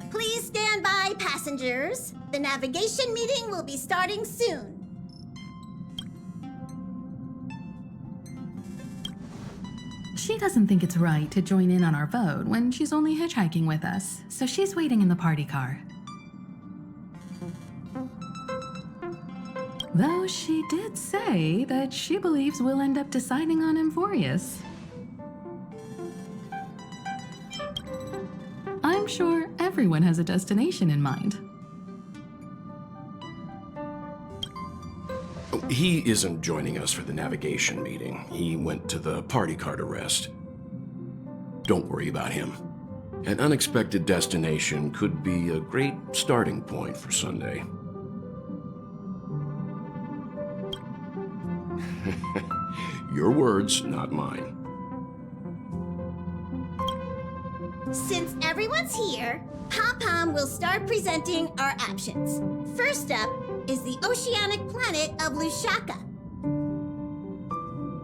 Please stand by, passengers. The navigation meeting will be starting soon. She doesn't think it's right to join in on our vote when she's only hitchhiking with us, so she's waiting in the party car. Though she did say that she believes we'll end up deciding on Amphoreus. I'm sure everyone has a destination in mind. He isn't joining us for the navigation meeting. He went to the party car to rest. Don't worry about him. An unexpected destination could be a great starting point for Sunday. Your words, not mine. Since everyone's here, Pom-Pom will start presenting our options. First up is the oceanic planet of Lushaka.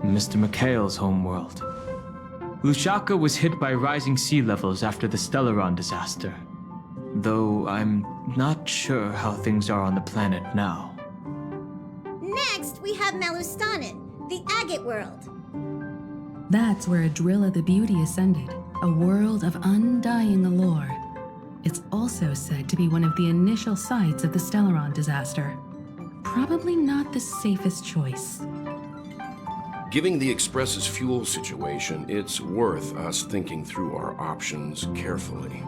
Mr. McHale's homeworld. Lushaka was hit by rising sea levels after the Stellaron disaster, though I'm not sure how things are on the planet now. Next, we have Melustanin, the agate world. That's where Adrilla the Beauty ascended, a world of undying allure. It's also said to be one of the initial sites of the Stellaron disaster. Probably not the safest choice. Given the Express's fuel situation, it's worth us thinking through our options carefully.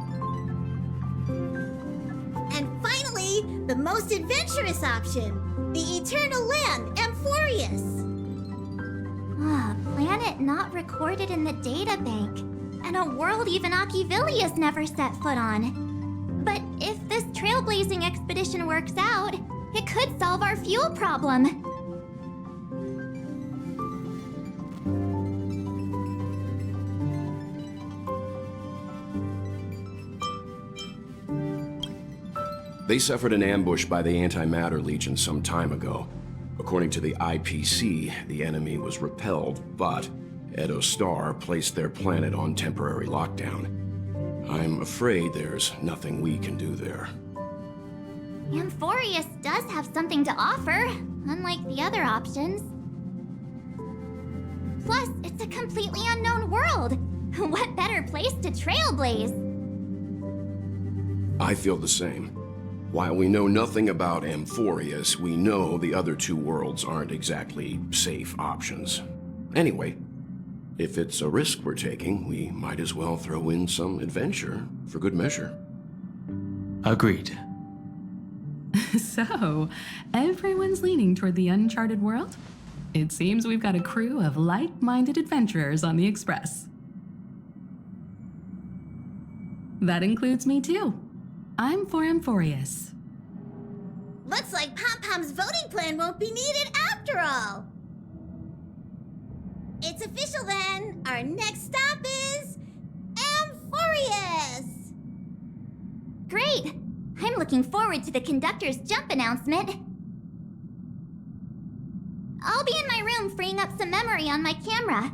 And finally, the most adventurous option, the eternal land, Amphoreus. Planet not recorded in the databank, and a world even Achivilius never set foot on. But if this trailblazing expedition works out, it could solve our fuel problem. They suffered an ambush by the Antimatter Legion some time ago. According to the IPC, the enemy was repelled, but Edo Star placed their planet on temporary lockdown. I'm afraid there's nothing we can do there. Amphoreus does have something to offer, unlike the other options. Plus, it's a completely unknown world. What better place to trailblaze? I feel the same. While we know nothing about Amphoreus, we know the other two worlds aren't exactly safe options. Anyway, if it's a risk we're taking, we might as well throw in some adventure for good measure. Agreed. So, everyone's leaning toward the uncharted world? It seems we've got a crew of like-minded adventurers on the Express. That includes me too. I'm for Amphoreus. Looks like Pom-Pom's voting plan won't be needed after all. It's official then. Our next stop is Amphoreus. Great! I'm looking forward to the conductor's jump announcement. I'll be in my room freeing up some memory on my camera.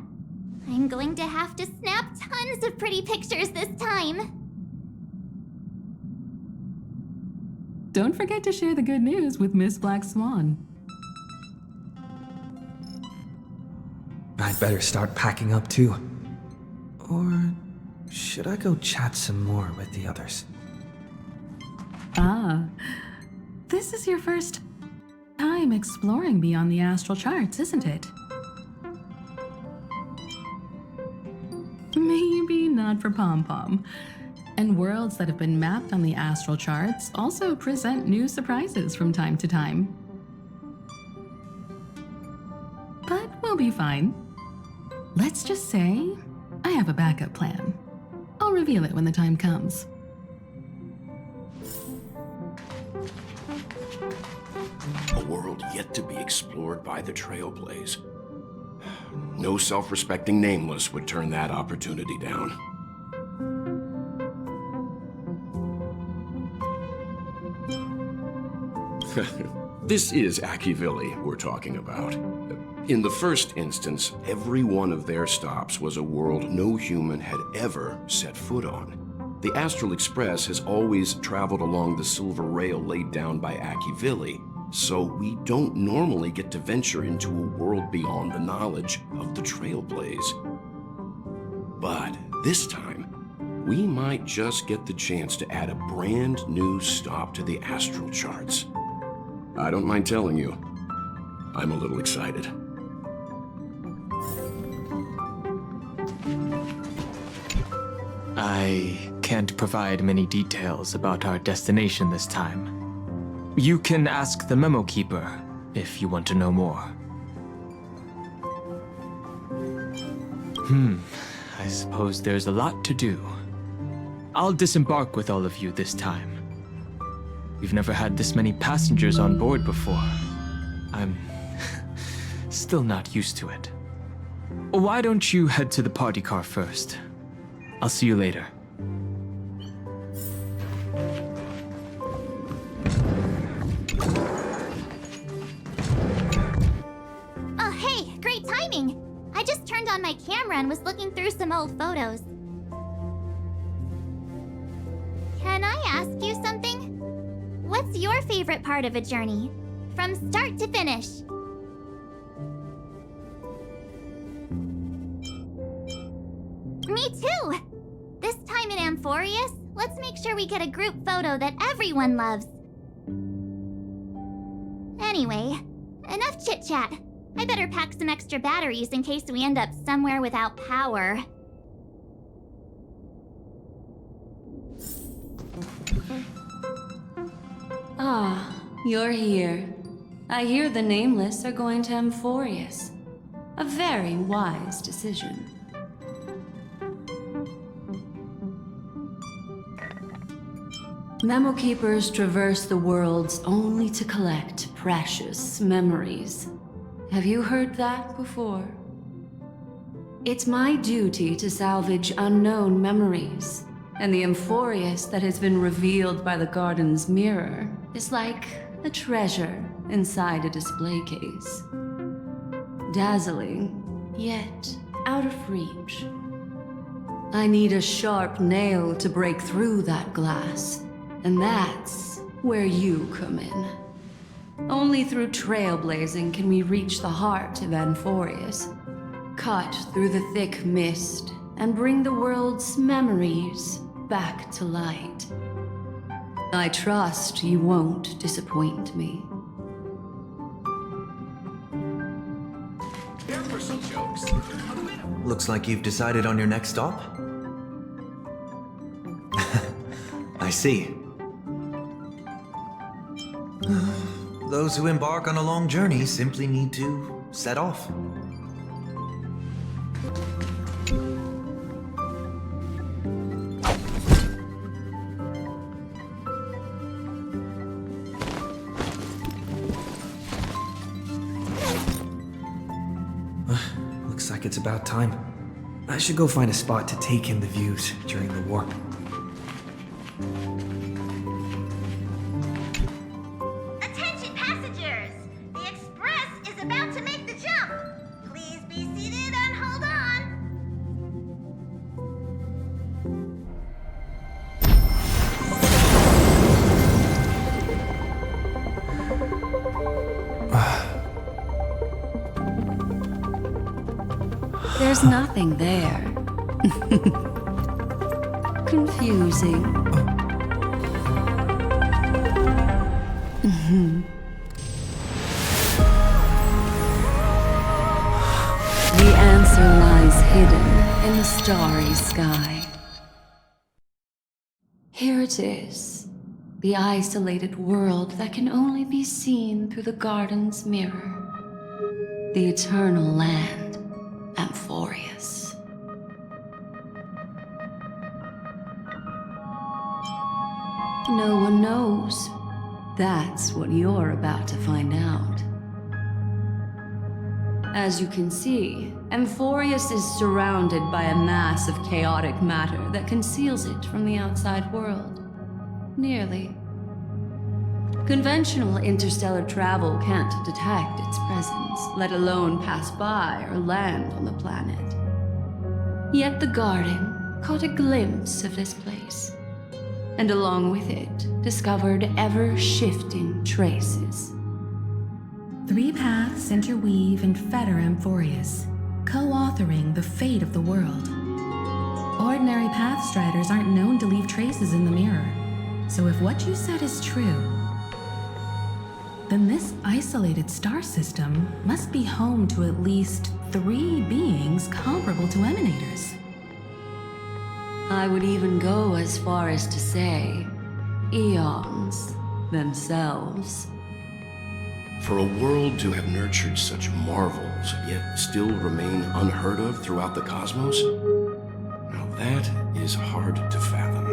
I'm going to have to snap tons of pretty pictures this time. Don't forget to share the good news with Miss Black Swan. I'd better start packing up too. Or should I go chat some more with the others? Ah, this is your first time exploring beyond the astral charts, isn't it? Maybe not for Pom-Pom. And worlds that have been mapped on the astral charts also present new surprises from time to time. But we'll be fine. Let's just say I have a backup plan. I'll reveal it when the time comes. A world yet to be explored by the Trailblaze. No self-respecting nameless would turn that opportunity down. This is Achivili we're talking about. In the first instance, every one of their stops was a world no human had ever set foot on. The Astral Express has always traveled along the silver rail laid down by Akivili, so we don't normally get to venture into a world beyond the knowledge of the Trailblaze. But this time, we might just get the chance to add a brand new stop to the astral charts. I don't mind telling you, I'm a little excited. I can't provide many details about our destination this time. You can ask the Memo Keeper if you want to know more. I suppose there's a lot to do. I'll disembark with all of you this time. We've never had this many passengers on board before. I'm still not used to it. Why don't you head to the party car first? I'll see you later. Oh, hey, great timing! I just turned on my camera and was looking through some old photos. Can I ask you something? What's your favorite part of a journey? From start to finish? Me too! This time in Amphoreus, let's make sure we get a group photo that everyone loves. Anyway, enough chit-chat. I better pack some extra batteries in case we end up somewhere without power. Ah, you're here. I hear the Nameless are going to Amphoreus. A very wise decision. Memo Keepers traverse the worlds only to collect precious memories. Have you heard that before? It's my duty to salvage unknown memories, and the Amphoreus that has been revealed by the garden's mirror is like a treasure inside a display case. Dazzling, yet out of reach. I need a sharp nail to break through that glass, and that's where you come in. Only through trailblazing can we reach the heart of Amphoreus, cut through the thick mist, and bring the world's memories back to light. I trust you won't disappoint me. Here for some jokes. Looks like you've decided on your next stop? I see. Those who embark on a long journey simply need to set off. Looks like it's about time. I should go find a spot to take in the views during the warp. Attention passengers! The express is about to make the jump. Please be seated and hold on. There's nothing there. Confusing. The answer lies hidden in the starry sky. Here it is, the isolated world that can only be seen through the garden's mirror. The eternal land, Amphoreus. No one knows. That's what you're about to find out. As you can see, Amphoreus is surrounded by a mass of chaotic matter that conceals it from the outside world. Nearly. Conventional interstellar travel can't detect its presence, let alone pass by or land on the planet. Yet the garden, caught a glimpse of this place, and along with it, discovered ever-shifting traces. 3 paths interweave and fetter Amphoreus, co-authoring the fate of the world. Ordinary pathstriders aren't known to leave traces in the mirror, so if what you said is true, then this isolated star system must be home to at least 3 beings comparable to emanators. I would even go as far as to say, eons themselves. For a world to have nurtured such marvels, yet still remain unheard of throughout the cosmos? Now that is hard to fathom.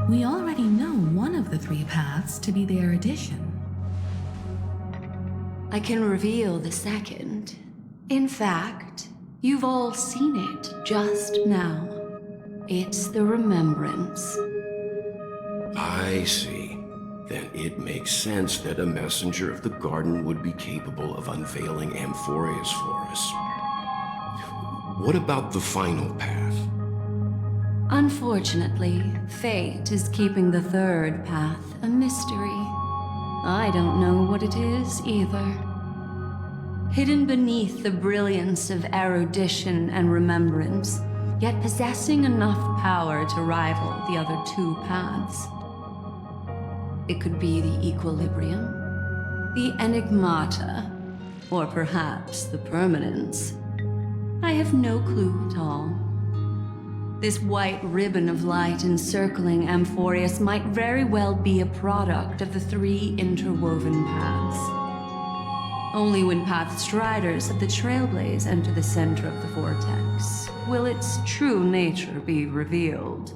We already know one of the 3 paths to be the erudition. I can reveal the second. In fact, you've all seen it just now. It's the remembrance. I see. Then it makes sense that a messenger of the garden would be capable of unveiling Amphoreus for us. What about the final path? Unfortunately, fate is keeping the 3rd path a mystery. I don't know what it is either. Hidden beneath the brilliance of erudition and remembrance, yet possessing enough power to rival the other 2 paths. It could be the equilibrium, the enigmata, or perhaps the permanence. I have no clue at all. This white ribbon of light encircling Amphoreus might very well be a product of the 3 interwoven paths. Only when pathstriders of the Trailblaze enter the center of the vortex will its true nature be revealed.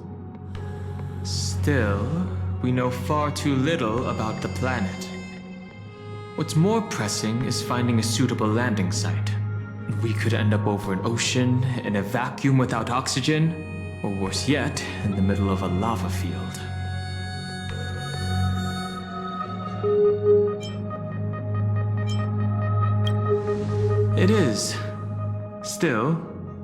Still, we know far too little about the planet. What's more pressing is finding a suitable landing site. We could end up over an ocean, in a vacuum without oxygen, or worse yet, in the middle of a lava field. It is. Still,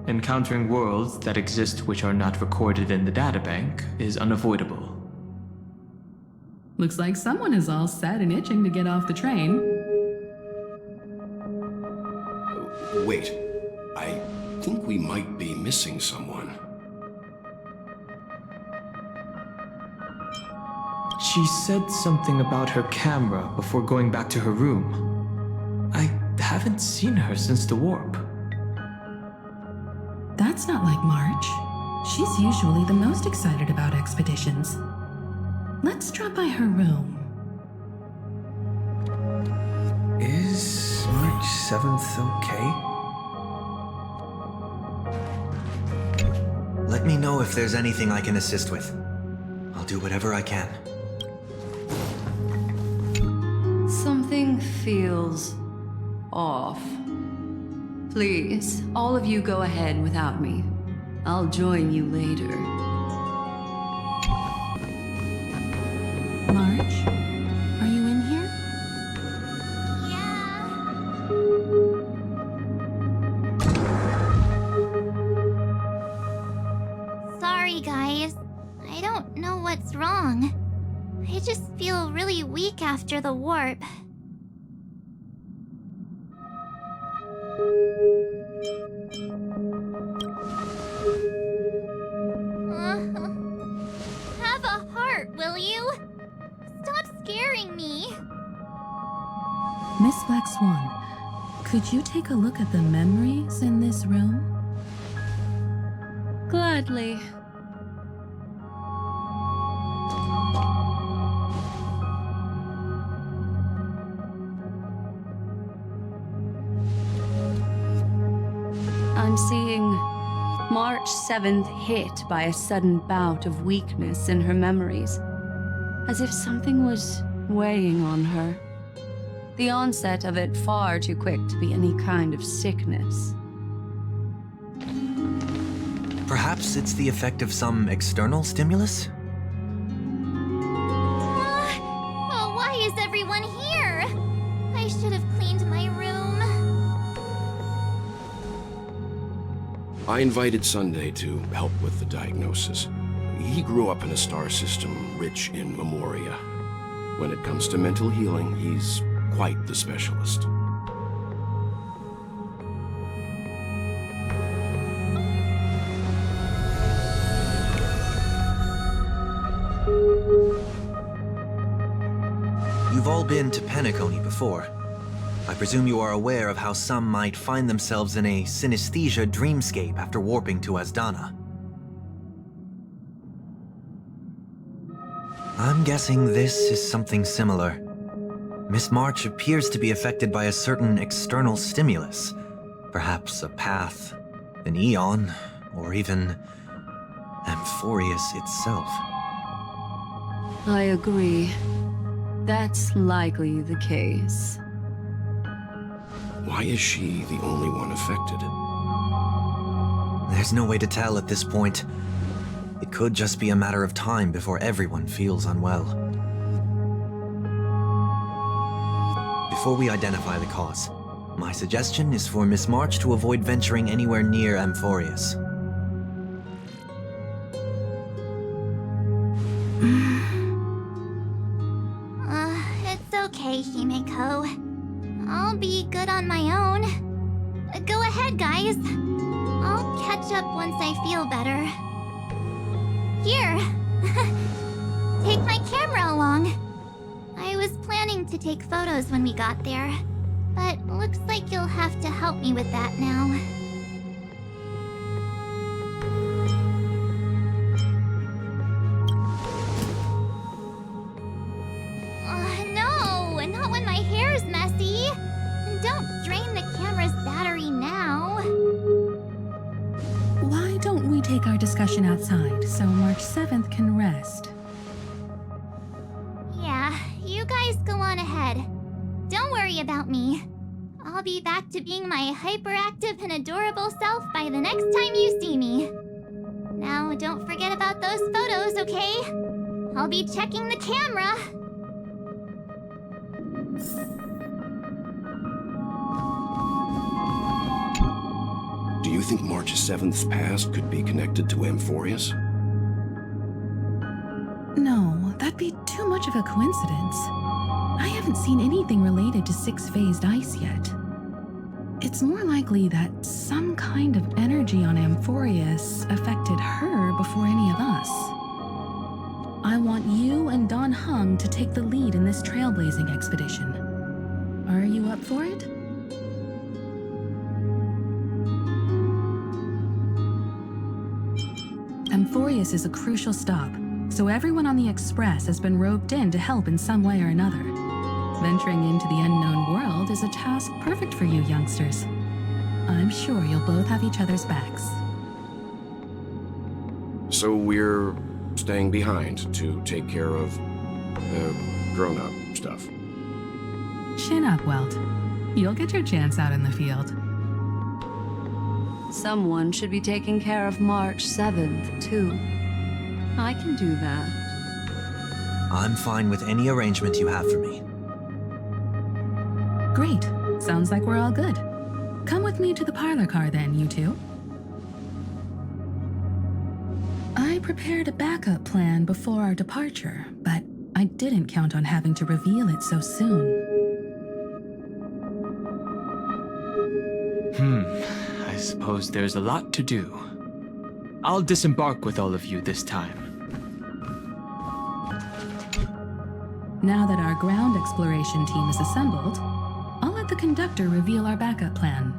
encountering worlds that exist which are not recorded in the databank is unavoidable. Looks like someone is all set and itching to get off the train. Wait, I think we might be missing someone. She said something about her camera before going back to her room. I haven't seen her since the warp. That's not like March. She's usually the most excited about expeditions. Let's drop by her room. Is March 7th okay? Let me know if there's anything I can assist with. I'll do whatever I can. Something feels off. Please, all of you go ahead without me. I'll join you later. March, are you in here? Yeah. Sorry, guys. I don't know what's wrong. I just feel really weak after the warp. Have a heart, will you? Stop scaring me. Miss Black Swan, could you take a look at the memories in this room? Gladly. I'm seeing March 7th hit by a sudden bout of weakness in her memories, as if something was weighing on her. The onset of it far too quick to be any kind of sickness. Perhaps it's the effect of some external stimulus? Oh, why is everyone here? I should have cleaned my room. I invited Sunday to help with the diagnosis. He grew up in a star system rich in memoria. When it comes to mental healing, he's quite the specialist. You've all been to Penacony before. I presume you are aware of how some might find themselves in a synesthesia dreamscape after warping to Asdana. I'm guessing this is something similar. Miss March appears to be affected by a certain external stimulus. Perhaps a path, an eon, or even Amphoreus itself. I agree. That's likely the case. Why is she the only one affected? There's no way to tell at this point. It could just be a matter of time before everyone feels unwell. Before we identify the cause, my suggestion is for Miss March to avoid venturing anywhere near Amphoreus. It's okay, Himeko. I'll be good on my own. Go ahead, guys. I'll catch up once I feel better. Here. Take my camera along. I was planning to take photos when we got there, but looks like you'll have to help me with that now. No, not when my hair's messy. Don't drain the camera's battery now. Why don't we take our discussion outside so March 7th can rest? Yeah, you guys go on ahead. Don't worry about me. I'll be back to being my hyperactive and adorable self by the next time you see me. Now, don't forget about those photos, okay? I'll be checking the camera. Do you think March 7th's past could be connected to Amphoreus? No, that'd be too much of a coincidence. I haven't seen anything related to six-phased ice yet. It's more likely that some kind of energy on Amphoreus affected her before any of us. I want you and Don Heng to take the lead in this trailblazing expedition. Are you up for it? Amphoreus is a crucial stop, so everyone on the Express has been roped in to help in some way or another. Venturing into the unknown world is a task perfect for you youngsters. I'm sure you'll both have each other's backs. So we're staying behind to take care of, grown-up stuff. Chin up, Welt. You'll get your chance out in the field. Someone should be taking care of March 7th, too. I can do that. I'm fine with any arrangement you have for me. Great. Sounds like we're all good. Come with me to the parlor car then, you two. I prepared a backup plan before our departure, but I didn't count on having to reveal it so soon. I suppose there's a lot to do. I'll disembark with all of you this time. Now that our ground exploration team is assembled, I'll let the conductor reveal our backup plan.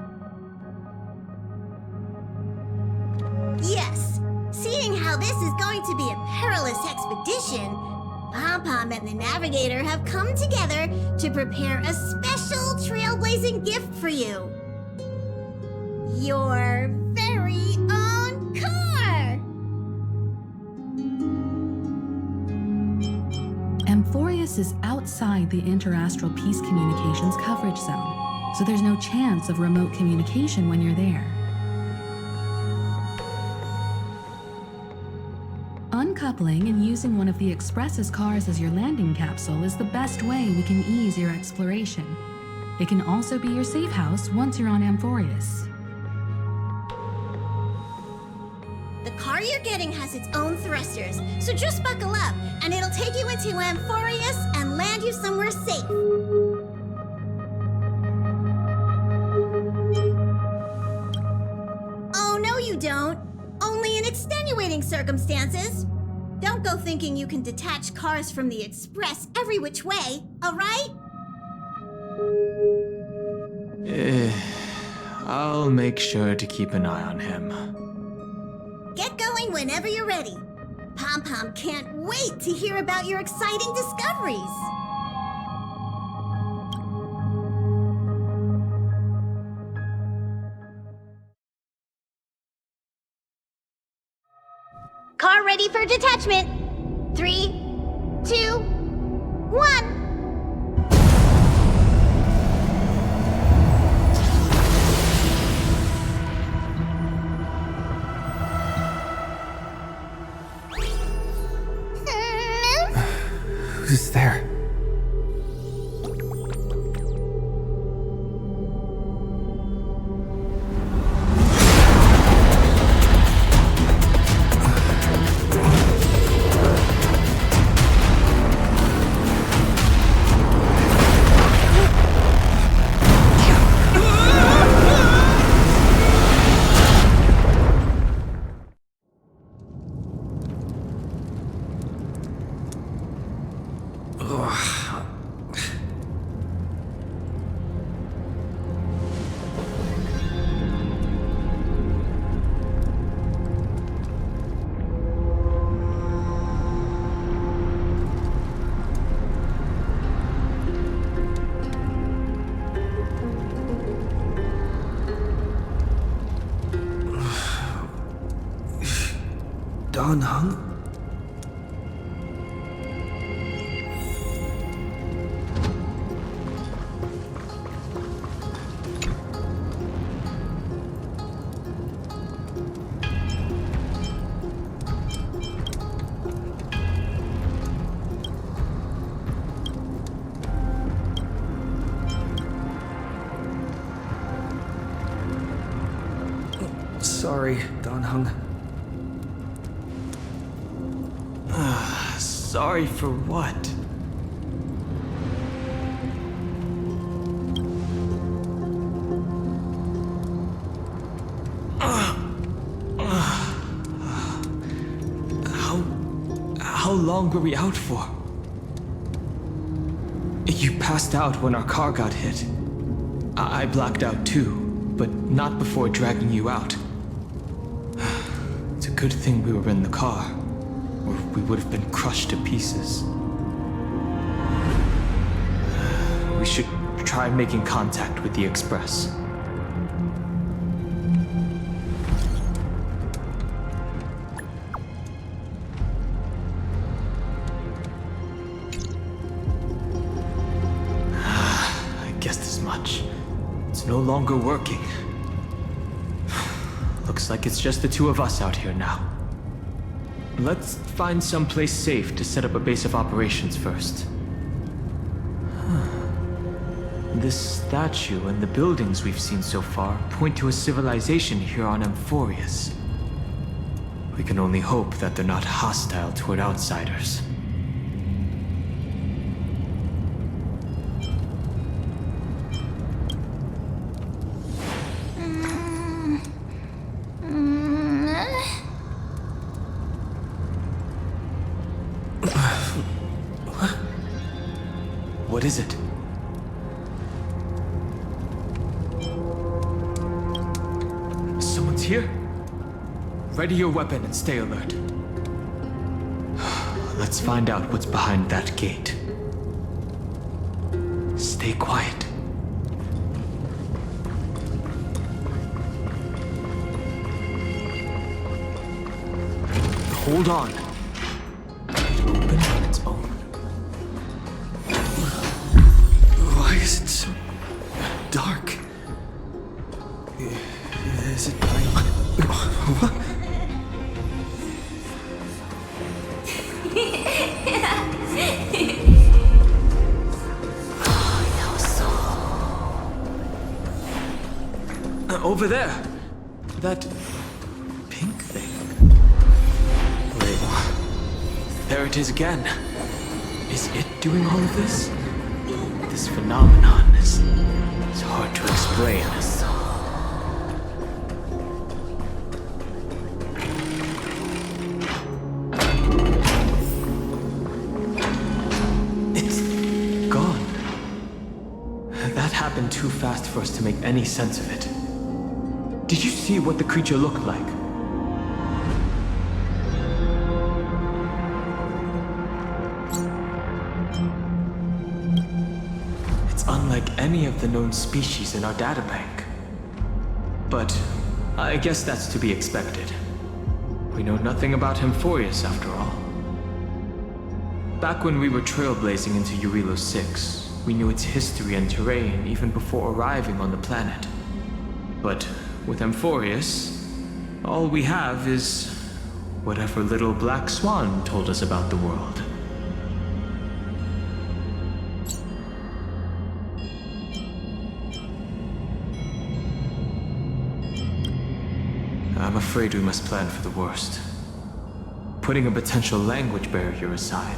Yes, seeing how this is going to be a perilous expedition, Pom-Pom and the Navigator have come together to prepare a special trailblazing gift for you. Your very own car! Amphoreus is outside the interastral peace communications coverage zone, so there's no chance of remote communication when you're there. Uncoupling and using one of the Express's cars as your landing capsule is the best way we can ease your exploration. It can also be your safe house once you're on Amphoreus. car you're getting has its own thrusters, so just buckle up, and it'll take you into Amphoreus and land you somewhere safe. Oh, no you don't. Only in extenuating circumstances. Don't go thinking you can detach cars from the express every which way, alright? I'll make sure to keep an eye on him. Get going whenever you're ready. Pom-Pom can't wait to hear about your exciting discoveries. Car ready for detachment. 3, 2, 1. Who's there? Heng? Sorry, Heng. Sorry for what? How long were we out for? You passed out when our car got hit. I blacked out too, but not before dragging you out. It's a good thing we were in the car, or we would have been crushed to pieces. We should try making contact with the Express. I guessed as much. It's no longer working. Looks like it's just the two of us out here now. Let's find someplace safe to set up a base of operations first. This statue and the buildings we've seen so far point to a civilization here on Amphoreus. We can only hope that they're not hostile toward outsiders. What is it? Someone's here? Ready your weapon and stay alert. Let's find out what's behind that gate. Stay quiet. Hold on. It'll open on its own. Why is it so dark? Is it what? Over there. That pink thing. There it is again. Is it doing all of this? This phenomenon is hard to explain. It's gone. That happened too fast for us to make any sense of it. Did you see what the creature looked like? Unlike any of the known species in our databank. But I guess that's to be expected. We know nothing about Amphoreus after all. Back when we were trailblazing into Eurilo 6, we knew its history and terrain even before arriving on the planet. But with Amphoreus, all we have is whatever little black swan told us about the world. I'm afraid we must plan for the worst. Putting a potential language barrier aside,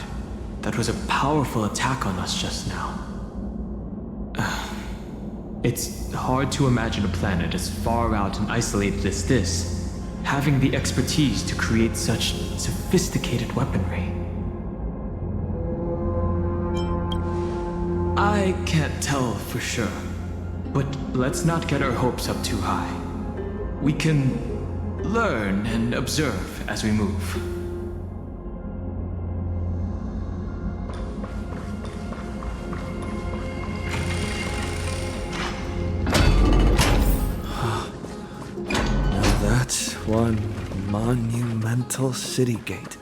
that was a powerful attack on us just now. It's hard to imagine a planet as far out and isolated as this, having the expertise to create such sophisticated weaponry. I can't tell for sure, but let's not get our hopes up too high. We can learn and observe as we move. Now that's one monumental city gate.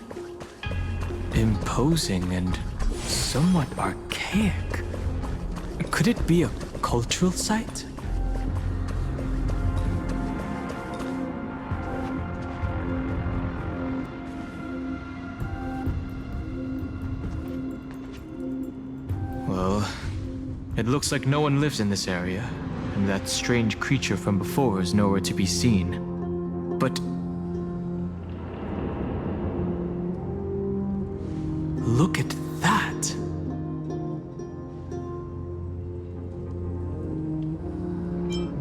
Imposing and somewhat archaic. Could it be a cultural site? Well, it looks like no one lives in this area, and that strange creature from before is nowhere to be seen. But look at that!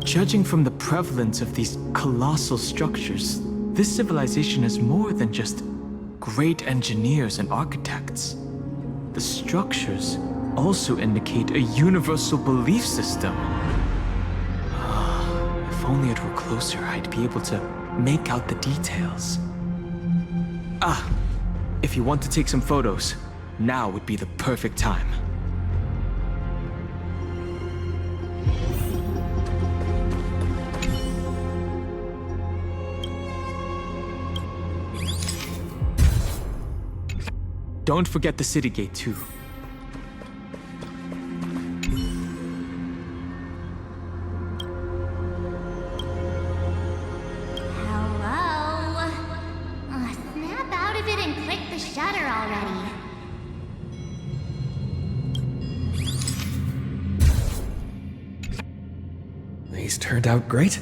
Judging from the prevalence of these colossal structures, this civilization is more than just great engineers and architects. The structures also indicate a universal belief system. If only it were closer, I'd be able to make out the details. If you want to take some photos, now would be the perfect time. Don't forget the city gate, too. Hello? Snap out of it and click the shutter already. These turned out great.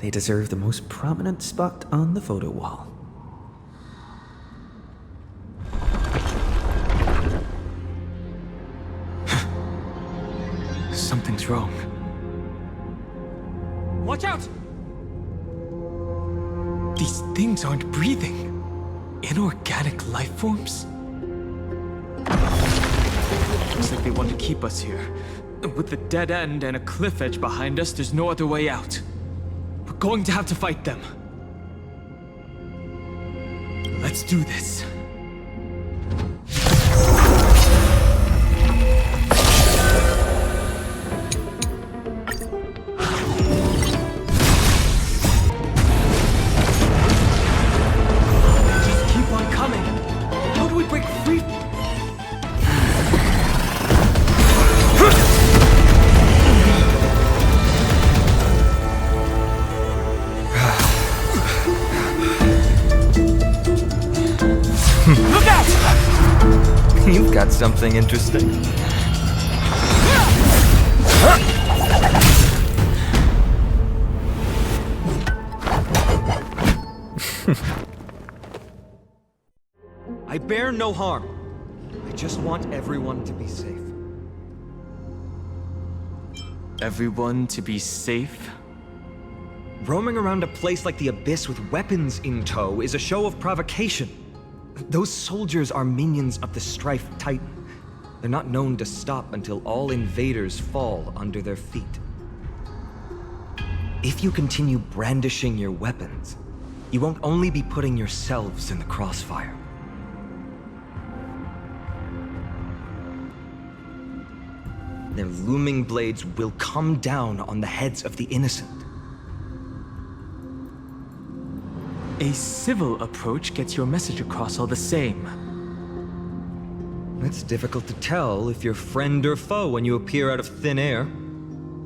They deserve the most prominent spot on the photo wall. Something's wrong. Watch out! These things aren't breathing. Inorganic life forms? Looks like they want to keep us here. With the dead end and a cliff edge behind us, there's no other way out. We're going to have to fight them. Let's do this. Look out! You've got something interesting. bear no harm. I just want everyone to be safe. Everyone to be safe? Roaming around a place like the Abyss with weapons in tow is a show of provocation. Those soldiers are minions of the Strife Titan. They're not known to stop until all invaders fall under their feet. If you continue brandishing your weapons, you won't only be putting yourselves in the crossfire. Their looming blades will come down on the heads of the innocent. A civil approach gets your message across all the same. It's difficult to tell if you're friend or foe when you appear out of thin air.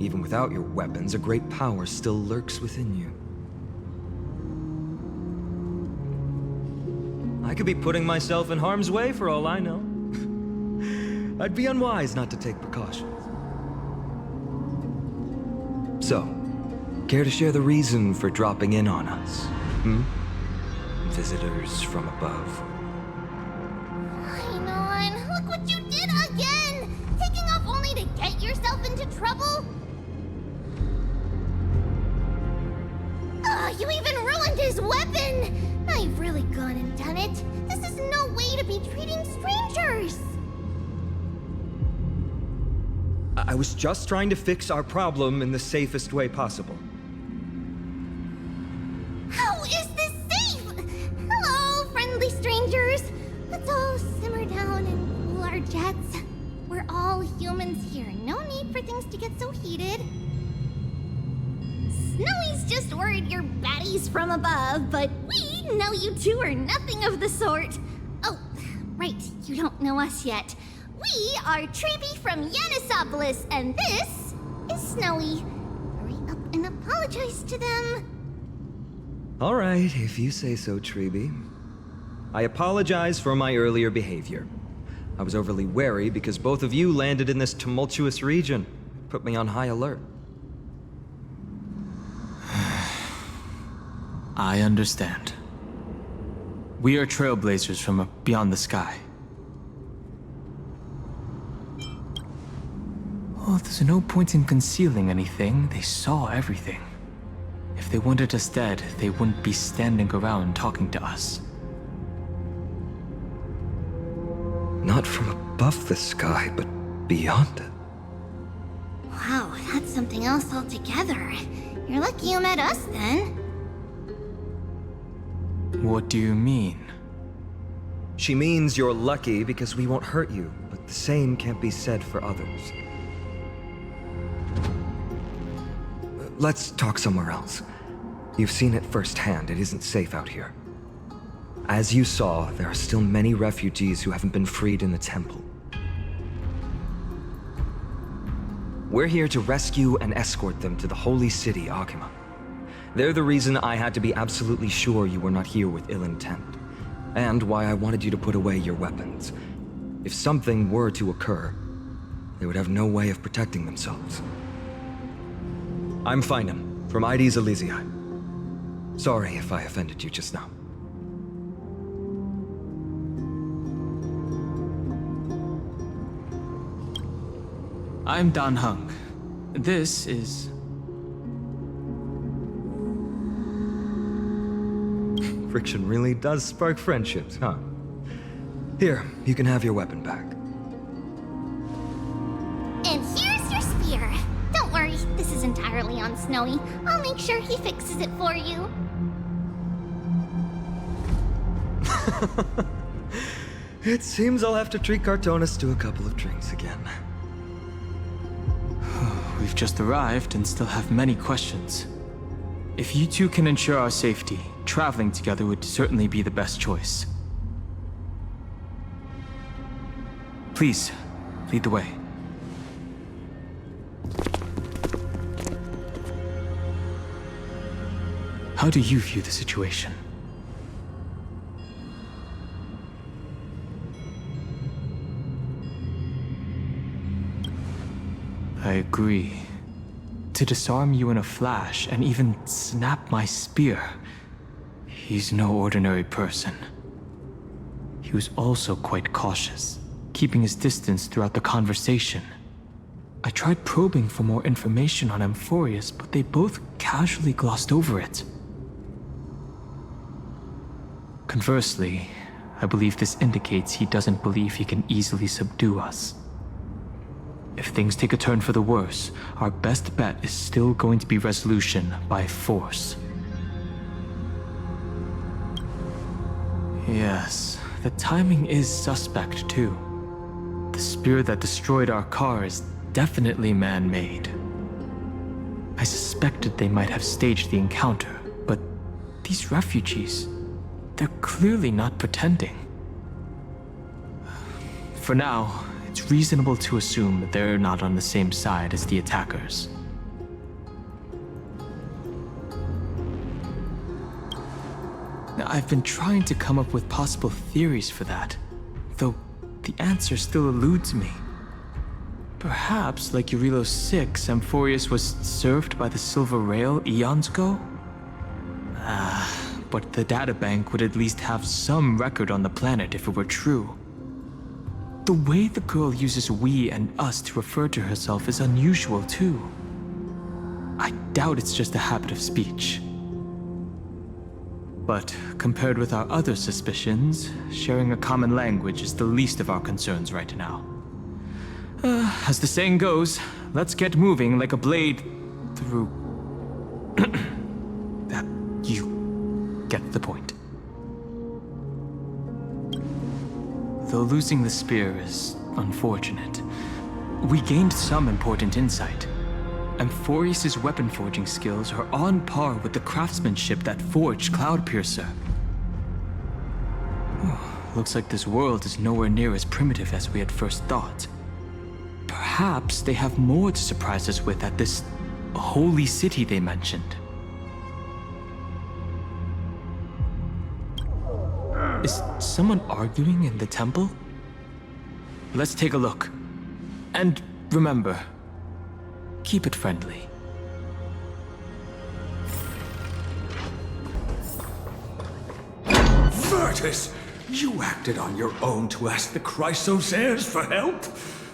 Even without your weapons, a great power still lurks within you. I could be putting myself in harm's way for all I know. I'd be unwise not to take precautions. So, care to share the reason for dropping in on us? Visitors from above. Phainon, look what you did again! Taking off only to get yourself into trouble? You even ruined his weapon! Now you've really gone and done it. This is no way to be treating strangers! I was just trying to fix our problem in the safest way possible. How is this safe? Hello, friendly strangers. Let's all simmer down and cool our jets. We're all humans here. No need for things to get so heated. Snowy's just worried you're baddies from above, but we know you two are nothing of the sort. Oh, right, you don't know us yet. We are Tribbie from Yanisopolis, and this is Snowy. Hurry up and apologize to them. All right, if you say so, Tribbie. I apologize for my earlier behavior. I was overly wary because both of you landed in this tumultuous region. Put me on high alert. I understand. We are Trailblazers from beyond the sky. Oh, there's no point in concealing anything. They saw everything. If they wanted us dead, they wouldn't be standing around talking to us. Not from above the sky, but beyond it. Wow, that's something else altogether. You're lucky you met us then. What do you mean? She means you're lucky because we won't hurt you, but the same can't be said for others. Let's talk somewhere else. You've seen it firsthand. It isn't safe out here. As you saw, there are still many refugees who haven't been freed in the temple. We're here to rescue and escort them to the holy city, Aglea. They're the reason I had to be absolutely sure you were not here with ill intent, and why I wanted you to put away your weapons. If something were to occur, they would have no way of protecting themselves. I'm Phainon, from Mydei's Elysiae. Sorry if I offended you just now. I'm Dan Heng. This is... Friction really does spark friendships, huh? Here, you can have your weapon back. And here's your spear. Don't worry, this is entirely on Snowy. I'll make sure he fixes it for you. It seems I'll have to treat Cartonis to a couple of drinks again. We've just arrived and still have many questions. If you two can ensure our safety, traveling together would certainly be the best choice. Please, lead the way. How do you view the situation? I agree. To disarm you in a flash and even snap my spear, he's no ordinary person. he was also quite cautious, keeping his distance throughout the conversation. I tried probing for more information on Amphoreus, but they both casually glossed over it. Conversely, I believe this indicates he doesn't believe he can easily subdue us. If things take a turn for the worse, our best bet is still going to be resolution by force. Yes, the timing is suspect too. The spear that destroyed our car is definitely man-made. I suspected they might have staged the encounter, but these refugees, they're clearly not pretending. For now, it's reasonable to assume that they're not on the same side as the attackers. Now, I've been trying to come up with possible theories for that, though the answer still eludes me. Perhaps, like Eurilo 6, Amphoreus was served by the Silver Rail eons ago? But the databank would at least have some record on the planet if it were true. The way the girl uses we and us to refer to herself is unusual too. I doubt it's just a habit of speech. But compared with our other suspicions, sharing a common language is the least of our concerns right now. As the saying goes, let's get moving like a blade through... You get the point. Though losing the spear is unfortunate, we gained some important insight. Amphoreus' weapon forging skills are on par with the craftsmanship that forged Cloudpiercer. Looks like this world is nowhere near as primitive as we had first thought. Perhaps they have more to surprise us with at this holy city they mentioned. Is someone arguing in the temple? Let's take a look. And remember, keep it friendly. Virtus! You acted on your own to ask the Chrysos for help?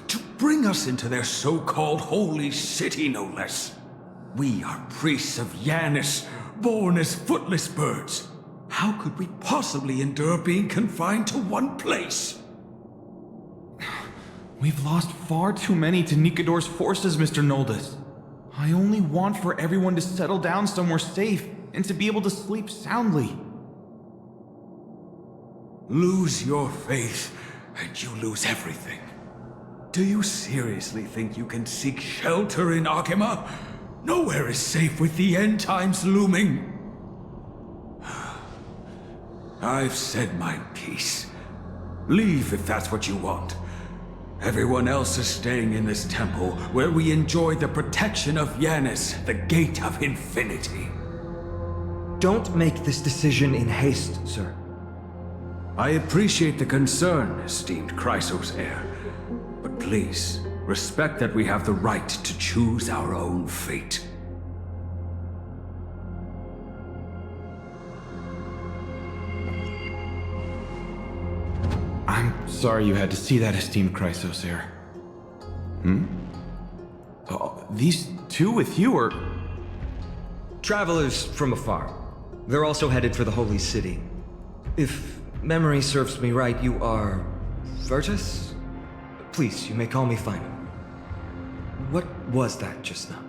To bring us into their so-called holy city, no less. We are priests of Janus, born as footless birds. How could we possibly endure being confined to one place? We've lost far too many to Nikador's forces, Mr. Noldus. I only want for everyone to settle down somewhere safe and to be able to sleep soundly. Lose your faith, and you lose everything. Do you seriously think you can seek shelter in Aglea? Nowhere is safe with the end times looming. I've said my piece. Leave if that's what you want. Everyone else is staying in this temple where we enjoy the protection of Janus, the gate of infinity. Don't make this decision in haste, sir. I appreciate the concern, esteemed Chrysos heir. But please, respect that we have the right to choose our own fate. I'm sorry you had to see that, esteemed Chrysos heir. These two with you are... Travelers from afar. They're also headed for the holy city. If memory serves me right, you are... Virtus? Please, you may call me Phainon. What was that just now?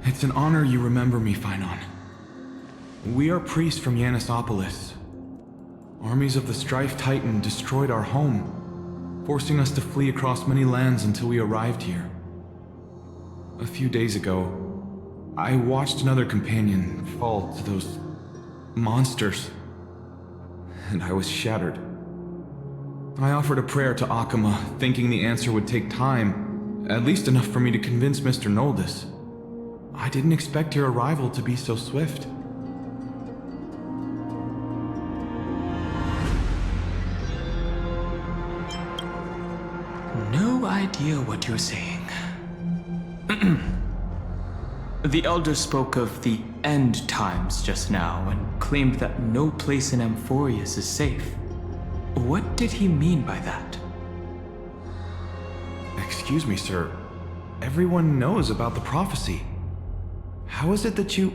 It's an honor you remember me, Phainon. We are priests from Yanisopolis. Armies of the Strife Titan destroyed our home, forcing us to flee across many lands until we arrived here. A few days ago, I watched another companion fall to those monsters, and I was shattered. I offered a prayer to Aglea, thinking the answer would take time, at least enough for me to convince Mr. Noldus. I didn't expect your arrival to be so swift. No idea what you're saying. The Elder spoke of the end times just now and claimed that no place in Amphoreus is safe. What did he mean by that? Excuse me, sir. Everyone knows about the prophecy. How is it that you...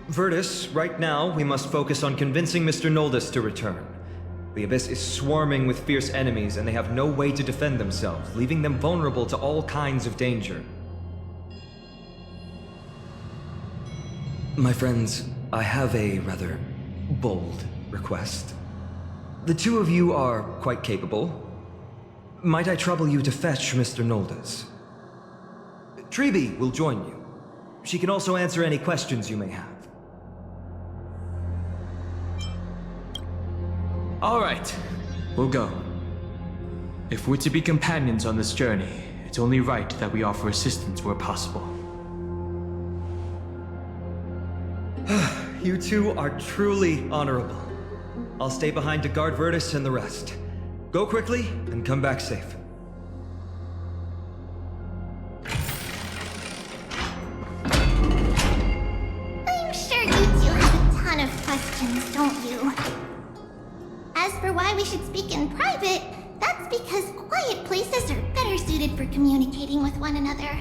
Virtus, right now, we must focus on convincing Mr. Noldus to return. The Abyss is swarming with fierce enemies, and they have no way to defend themselves, leaving them vulnerable to all kinds of danger. My friends, I have a rather bold request. The two of you are quite capable. Might I trouble you to fetch Mr. Noldus? Tribbie will join you. She can also answer any questions you may have. All right, we'll go. If we're to be companions on this journey, it's only right that we offer assistance where possible. You two are truly honorable. I'll stay behind to guard Virtus and the rest. Go quickly and come back safe. I'm sure you two have a ton of questions, don't you? As for why we should speak in private, that's because quiet places are better suited for communicating with one another.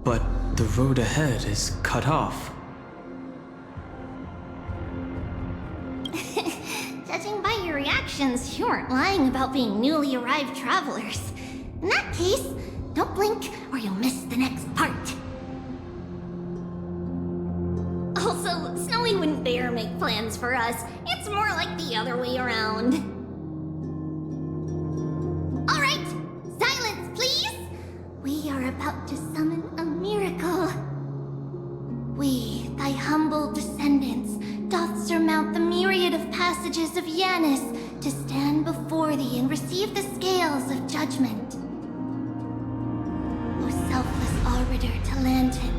But the road ahead is cut off. Judging by your reactions, you aren't lying about being newly arrived travelers. In that case, don't blink or you'll miss the next part. Also, Snowy wouldn't dare make plans for us. It's more like the other way around. Alright, silence please! We are about to summon a miracle. We, thy humble descendants, doth surmount the myriad of passages of Yanis to stand before thee and receive the scales of judgment. O selfless arbiter Talantin,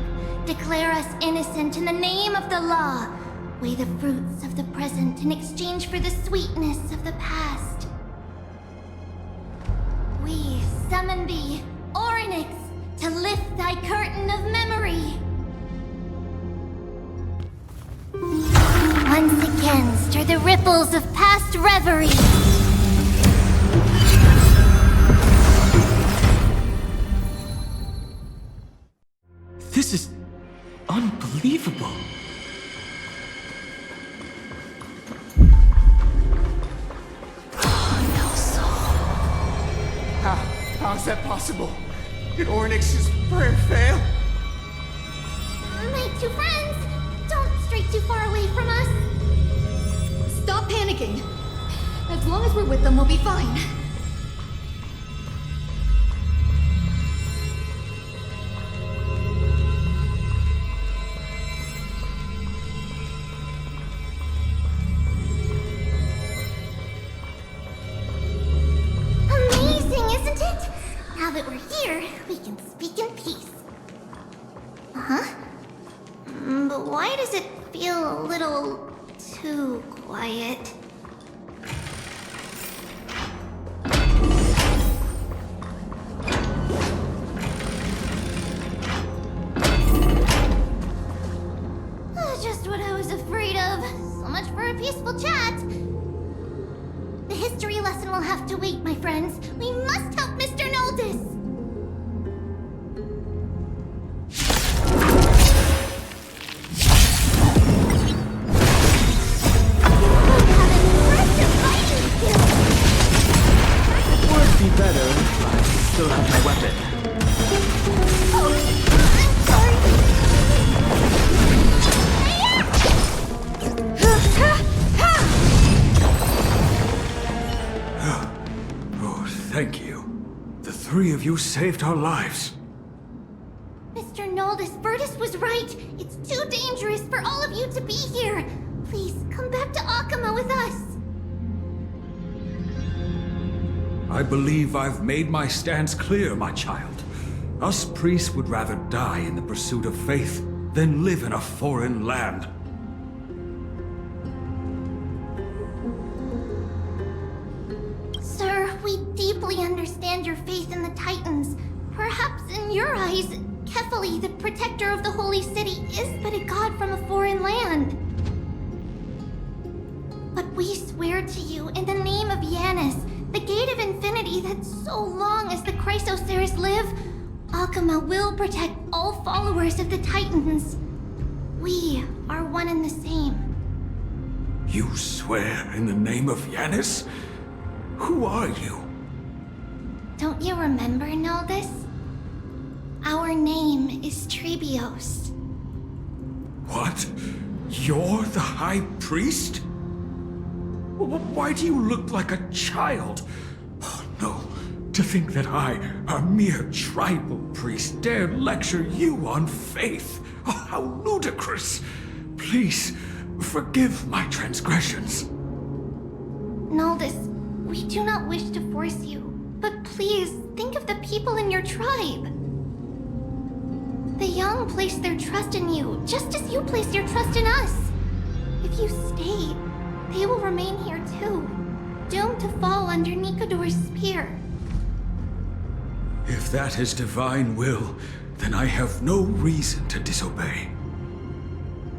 declare us innocent in the name of the law. Weigh the fruits of the present in exchange for the sweetness of the past. We summon thee, Orynyx, to lift thy curtain of memory. Once again, stir the ripples of past reverie. This is unbelievable. How is that possible? Did Orynyx's prayer fail? My two friends, don't stray too far away from us. Stop panicking. As long as we're with them, we'll be fine. Amazing, isn't it? Now that we're here, we can speak in peace. Uh-huh. But why does it feel a little too quiet? Just what I was afraid of. So much for a peaceful chat. The history lesson will have to wait, my friends. We must help Mr. Noldus. It would be better if I still have my weapon. Oh, I'm sorry. Oh, thank you. The three of you saved our lives. Mr. Noldus, Virtus was right. It's too dangerous for all of you to be here. Please, come back to Akama with us. I believe I've made my stance clear, my child. Us priests would rather die in the pursuit of faith than live in a foreign land. Sir, we deeply understand your faith in the Titans. Perhaps in your eyes, Kefali, the protector of the Holy City, is but a god from a foreign land. But we swear to you in the name of Yanis, the Gate of Infinity, that so long as the Chrysoceres live, Akhama will protect all followers of the Titans. We are one and the same. You swear in the name of Yanis? Who are you? Don't you remember, Naldis? Our name is Tribbios. What? You're the High Priest? Why do you look like a child? Oh, no. To think that I, a mere tribal priest, dare lecture you on faith. Oh, how ludicrous. Please, forgive my transgressions. Naldis, we do not wish to force you, but please think of the people in your tribe. The young place their trust in you, just as you place your trust in us. If you stay, they will remain here too, doomed to fall under Nikodor's spear. If that is divine will, then I have no reason to disobey.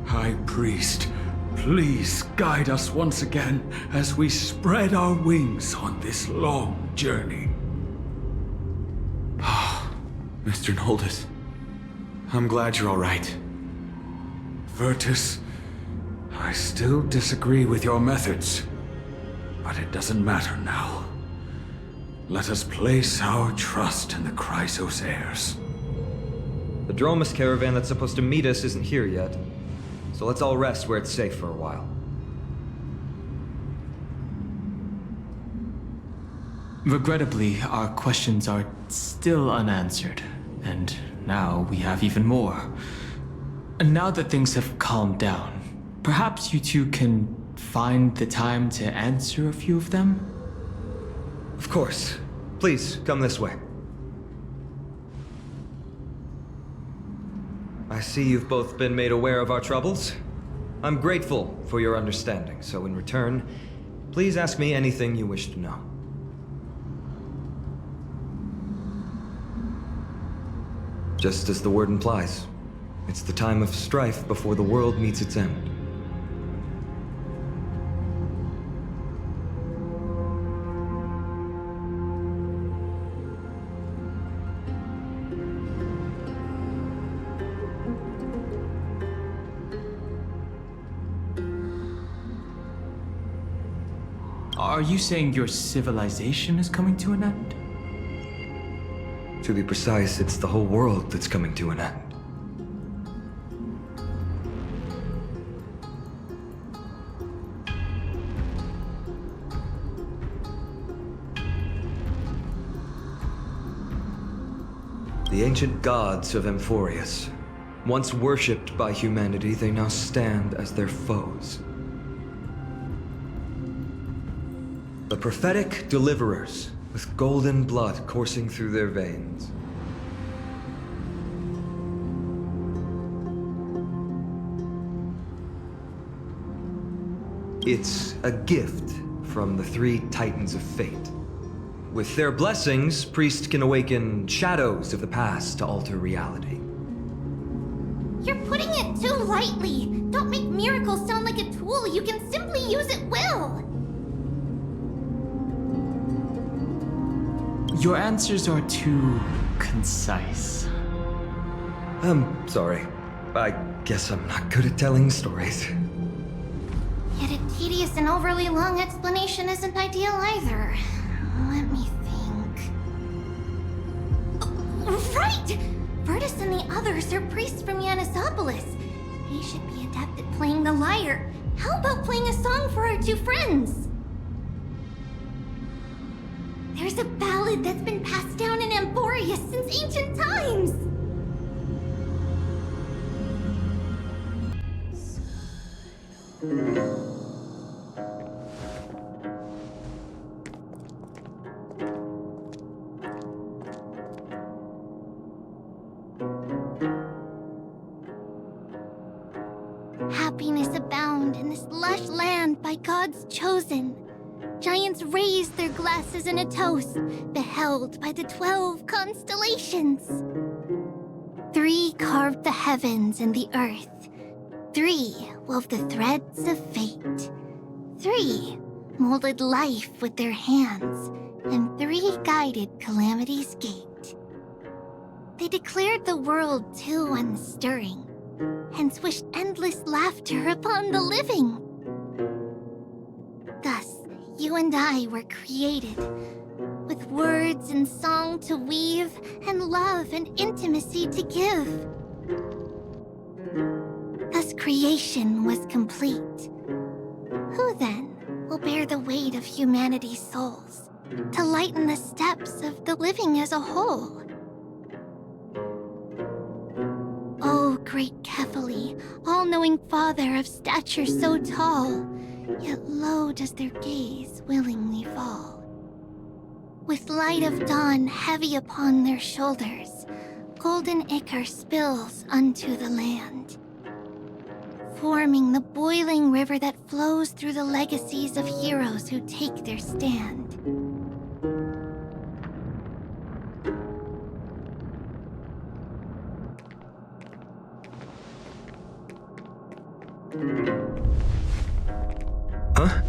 High Priest, please guide us once again as we spread our wings on this long journey. Ah, Mr. Noldis. I'm glad you're all right. Virtus, I still disagree with your methods, but it doesn't matter now. Let us place our trust in the Chrysoceres. The Dromus caravan that's supposed to meet us isn't here yet, so let's all rest where it's safe for a while. Regrettably, our questions are still unanswered, and now we have even more. And now that things have calmed down, perhaps you two can find the time to answer a few of them? Of course. Please, come this way. I see you've both been made aware of our troubles. I'm grateful for your understanding, so in return, please ask me anything you wish to know. Just as the word implies, it's the time of strife before the world meets its end. Are you saying your civilization is coming to an end? To be precise, it's the whole world that's coming to an end. The ancient gods of Amphoreus. Once worshipped by humanity, they now stand as their foes. The prophetic deliverers, with golden blood coursing through their veins. It's a gift from the three Titans of Fate. With their blessings, priests can awaken shadows of the past to alter reality. You're putting it too lightly. Don't make miracles sound like a tool you can simply use at will. Your answers are too concise. I'm sorry. I guess I'm not good at telling stories. Yet a tedious and overly long explanation isn't ideal either. Let me think. Oh, right! Virtus and the others are priests from Yanisopolis. They should be adept at playing the lyre. How about playing a song for our two friends? There's a ballad that's been passed down in Amphoreus since ancient times! Happiness abound in this lush land by God's chosen. Giants raise their glasses in a toast, beheld by the 12 constellations. 3 carved the heavens and the earth. 3 wove the threads of fate. 3 3 molded life with their hands, and 3 guided Calamity's gate. They declared the world too unstirring, hence wished endless laughter upon the living. Thus, you and I were created, with words and song to weave, and love and intimacy to give. Thus creation was complete. Who then will bear the weight of humanity's souls, to lighten the steps of the living as a whole? O great Kephali, all-knowing Father of stature so tall, yet low does their gaze willingly fall. With light of dawn heavy upon their shoulders, golden ichor spills unto the land, forming the boiling river that flows through the legacies of heroes who take their stand. Huh?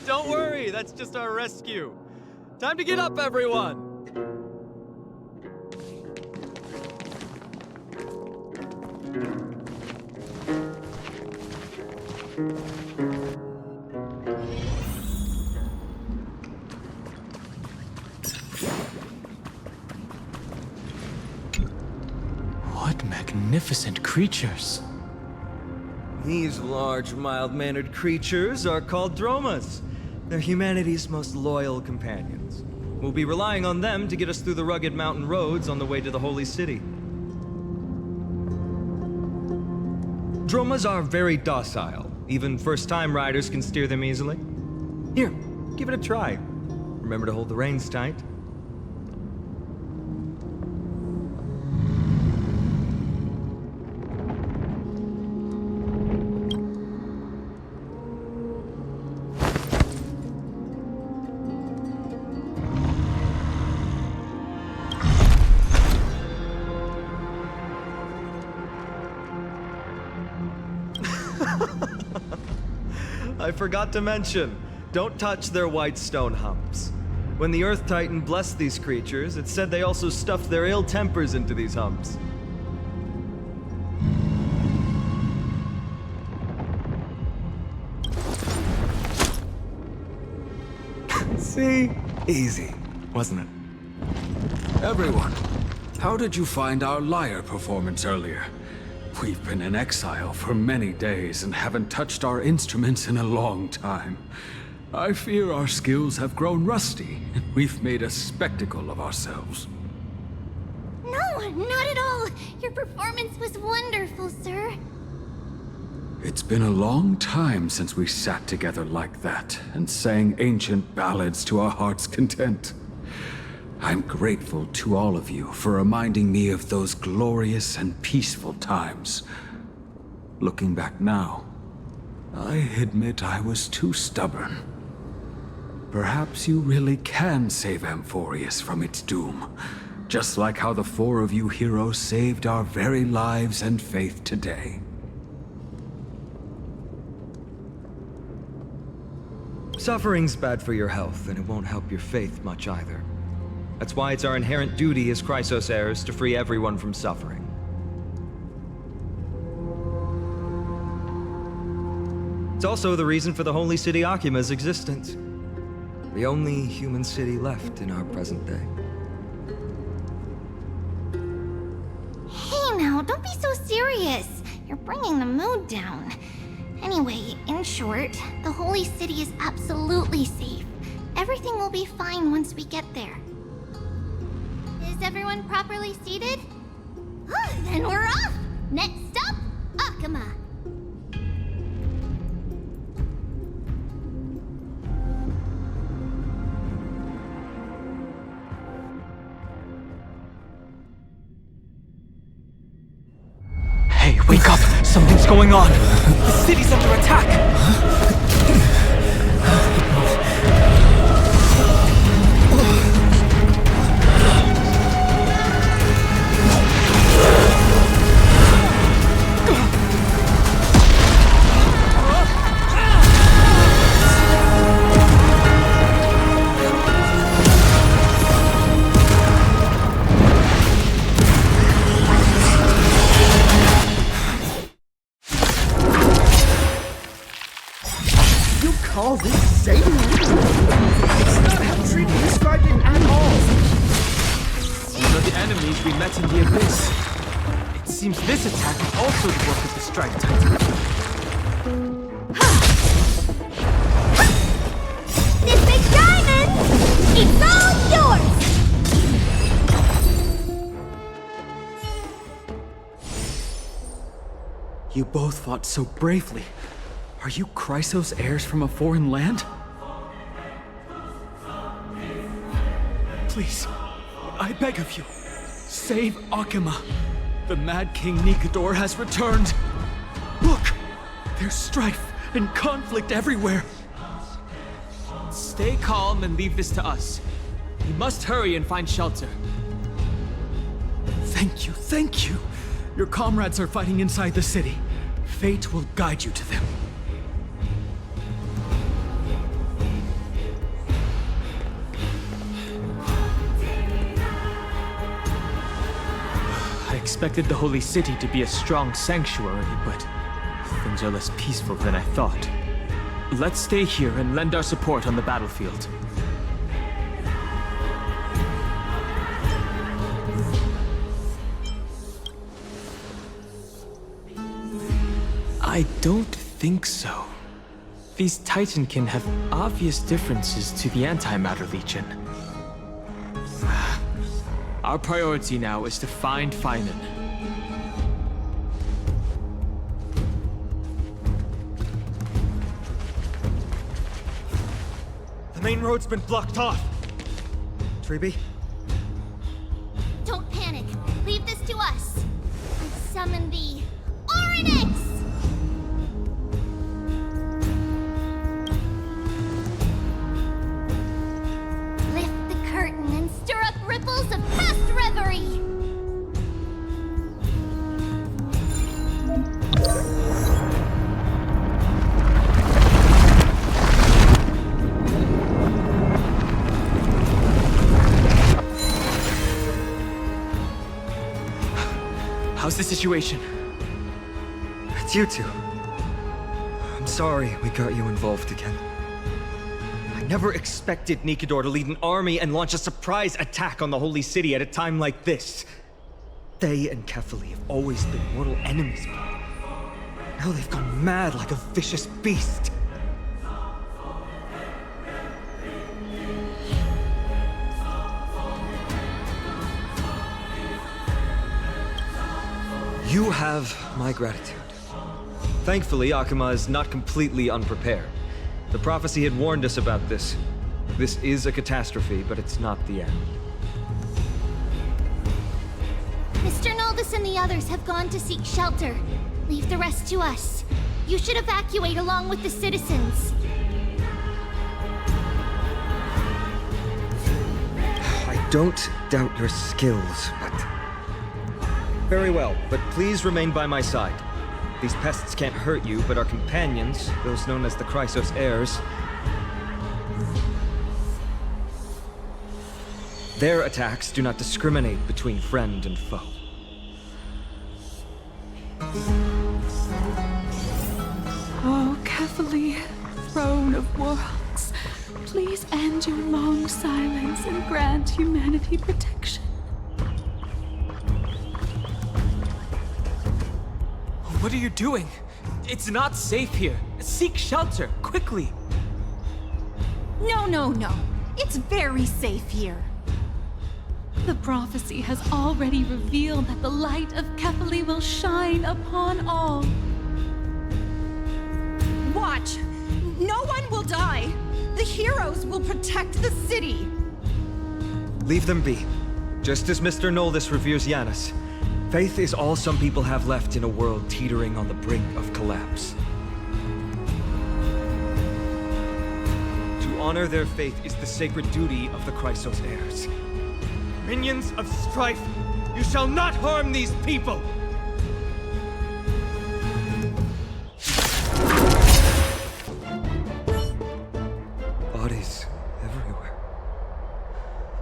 Don't worry, that's just our rescue. Time to get up, everyone! What magnificent creatures! These large, mild-mannered creatures are called dromas. They're humanity's most loyal companions. We'll be relying on them to get us through the rugged mountain roads on the way to the Holy City. Dromas are very docile. Even first-time riders can steer them easily. Here, give it a try. Remember to hold the reins tight. I forgot to mention, don't touch their white stone humps. When the Earth Titan blessed these creatures, it said they also stuffed their ill tempers into these humps. See? Easy, wasn't it? Everyone, how did you find our lyre performance earlier? We've been in exile for many days and haven't touched our instruments in a long time. I fear our skills have grown rusty, and we've made a spectacle of ourselves. No, not at all. Your performance was wonderful, sir. It's been a long time since we sat together like that and sang ancient ballads to our heart's content. I'm grateful to all of you for reminding me of those glorious and peaceful times. Looking back now, I admit I was too stubborn. Perhaps you really can save Amphoreus from its doom, just like how the 4 of you heroes saved our very lives and faith today. Suffering's bad for your health, and it won't help your faith much either. That's why it's our inherent duty as Chrysos heirs to free everyone from suffering. It's also the reason for the Holy City Akima's existence. The only human city left in our present day. Hey now, don't be so serious. You're bringing the mood down. Anyway, in short, the Holy City is absolutely safe. Everything will be fine once we get there. Is everyone properly seated? Then we're off! Next stop, Akima. Wake up! Something's going on! The city's under attack! Call this safe? It's not how Tribbie described it at all. These are the enemies we met in the Abyss. It seems this attack is also the work of the Strike Titan. This big diamond! It's all yours! You both fought so bravely. Are you Chrysos heirs from a foreign land? Please, I beg of you, save Akhima. The Mad King Nikador has returned. Look, there's strife and conflict everywhere. Stay calm and leave this to us. We must hurry and find shelter. Thank you, thank you. Your comrades are fighting inside the city. Fate will guide you to them. I expected the Holy City to be a strong sanctuary, but things are less peaceful than I thought. Let's stay here and lend our support on the battlefield. I don't think so. These Titankin have obvious differences to the Antimatter Legion. Our priority now is to find Phainon. The main road's been blocked off. Tribbie? Don't panic. Leave this to us. I summon the Oryx! Lift the curtain and stir up ripples of past reverie! How's the situation? It's you two. I'm sorry we got you involved again. I never expected Nikador to lead an army and launch a surprise attack on the Holy City at a time like this. They and Kefali have always been mortal enemies, but now they've gone mad like a vicious beast. You have my gratitude. Thankfully, Akhima is not completely unprepared. The prophecy had warned us about this. This is a catastrophe, but it's not the end. Mr. Naldus and the others have gone to seek shelter. Leave the rest to us. You should evacuate along with the citizens. I don't doubt your skills, but... Very well, but please remain by my side. These pests can't hurt you, but our companions, those known as the Chrysos heirs... Their attacks do not discriminate between friend and foe. Oh, Kefali, throne of worlds, please end your long silence and grant humanity protection. What are you doing? It's not safe here. Seek shelter, quickly. No. It's very safe here. The prophecy has already revealed that the light of Kefali will shine upon all. Watch! No one will die! The heroes will protect the city! Leave them be. Just as Mr. Naldus reveres Janus, Faith is all some people have left in a world teetering on the brink of collapse. To honor their faith is the sacred duty of the Chrysos heirs. Minions of strife, you shall not harm these people! Bodies everywhere.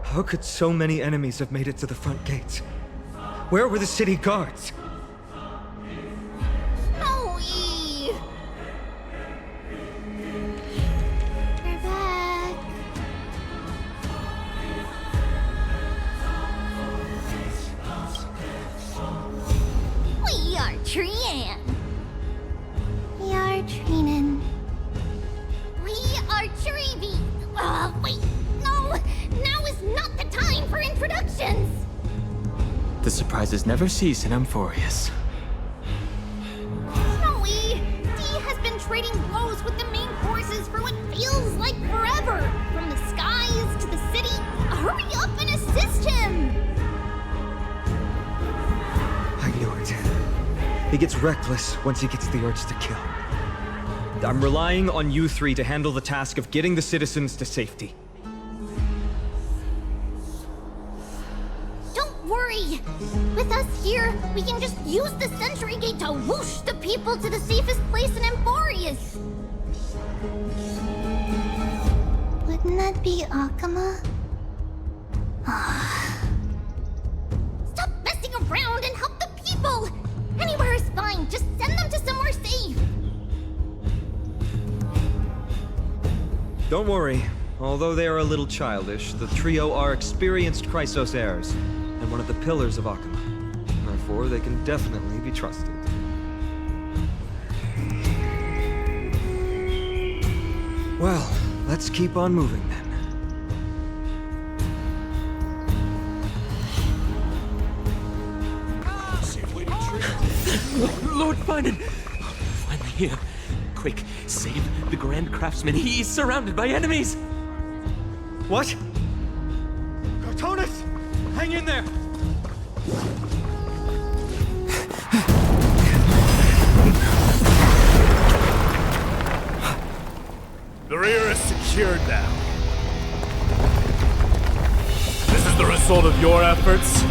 How could so many enemies have made it to the front gates? Where were the city guards? Snowy! We're back. We are Trian. We are Trinan. We are Tribbie. Wait, no! Now is not the time for introductions! The surprises never cease in Amphoreus. Snowy! D has been trading blows with the main forces for what feels like forever! From the skies to the city, hurry up and assist him! I knew it. He gets reckless once he gets the urge to kill. I'm relying on you three to handle the task of getting the citizens to safety. Don't worry! With us here, we can just use the Sentry Gate to whoosh the people to the safest place in Amphoreus! Wouldn't that be Akama? Stop messing around and help the people! Anywhere is fine, just send them to somewhere safe! Don't worry. Although they are a little childish, the trio are experienced Chrysos heirs, and one of the pillars of Akama. Therefore, they can definitely be trusted. Well, let's keep on moving then. Lord Phainon! Finally here. Quick, save the Grand Craftsman. He is surrounded by enemies! What? Cartonis! Hang in there! The rear is secured now. This is the result of your efforts?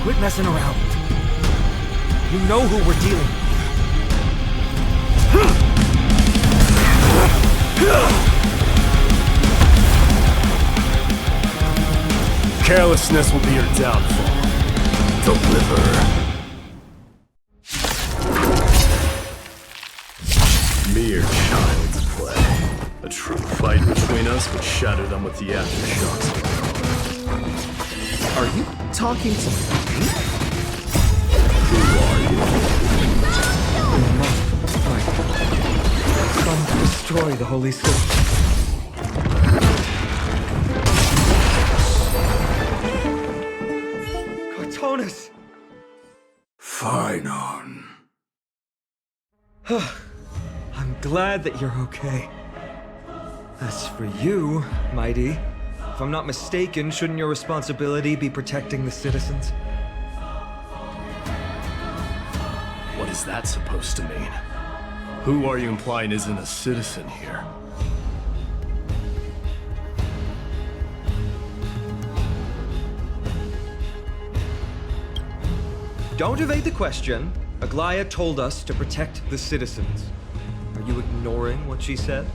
Quit messing around. You know who we're dealing with. Carelessness will be your downfall. Deliver. Mere child's play. A true fight between us would shatter them with the aftershocks. Are you talking to me? Who are you? Come to destroy the Holy City. Cartonis! Phainon. I'm glad that you're okay. As for you, Mydei, if I'm not mistaken, shouldn't your responsibility be protecting the citizens? What is that supposed to mean? Who are you implying isn't a citizen here? Don't evade the question. Aglea told us to protect the citizens. Are you ignoring what she said?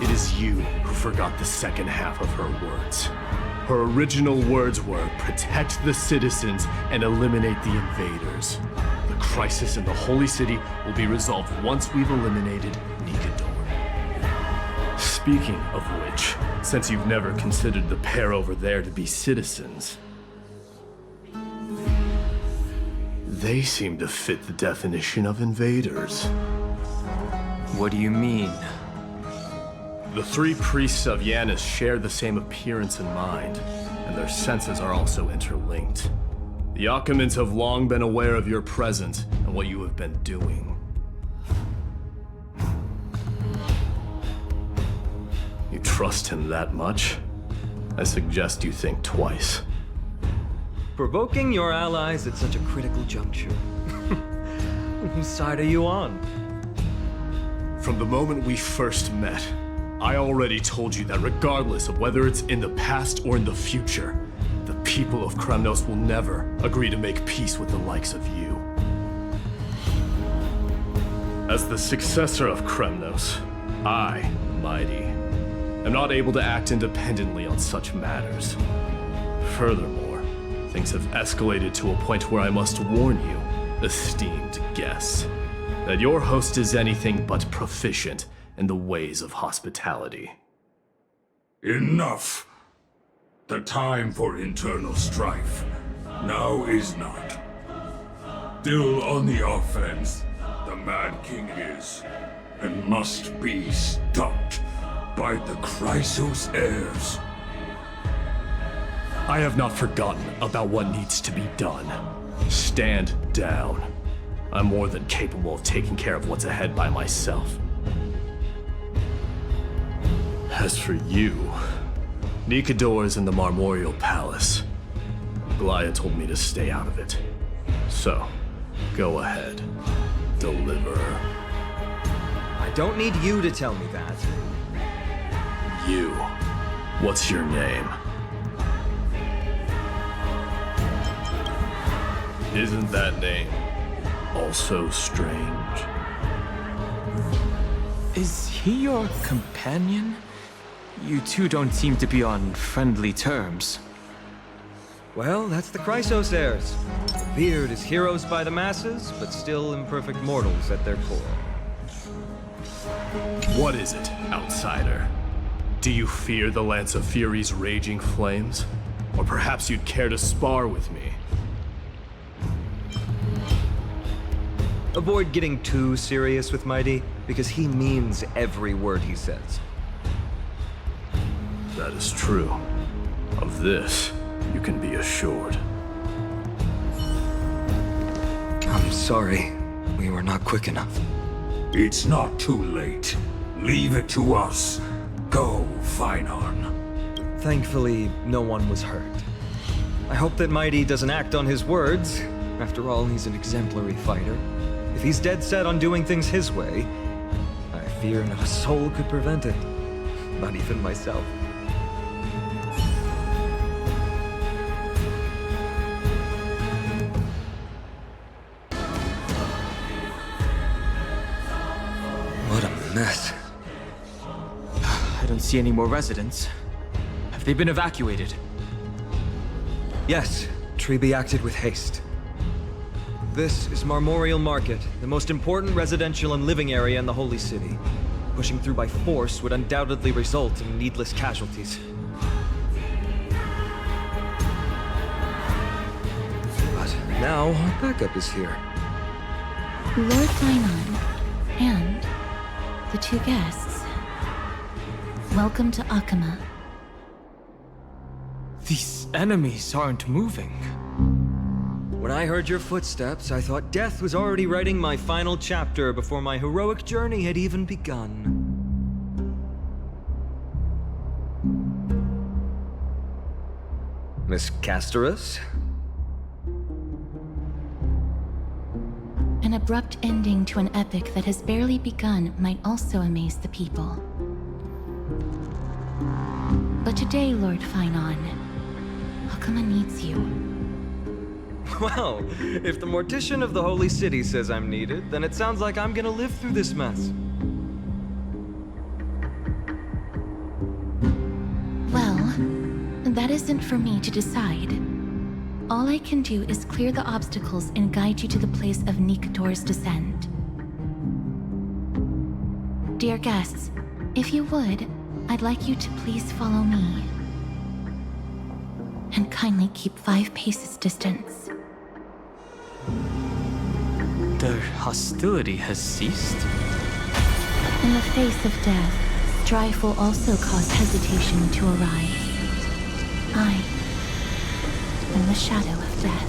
It is you who forgot the second half of her words. Her original words were, protect the citizens and eliminate the invaders. The crisis in the Holy City will be resolved once we've eliminated Nikador. Speaking of which, since you've never considered the pair over there to be citizens, they seem to fit the definition of invaders. What do you mean? The three priests of Yanis share the same appearance and mind, and their senses are also interlinked. The Akamans have long been aware of your presence and what you have been doing. You trust him that much? I suggest you think twice. Provoking your allies at such a critical juncture. Whose side are you on? From the moment we first met, I already told you that regardless of whether it's in the past or in the future, the people of Kremnos will never agree to make peace with the likes of you. As the successor of Kremnos, I, Mydei, am not able to act independently on such matters. Furthermore, things have escalated to a point where I must warn you, esteemed guests, that your host is anything but proficient in the ways of hospitality. Enough! The time for internal strife now is not. Still on the offense, the Mad King is, and must be stopped by the Chrysos heirs. I have not forgotten about what needs to be done. Stand down. I'm more than capable of taking care of what's ahead by myself. As for you, Nikador is in the Marmorial Palace. Aglea told me to stay out of it. So, go ahead. Deliver. I don't need you to tell me that. You. What's your name? Isn't that name also strange? Is he your companion? You two don't seem to be on friendly terms. Well, that's the Chrysos heirs. Revered as heroes by the masses, but still imperfect mortals at their core. What is it, outsider? Do you fear the Lance of Fury's raging flames? Or perhaps you'd care to spar with me? Avoid getting too serious with Mydei, because he means every word he says. That is true. Of this, you can be assured. I'm sorry. We were not quick enough. It's not too late. Leave it to us. Go, Phainon. Thankfully, no one was hurt. I hope that Mydei doesn't act on his words. After all, he's an exemplary fighter. If he's dead set on doing things his way, I fear not a soul could prevent it. Not even myself. What a mess. I don't see any more residents. Have they been evacuated? Yes, Tribbie acted with haste. This is Marmorial Market, the most important residential and living area in the Holy City. Pushing through by force would undoubtedly result in needless casualties. But now our backup is here. Lord Phainon and the two guests. Welcome to Akama. These enemies aren't moving. When I heard your footsteps, I thought death was already writing my final chapter before my heroic journey had even begun. Miss Castorice? An abrupt ending to an epic that has barely begun might also amaze the people. But today, Lord Phainon, Akama needs you. Well, if the Mortician of the Holy City says I'm needed, then it sounds like I'm gonna live through this mess. Well, that isn't for me to decide. All I can do is clear the obstacles and guide you to the place of Nikador's descent. Dear guests, if you would, I'd like you to please follow me. And kindly keep 5 paces distance. Their hostility has ceased? In the face of death, strife will also cause hesitation to arise. I am the shadow of death.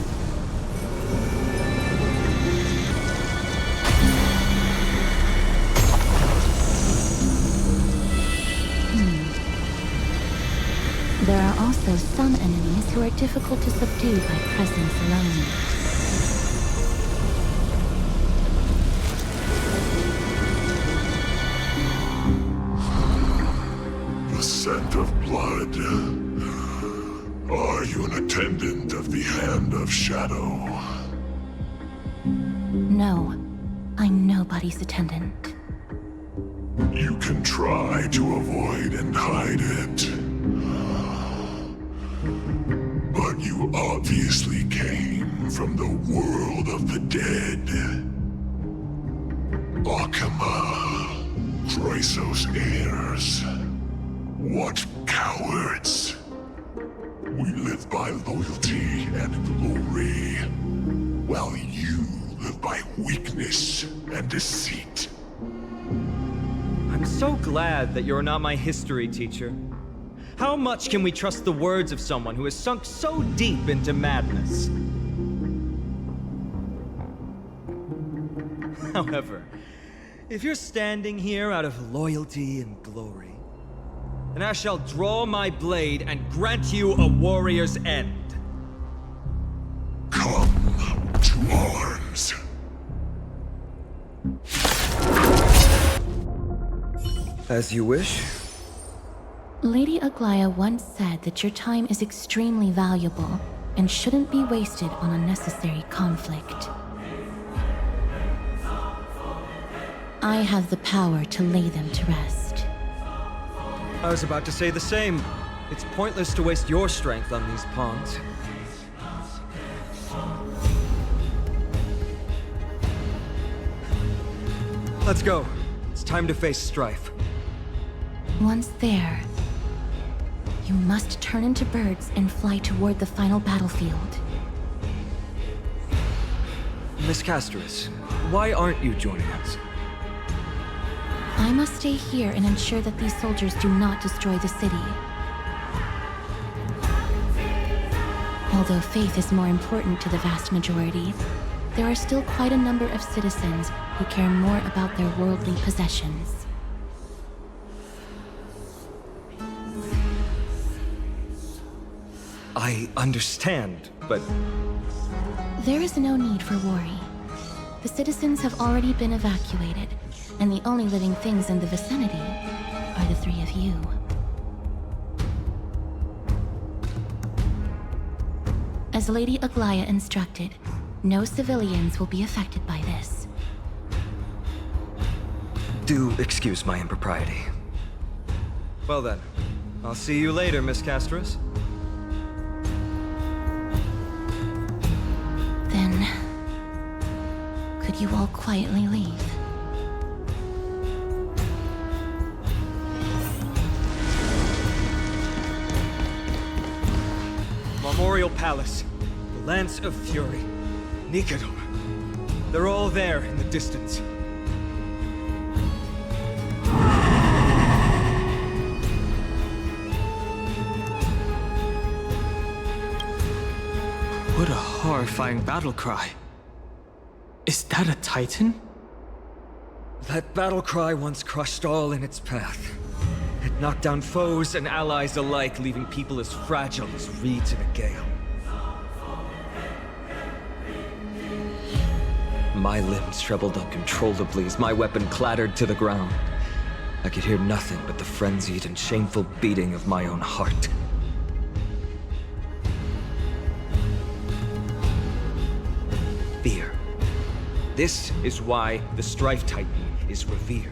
There are also some enemies who are difficult to subdue by presence alone. The scent of blood. Are you an attendant of the Hand of Shadow? No, I'm nobody's attendant. You can try to avoid and hide it. But you obviously came from the world of the dead. Akima, Chrysos heirs. What cowards! We live by loyalty and glory, while you live by weakness and deceit. I'm so glad that you're not my history teacher. How much can we trust the words of someone who has sunk so deep into madness? However, if you're standing here out of loyalty and glory, then I shall draw my blade and grant you a warrior's end. Come to arms. As you wish. Lady Aglea once said that your time is extremely valuable and shouldn't be wasted on unnecessary conflict. I have the power to lay them to rest. I was about to say the same. It's pointless to waste your strength on these pawns. Let's go. It's time to face strife. Once there, you must turn into birds and fly toward the final battlefield. Miss Castorice, why aren't you joining us? I must stay here and ensure that these soldiers do not destroy the city. Although faith is more important to the vast majority, there are still quite a number of citizens who care more about their worldly possessions. I understand, but... There is no need for worry. The citizens have already been evacuated, and the only living things in the vicinity are the three of you. As Lady Aglea instructed, no civilians will be affected by this. Do excuse my impropriety. Well then, I'll see you later, Miss Castorice. Then, could you all quietly leave? Memorial Palace, the Lance of Fury, Nikador. They're all there in the distance. What a horrifying battle cry. Is that a Titan? That battle cry once crushed all in its path. It knocked down foes and allies alike, leaving people as fragile as reeds in a gale. My limbs trembled uncontrollably as my weapon clattered to the ground. I could hear nothing but the frenzied and shameful beating of my own heart. Fear. This is why the Strife Titan is revered.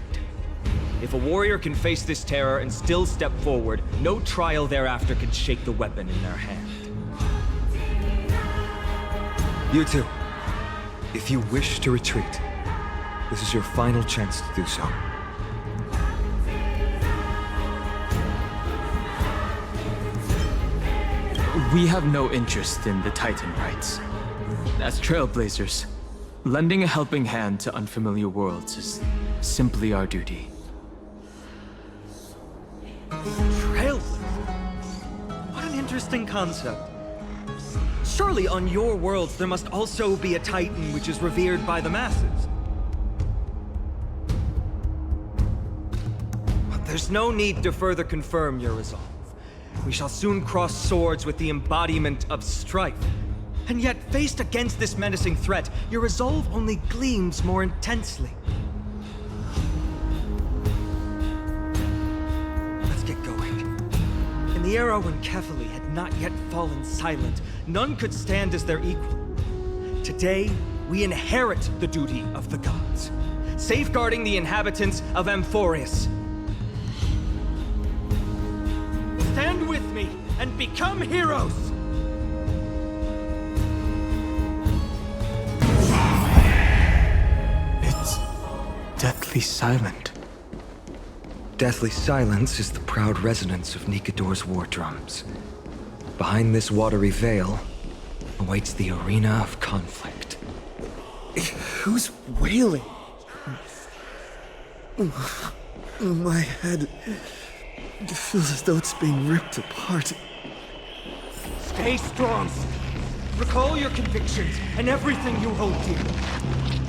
If a warrior can face this terror and still step forward, no trial thereafter can shake the weapon in their hand. You two, if you wish to retreat, this is your final chance to do so. We have no interest in the Titan rights. As Trailblazers, lending a helping hand to unfamiliar worlds is simply our duty. Trailblazer? What an interesting concept. Surely on your worlds there must also be a Titan which is revered by the masses. But there's no need to further confirm your resolve. We shall soon cross swords with the embodiment of strife. And yet, faced against this menacing threat, your resolve only gleams more intensely. Let's get going. In the era when Kefali had not yet fallen silent, none could stand as their equal. Today, we inherit the duty of the gods, safeguarding the inhabitants of Amphoreus. Stand with me and become heroes! It's deathly silent. Deathly silence is the proud resonance of Nikador's war drums. Behind this watery veil awaits the arena of conflict. Who's wailing? My head feels as though it's being ripped apart. Stay strong. Recall your convictions and everything you hold dear.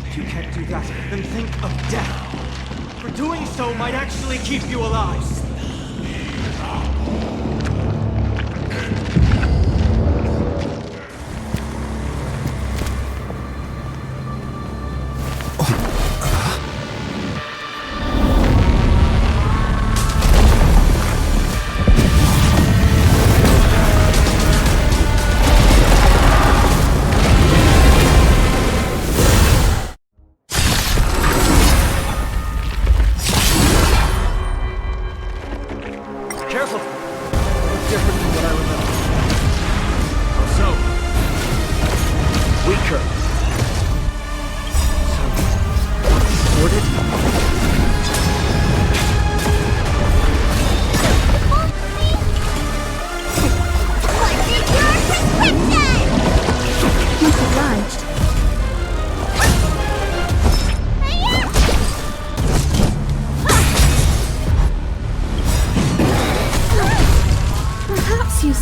If you can't do that, then think of death. For doing so might actually keep you alive.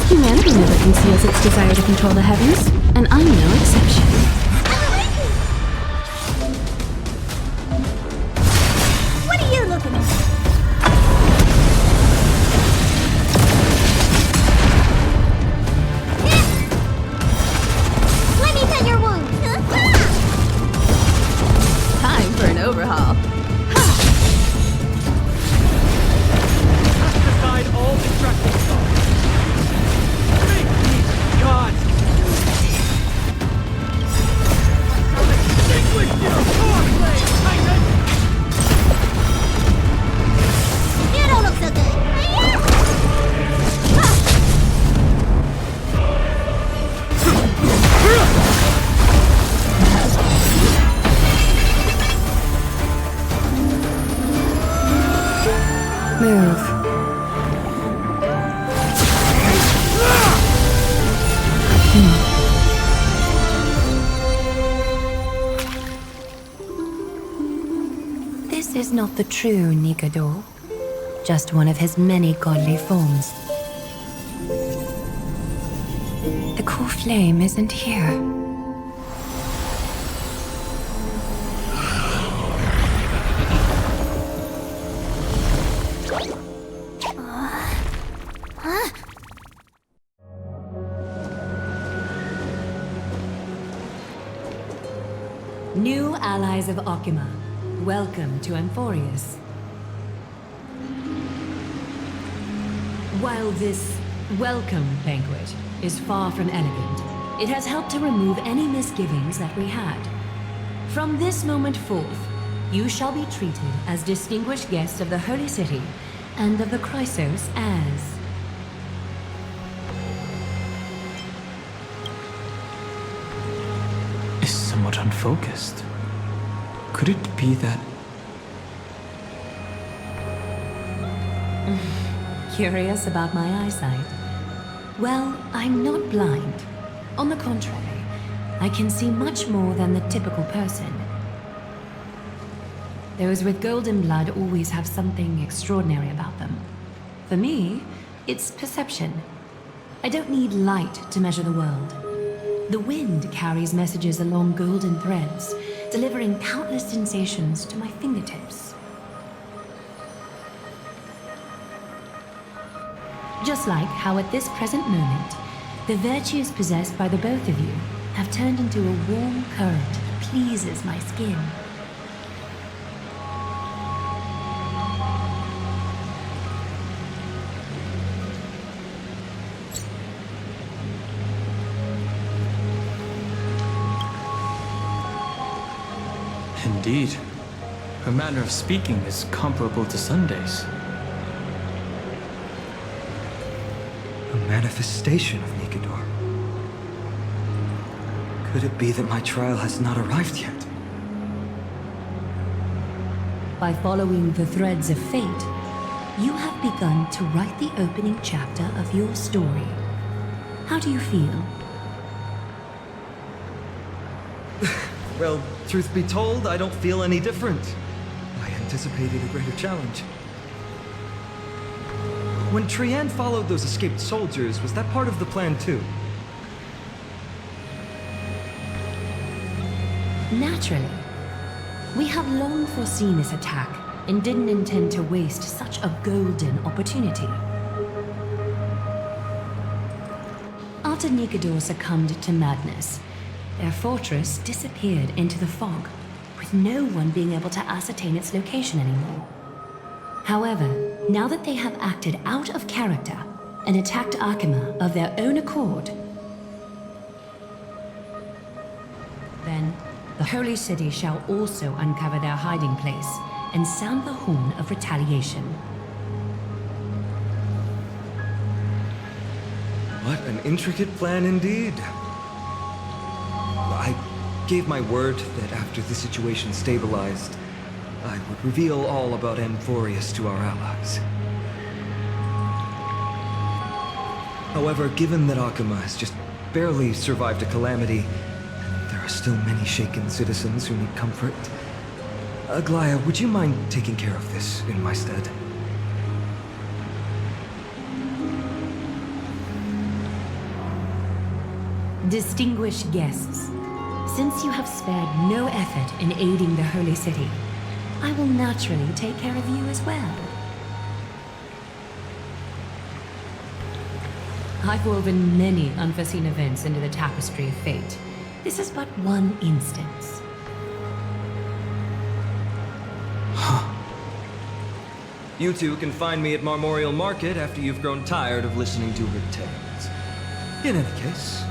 Humanity never conceals its desire to control the heavens, and I'm no exception. What are you looking at? Let me pet your wound. Time for an overhaul. Cast aside all distracting thoughts. God! Extinguish your core flame, Titan! You don't look so good. Move. This is not the true Nikador, just one of his many godly forms. The core flame isn't here. New allies of Okima, welcome to Amphoreus. While this welcome banquet is far from elegant, it has helped to remove any misgivings that we had. From this moment forth, you shall be treated as distinguished guests of the Holy City and of the Chrysos as... Is somewhat unfocused. Could it be that... Curious about my eyesight? Well, I'm not blind. On the contrary, I can see much more than the typical person. Those with golden blood always have something extraordinary about them. For me, it's perception. I don't need light to measure the world. The wind carries messages along golden threads, delivering countless sensations to my fingertips. Just like how at this present moment, the virtues possessed by the both of you have turned into a warm current that pleases my skin. Indeed. Her manner of speaking is comparable to Sunday's. A manifestation of Nikador. Could it be that my trial has not arrived yet? By following the threads of fate, you have begun to write the opening chapter of your story. How do you feel? Well, truth be told, I don't feel any different. I anticipated a greater challenge. When Trianne followed those escaped soldiers, was that part of the plan too? Naturally. We have long foreseen this attack and didn't intend to waste such a golden opportunity. After Nikador succumbed to madness, their fortress disappeared into the fog, with no one being able to ascertain its location anymore. However, now that they have acted out of character and attacked Akima of their own accord, then the Holy City shall also uncover their hiding place and sound the horn of retaliation. What an intricate plan indeed. I gave my word that after the situation stabilized, I would reveal all about Amphoreus to our allies. However, given that Akima has just barely survived a calamity, and there are still many shaken citizens who need comfort, Aglea, would you mind taking care of this in my stead? Distinguished guests, since you have spared no effort in aiding the Holy City, I will naturally take care of you as well. I've woven many unforeseen events into the tapestry of fate. This is but one instance. You two can find me at Marmorial Market after you've grown tired of listening to her tales. In any case,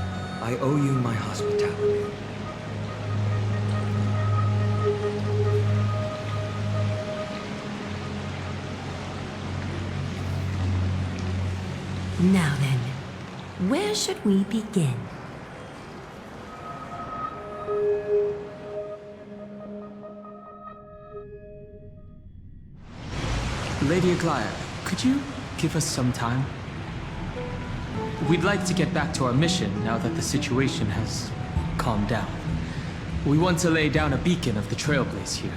I owe you my hospitality. Now then, where should we begin? Lady Aglea, could you give us some time? We'd like to get back to our mission now that the situation has calmed down. We want to lay down a beacon of the Trailblaze here.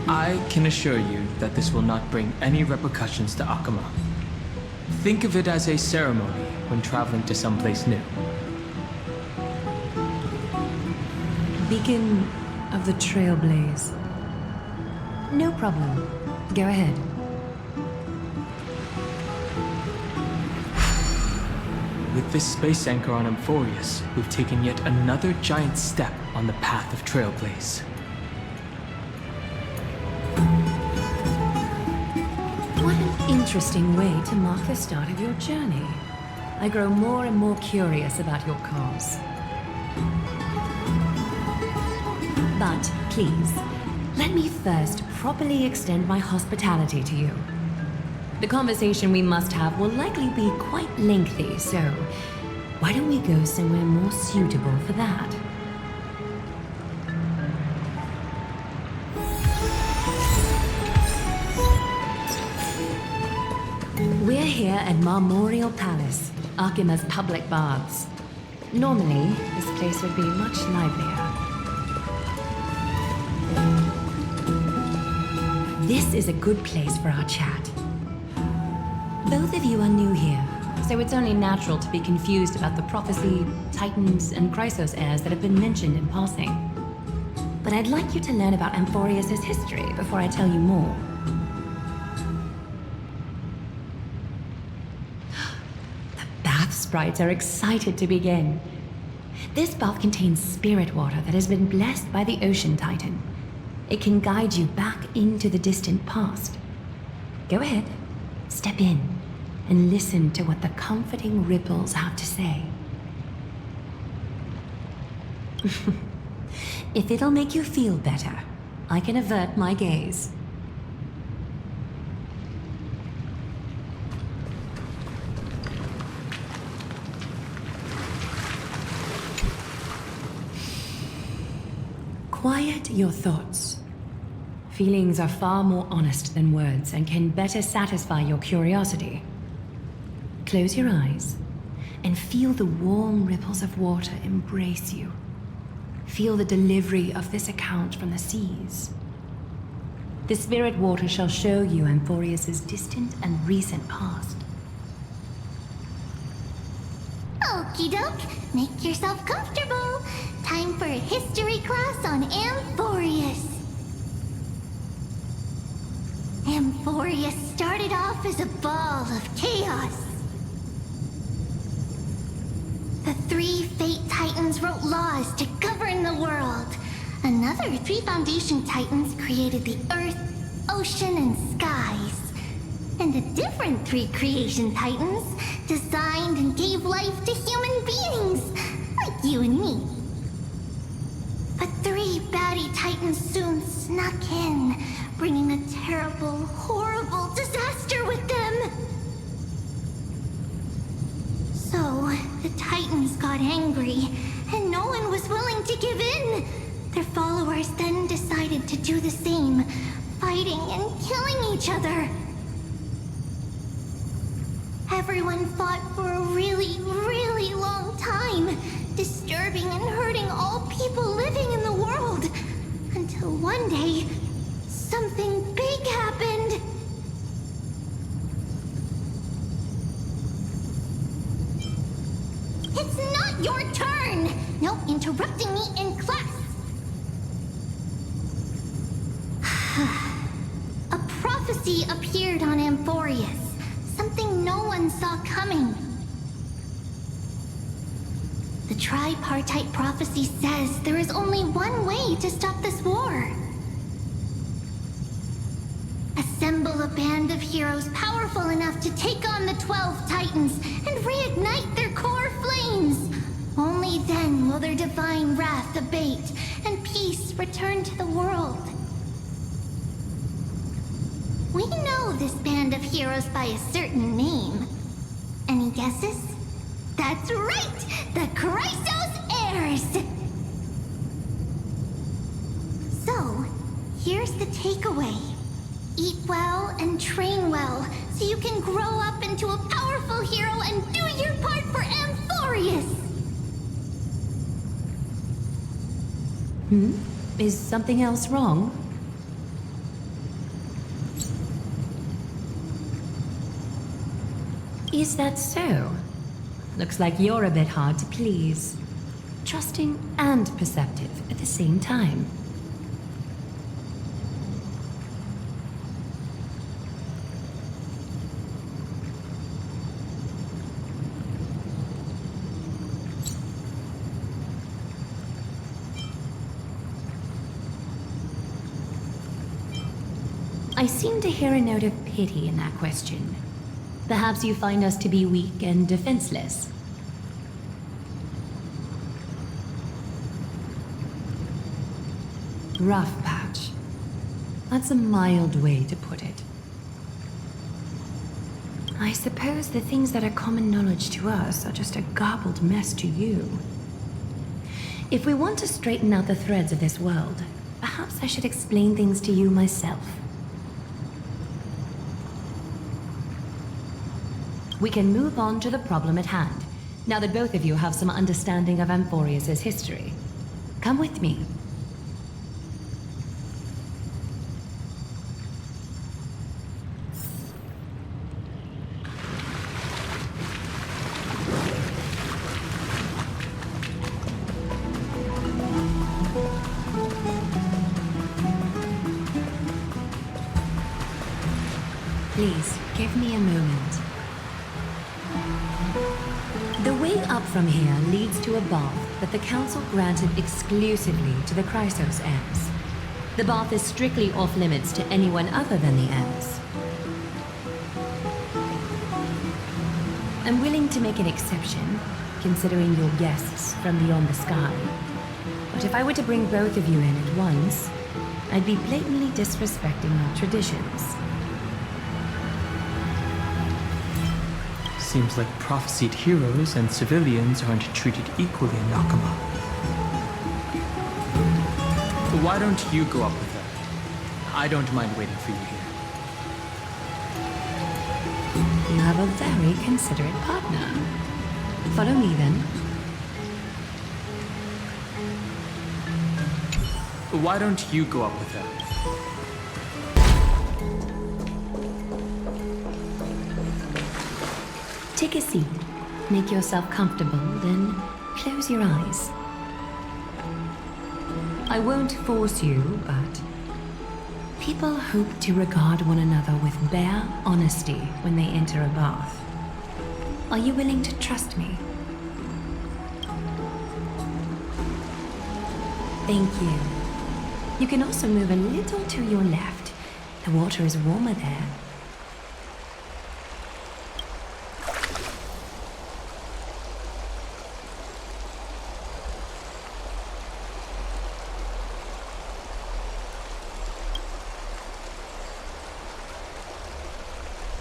I can assure you that this will not bring any repercussions to Akima. Think of it as a ceremony when traveling to someplace new. Beacon of the Trailblaze. No problem. Go ahead. With this space anchor on Amphoreus, we've taken yet another giant step on the path of Trailblaze. What an interesting way to mark the start of your journey. I grow more and more curious about your cause. But please, let me first properly extend my hospitality to you. The conversation we must have will likely be quite lengthy, so why don't we go somewhere more suitable for that? We're here at Marmorial Palace, Akima's public baths. Normally, this place would be much livelier. This is a good place for our chat. Both of you are new here, so it's only natural to be confused about the prophecy, titans, and Chrysos heirs that have been mentioned in passing. But I'd like you to learn about Amphoreus' history before I tell you more. sprites are excited to begin. This bath contains spirit water that has been blessed by the Ocean Titan. It can guide you back into the distant past. Go ahead, step in, and listen to what the comforting ripples have to say. If it'll make you feel better, I can avert my gaze. Quiet your thoughts. Feelings are far more honest than words and can better satisfy your curiosity. Close your eyes and feel the warm ripples of water embrace you. Feel the delivery of this account from the seas. The spirit water shall show you Amphoreus' distant and recent past. Okie doke, make yourself comfortable. Time for a history class on Amphoreus. Amphoreus started off as a ball of chaos. The 3 Fate Titans wrote laws to govern the world. Another 3 Foundation Titans created the earth, ocean, and skies. And the different 3 Creation Titans designed and gave life to human beings, like you and me. But 3 baddie Titans soon snuck in, bringing a terrible, horrible disaster with them. So, the Titans got angry, and no one was willing to give in. Their followers then decided to do the same, fighting and killing each other. Everyone fought for a really, really long time, disturbing and hurting all people living in the world. Until one day, something big happened. It's not your turn! No interrupting me in class! A prophecy appeared on Amphoreus. Something no one saw coming. The tripartite prophecy says there is only one way to stop this war. Assemble a band of heroes powerful enough to take on the 12 Titans and reignite their core flames. Only then will their divine wrath abate and peace return to the world. We know this band of heroes by a certain name. Any guesses? That's right! The Chrysos Heirs! So, here's the takeaway. Eat well and train well, so you can grow up into a powerful hero and do your part for Amphoreus! Is something else wrong? Is that so? Looks like you're a bit hard to please. Trusting and perceptive at the same time. I seem to hear a note of pity in that question. Perhaps you find us to be weak and defenseless. Rough patch. That's a mild way to put it. I suppose the things that are common knowledge to us are just a garbled mess to you. If we want to straighten out the threads of this world, perhaps I should explain things to you myself. We can move on to the problem at hand, now that both of you have some understanding of Amphoreus' history. Come with me. Please, give me a moment. The from here leads to a bath that the Council granted exclusively to the Chrysos heirs. The bath is strictly off-limits to anyone other than the heirs. I'm willing to make an exception, considering your guests from beyond the sky. But if I were to bring both of you in at once, I'd be blatantly disrespecting our traditions. Seems like prophesied heroes and civilians aren't treated equally in Yakima. Why don't you go up with her? I don't mind waiting for you here. You have a very considerate partner. Follow me then. Why don't you go up with her? Take a seat. Make yourself comfortable, then close your eyes. I won't force you, but people hope to regard one another with bare honesty when they enter a bath. Are you willing to trust me? Thank you. You can also move a little to your left. The water is warmer there.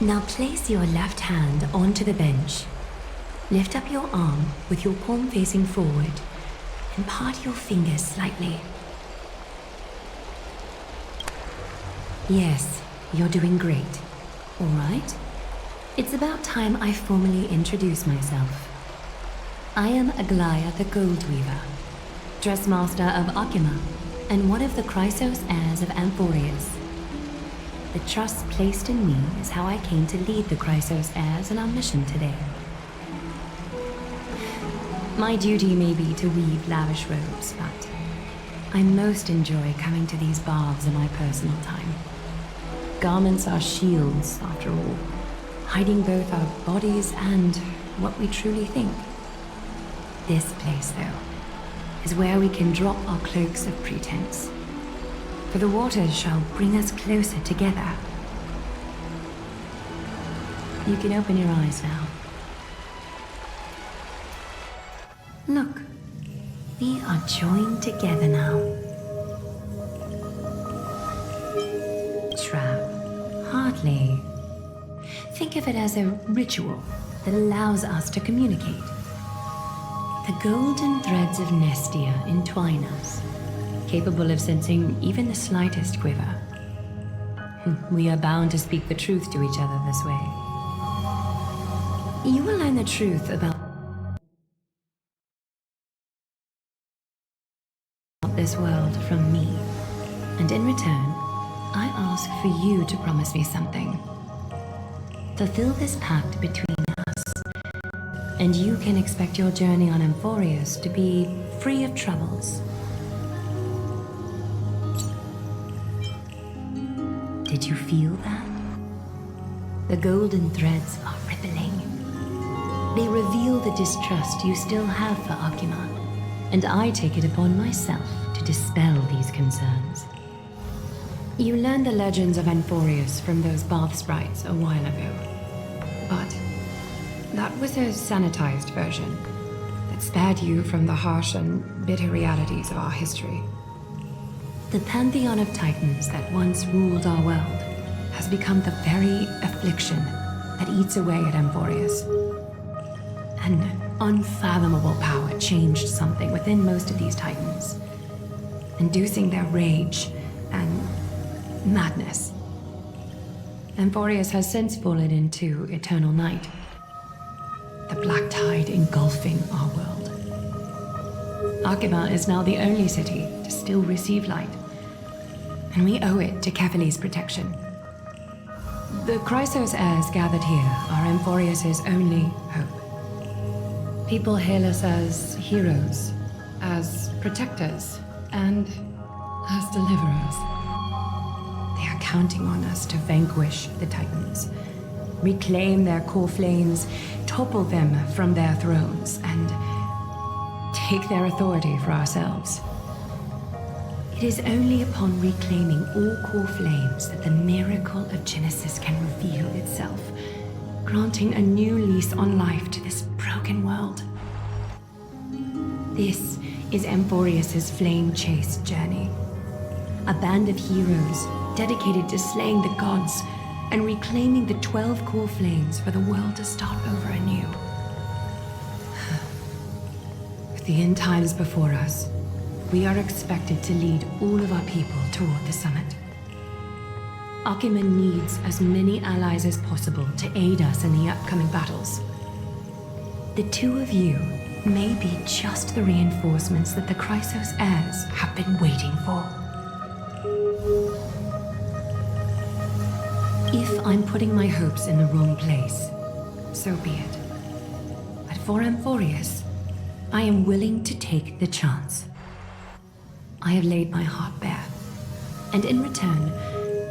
Now place your left hand onto the bench. Lift up your arm with your palm facing forward and part your fingers slightly. Yes, you're doing great. All right. It's about time I formally introduce myself. I am Aglea the Gold Weaver, Dressmaster of Akima, and one of the Chrysos heirs of Amphoreus. The trust placed in me is how I came to lead the Chrysos heirs in our mission today. My duty may be to weave lavish robes, but I most enjoy coming to these baths in my personal time. Garments are shields, after all, hiding both our bodies and what we truly think. This place, though, is where we can drop our cloaks of pretense. For the waters shall bring us closer together. You can open your eyes now. Look, we are joined together now. Trap? Hardly. Think of it as a ritual that allows us to communicate. The golden threads of Nestia entwine us, capable of sensing even the slightest quiver. We are bound to speak the truth to each other this way. You will learn the truth about this world from me, and in return, I ask for you to promise me something. Fulfill this pact between us, and you can expect your journey on Amphoreus to be free of troubles. Did you feel that? The golden threads are rippling. They reveal the distrust you still have for Akima, and I take it upon myself to dispel these concerns. You learned the legends of Amphoreus from those bath sprites a while ago, but that was a sanitized version that spared you from the harsh and bitter realities of our history. The pantheon of titans that once ruled our world has become the very affliction that eats away at Amphoreus. An unfathomable power changed something within most of these titans, inducing their rage and madness. Amphoreus has since fallen into eternal night, the black tide engulfing our world. Akima is now the only city to still receive light, and we owe it to Kefali's protection. The Chrysos heirs gathered here are Amphoreus' only hope. People hail us as heroes, as protectors, and as deliverers. They are counting on us to vanquish the Titans, reclaim their core flames, topple them from their thrones and take their authority for ourselves. It is only upon reclaiming all core flames that the miracle of Genesis can reveal itself, granting a new lease on life to this broken world. This is Amphoreus' flame-chased journey. A band of heroes dedicated to slaying the gods and reclaiming the 12 core flames for the world to start over anew. With the end times before us, we are expected to lead all of our people toward the summit. Aglea needs as many allies as possible to aid us in the upcoming battles. The two of you may be just the reinforcements that the Chrysos heirs have been waiting for. If I'm putting my hopes in the wrong place, so be it. But for Amphoreus, I am willing to take the chance. I have laid my heart bare, and in return,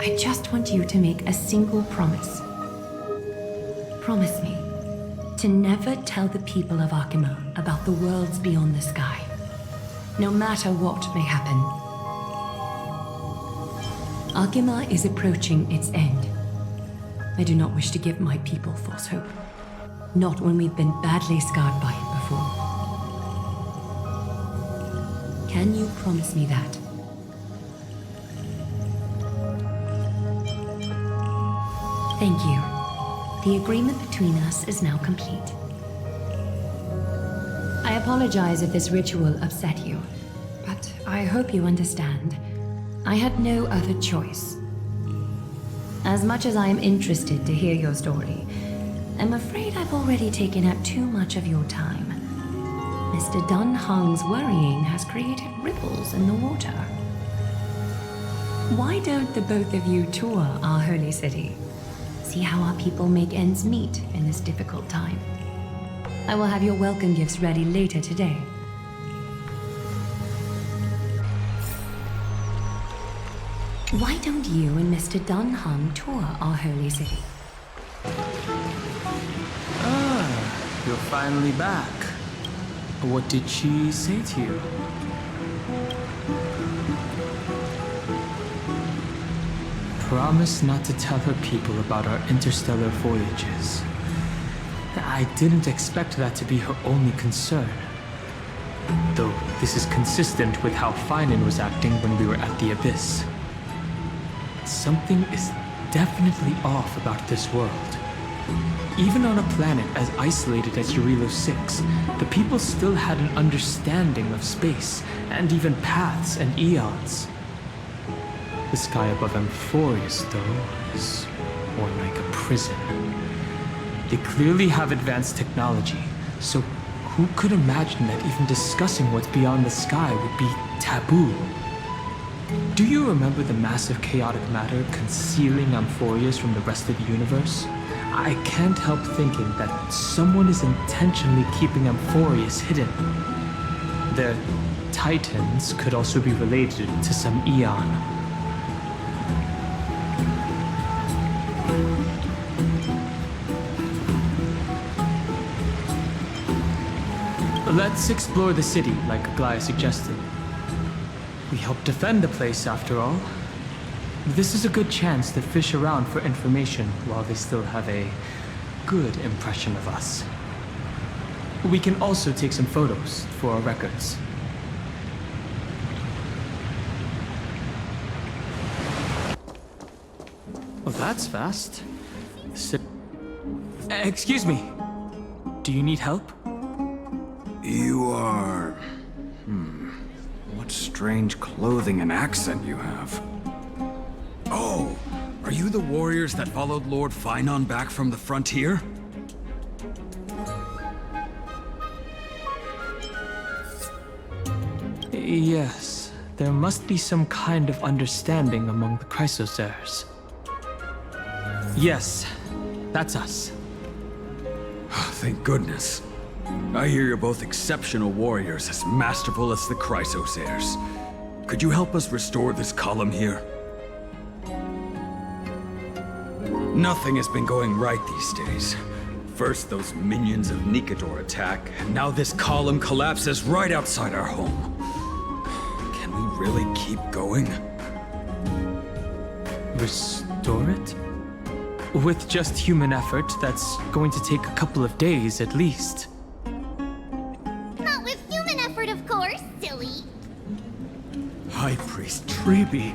I just want you to make a single promise. Promise me to never tell the people of Aglea about the worlds beyond the sky, no matter what may happen. Aglea is approaching its end. I do not wish to give my people false hope, not when we've been badly scarred by it before. Can you promise me that? Thank you. The agreement between us is now complete. I apologize if this ritual upset you, but I hope you understand. I had no other choice. As much as I am interested to hear your story, I'm afraid I've already taken up too much of your time. Mr. Dun Heng's worrying has created ripples in the water. Why don't the both of you tour our holy city? See how our people make ends meet in this difficult time. I will have your welcome gifts ready later today. Why don't you and Mr. Dun Heng tour our holy city? Ah, you're finally back. What did she say to you? Promise not to tell her people about our interstellar voyages. I didn't expect that to be her only concern. Though this is consistent with how Phainon was acting when we were at the Abyss. Something is definitely off about this world. Even on a planet as isolated as Eurilo 6, the people still had an understanding of space, and even paths and eons. The sky above Amphoreus, though, is more like a prison. They clearly have advanced technology, so who could imagine that even discussing what's beyond the sky would be taboo? Do you remember the massive chaotic matter concealing Amphoreus from the rest of the universe? I can't help thinking that someone is intentionally keeping Amphoreus hidden. Their titans could also be related to some eon. Let's explore the city, like Aglea suggested. We help defend the place, after all. This is a good chance to fish around for information while they still have a good impression of us. We can also take some photos for our records. Well, that's fast. Excuse me. Do you need help? You are... What strange clothing and accent you have. Oh, are you the warriors that followed Lord Phainon back from the frontier? Yes. There must be some kind of understanding among the Chrysos heirs. Yes, that's us. Thank goodness. I hear you're both exceptional warriors, as masterful as the Chrysos heirs. Could you help us restore this column here? Nothing has been going right these days. First those minions of Nikador attack, and now this column collapses right outside our home. Can we really keep going? Restore it? With just human effort, that's going to take a couple of days at least. Not with human effort, of course, silly. High Priest Tribbie,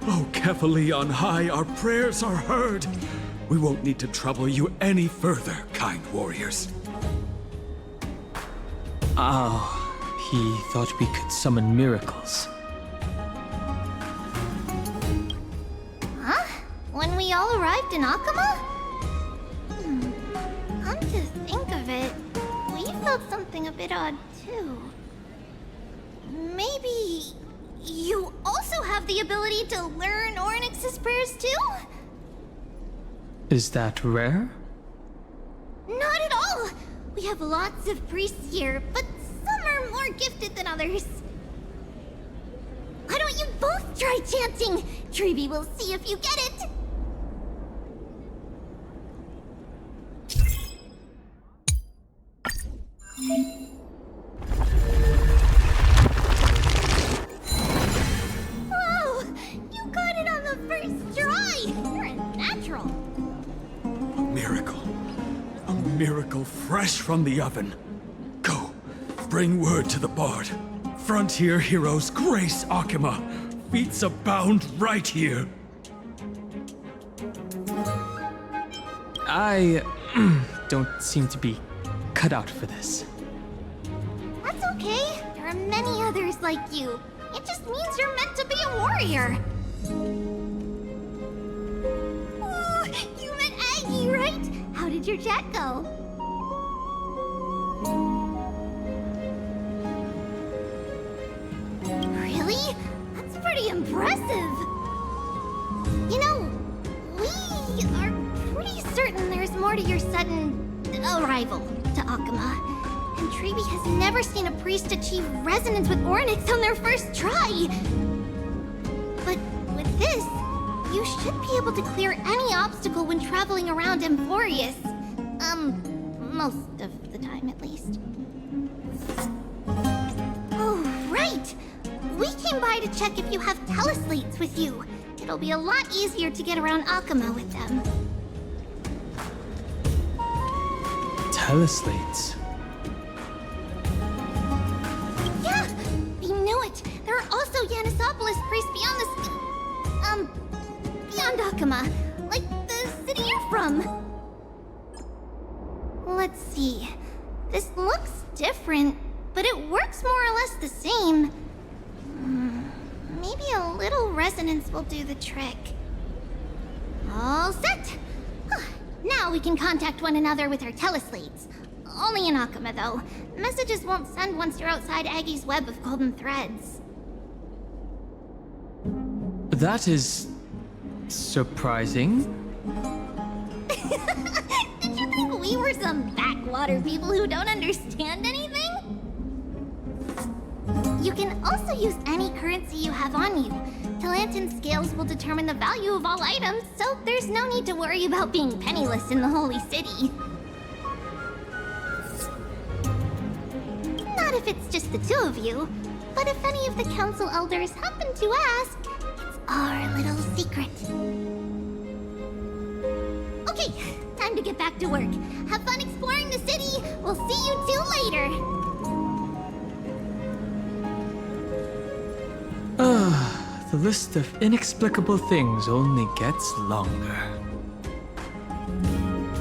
oh Kefali on high, our prayers are heard. We won't need to trouble you any further, kind warriors. Oh, he thought we could summon miracles. Huh? When we all arrived in Akama? Come to think of it, we felt something a bit odd too. Maybe you also have the ability to learn Ornyx's prayers too? Is that rare? Not at all! We have lots of priests here, but some are more gifted than others. Why don't you both try chanting? Tribbie will see if you get it! Whoa! You got it on the first try! You're a natural! Miracle. A miracle fresh from the oven. Go, bring word to the bard. Frontier heroes grace Akama. Feats abound right here. I don't seem to be cut out for this. That's okay. There are many others like you. It just means you're meant to be a warrior. Oh, you met Aggie, right? How did your chat go? Really? That's pretty impressive. You know, we are pretty certain there's more to your sudden arrival to Akama. And Tribbie has never seen a priest achieve resonance with Ornyx on their first try. But with this, you should be able to clear any obstacle when traveling around Amphoreus. Most of the time at least. Oh, right! We came by to check if you have teleslates with you. It'll be a lot easier to get around Akama with them. Teleslates? Yeah! We knew it! There are also Yanisopolis priests beyond beyond Akama. Like the city you're from. Let's see. This looks different, but it works more or less the same. Maybe a little resonance will do the trick. All set! Now we can contact one another with our teleslates. Only in Akama, though. Messages won't send once you're outside Aggie's web of golden threads. That is surprising. Did you think we were some backwater people who don't understand anything? You can also use any currency you have on you. Talantan scales will determine the value of all items, so there's no need to worry about being penniless in the Holy City. Not if it's just the two of you, but if any of the council elders happen to ask, it's our little secret. Okay, time to get back to work. Have fun exploring the city. We'll see you two later. The list of inexplicable things only gets longer.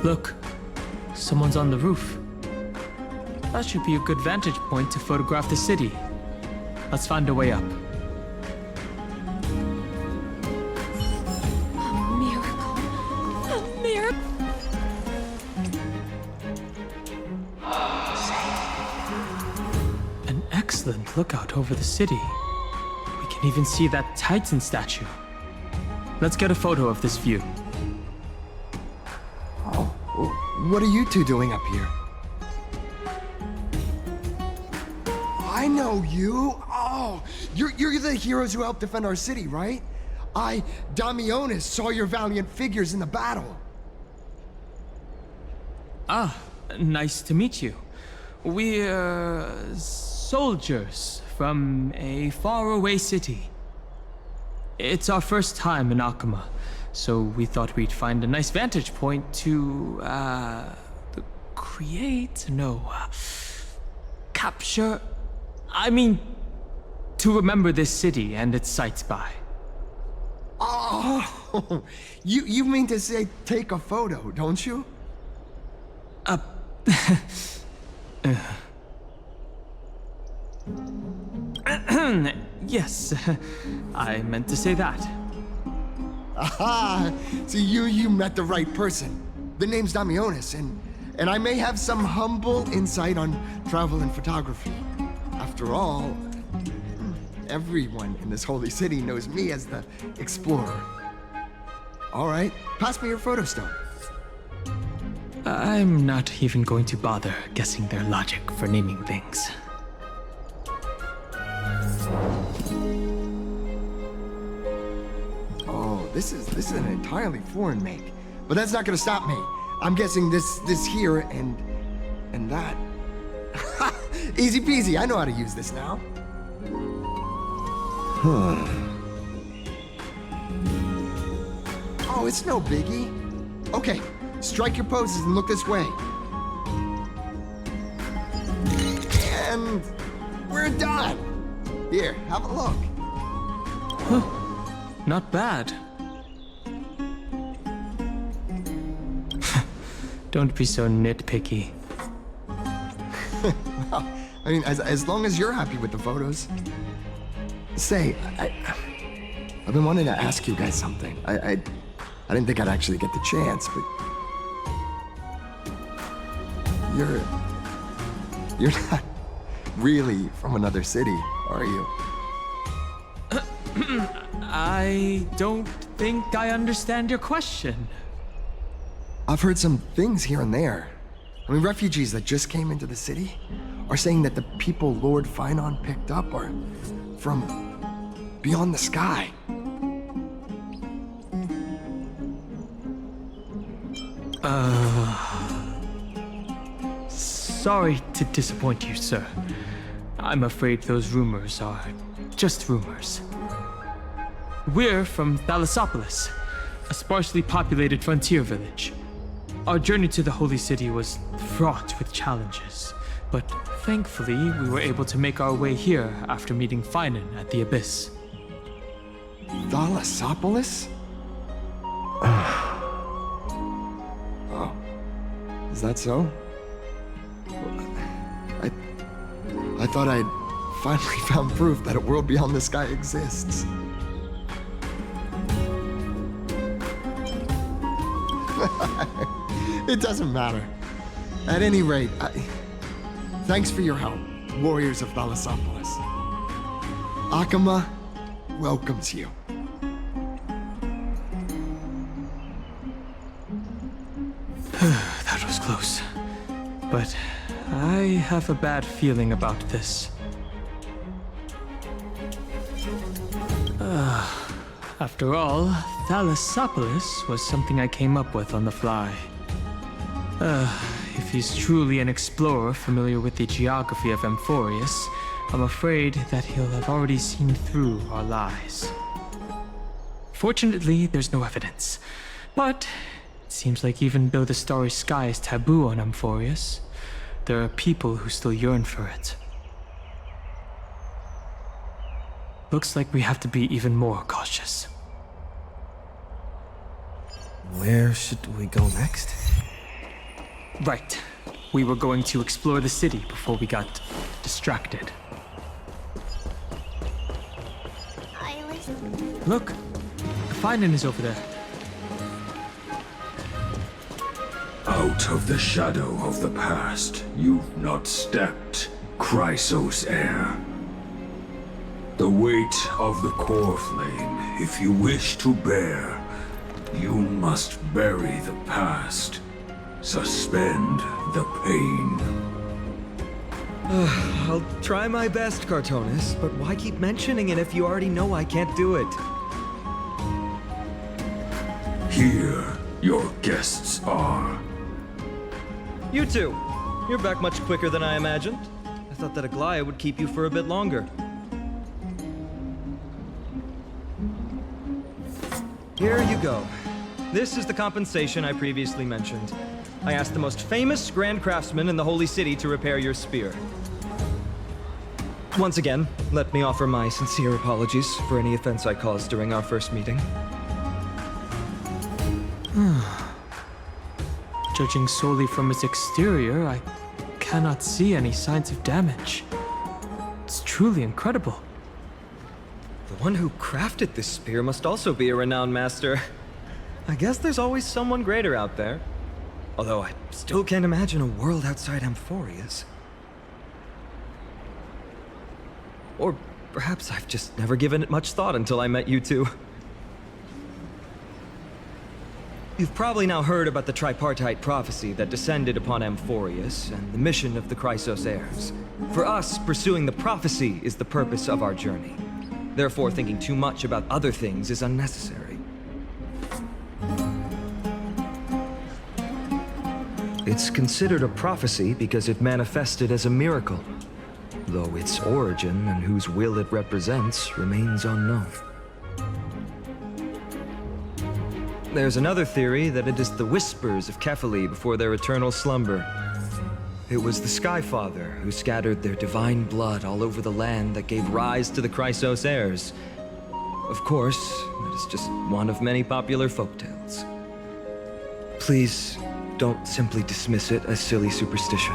Look, someone's on the roof. That should be a good vantage point to photograph the city. Let's find a way up. A miracle. A miracle. An excellent lookout over the city. We can even see that Titan statue. Let's get a photo of this view. Oh, what are you two doing up here? I know you. Oh, you're the heroes who helped defend our city, right? Damionis, saw your valiant figures in the battle. Ah, nice to meet you. We're soldiers from a faraway city. It's our first time in Akama, so we thought we'd find a nice vantage point to, capture... to remember this city and its sights by. Oh, you mean to say take a photo, don't you? Yes, I meant to say that. Aha! So you met the right person. The name's Damionis, and I may have some humble insight on travel and photography. After all, everyone in this holy city knows me as the explorer. All right, pass me your photo stone. I'm not even going to bother guessing their logic for naming things. Oh, this is an entirely foreign make. But that's not gonna stop me. I'm guessing this here and that. Easy peasy, I know how to use this now. Oh, it's no biggie. Okay, strike your poses and look this way. And we're done. Here, have a look. Huh, not bad. Don't be so nitpicky. Well, I mean, as long as you're happy with the photos. Say, I've been wanting to ask you guys something. I didn't think I'd actually get the chance, but you're not really from another city, are you? I don't think I understand your question. I've heard some things here and there. I mean, refugees that just came into the city are saying that the people Lord Phainon picked up are from beyond the sky. Sorry to disappoint you, sir. I'm afraid those rumors are just rumors. We're from Thalassopolis, a sparsely populated frontier village. Our journey to the Holy City was fraught with challenges, but thankfully we were able to make our way here after meeting Phainon at the Abyss. Thalassopolis? Oh, is that so? I thought I'd finally found proof that a world beyond the sky exists. It doesn't matter. At any rate, thanks for your help, warriors of Thalassopolis. Akama welcomes you. That was close. But I have a bad feeling about this. After all, Thalassopolis was something I came up with on the fly. If he's truly an explorer familiar with the geography of Amphoreus, I'm afraid that he'll have already seen through our lies. Fortunately, there's no evidence. But it seems like even though the starry sky is taboo on Amphoreus, there are people who still yearn for it. Looks like we have to be even more cautious. Where should we go next? Right. We were going to explore the city before we got distracted. Look, Phainon is over there. Out of the shadow of the past, you've not stepped, Chrysos heir. The weight of the core flame, if you wish to bear, you must bury the past. Suspend the pain. I'll try my best, Cartonis, but why keep mentioning it if you already know I can't do it? Here, your guests are. You two. You're back much quicker than I imagined. I thought that Aglea would keep you for a bit longer. Here you go. This is the compensation I previously mentioned. I asked the most famous Grand Craftsman in the Holy City to repair your spear. Once again, let me offer my sincere apologies for any offense I caused during our first meeting. Judging solely from its exterior, I cannot see any signs of damage. It's truly incredible. The one who crafted this spear must also be a renowned master. I guess there's always someone greater out there. Although I still can't imagine a world outside Amphoreus. Or perhaps I've just never given it much thought until I met you two. You've probably now heard about the tripartite prophecy that descended upon Amphoreus and the mission of the Chrysos heirs. For us, pursuing the prophecy is the purpose of our journey. Therefore, thinking too much about other things is unnecessary. It's considered a prophecy because it manifested as a miracle, though its origin and whose will it represents remains unknown. There's another theory that it is the whispers of Kefali before their eternal slumber. It was the Skyfather who scattered their divine blood all over the land that gave rise to the Chrysos heirs. Of course, that is just one of many popular folktales. Please, don't simply dismiss it as silly superstition.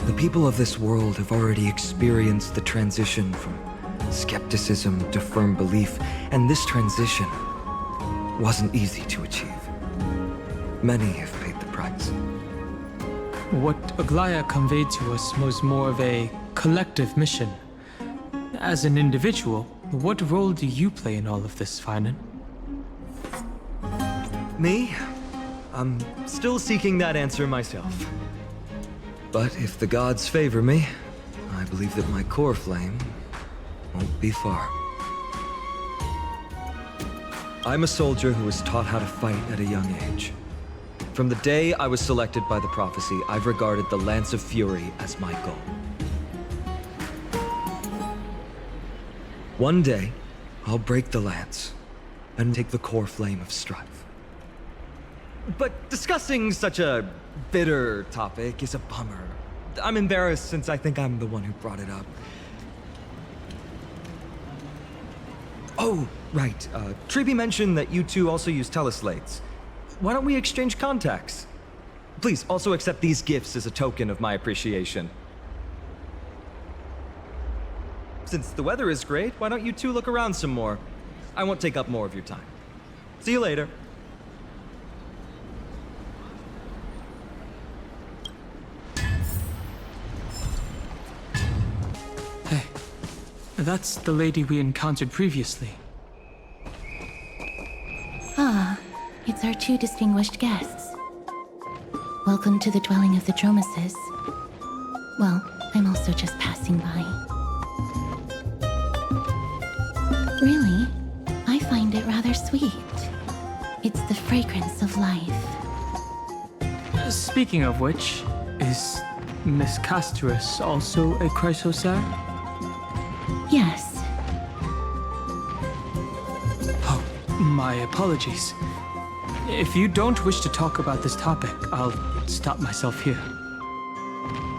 The people of this world have already experienced the transition from skepticism to firm belief, and this transition wasn't easy to achieve. Many have paid the price. What Aglea conveyed to us was more of a collective mission. As an individual, what role do you play in all of this, Phainon? Me? I'm still seeking that answer myself. But if the gods favor me, I believe that my core flame won't be far. I'm a soldier who was taught how to fight at a young age. From the day I was selected by the prophecy, I've regarded the Lance of Fury as my goal. One day, I'll break the lance and take the core flame of strife. But discussing such a bitter topic is a bummer. I'm embarrassed since I think I'm the one who brought it up. Oh, right. Tribbie mentioned that you two also use teleslates. Why don't we exchange contacts? Please, also accept these gifts as a token of my appreciation. Since the weather is great, why don't you two look around some more? I won't take up more of your time. See you later. Hey, that's the lady we encountered previously. Ah, it's our two distinguished guests. Welcome to the dwelling of the Dromeses. Well, I'm also just passing by. Really, I find it rather sweet. It's the fragrance of life. Speaking of which, is Miss Castorice also a Chrysos heir? Yes. Oh, my apologies. If you don't wish to talk about this topic, I'll stop myself here.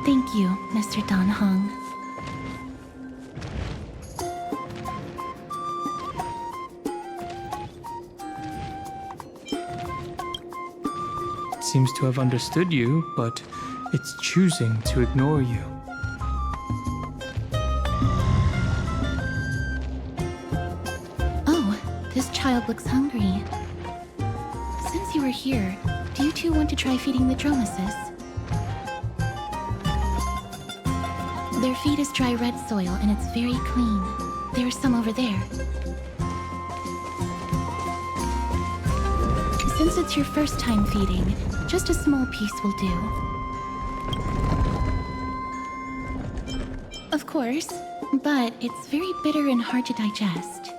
Thank you, Mr. Dan Heng. It seems to have understood you, but it's choosing to ignore you. Oh, this child looks hungry. Since you were here, do you two want to try feeding the Dromeses? Their feed is dry red soil and it's very clean. There's some over there. Since it's your first time feeding, just a small piece will do. Of course, but it's very bitter and hard to digest.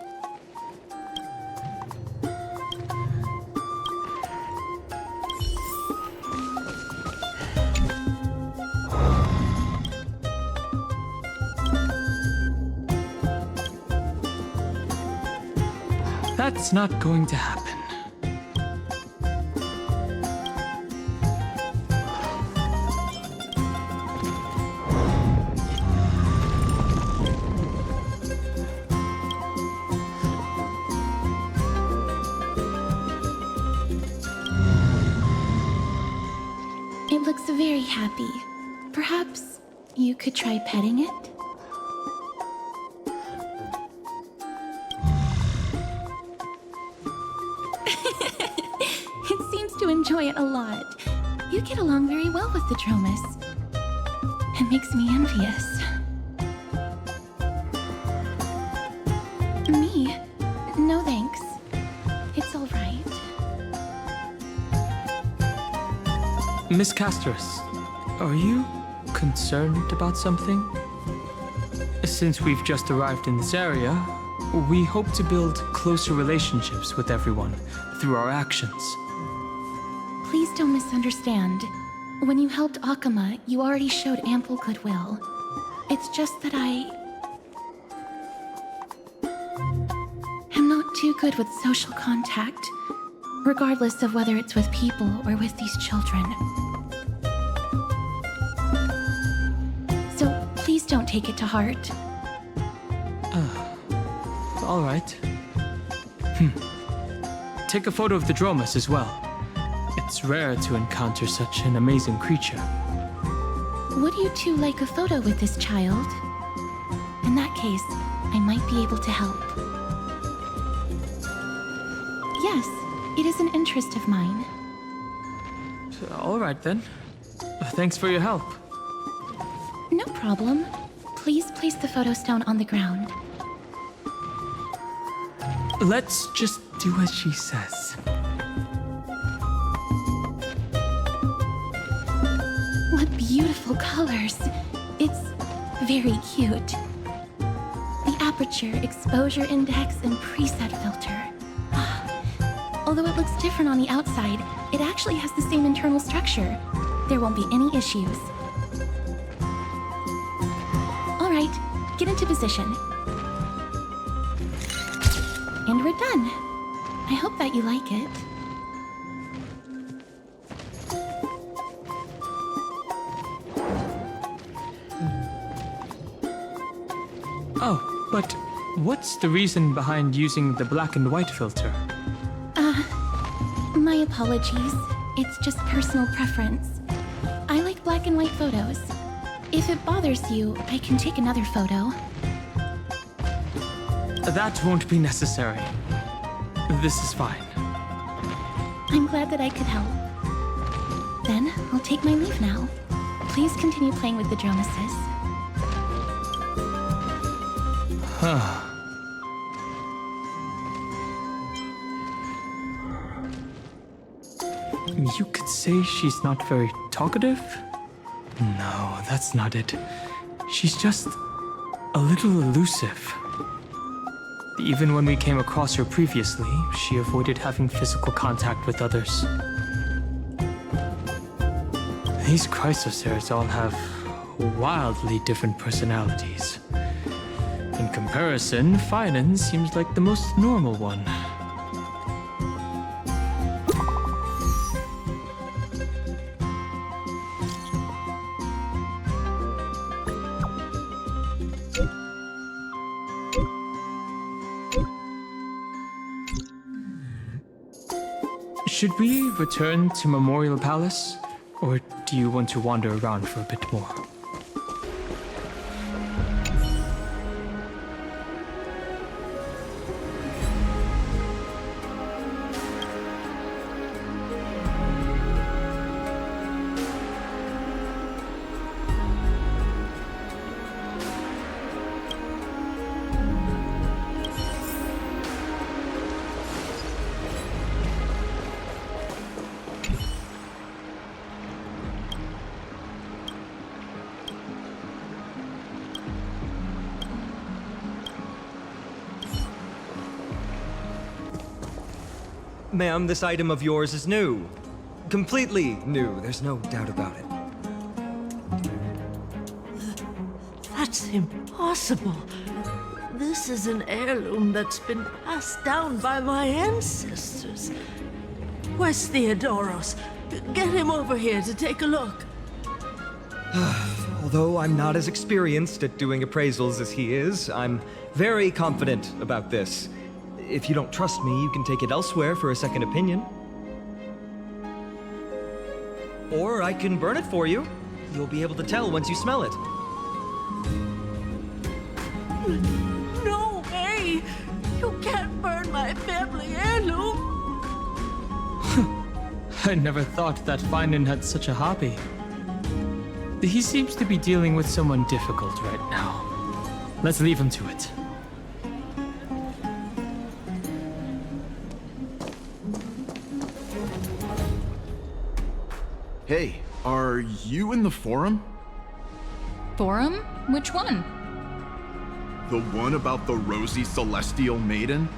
That's not going to happen. It looks very happy. Perhaps you could try petting it? It seems to enjoy it a lot. You get along very well with the Dromus. It makes me envious. Me? No thanks. It's all right. Miss Castorice, are you concerned about something? Since we've just arrived in this area, we hope to build closer relationships with everyone through our actions. Please don't misunderstand. When you helped Akama, you already showed ample goodwill. It's just that I am not too good with social contact, regardless of whether it's with people or with these children. So please don't take it to heart. All right. Take a photo of the Dromus as well. It's rare to encounter such an amazing creature. Would you two like a photo with this child? In that case, I might be able to help. Yes, it is an interest of mine. All right then. Thanks for your help. No problem. Please place the photo stone on the ground. Let's just do as she says. What beautiful colors. It's very cute. The aperture, exposure index, and preset filter. Although it looks different on the outside, it actually has the same internal structure. There won't be any issues. All right, get into position. And we're done. I hope that you like it. Oh, but what's the reason behind using the black and white filter? My apologies. It's just personal preference. I like black and white photos. If it bothers you, I can take another photo. That won't be necessary. This is fine. I'm glad that I could help. Then, I'll take my leave now. Please continue playing with the Dromuses. Huh. You could say she's not very talkative? No, that's not it. She's just a little elusive. Even when we came across her previously, she avoided having physical contact with others. These Chrysosaurs all have wildly different personalities. In comparison, Phainon seems like the most normal one. Should we return to Memorial Palace, or do you want to wander around for a bit more? Ma'am, this item of yours is new. Completely new, there's no doubt about it. That's impossible. This is an heirloom that's been passed down by my ancestors. Where's Theodoros? Get him over here to take a look. Although I'm not as experienced at doing appraisals as he is, I'm very confident about this. If you don't trust me, you can take it elsewhere for a second opinion. Or I can burn it for you. You'll be able to tell once you smell it. No way! You can't burn my family heirloom! I never thought that Phainon had such a hobby. He seems to be dealing with someone difficult right now. Let's leave him to it. Hey, are you in the forum? Forum? Which one? The one about the rosy celestial maiden?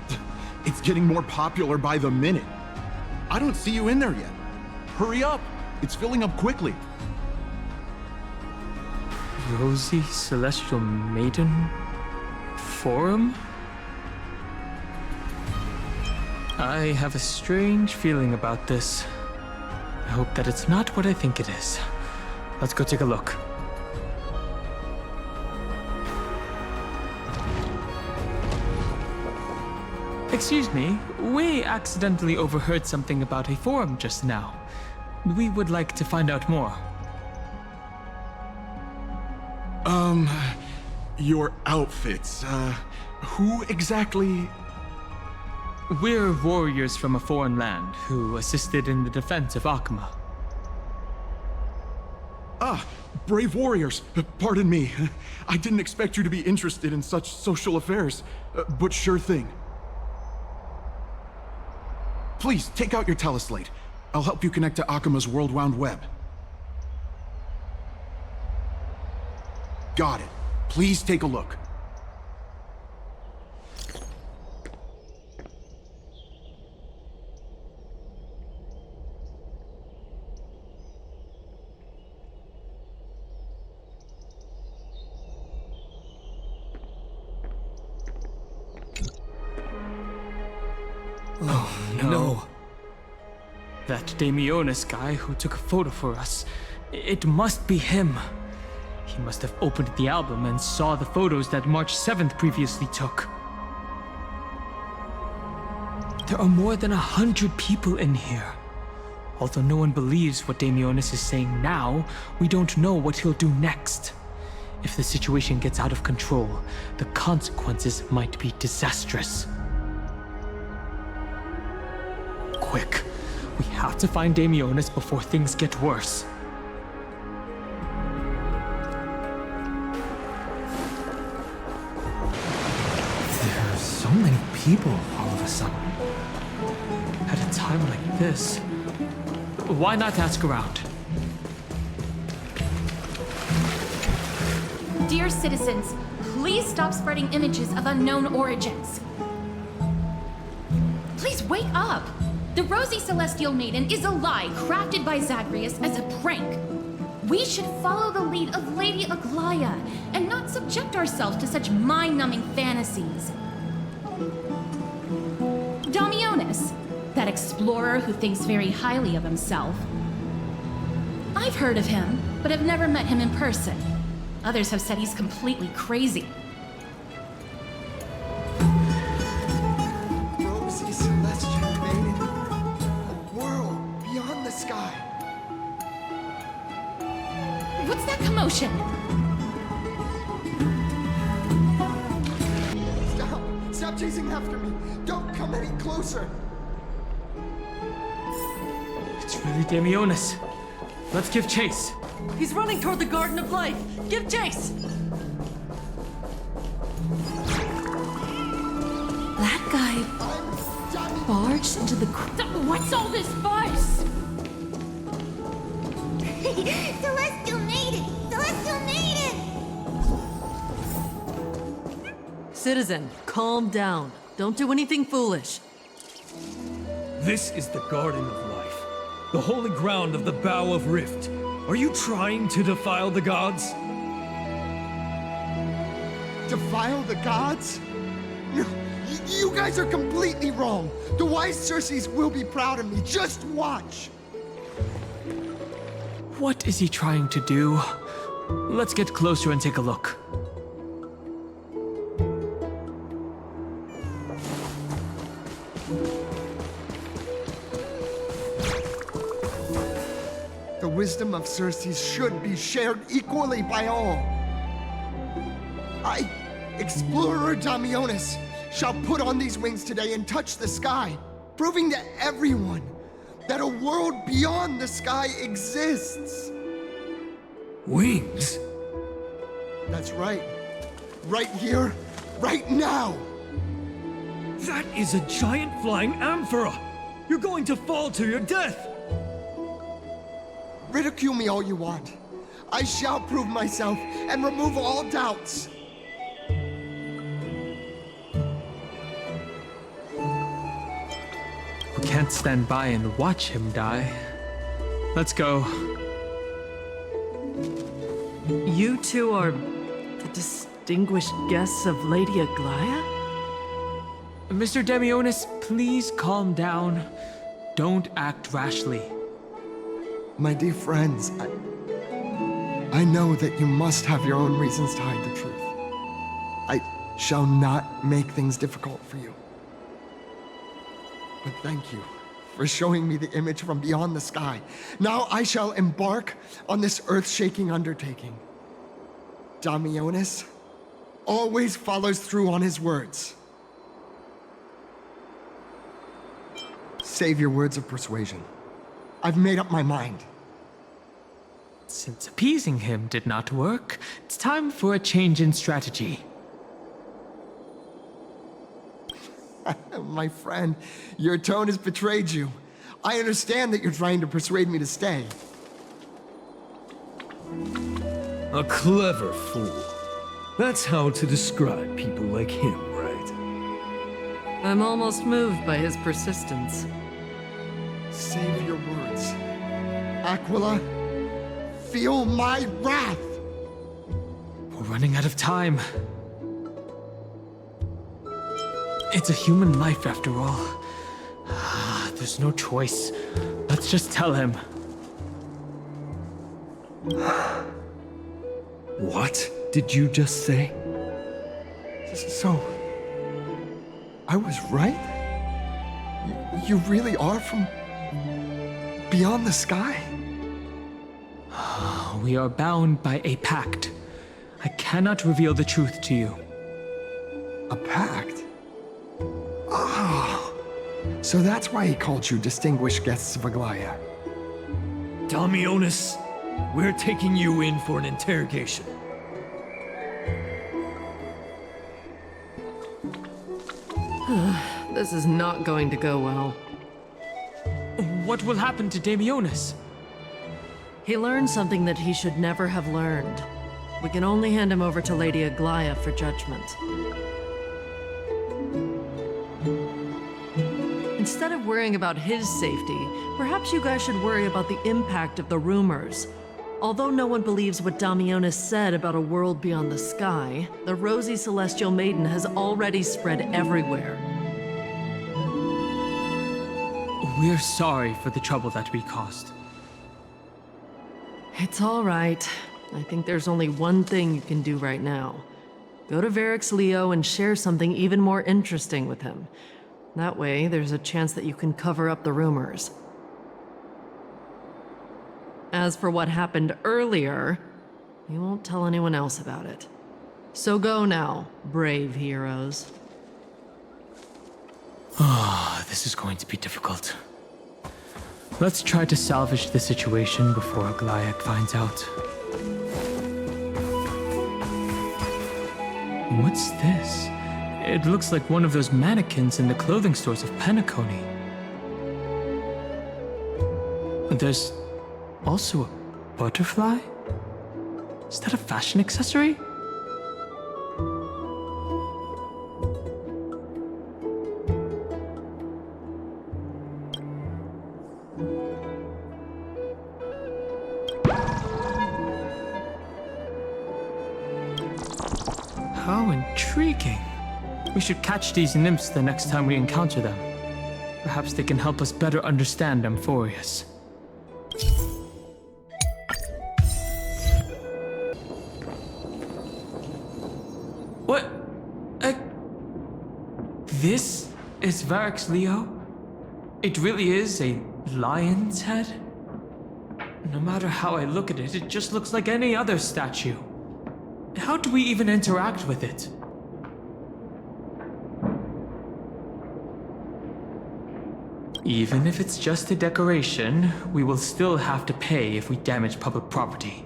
It's getting more popular by the minute. I don't see you in there yet. Hurry up! It's filling up quickly. Rosy Celestial Maiden? Forum? I have a strange feeling about this. I hope that it's not what I think it is. Let's go take a look. Excuse me, we accidentally overheard something about a forum just now. We would like to find out more. Your outfits, who exactly? We're warriors from a foreign land who assisted in the defense of Akhma. Ah, brave warriors. Pardon me. I didn't expect you to be interested in such social affairs, but sure thing. Please, take out your teleslate. I'll help you connect to Akhma's World Wound Web. Got it. Please take a look. Oh, no. That Damionis guy who took a photo for us. It must be him. He must have opened the album and saw the photos that March 7th previously took. There are more than 100 people in here. Although no one believes what Damionis is saying now, we don't know what he'll do next. If the situation gets out of control, the consequences might be disastrous. Quick, we have to find Damionis before things get worse. There are so many people all of a sudden. At a time like this, why not ask around? Dear citizens, please stop spreading images of unknown origins. Please wake up! The Rosy Celestial Maiden is a lie crafted by Zagreus as a prank. We should follow the lead of Lady Aglea and not subject ourselves to such mind-numbing fantasies. Damionis, that explorer who thinks very highly of himself. I've heard of him, but have never met him in person. Others have said he's completely crazy. Rosy Celestial Maiden, a world beyond the sky. What's that commotion? Stop! Stop chasing after me! Don't come any closer! It's really Damionis. Let's give chase. He's running toward the Garden of Life. Give chase! That guy barged into the... What's all this fuss? Celestial Maiden! Celestial Maiden! Citizen, calm down. Don't do anything foolish. This is the Garden of Life, the holy ground of the Bow of Rift. Are you trying to defile the gods? Defile the gods? No, you guys are completely wrong. The wise Circes will be proud of me. Just watch. What is he trying to do? Let's get closer and take a look. The wisdom of Circes should be shared equally by all. I, Explorer Damionis, shall put on these wings today and touch the sky, proving to everyone that a world beyond the sky exists. Wings? That's right. Right here, right now. That is a giant flying amphora! You're going to fall to your death! Ridicule me all you want. I shall prove myself and remove all doubts. We can't stand by and watch him die. Let's go. You two are the distinguished guests of Lady Aglea? Mr. Damionis, please calm down. Don't act rashly. My dear friends, I know that you must have your own reasons to hide the truth. I shall not make things difficult for you. But thank you for showing me the image from beyond the sky. Now I shall embark on this earth-shaking undertaking. Damionis always follows through on his words. Save your words of persuasion. I've made up my mind. Since appeasing him did not work, it's time for a change in strategy. My friend, your tone has betrayed you. I understand that you're trying to persuade me to stay. A clever fool. That's how to describe people like him, right? I'm almost moved by his persistence. Save your words. Aquila, feel my wrath! We're running out of time. It's a human life after all. There's no choice. Let's just tell him. What did you just say? So, I was right? You really are from beyond the sky? We are bound by a pact. I cannot reveal the truth to you. A pact? Ah, so that's why he called you distinguished guests of Aglea. Damionis, we're taking you in for an interrogation. This is not going to go well. What will happen to Damionis? He learned something that he should never have learned. We can only hand him over to Lady Aglea for judgment. Instead of worrying about his safety, perhaps you guys should worry about the impact of the rumors. Although no one believes what Damionis said about a world beyond the sky, the rosy celestial maiden has already spread everywhere. We're sorry for the trouble that we caused. It's all right. I think there's only one thing you can do right now. Go to Varix Leo and share something even more interesting with him. That way, there's a chance that you can cover up the rumors. As for what happened earlier, you won't tell anyone else about it. So go now, brave heroes. This is going to be difficult. Let's try to salvage the situation before Aglea finds out. What's this? It looks like one of those mannequins in the clothing stores of Penacony. There's also a butterfly? Is that a fashion accessory? How intriguing. We should catch these nymphs the next time we encounter them. Perhaps they can help us better understand Amphoreus. What? This is Varric's Leo? It really is a lion's head? No matter how I look at it, it just looks like any other statue. How do we even interact with it? Even if it's just a decoration, we will still have to pay if we damage public property.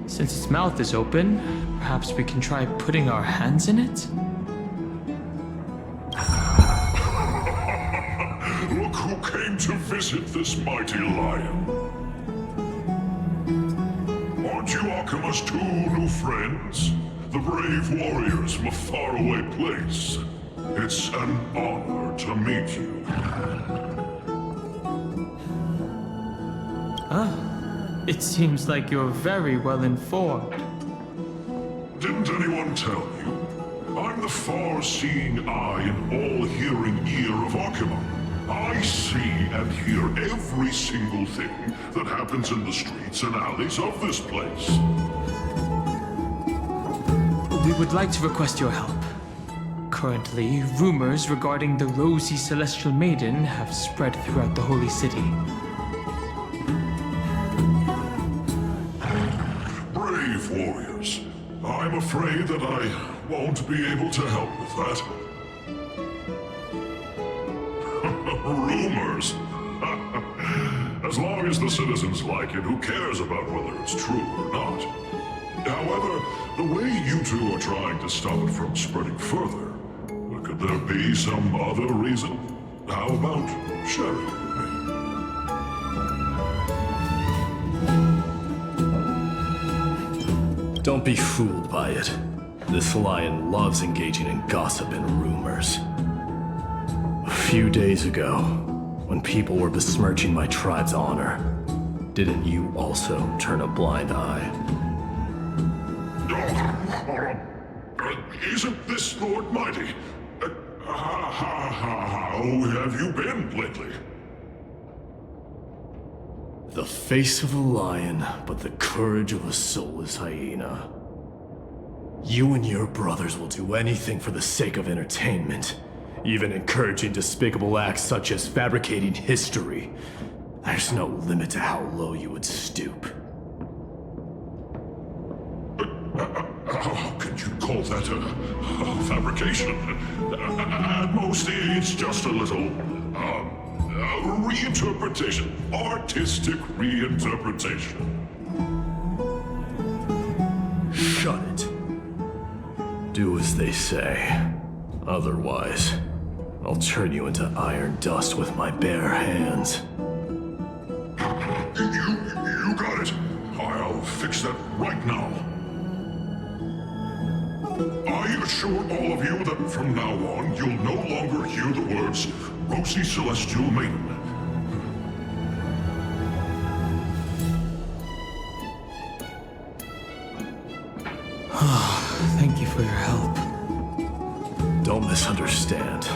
Since its mouth is open, perhaps we can try putting our hands in it? Look who came to visit this mighty lion. Aren't you Akima's 2 new friends? The brave warriors from a faraway place. It's an honor to meet you. It seems like you're very well informed. Didn't anyone tell you? I'm the far-seeing eye and all-hearing ear of Akima. I see and hear every single thing that happens in the streets and alleys of this place. We would like to request your help. Currently, rumors regarding the rosy celestial maiden have spread throughout the holy city. Brave warriors. I'm afraid that I won't be able to help with that. Rumors? As long as the citizens like it, who cares about whether it's true or not? However, the way you two are trying to stop it from spreading further, could there be some other reason? How about sharing it with me? Don't be fooled by it. This lion loves engaging in gossip and rumors. A few days ago, when people were besmirching my tribe's honor, didn't you also turn a blind eye? Isn't this Lord Mydei? How have you been lately? The face of a lion, but the courage of a soulless hyena. You and your brothers will do anything for the sake of entertainment, even encouraging despicable acts such as fabricating history. There's no limit to how low you would stoop. How could you call that a fabrication? At most, it's just a little reinterpretation. Artistic reinterpretation. Shut it. Do as they say. Otherwise, I'll turn you into iron dust with my bare hands. You got it. I'll fix that right now. I assure all of you that from now on, you'll no longer hear the words Rosy Celestial Maiden. Thank you for your help. Don't misunderstand.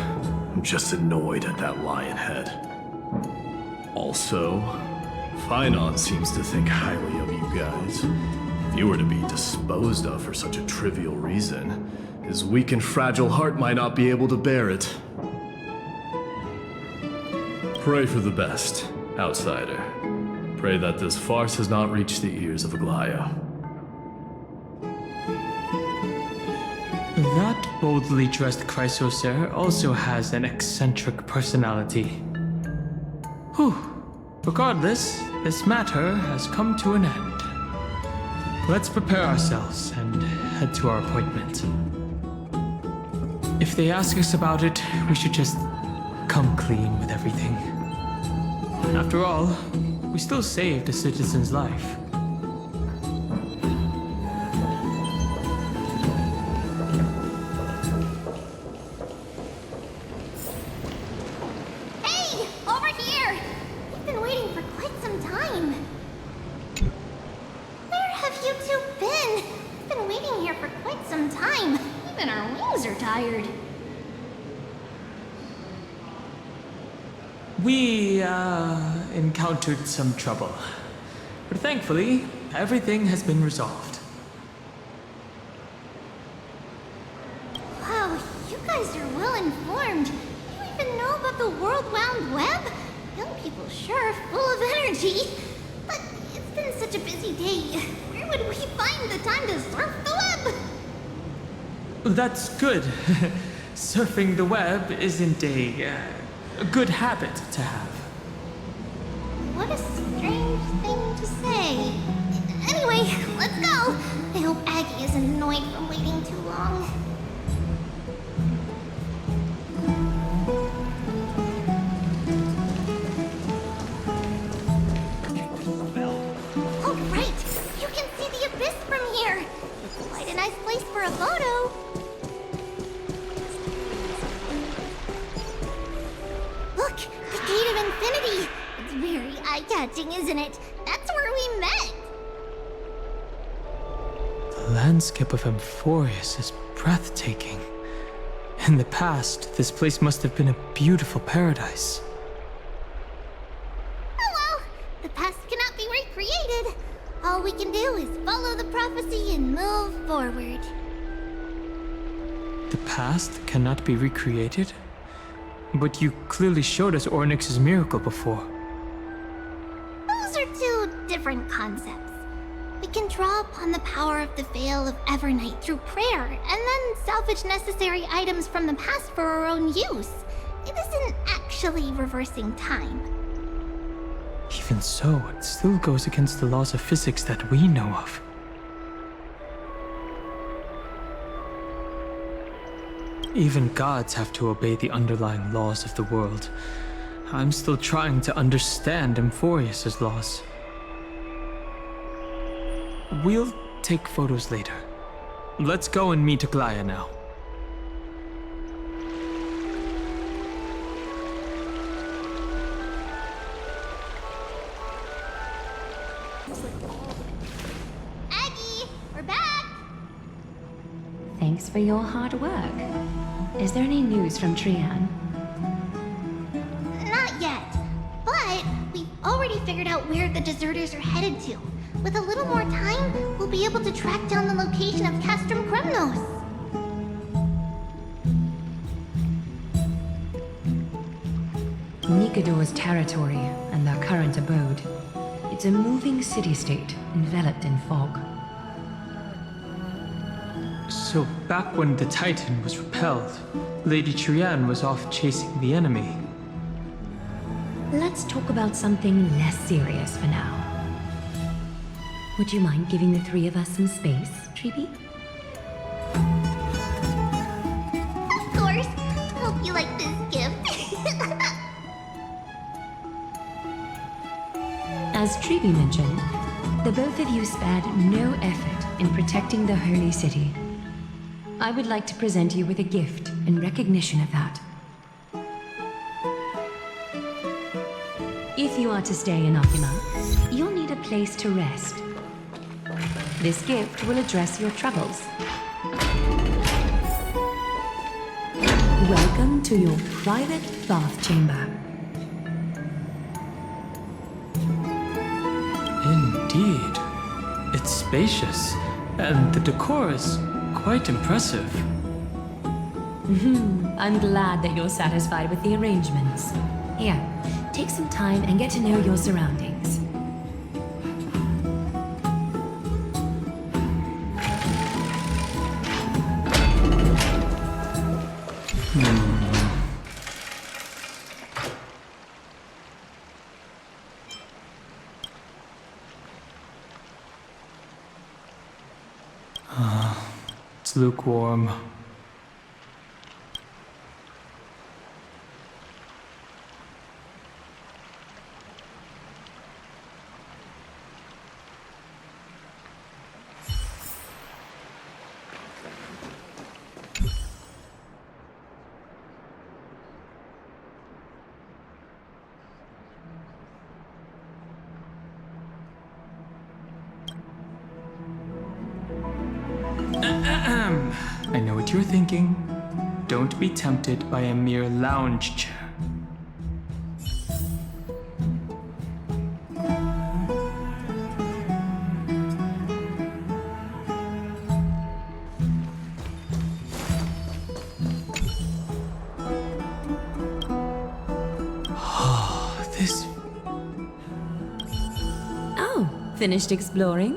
I'm just annoyed at that lion head. Also, Phainon seems to think highly of you guys. If you were to be disposed of for such a trivial reason, his weak and fragile heart might not be able to bear it. Pray for the best, outsider. Pray that this farce has not reached the ears of Aglea. That boldly dressed Chrysocer also has an eccentric personality. Whew. Regardless, this matter has come to an end. Let's prepare ourselves and head to our appointment. If they ask us about it, we should just come clean with everything. After all, we still saved a citizen's life. Hey! Over here! We've been waiting for quite some time. Where have you two been? I've been waiting floating here for quite some time. Even our wings are tired. We, encountered some trouble. But thankfully, everything has been resolved. Wow, you guys are well informed. You even know about the World Wound Web? Young people sure are full of energy. But it's been such a busy day. Where would we find the time to surf the web? That's good. Surfing the web isn't a good habit to have. What a strange thing to say. Anyway, let's go. I hope Aggie isn't annoyed from waiting too long. Oh, right. You can see the abyss from here. Quite a nice place for a photo. Look, the Gate of Infinity. It's very eye-catching, isn't it? That's where we met. The landscape of Amphoreus is breathtaking. In the past, this place must have been a beautiful paradise. Oh well, the past cannot be recreated. All we can do is follow the prophecy and move forward. The past cannot be recreated? But you clearly showed us Ornyx's miracle before. Those are two different concepts. We can draw upon the power of the Veil of Evernight through prayer, and then salvage necessary items from the past for our own use. It isn't actually reversing time. Even so, it still goes against the laws of physics that we know of. Even gods have to obey the underlying laws of the world. I'm still trying to understand Amphoreus' laws. We'll take photos later. Let's go and meet Aglea now. Aggie, we're back! Thanks for your hard work. Is there any news from Trian? Not yet, but we've already figured out where the deserters are headed to. With a little more time, we'll be able to track down the location of Castrum Kremnos. Nikador's territory and their current abode. It's a moving city-state enveloped in fog. So back when the Titan was repelled, Lady Trian was off chasing the enemy. Let's talk about something less serious for now. Would you mind giving the three of us some space, Tribbie? Of course. Hope you like this gift. As Tribbie mentioned, the both of you spared no effort in protecting the holy city. I would like to present you with a gift in recognition of that. If you are to stay in Akima, you'll need a place to rest. This gift will address your troubles. Welcome to your private bath chamber. Indeed. It's spacious, and the decor is quite impressive. I'm glad that you're satisfied with the arrangements. Here, take some time and get to know your surroundings. It's lukewarm. what you're thinking. Don't be tempted by a mere lounge chair. Finished exploring?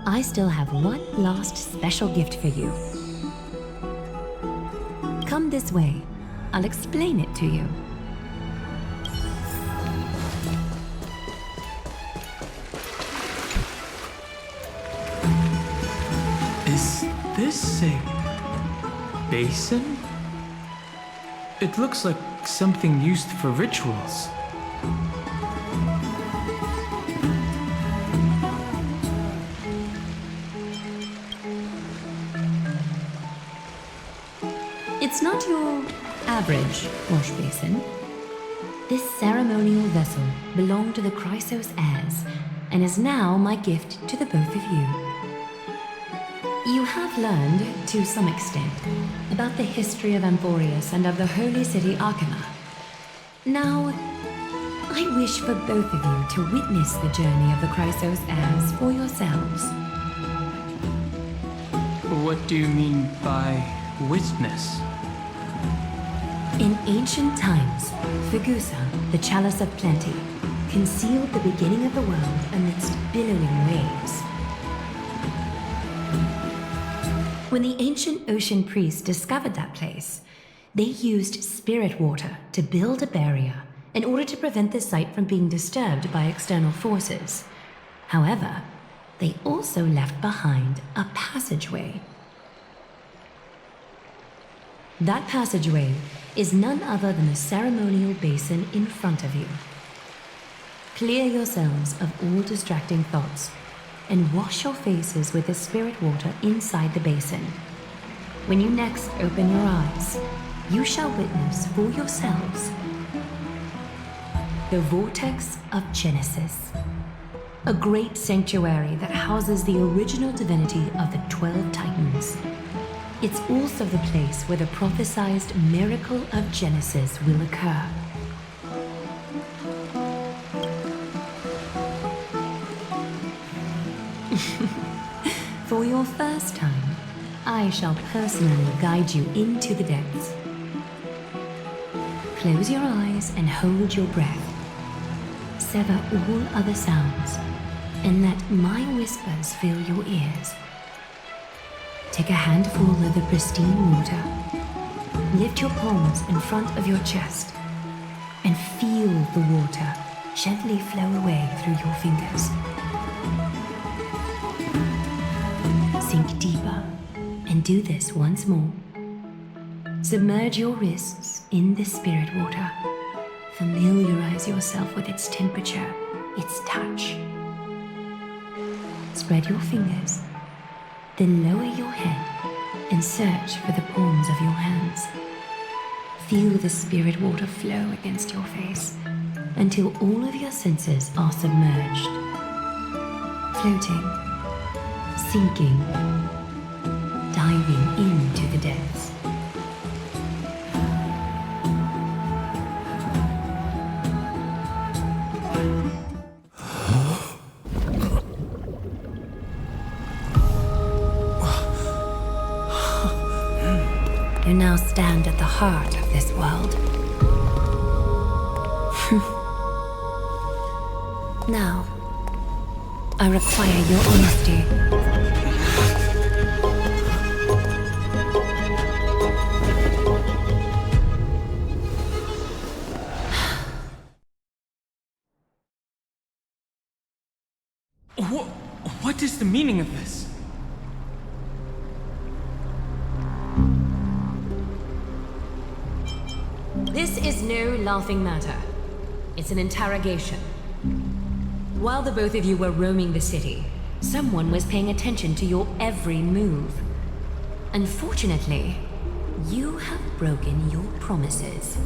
I still have one last special gift for you. Come this way. I'll explain it to you. Is this a basin? It looks like something used for rituals. It's not your average wash basin. This ceremonial vessel belonged to the Chrysos heirs and is now my gift to the both of you. You have learned, to some extent, about the history of Amphoreus and of the holy city Aglea. Now, I wish for both of you to witness the journey of the Chrysos heirs for yourselves. What do you mean by witness? In ancient times, Fegusa, the Chalice of Plenty, concealed the beginning of the world amidst billowing waves. When the ancient ocean priests discovered that place, they used spirit water to build a barrier in order to prevent the site from being disturbed by external forces. However, they also left behind a passageway. That passageway is none other than the ceremonial basin in front of you. Clear yourselves of all distracting thoughts and wash your faces with the spirit water inside the basin. When you next open your eyes, you shall witness for yourselves the Vortex of Genesis, a great sanctuary that houses the original divinity of the 12 Titans. It's also the place where the prophesized miracle of Genesis will occur. For your first time, I shall personally guide you into the depths. Close your eyes and hold your breath. Sever all other sounds, and let my whispers fill your ears. Take a handful of the pristine water. Lift your palms in front of your chest and feel the water gently flow away through your fingers. Sink deeper and do this once more. Submerge your wrists in the spirit water. Familiarize yourself with its temperature, its touch. Spread your fingers. Then lower your head and search for the palms of your hands. Feel the spirit water flow against your face until all of your senses are submerged. Floating, sinking, diving into the depths. You now stand at the heart of this world. Now, I require your honesty. What is the meaning of this? This is no laughing matter. It's an interrogation. While the both of you were roaming the city, someone was paying attention to your every move. Unfortunately, you have broken your promises.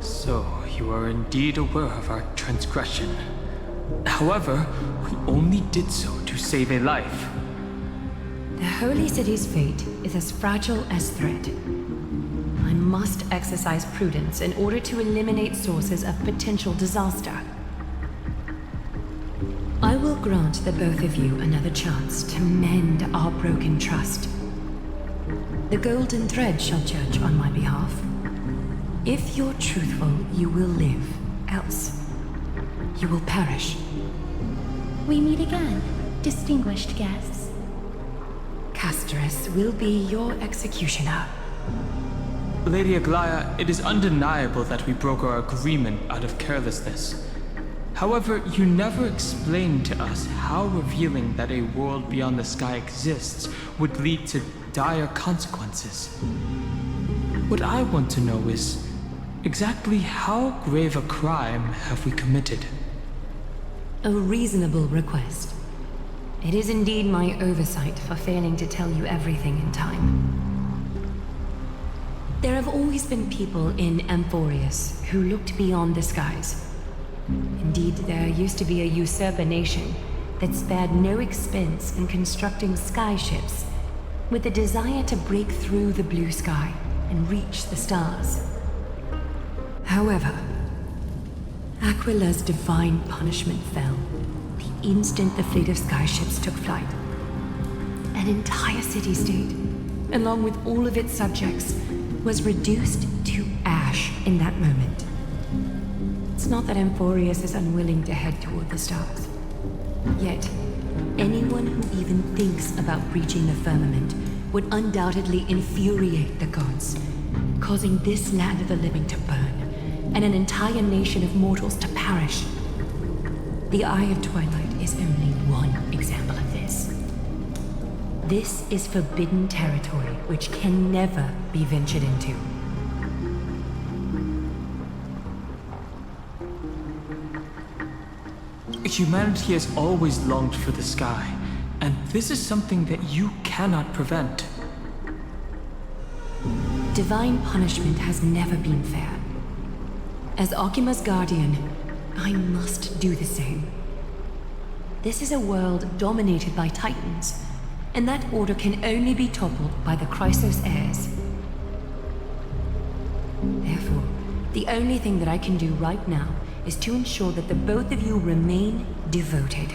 So, you are indeed aware of our transgression. However, we only did so to save a life. The Holy City's fate is as fragile as thread. I must exercise prudence in order to eliminate sources of potential disaster. I will grant the both of you another chance to mend our broken trust. The golden thread shall judge on my behalf. If you're truthful, you will live. Else, you will perish. We meet again, distinguished guests. Castorice will be your executioner. Lady Aglea, it is undeniable that we broke our agreement out of carelessness. However, you never explained to us how revealing that a world beyond the sky exists would lead to dire consequences. What I want to know is, exactly how grave a crime have we committed? A reasonable request. It is indeed my oversight for failing to tell you everything in time. There have always been people in Amphoreus who looked beyond the skies. Indeed, there used to be a usurper nation that spared no expense in constructing skyships with the desire to break through the blue sky and reach the stars. However, Aquila's divine punishment fell the instant the fleet of skyships took flight. An entire city-state, along with all of its subjects, was reduced to ash in that moment. It's not that Amphoreus is unwilling to head toward the stars. Yet, anyone who even thinks about breaching the firmament would undoubtedly infuriate the gods, causing this land of the living to burn, and an entire nation of mortals to perish. The Eye of Twilight is only one example of this. This is forbidden territory which can never be ventured into. Humanity has always longed for the sky, and this is something that you cannot prevent. Divine punishment has never been fair. As Akima's guardian, I must do the same. This is a world dominated by Titans, and that order can only be toppled by the Chrysos heirs. Therefore, the only thing that I can do right now is to ensure that the both of you remain devoted.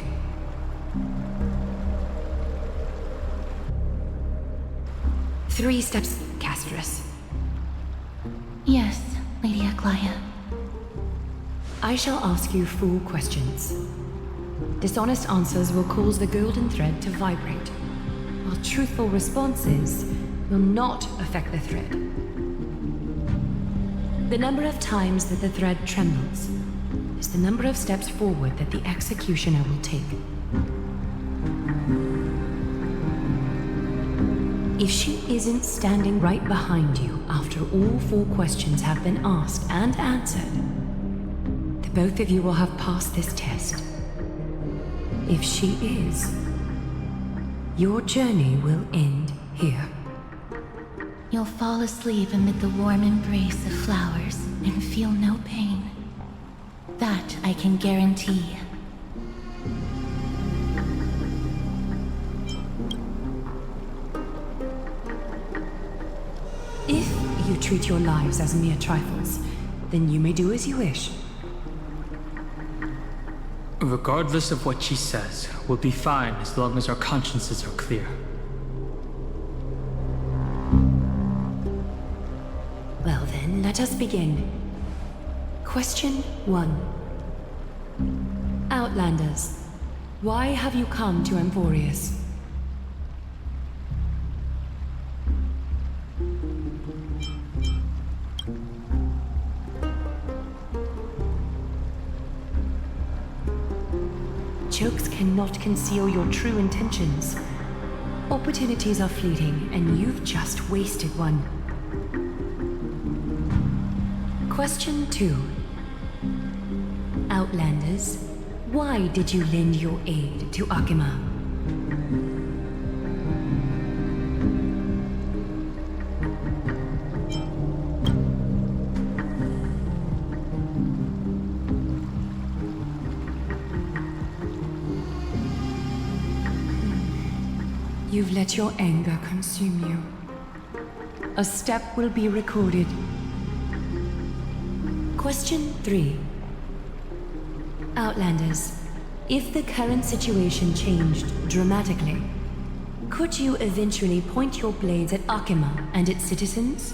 Three steps, Castorice. Yes, Lady Aglea. I shall ask you 4 questions. Dishonest answers will cause the golden thread to vibrate, while truthful responses will not affect the thread. The number of times that the thread trembles is the number of steps forward that the executioner will take. If she isn't standing right behind you after all 4 questions have been asked and answered, the both of you will have passed this test. If she is, your journey will end here. You'll fall asleep amid the warm embrace of flowers and feel no pain. That I can guarantee. If you treat your lives as mere trifles, then you may do as you wish. Regardless of what she says, we'll be fine as long as our consciences are clear. Well then, let us begin. Question 1. Outlanders, why have you come to Amphoreus? Jokes cannot conceal your true intentions. Opportunities are fleeting, and you've just wasted one. Question 2. Outlanders, why did you lend your aid to Akima? You've let your anger consume you. A step will be recorded. Question 3. Outlanders, if the current situation changed dramatically, could you eventually point your blades at Akima and its citizens?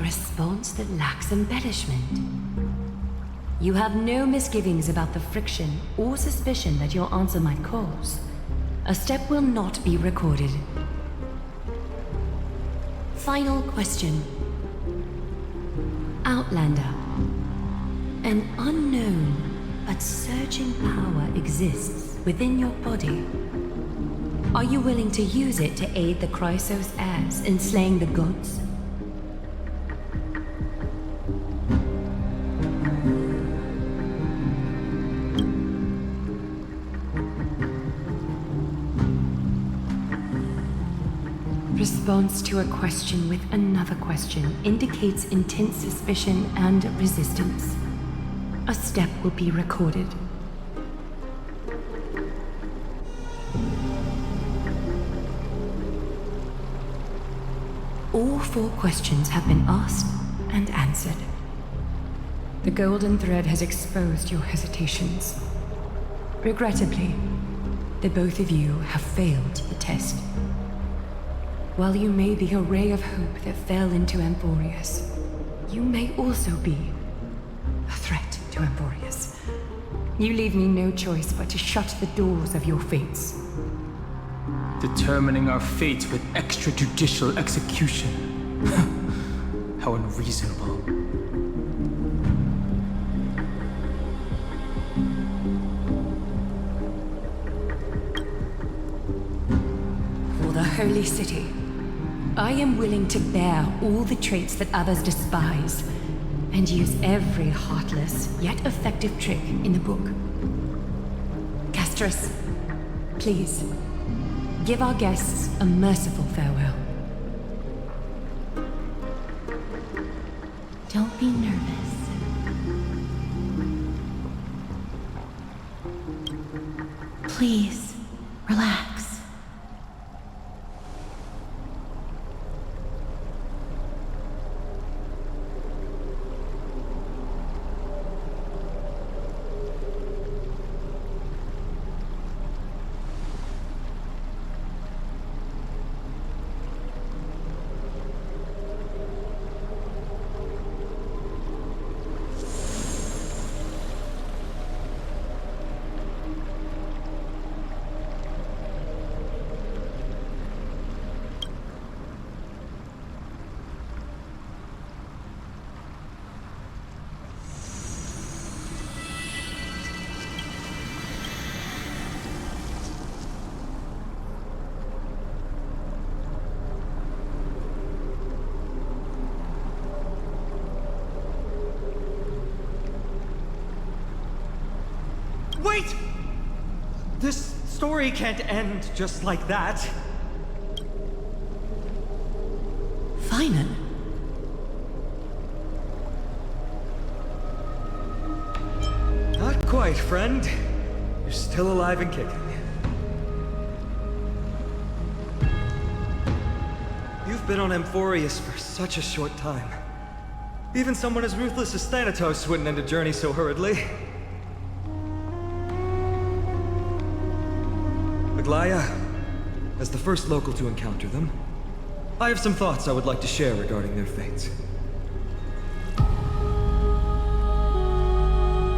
Response that lacks embellishment. You have no misgivings about the friction or suspicion that your answer might cause. A step will not be recorded. Final question. Outlander. An unknown but surging power exists within your body. Are you willing to use it to aid the Chrysos heirs in slaying the gods? Response to a question with another question indicates intense suspicion and resistance. A step will be recorded. All 4 questions have been asked and answered. The golden thread has exposed your hesitations. Regrettably, the both of you have failed the test. While you may be a ray of hope that fell into Amphoreus, you may also be a threat to Amphoreus. You leave me no choice but to shut the doors of your fates. Determining our fates with extrajudicial execution. How unreasonable. For the Holy City, I am willing to bear all the traits that others despise, and use every heartless yet effective trick in the book. Castorice, please, give our guests a merciful farewell. Don't be nervous. Please, relax. Wait! This story can't end just like that. Phainon? Not quite, friend. You're still alive and kicking. You've been on Amphoreus for such a short time. Even someone as ruthless as Thanatos wouldn't end a journey so hurriedly. Aglea, as the first local to encounter them, I have some thoughts I would like to share regarding their fates.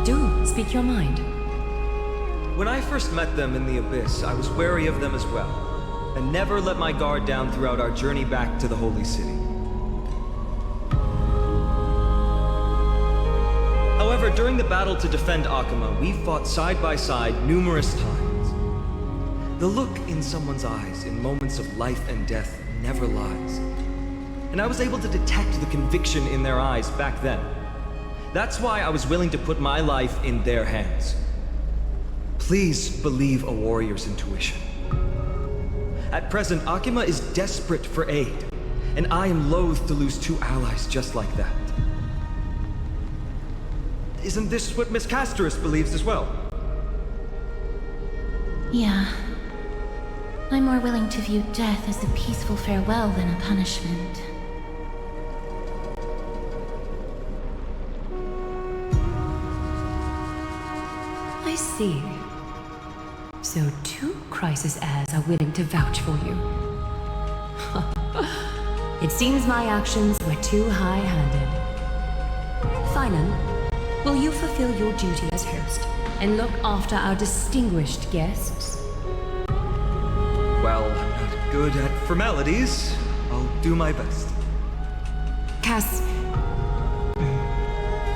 Do speak your mind. When I first met them in the Abyss, I was wary of them as well, and never let my guard down throughout our journey back to the Holy City. However, during the battle to defend Akima, we fought side by side numerous times. The look in someone's eyes in moments of life and death never lies. And I was able to detect the conviction in their eyes back then. That's why I was willing to put my life in their hands. Please believe a warrior's intuition. At present, Akima is desperate for aid, and I am loath to lose 2 allies just like that. Isn't this what Miss Castorice believes as well? Yeah. I'm more willing to view death as a peaceful farewell than a punishment. I see. So 2 crisis heirs are willing to vouch for you. It seems my actions were too high-handed. Phainon, will you fulfill your duty as host and look after our distinguished guests? Well, I'm not good at formalities. I'll do my best. Cass...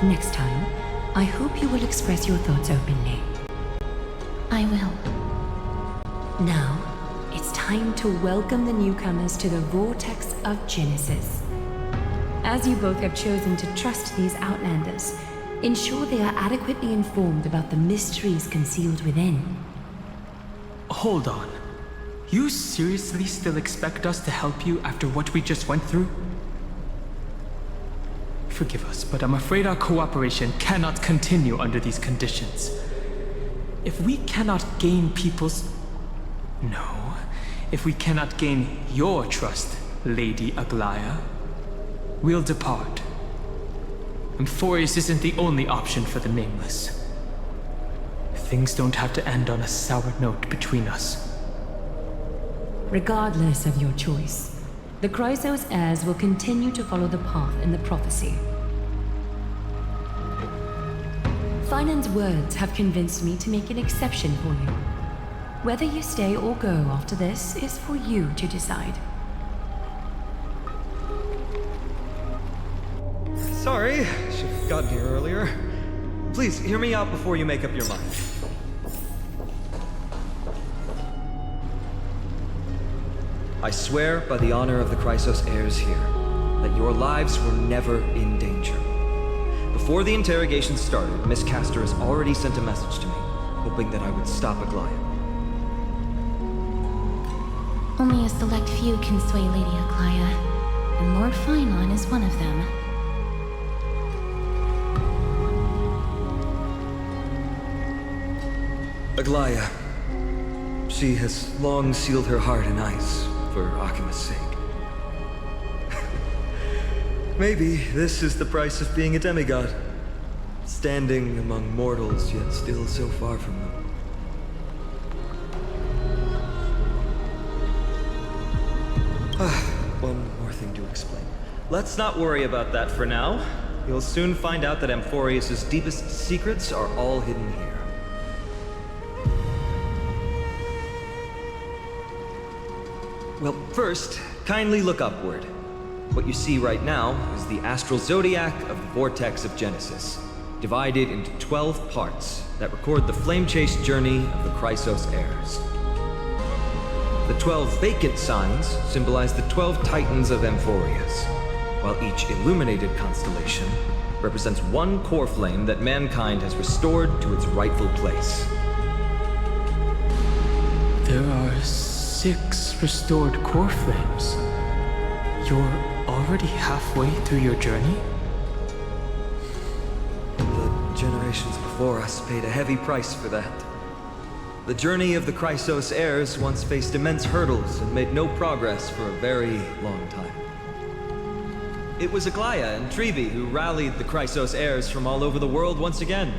Next time, I hope you will express your thoughts openly. I will. Now, it's time to welcome the newcomers to the Vortex of Genesis. As you both have chosen to trust these Outlanders, ensure they are adequately informed about the mysteries concealed within. Hold on. You seriously still expect us to help you after what we just went through? Forgive us, but I'm afraid our cooperation cannot continue under these conditions. If we cannot gain people's... No. If we cannot gain your trust, Lady Aglea, we'll depart. Amphoreus isn't the only option for the Nameless. Things don't have to end on a sour note between us. Regardless of your choice, the Chrysos heirs will continue to follow the path in the prophecy. Phainon's words have convinced me to make an exception for you. Whether you stay or go after this is for you to decide. Sorry, should have gotten here earlier. Please, hear me out before you make up your mind. I swear by the honor of the Chrysos heirs here, that your lives were never in danger. Before the interrogation started, Miss Castorice already sent a message to me, hoping that I would stop Aglea. Only a select few can sway Lady Aglea, and Lord Phainon is one of them. Aglea. She has long sealed her heart in ice for Akima's sake. Maybe this is the price of being a demigod. Standing among mortals, yet still so far from them. One more thing to explain. Let's not worry about that for now. You'll soon find out that Amphoreus' deepest secrets are all hidden here. Well, first, kindly look upward. What you see right now is the astral zodiac of the Vortex of Genesis, divided into 12 parts that record the flame-chased journey of the Chrysos heirs. The 12 vacant signs symbolize the 12 titans of Amphoreus, while each illuminated constellation represents one core flame that mankind has restored to its rightful place. There are 6 restored core flames. You're already halfway through your journey? The generations before us paid a heavy price for that. The journey of the Chrysos heirs once faced immense hurdles and made no progress for a very long time. It was Aglea and Tribbie who rallied the Chrysos heirs from all over the world once again,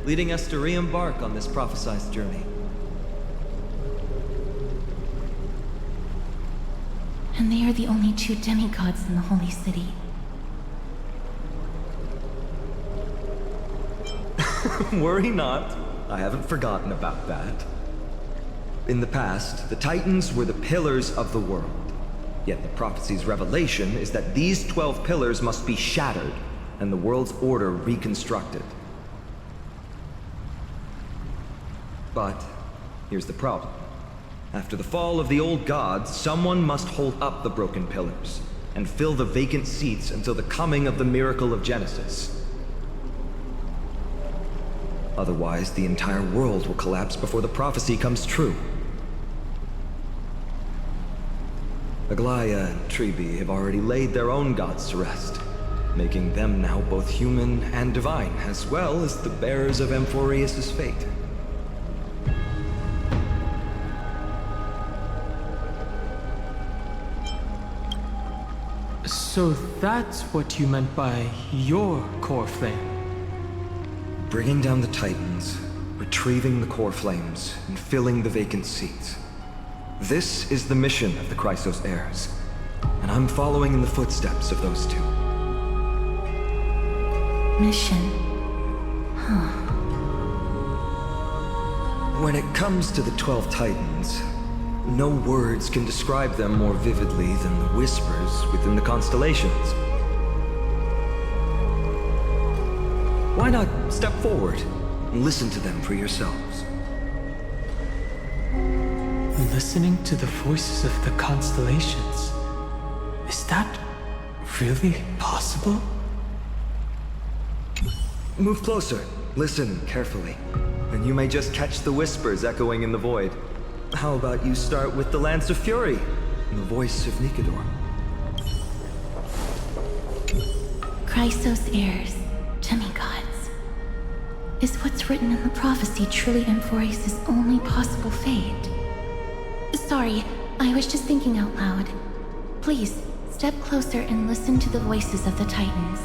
leading us to re-embark on this prophesized journey. And they are the only 2 demigods in the Holy City. Worry not. I haven't forgotten about that. In the past, the Titans were the pillars of the world. Yet the prophecy's revelation is that these 12 pillars must be shattered and the world's order reconstructed. But here's the problem. After the fall of the old gods, someone must hold up the broken pillars and fill the vacant seats until the coming of the miracle of Genesis. Otherwise, the entire world will collapse before the prophecy comes true. Aglea and Tribbie have already laid their own gods to rest, making them now both human and divine, as well as the bearers of Amphoreus' fate. So that's what you meant by your core flame? Bringing down the Titans, retrieving the core flames, and filling the vacant seats. This is the mission of the Chrysos heirs, and I'm following in the footsteps of those two. Mission. Huh. When it comes to the 12 Titans, no words can describe them more vividly than the whispers within the constellations. Why not step forward and listen to them for yourselves? Listening to the voices of the constellations. Is that really possible? Move closer, listen carefully, and you may just catch the whispers echoing in the void. How about you start with the Lance of Fury and the voice of Nikador? Chrysos heirs, demigods. Is what's written in the prophecy truly Amphoreus' only possible fate? Sorry, I was just thinking out loud. Please, step closer and listen to the voices of the Titans.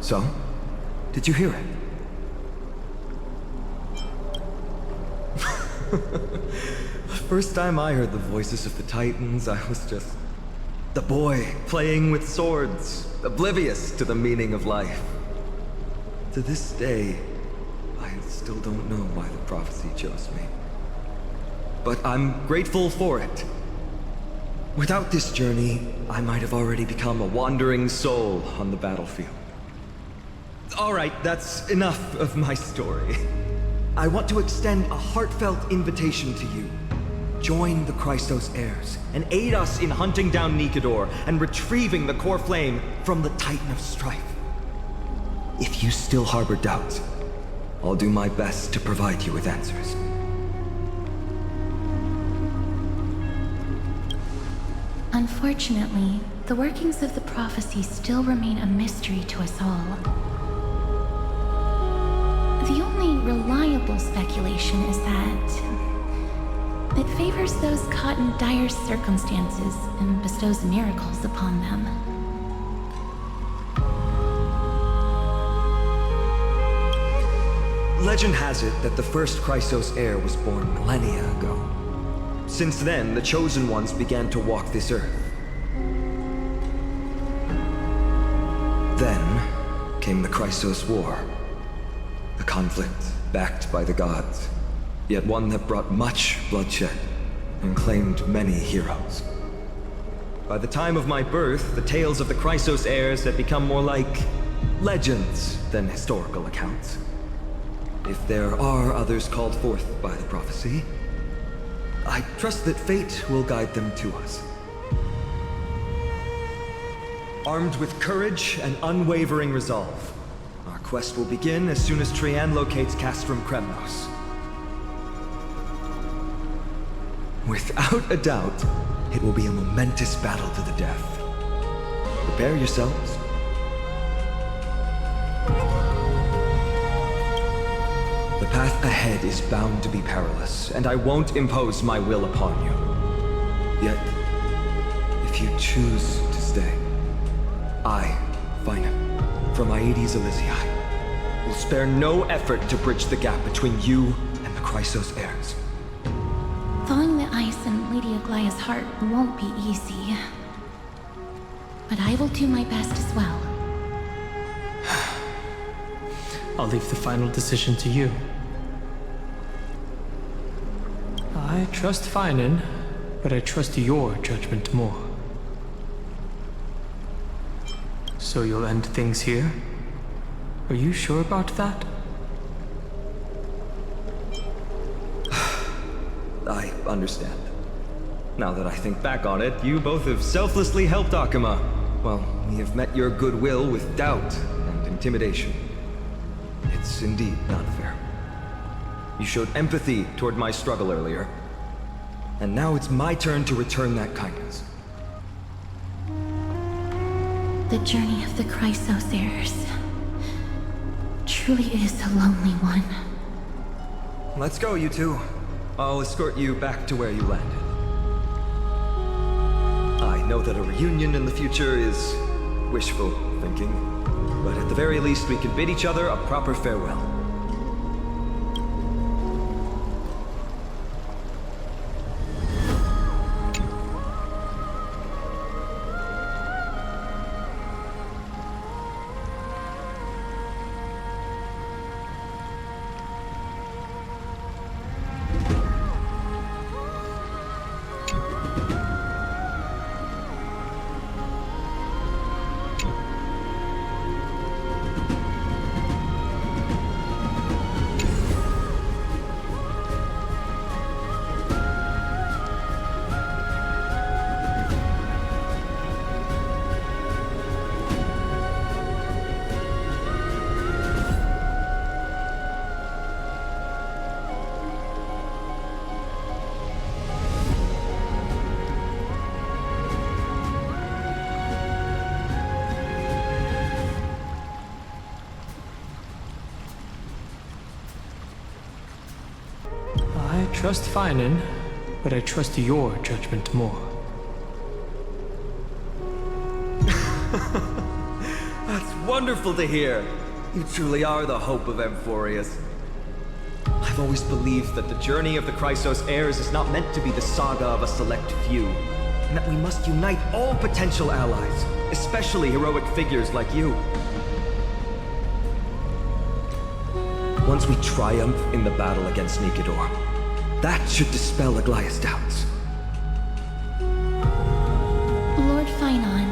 So? Did you hear it? The first time I heard the voices of the Titans, I was just the boy playing with swords, oblivious to the meaning of life. To this day, I still don't know why the prophecy chose me. But I'm grateful for it. Without this journey, I might have already become a wandering soul on the battlefield. Alright, that's enough of my story. I want to extend a heartfelt invitation to you. Join the Chrysos heirs and aid us in hunting down Nikador and retrieving the core flame from the Titan of Strife. If you still harbor doubts, I'll do my best to provide you with answers. Unfortunately, the workings of the prophecy still remain a mystery to us all. The only reliable speculation is that it favors those caught in dire circumstances and bestows miracles upon them. Legend has it that the first Chrysos heir was born millennia ago. Since then, the Chosen Ones began to walk this earth. Then came the Chrysos War. A conflict backed by the gods, yet one that brought much bloodshed and claimed many heroes. By the time of my birth, the tales of the Chrysos heirs had become more like legends than historical accounts. If there are others called forth by the prophecy, I trust that fate will guide them to us. Armed with courage and unwavering resolve, our quest will begin as soon as Trian locates Castrum Kremnos. Without a doubt, it will be a momentous battle to the death. Prepare yourselves. The path ahead is bound to be perilous, and I won't impose my will upon you. Yet, if you choose to stay, I, Phainon, from Aedes Elysiae, will spare no effort to bridge the gap between you and the Chrysos heirs. Thawing the ice in Lady Aglaea's heart won't be easy. But I will do my best as well. I'll leave the final decision to you. I trust Phainon, but I trust your judgment more. So you'll end things here? Are you sure about that? I understand. Now that I think back on it, you both have selflessly helped Akima. Well, we have met your goodwill with doubt and intimidation. It's indeed not fair. You showed empathy toward my struggle earlier, and now it's my turn to return that kindness. The journey of the Chrysos heirs truly is a lonely one. Let's go, you two. I'll escort you back to where you landed. I know that a reunion in the future is wishful thinking, but at the very least we can bid each other a proper farewell. I trust Phainon, but I trust your judgment more. That's wonderful to hear. You truly are the hope of Amphoreus. I've always believed that the journey of the Chrysos heirs is not meant to be the saga of a select few, and that we must unite all potential allies, especially heroic figures like you. Once we triumph in the battle against Nikedor, that should dispel Aglaea's doubts. Lord Phainon,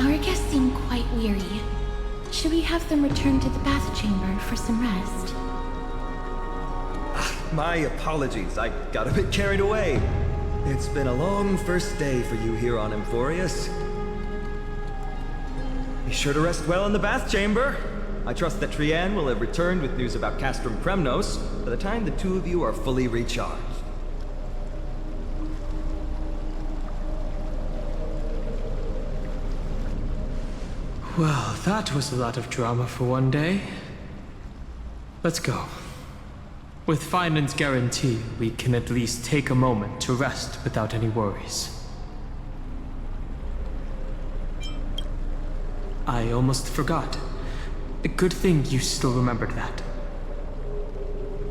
our guests seem quite weary. Should we have them return to the bath chamber for some rest? My apologies, I got a bit carried away. It's been a long first day for you here on Amphoreus. Be sure to rest well in the bath chamber. I trust that Trianne will have returned with news about Castrum Kremnos by the time the two of you are fully recharged. Well, that was a lot of drama for one day. Let's go. With Phainon's guarantee, we can at least take a moment to rest without any worries. I almost forgot. A good thing you still remembered that.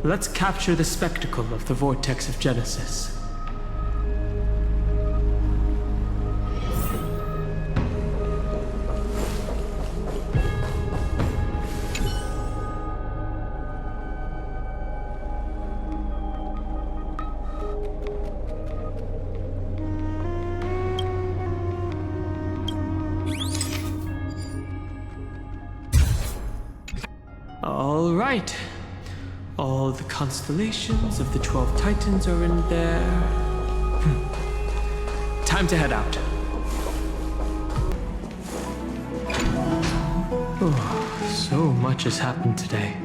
Let's capture the spectacle of the vortex of Genesis. All right. All the constellations of the 12 Titans are in there. Time to head out. Oh, so much has happened today.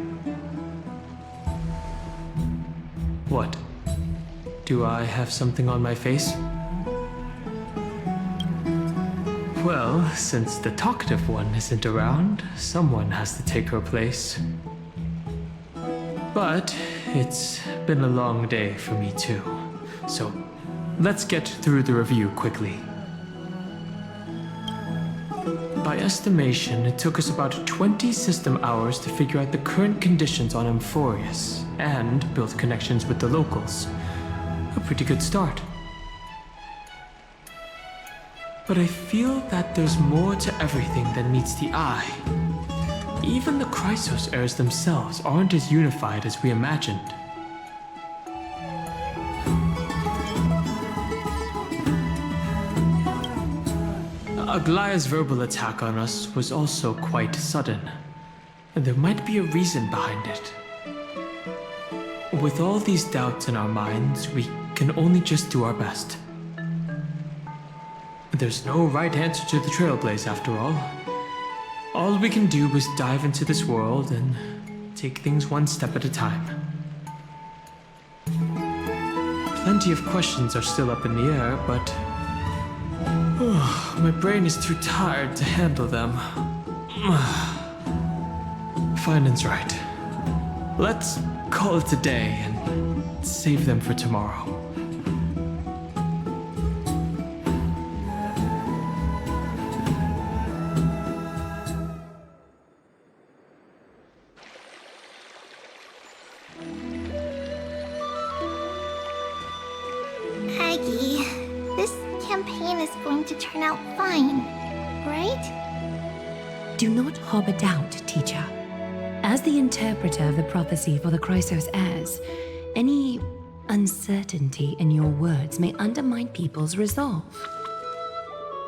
What? Do I have something on my face? Well, since the talkative one isn't around, someone has to take her place. But it's been a long day for me too. So let's get through the review quickly. By estimation, it took us about 20 system hours to figure out the current conditions on Amphoreus and build connections with the locals. A pretty good start. But I feel that there's more to everything than meets the eye. Even the Chrysos heirs themselves aren't as unified as we imagined. Aglea's verbal attack on us was also quite sudden, and there might be a reason behind it. With all these doubts in our minds, we can only just do our best. There's no right answer to the Trailblaze after all. All we can do is dive into this world and take things one step at a time. Plenty of questions are still up in the air, but my brain is too tired to handle them. Phainon's right. Let's call it a day and save them for tomorrow. Aggie, this campaign is going to turn out fine, right? Do not harbor doubt, teacher. As the interpreter of the prophecy for the Chrysos heirs, any uncertainty in your words may undermine people's resolve.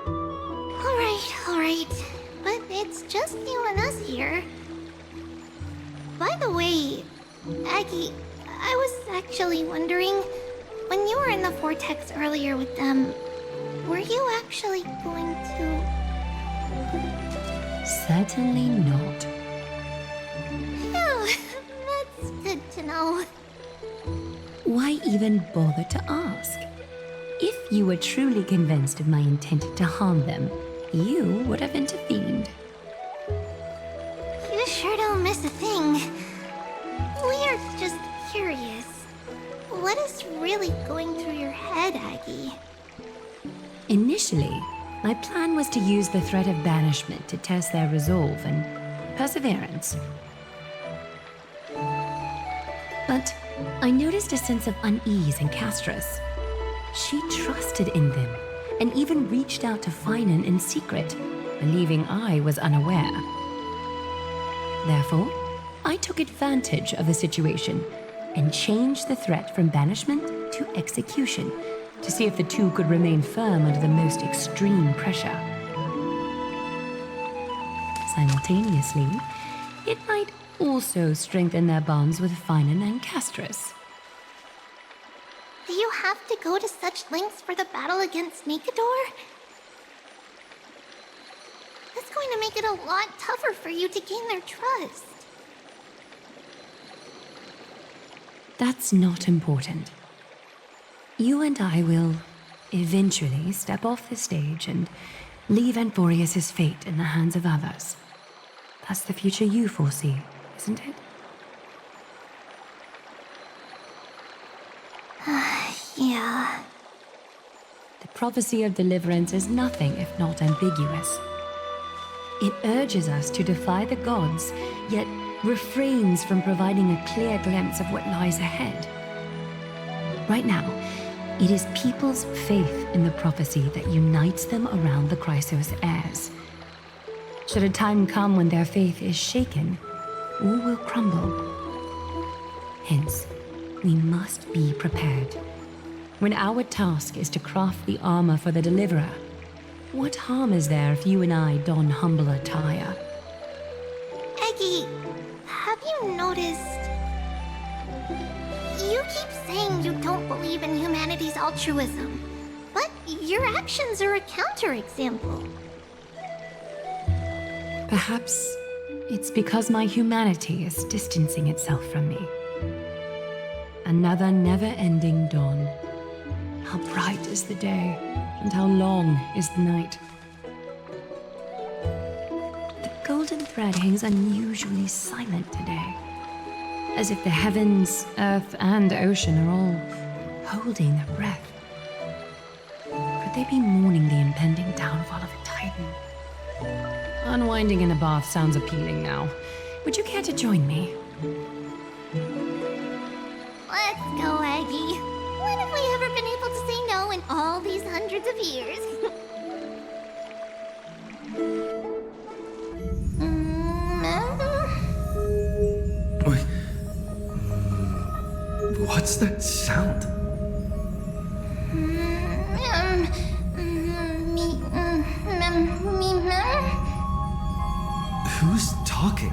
Alright. But it's just you and us here. By the way, Aggie, I was actually wondering, when you were in the vortex earlier with them, were you actually going to... Certainly not. Phew, that's good to know. Why even bother to ask? If you were truly convinced of my intent to harm them, you would have intervened. You sure don't miss a thing. We are just curious. What is really going through your head, Aggie? Initially, my plan was to use the threat of banishment to test their resolve and perseverance. But I noticed a sense of unease in Castorice. She trusted in them and even reached out to Phainon in secret, believing I was unaware. Therefore, I took advantage of the situation and changed the threat from banishment to execution to see if the two could remain firm under the most extreme pressure. Simultaneously, it might also strengthen their bonds with Phainon and Castorice. Do you have to go to such lengths for the battle against Nikador? That's going to make it a lot tougher for you to gain their trust. That's not important. You and I will eventually step off the stage and leave Amphoreus' fate in the hands of others. That's the future you foresee, isn't it? Yeah. The prophecy of deliverance is nothing if not ambiguous. It urges us to defy the gods, yet refrains from providing a clear glimpse of what lies ahead. Right now, it is people's faith in the prophecy that unites them around the Chrysos heirs. Should a time come when their faith is shaken, all will crumble. Hence, we must be prepared. When our task is to craft the armor for the Deliverer, what harm is there if you and I don humble attire? Aggie, have you noticed? You keep saying you don't believe in humanity's altruism, but your actions are a counterexample. Perhaps it's because my humanity is distancing itself from me. Another never-ending dawn. How bright is the day, and how long is the night. The golden thread hangs unusually silent today, as if the heavens, earth, and ocean are all holding their breath. Could they be mourning the impending downfall of a titan? Unwinding in a bath sounds appealing now. Would you care to join me? Let's go, Aggie. When have we ever been able to say no in all these hundreds of years? Wait. What's that sound? Who's talking?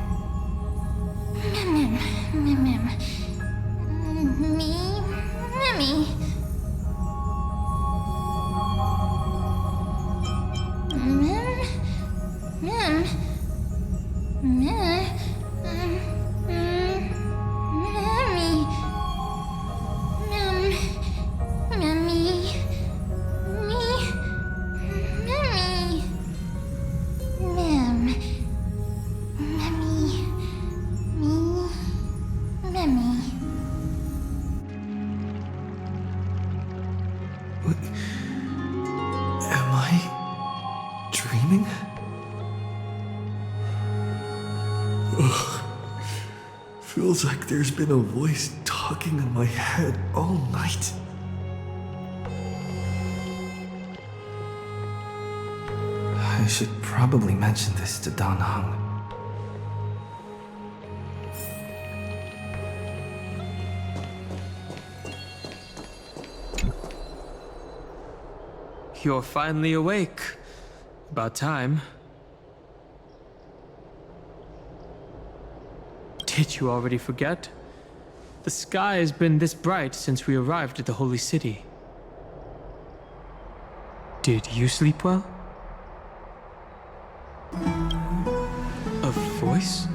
Am I dreaming? Ugh. Feels like there's been a voice talking in my head all night. I should probably mention this to Don Heng. You're finally awake. About time. Did you already forget? The sky has been this bright since we arrived at the Holy City. Did you sleep well? A voice?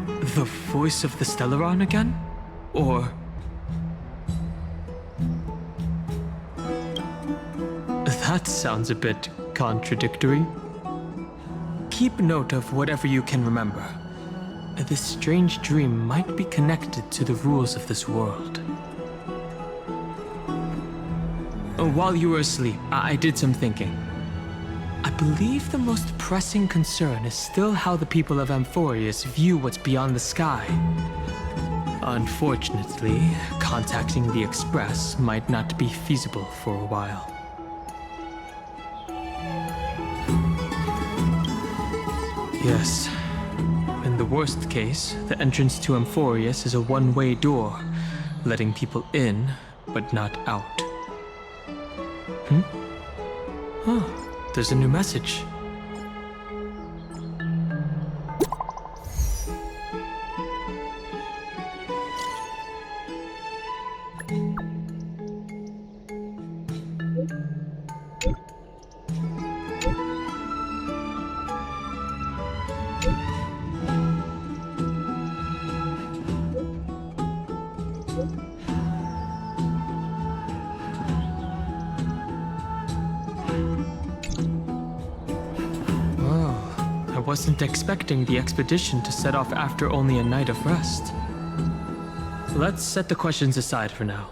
The voice of the Stellaron again? Or... That sounds a bit contradictory. Keep note of whatever you can remember. This strange dream might be connected to the rules of this world. While you were asleep, I did some thinking. I believe the most pressing concern is still how the people of Amphoreus view what's beyond the sky. Unfortunately, contacting the Express might not be feasible for a while. Yes. In the worst case, the entrance to Amphoreus is a one-way door, letting people in, but not out. Oh, there's a new message. I wasn't expecting the expedition to set off after only a night of rest. Let's set the questions aside for now.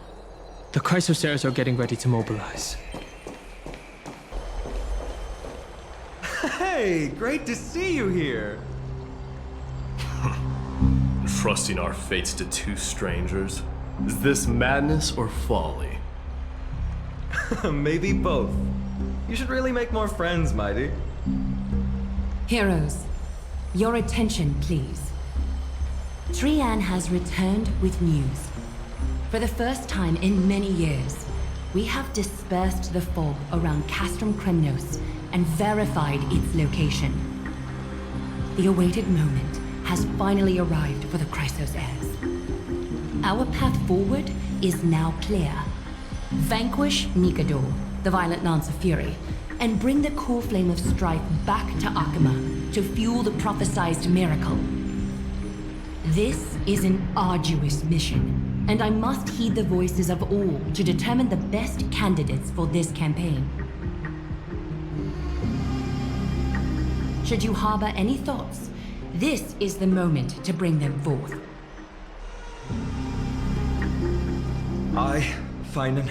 The Chrysosaurs are getting ready to mobilize. Hey, great to see you here. Trusting our fates to two strangers? Is this madness or folly? Maybe both. You should really make more friends, Mydei. Heroes, your attention, please. Trian has returned with news. For the first time in many years, we have dispersed the fog around Castrum Kremnos and verified its location. The awaited moment has finally arrived for the Chrysosaurs. Our path forward is now clear. Vanquish Mikado, the Violent Lance of Fury, and bring the core flame of strife back to Akima to fuel the prophesized miracle. This is an arduous mission, and I must heed the voices of all to determine the best candidates for this campaign. Should you harbor any thoughts, this is the moment to bring them forth. I, Phainon,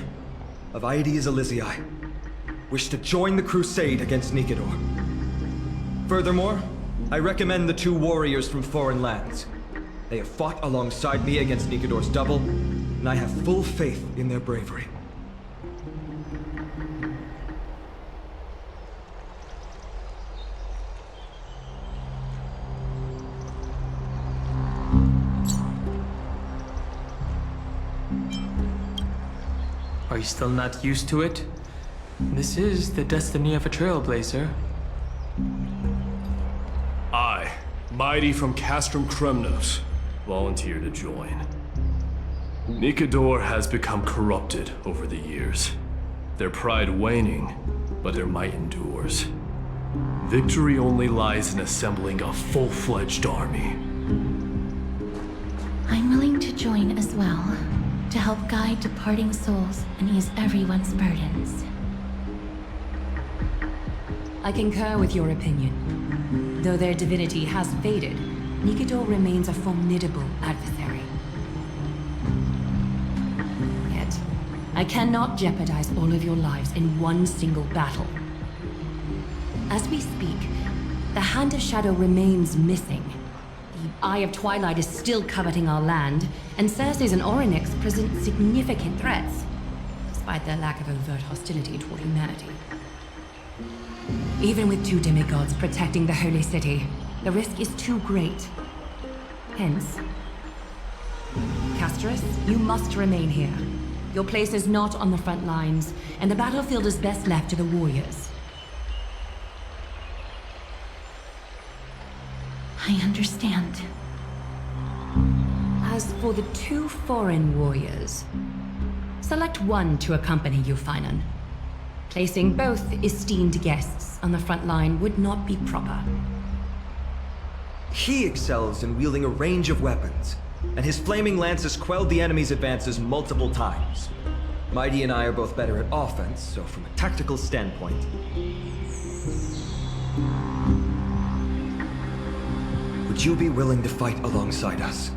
of Aedes Elysiae, wish to join the crusade against Nikedor. Furthermore, I recommend the 2 warriors from foreign lands. They have fought alongside me against Nikedor's double, and I have full faith in their bravery. Are you still not used to it? This is the destiny of a Trailblazer. I, Mydei from Castrum Kremnos, volunteer to join. Nikedor has become corrupted over the years. Their pride waning, but their might endures. Victory only lies in assembling a full-fledged army. I'm willing to join as well, to help guide departing souls and ease everyone's burdens. I concur with your opinion. Though their divinity has faded, Nikedor remains a formidable adversary. Yet, I cannot jeopardize all of your lives in one single battle. As we speak, the Hand of Shadow remains missing. The Eye of Twilight is still coveting our land, and Circes and Orynyx present significant threats, despite their lack of overt hostility toward humanity. Even with 2 demigods protecting the Holy City, the risk is too great. Hence, Castorice, you must remain here. Your place is not on the front lines, and the battlefield is best left to the warriors. I understand. As for the 2 foreign warriors, select one to accompany you, Phainon. Placing both esteemed guests on the front line would not be proper. He excels in wielding a range of weapons, and his flaming lance has quelled the enemy's advances multiple times. Mydei and I are both better at offense, so from a tactical standpoint... Would you be willing to fight alongside us?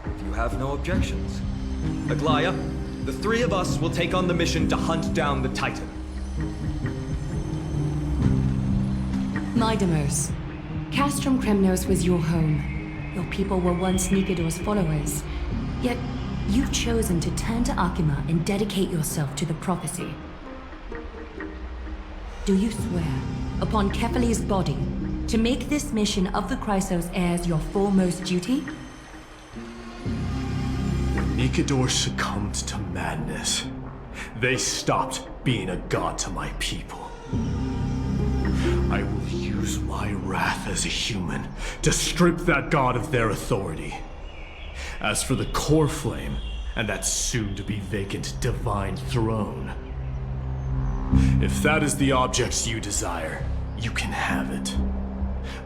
If you have no objections. Aglea, the 3 of us will take on the mission to hunt down the Titan. Mydei, Castrum Kremnos was your home. Your people were once Nikedor's followers. Yet, you've chosen to turn to Akima and dedicate yourself to the prophecy. Do you swear, upon Kefali's body, to make this mission of the Chrysos heirs your foremost duty? When Nikedor succumbed to madness, they stopped being a god to my people. I will use my wrath as a human to strip that god of their authority. As for the core flame, and that soon-to-be vacant divine throne, if that is the objects you desire, you can have it.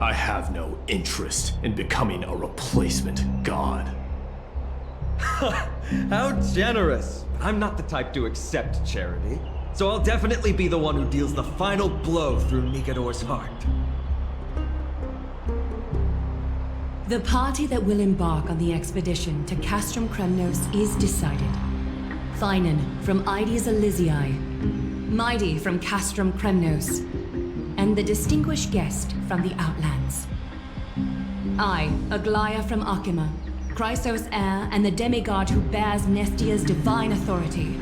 I have no interest in becoming a replacement god. How generous! I'm not the type to accept charity, so I'll definitely be the one who deals the final blow through Nikedor's heart. The party that will embark on the expedition to Castrum Kremnos is decided. Phainon from Aedes Elysiae, Mydei from Castrum Kremnos, and the distinguished guest from the Outlands. I, Aglea from Akima, Chrysos heir and the demigod who bears Nestia's divine authority,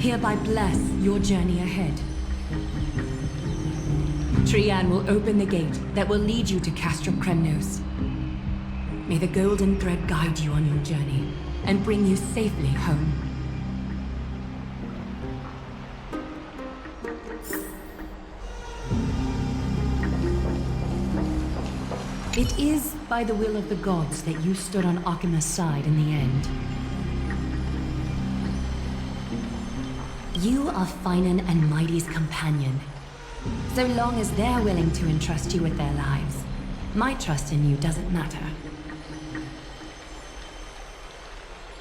hereby bless your journey ahead. Trian will open the gate that will lead you to Castrum Kremnos. May the golden thread guide you on your journey and bring you safely home. It is by the will of the gods that you stood on Akima's side in the end. You are Phainon and Mydei's companion. So long as they're willing to entrust you with their lives, my trust in you doesn't matter.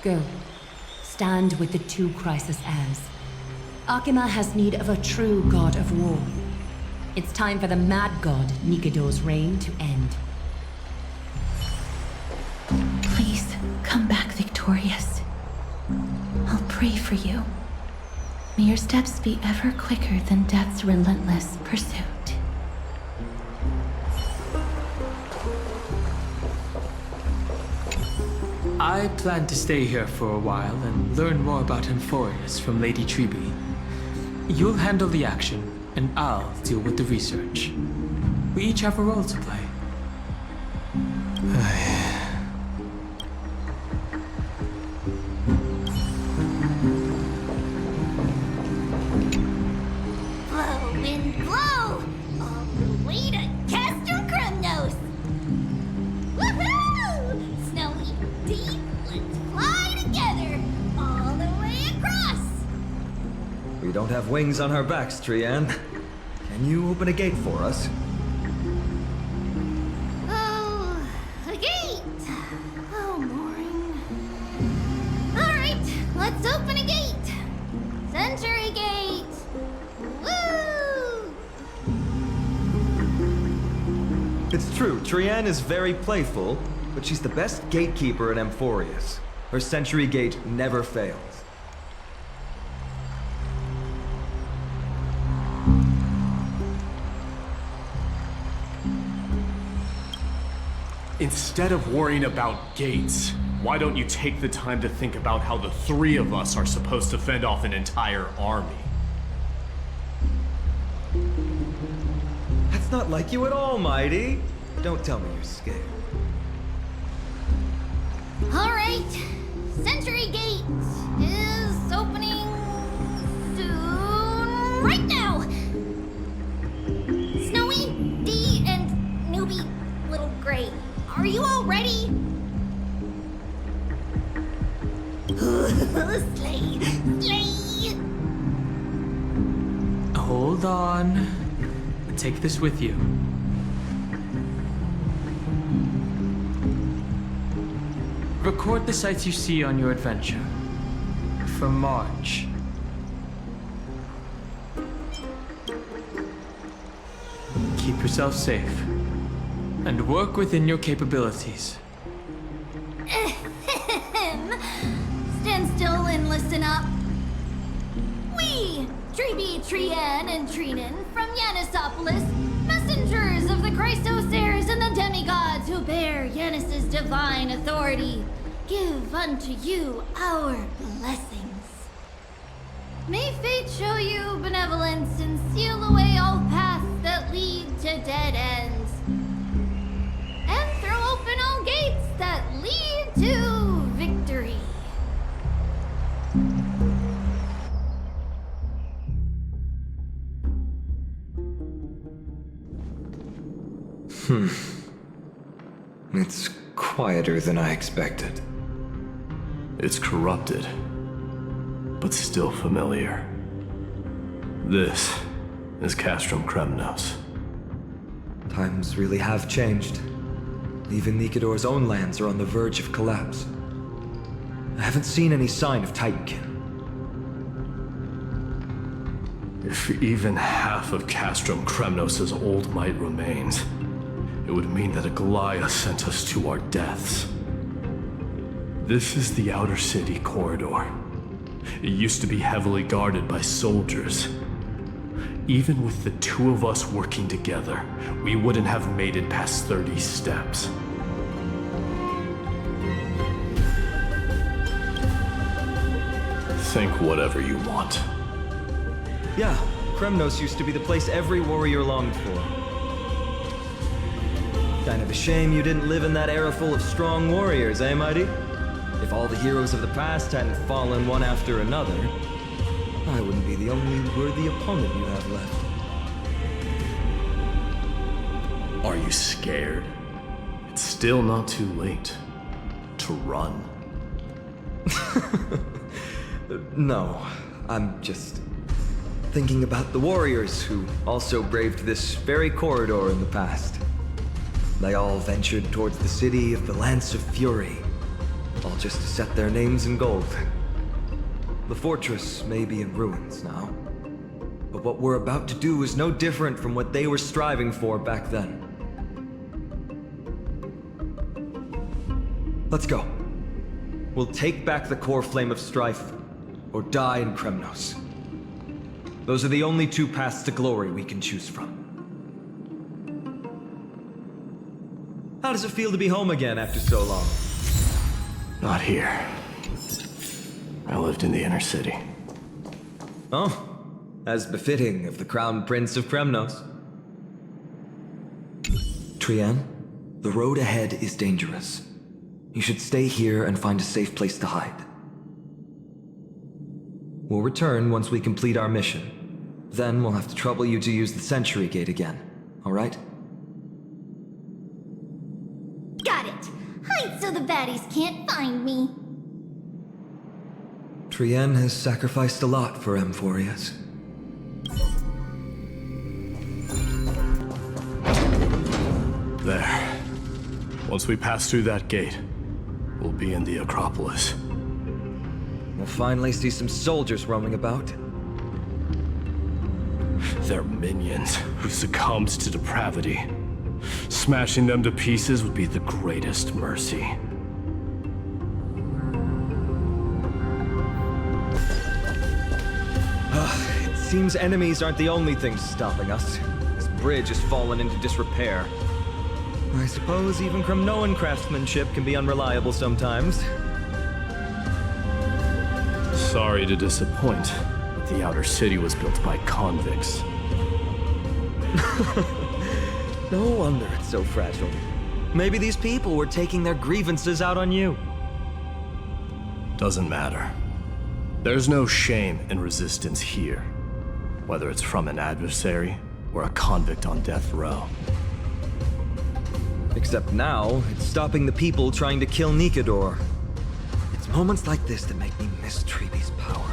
Go. Stand with the 2 Chrysos heirs. Akima has need of a true god of war. It's time for the mad god Nikidor's reign to end. Please, come back victorious. I'll pray for you. May your steps be ever quicker than death's relentless pursuit. I plan to stay here for a while and learn more about Amphoreus from Lady Tribbie. You'll handle the action, and I'll deal with the research. We each have a role to play. Blow, wind, blow! All the way to Castorice! Woohoo! Snowy, deep, let's fly together! All the way across! We don't have wings on our backs, Trian. Can you open a gate for us? Oh, a gate! Oh, boring. Alright, let's open a gate! Century gate! Woo! It's true, Trian is very playful, but she's the best gatekeeper in Amphoreus. Her Century Gate never fails. Instead of worrying about gates, why don't you take the time to think about how the three of us are supposed to fend off an entire army? That's not like you at all, Mydei. Don't tell me you're scared. Alright, Century Gate is opening soon. Right now! Snowy, Dee, and newbie Little Gray, are you all ready? Slay! Slay! Hold on. Take this with you. Record the sights you see on your adventure. For March. Keep yourself safe. And work within your capabilities. Stand still and listen up. We, Tribbie, Trian, and Trinan from Yanisopolis, messengers of the Chrysosairs and the demigods who bear Yanis's divine authority, give unto you our blessings. May fate show you benevolence and seal away all paths that lead to dead ends. And throw open all gates that lead to victory. It's quieter than I expected. It's corrupted, but still familiar. This is Castrum Kremnos. Times really have changed. Even Nikidor's own lands are on the verge of collapse. I haven't seen any sign of Titankin. If even half of Castrum Kremnos' old might remains, it would mean that Aglea sent us to our deaths. This is the outer city corridor. It used to be heavily guarded by soldiers. Even with the two of us working together, we wouldn't have made it past 30 steps. Think whatever you want. Yeah, Kremnos used to be the place every warrior longed for. Kind of a shame you didn't live in that era full of strong warriors, eh, Mydei? If all the heroes of the past hadn't fallen one after another, I wouldn't be the only worthy opponent you have left. Are you scared? It's still not too late to run. No, I'm just thinking about the warriors who also braved this very corridor in the past. They all ventured towards the city of the Lance of Fury, all just to set their names in gold. The fortress may be in ruins now, but But what we're about to do is no different from what they were striving for back then. Let's go. We'll take back the core flame of strife, or die in Kremnos. Those are the only two paths to glory we can choose from. How does it feel to be home again after so long? Not here. I lived in the inner city. Oh, as befitting of the Crown Prince of Kremnos. Trienne, the road ahead is dangerous. You should stay here and find a safe place to hide. We'll return once we complete our mission. Then we'll have to trouble you to use the Sentry Gate again, alright? Got it! Hide so the baddies can't find me. Trienne has sacrificed a lot for Amphoreus. There. Once we pass through that gate, we'll be in the Acropolis. We'll finally see some soldiers roaming about. They're minions who succumbed to depravity. Smashing them to pieces would be the greatest mercy. It seems enemies aren't the only things stopping us. This bridge has fallen into disrepair. I suppose even Kremnoan craftsmanship can be unreliable sometimes. Sorry to disappoint, but the outer city was built by convicts. No wonder it's so fragile. Maybe these people were taking their grievances out on you. Doesn't matter. There's no shame in resistance here, whether it's from an adversary or a convict on death row. Except now, it's stopping the people trying to kill Nikador. It's moments like this that make me miss Tribbie's power.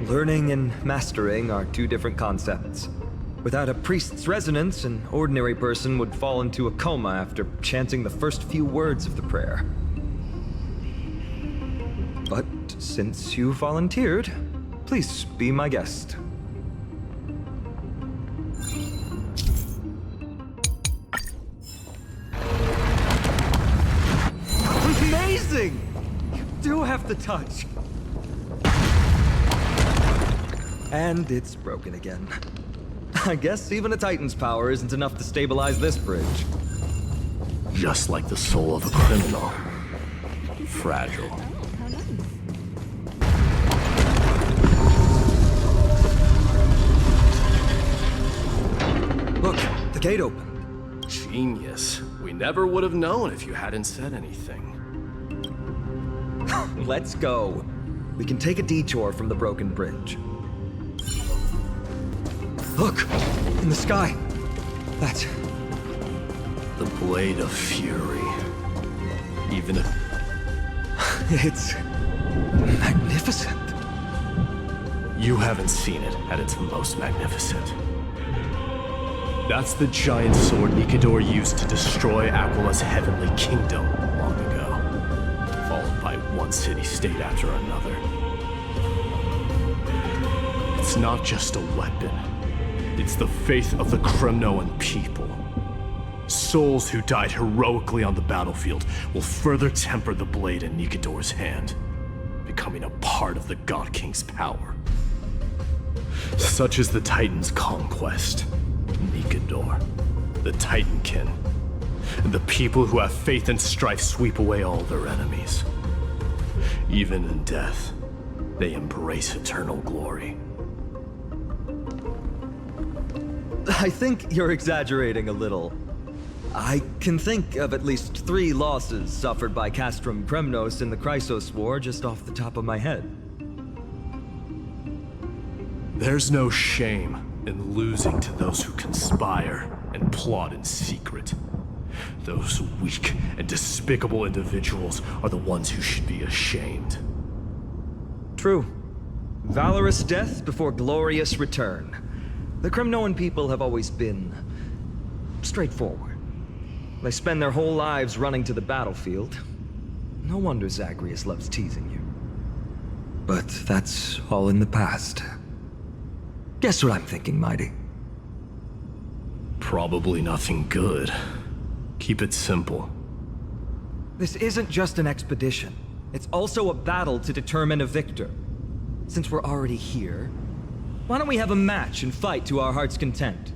Learning and mastering are two different concepts. Without a priest's resonance, an ordinary person would fall into a coma after chanting the first few words of the prayer. But since you volunteered, please be my guest. Amazing! You do have the touch. And it's broken again. I guess even a Titan's power isn't enough to stabilize this bridge. Just like the soul of a criminal. Fragile. Look, the gate opened. Genius. We never would have known if you hadn't said anything. Let's go. We can take a detour from the broken bridge. Look! In the sky! That's... the Blade of Fury. Even if... it's... magnificent. You haven't seen it at its most magnificent. That's the giant sword Nikador used to destroy Aglea's heavenly kingdom long ago, followed by one city-state after another. It's not just a weapon. It's the faith of the Kremnoan people. Souls who died heroically on the battlefield will further temper the blade in Nikador's hand, becoming a part of the God King's power. Such is the Titan's conquest. Nikador, the Titankin, and the people who have faith and strife sweep away all their enemies. Even in death, they embrace eternal glory. I think you're exaggerating a little. I can think of at least 3 losses suffered by Castrum Kremnos in the Chrysos War just off the top of my head. There's no shame in losing to those who conspire and plot in secret. Those weak and despicable individuals are the ones who should be ashamed. True. Valorous death before glorious return. The Kremnoan people have always been straightforward. They spend their whole lives running to the battlefield. No wonder Zagreus loves teasing you. But that's all in the past. Guess what I'm thinking, Mydei? Probably nothing good. Keep it simple. This isn't just an expedition. It's also a battle to determine a victor. Since we're already here, why don't we have a match and fight to our heart's content?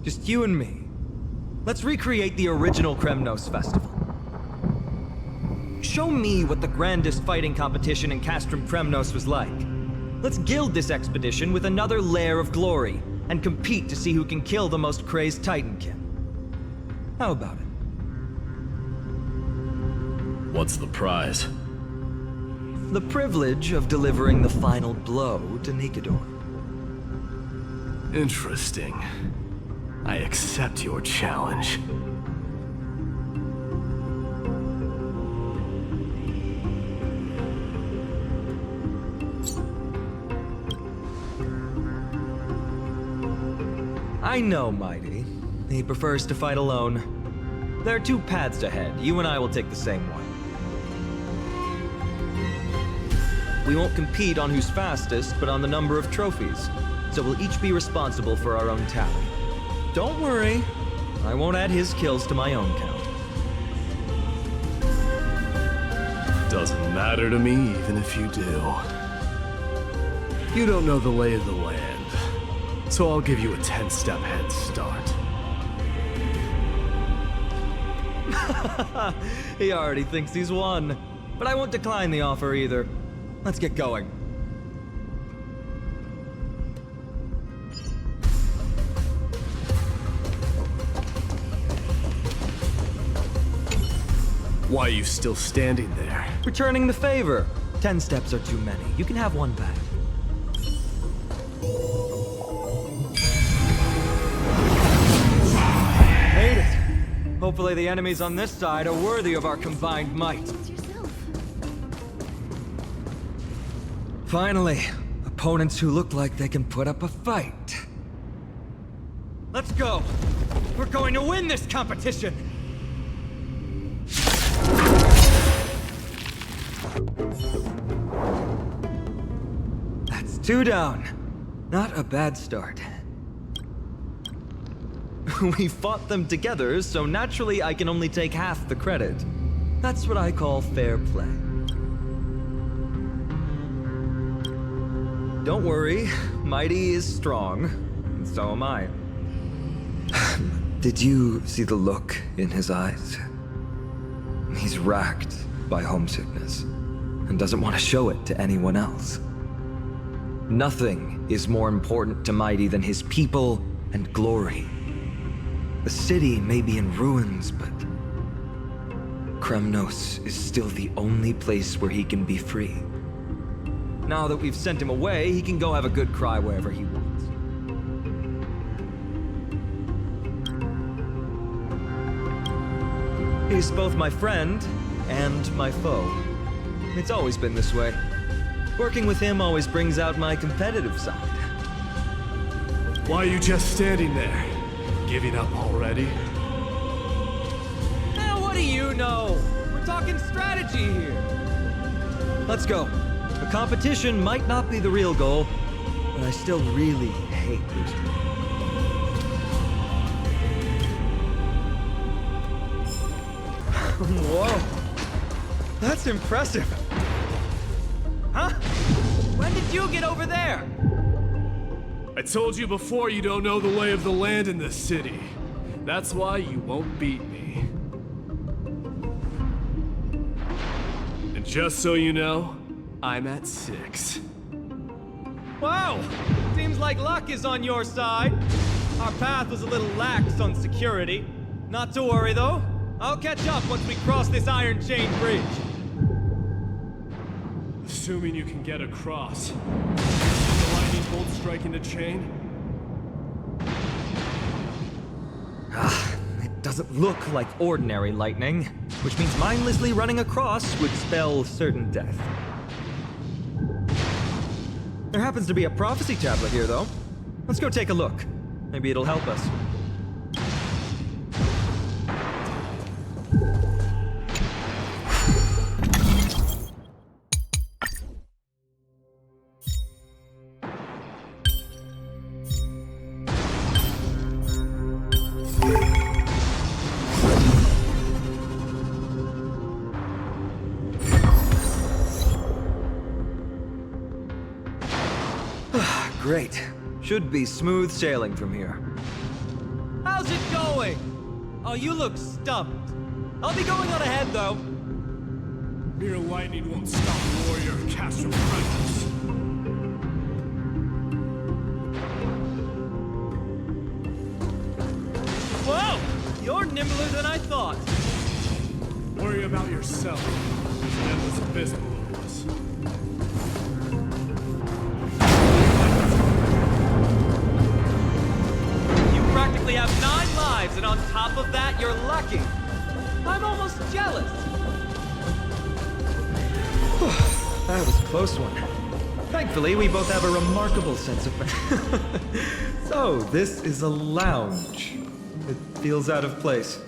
Just you and me. Let's recreate the original Kremnos festival. Show me what the grandest fighting competition in Castrum Kremnos was like. Let's gild this expedition with another layer of glory, and compete to see who can kill the most crazed Titankin. How about it? What's the prize? The privilege of delivering the final blow to Nikedor. Interesting. I accept your challenge. I know Mydei. He prefers to fight alone. There are two paths ahead. You and I will take the same one. We won't compete on who's fastest, but on the number of trophies. So we'll each be responsible for our own tally. Don't worry, I won't add his kills to my own count. Doesn't matter to me, even if you do. You don't know the lay of the land, so I'll give you a 10-step head start. He already thinks he's won. But I won't decline the offer either. Let's get going. Why are you still standing there? Returning the favor. 10 steps are too many. You can have one back. Made it. Hopefully the enemies on this side are worthy of our combined might. Finally, opponents who look like they can put up a fight. Let's go. We're going to win this competition. That's 2 down. Not a bad start. We fought them together, so naturally I can only take half the credit. That's what I call fair play. Don't worry, Mydei is strong, and so am I. Did you see the look in his eyes? He's racked by homesickness, and doesn't want to show it to anyone else. Nothing is more important to Mydei than his people and glory. The city may be in ruins, but Kremnos is still the only place where he can be free. Now that we've sent him away, he can go have a good cry wherever he wants. He's both my friend and my foe. It's always been this way. Working with him always brings out my competitive side. Why are you just standing there? Giving up already? Now what do you know? We're talking strategy here. Let's go. The competition might not be the real goal, but I still really hate losing. Whoa. That's impressive. Huh? When did you get over there? I told you before you don't know the lay of the land in this city. That's why you won't beat me. And just so you know, I'm at 6. Wow! Seems like luck is on your side. Our path was a little lax on security. Not to worry, though. I'll catch up once we cross this iron chain bridge. Assuming you can get across. The lightning bolt striking the chain? It doesn't look like ordinary lightning, which means mindlessly running across would spell certain death. There happens to be a prophecy tablet here, though. Let's go take a look. Maybe it'll help us. Great. Should be smooth sailing from here. How's it going? Oh, you look stumped. I'll be going on ahead, though. Mere lightning won't stop warrior Castorice. Whoa! You're nimbler than I thought. Worry about yourself. There's an endless abyss below us. You practically have 9 lives, and on top of that, you're lucky. I'm almost jealous. That was a close one. Thankfully, we both have a remarkable sense of... So, this is a lounge. It feels out of place.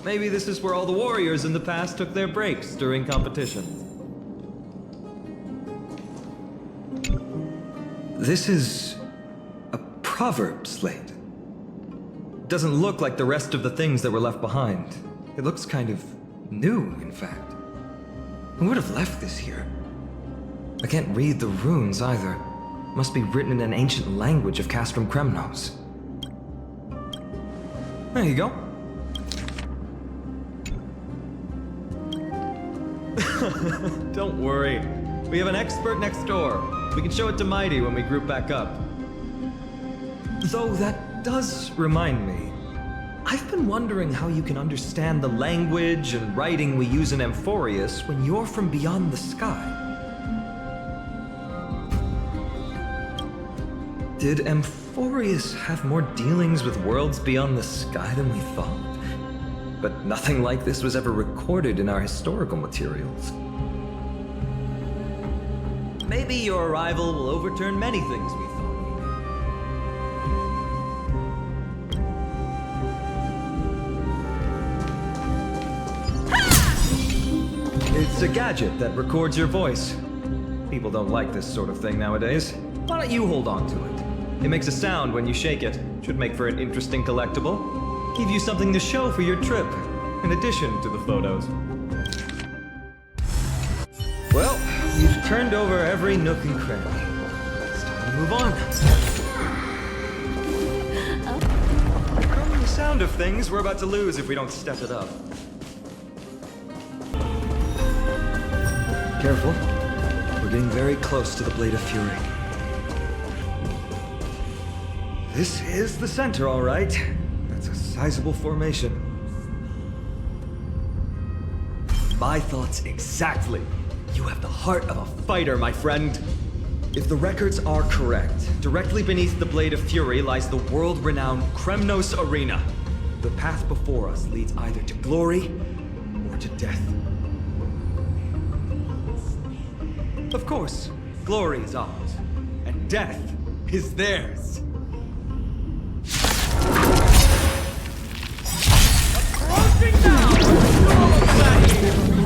Maybe this is where all the warriors in the past took their breaks during competitions. This is a proverb slate. Doesn't look like the rest of the things that were left behind. It looks kind of new, in fact. Who would have left this here? I can't read the runes either. Must be written in an ancient language of Castrum Kremnos. There you go. Don't worry. We have an expert next door. We can show it to Mydei when we group back up. Though that does remind me. I've been wondering how you can understand the language and writing we use in Amphoreus when you're from beyond the sky. Did Amphoreus have more dealings with worlds beyond the sky than we thought? But nothing like this was ever recorded in our historical materials. Maybe your arrival will overturn many things we thought we knew. It's a gadget that records your voice. People don't like this sort of thing nowadays. Why don't you hold on to it? It makes a sound when you shake it. Should make for an interesting collectible. Give you something to show for your trip, in addition to the photos. Well, you've turned over every nook and cranny. It's time to move on. From the sound of things, we're about to lose if we don't step it up. Careful. We're getting very close to the Blade of Fury. This is the center, all right. That's a sizable formation. My thoughts exactly. You have the heart of a fighter, my friend. If the records are correct, directly beneath the Blade of Fury lies the world-renowned Kremnos Arena. The path before us leads either to glory or to death. Of course, glory is ours, and death is theirs. Approaching now!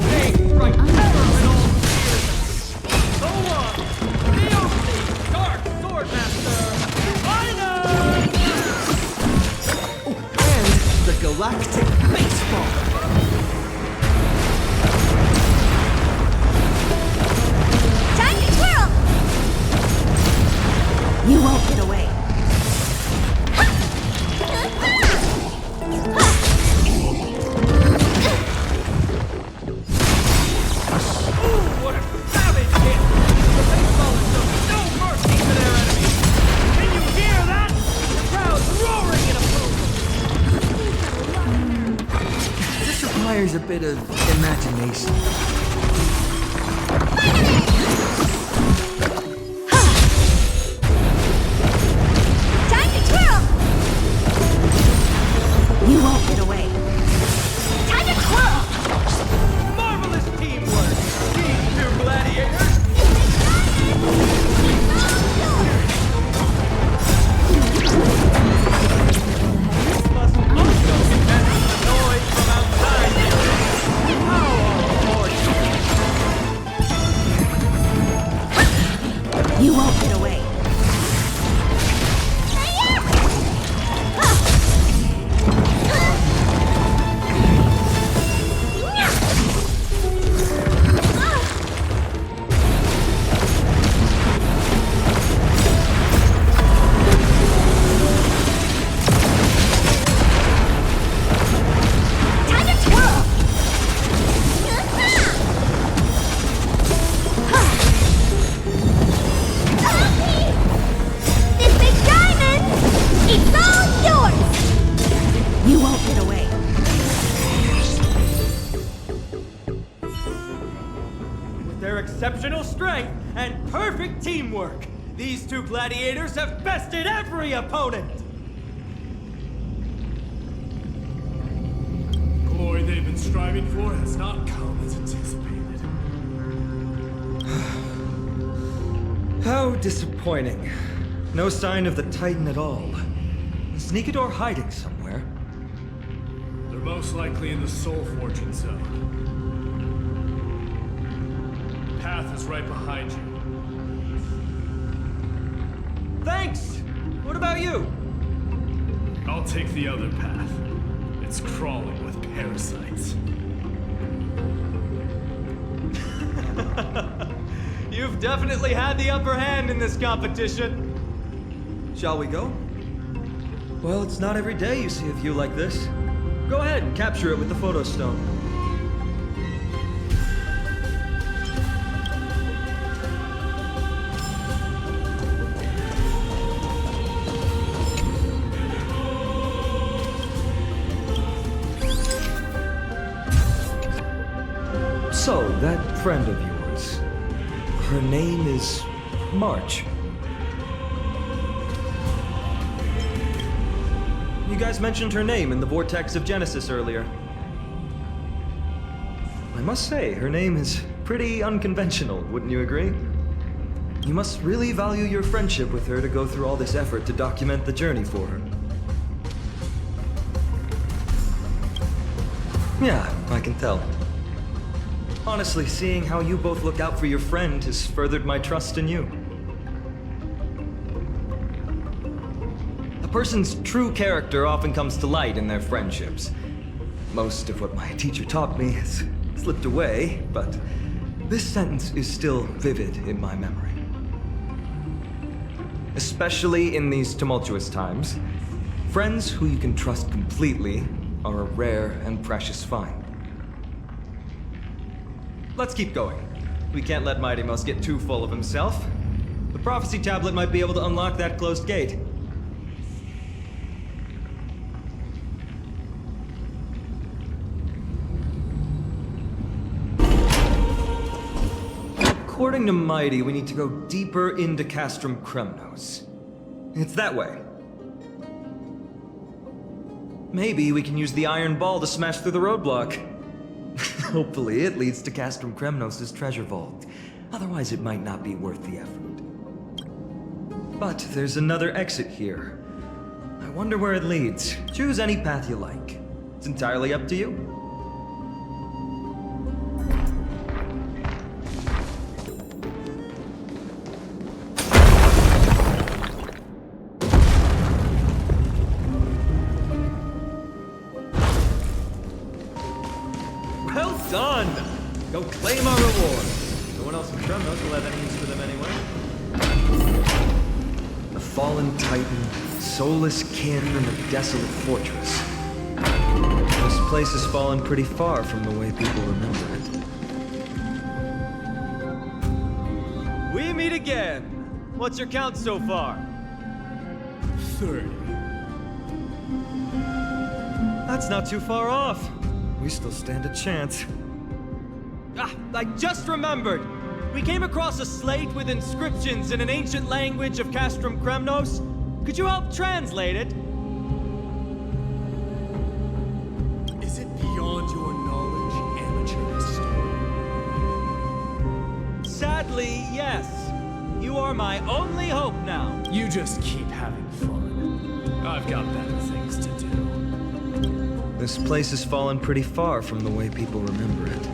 Hey, strike terror in all spheres! So on! DOC, Dark Swordmaster, Phainon! And the Galactic Baseball! Time to twirl! You won't get away. What a savage hit! The baseball has shown no mercy to their enemies! Can you hear that? The crowd's roaring in approval! This requires a bit of imagination. Time to twirl! You won't get away. Time to twirl! Marvelous teamwork! These two gladiators! Must also contend with the noise from outside here. How are teamwork! These two gladiators have bested every opponent! The glory they've been striving for has not come as anticipated. How disappointing. No sign of the Titan at all. Is Nikador hiding somewhere? They're most likely in the soul forging zone. The path is right behind you. Thanks! What about you? I'll take the other path. It's crawling with parasites. You've definitely had the upper hand in this competition. Shall we go? Well, it's not every day you see a view like this. Go ahead and capture it with the photo stone. So, that friend of yours, her name is March. You guys mentioned her name in the Vortex of Genesis earlier. I must say, her name is pretty unconventional, wouldn't you agree? You must really value your friendship with her to go through all this effort to document the journey for her. Yeah, I can tell. Honestly, seeing how you both look out for your friend has furthered my trust in you. A person's true character often comes to light in their friendships. Most of what my teacher taught me has slipped away, but this sentence is still vivid in my memory. Especially in these tumultuous times, friends who you can trust completely are a rare and precious find. Let's keep going. We can't let Mighty Mouse get too full of himself. The prophecy tablet might be able to unlock that closed gate. According to Mighty, we need to go deeper into Castrum Kremnos. It's that way. Maybe we can use the iron ball to smash through the roadblock. Hopefully it leads to Castrum Kremnos' treasure vault. Otherwise it might not be worth the effort. But there's another exit here. I wonder where it leads. Choose any path you like. It's entirely up to you. Done! Go claim our reward. No one else in Kremnos will have any use for them anyway. The fallen titan, soulless kin, and a desolate fortress. This place has fallen pretty far from the way people remember it. We meet again. What's your count so far? 30. That's not too far off. We still stand a chance. Ah, I just remembered! We came across a slate with inscriptions in an ancient language of Castrum Kremnos. Could you help translate it? Is it beyond your knowledge, amateur historian? Sadly, yes. You are my only hope now. You just keep having fun. I've got better things to do. This place has fallen pretty far from the way people remember it.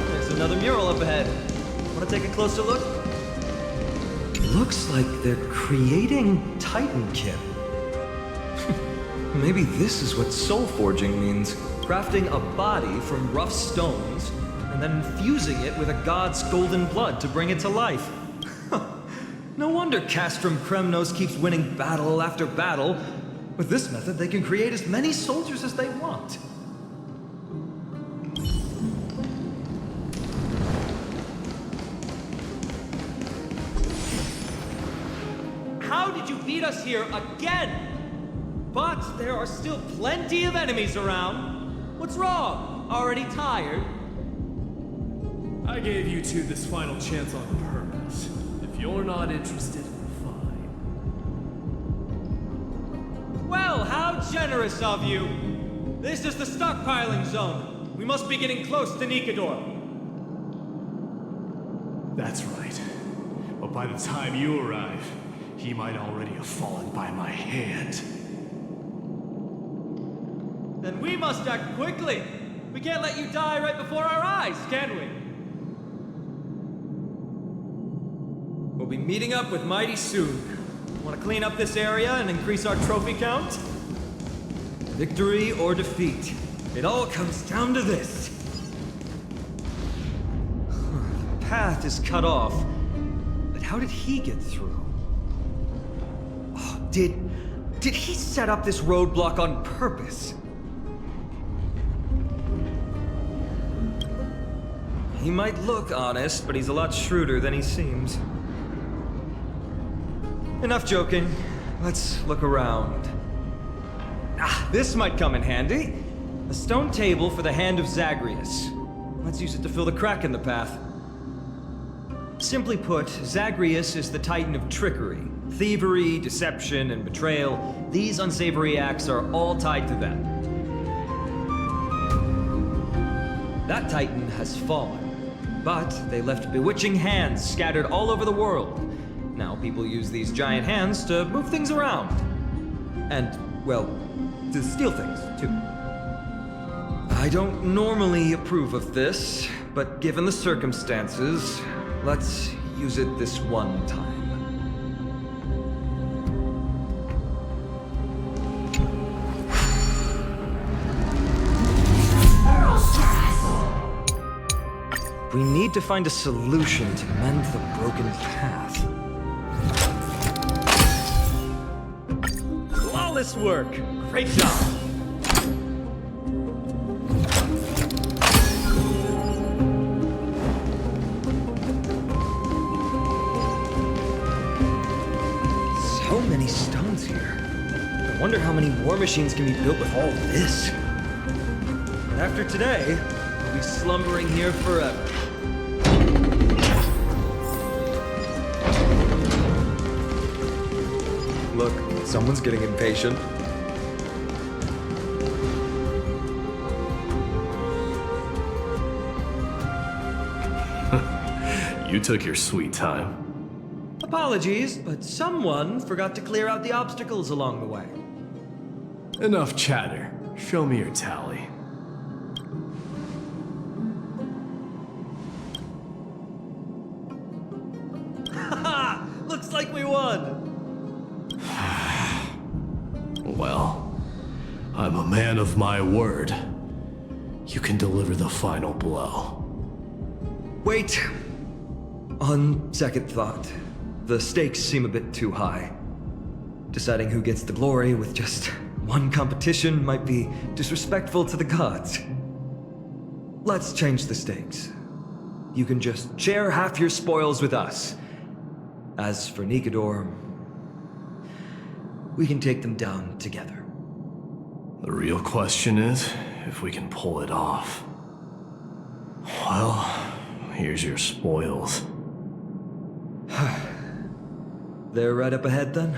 There's another mural up ahead. Want to take a closer look? Looks like they're creating Titankin. Maybe this is what soul forging means. Crafting a body from rough stones, and then infusing it with a god's golden blood to bring it to life. No wonder Castrum Kremnos keeps winning battle after battle. With this method, they can create as many soldiers as they want. meet us here again. But there are still plenty of enemies around. What's wrong? Already tired? I gave you two this final chance on purpose. If you're not interested, fine. Well, how generous of you. This is the stockpiling zone. We must be getting close to Nikador. That's right. But by the time you arrive, he might already have fallen by my hand. Then we must act quickly. We can't let you die right before our eyes, can we? We'll be meeting up with Mydei soon. Want to clean up this area and increase our trophy count? Victory or defeat. It all comes down to this. The path is cut off. But how did he get through? Oh, did he set up this roadblock on purpose? He might look honest, but he's a lot shrewder than he seems. Enough joking. Let's look around. Ah, this might come in handy. A stone table for the hand of Zagreus. Let's use it to fill the crack in the path. Simply put, Zagreus is the titan of trickery. Thievery, deception, and betrayal. These unsavory acts are all tied to them. That titan has fallen, but they left bewitching hands scattered all over the world. Now people use these giant hands to move things around. And, well, to steal things, too. I don't normally approve of this, but given the circumstances, let's use it this one time. We need to find a solution to mend the broken path. Flawless work! Great job! So many stones here. I wonder how many war machines can be built with all this. And after today, we'll be slumbering here forever. Look, someone's getting impatient. You took your sweet time. Apologies, but someone forgot to clear out the obstacles along the way. Enough chatter. Show me your tally. Haha! Looks like we won! Well, I'm a man of my word. You can deliver the final blow. Wait. On second thought, the stakes seem a bit too high. Deciding who gets the glory with just one competition might be disrespectful to the gods. Let's change the stakes. You can just share half your spoils with us. As for Nikador, we can take them down together. The real question is if we can pull it off. Well, here's your spoils. They're right up ahead then?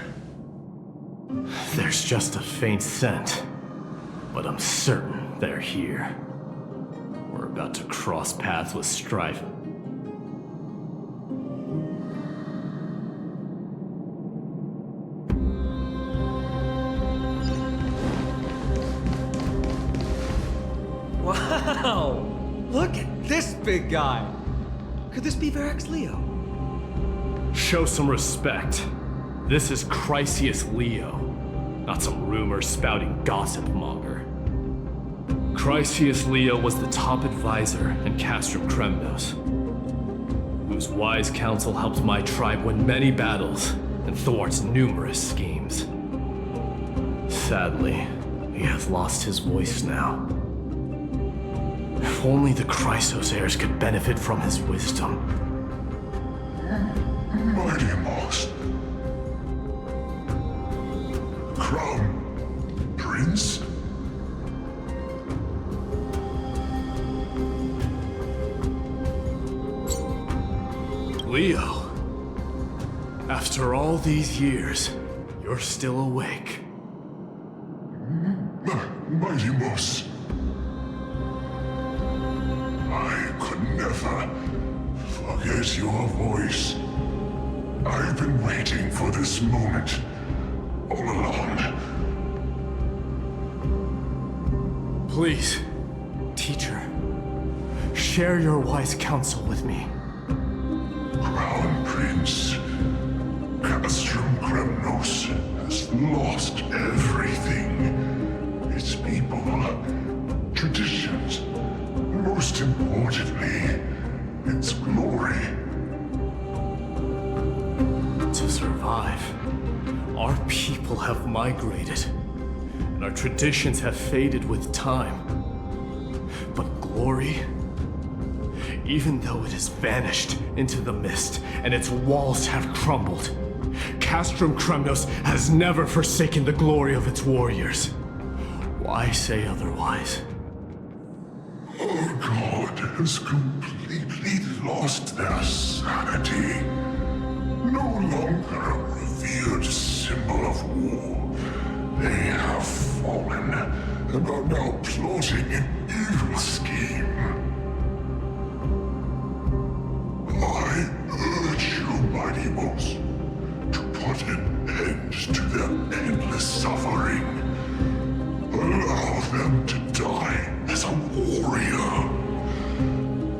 There's just a faint scent, but I'm certain they're here. We're about to cross paths with strife. Wow! Look at this big guy! Could this be Varric's Leo? Show some respect. This is Chrysius Leo, not some rumor-spouting gossip monger. Chrysius Leo was the top advisor in Castrum Kremnos, whose wise counsel helped my tribe win many battles and thwarts numerous schemes. Sadly, he has lost his voice now. If only the Chrysos heirs could benefit from his wisdom. Mighty Master. Leo, after all these years, you're still awake. Mighty Moss. I could never forget your voice. I've been waiting for this moment all along. Please, teacher, share your wise counsel with me. Crown Prince Castrum Kremnos has lost everything. Its people, traditions, and most importantly, its glory. To survive, our people have migrated, and our traditions have faded with time. But glory, even though it has vanished into the mist and its walls have crumbled, Castrum Kremnos has never forsaken the glory of its warriors. Why say otherwise? Our god has completely lost their sanity. No longer a revered symbol of war. They have fallen and are now plotting an evil scheme. I urge you, Mighty Moss, to put an end to their endless suffering. Allow them to die as a warrior.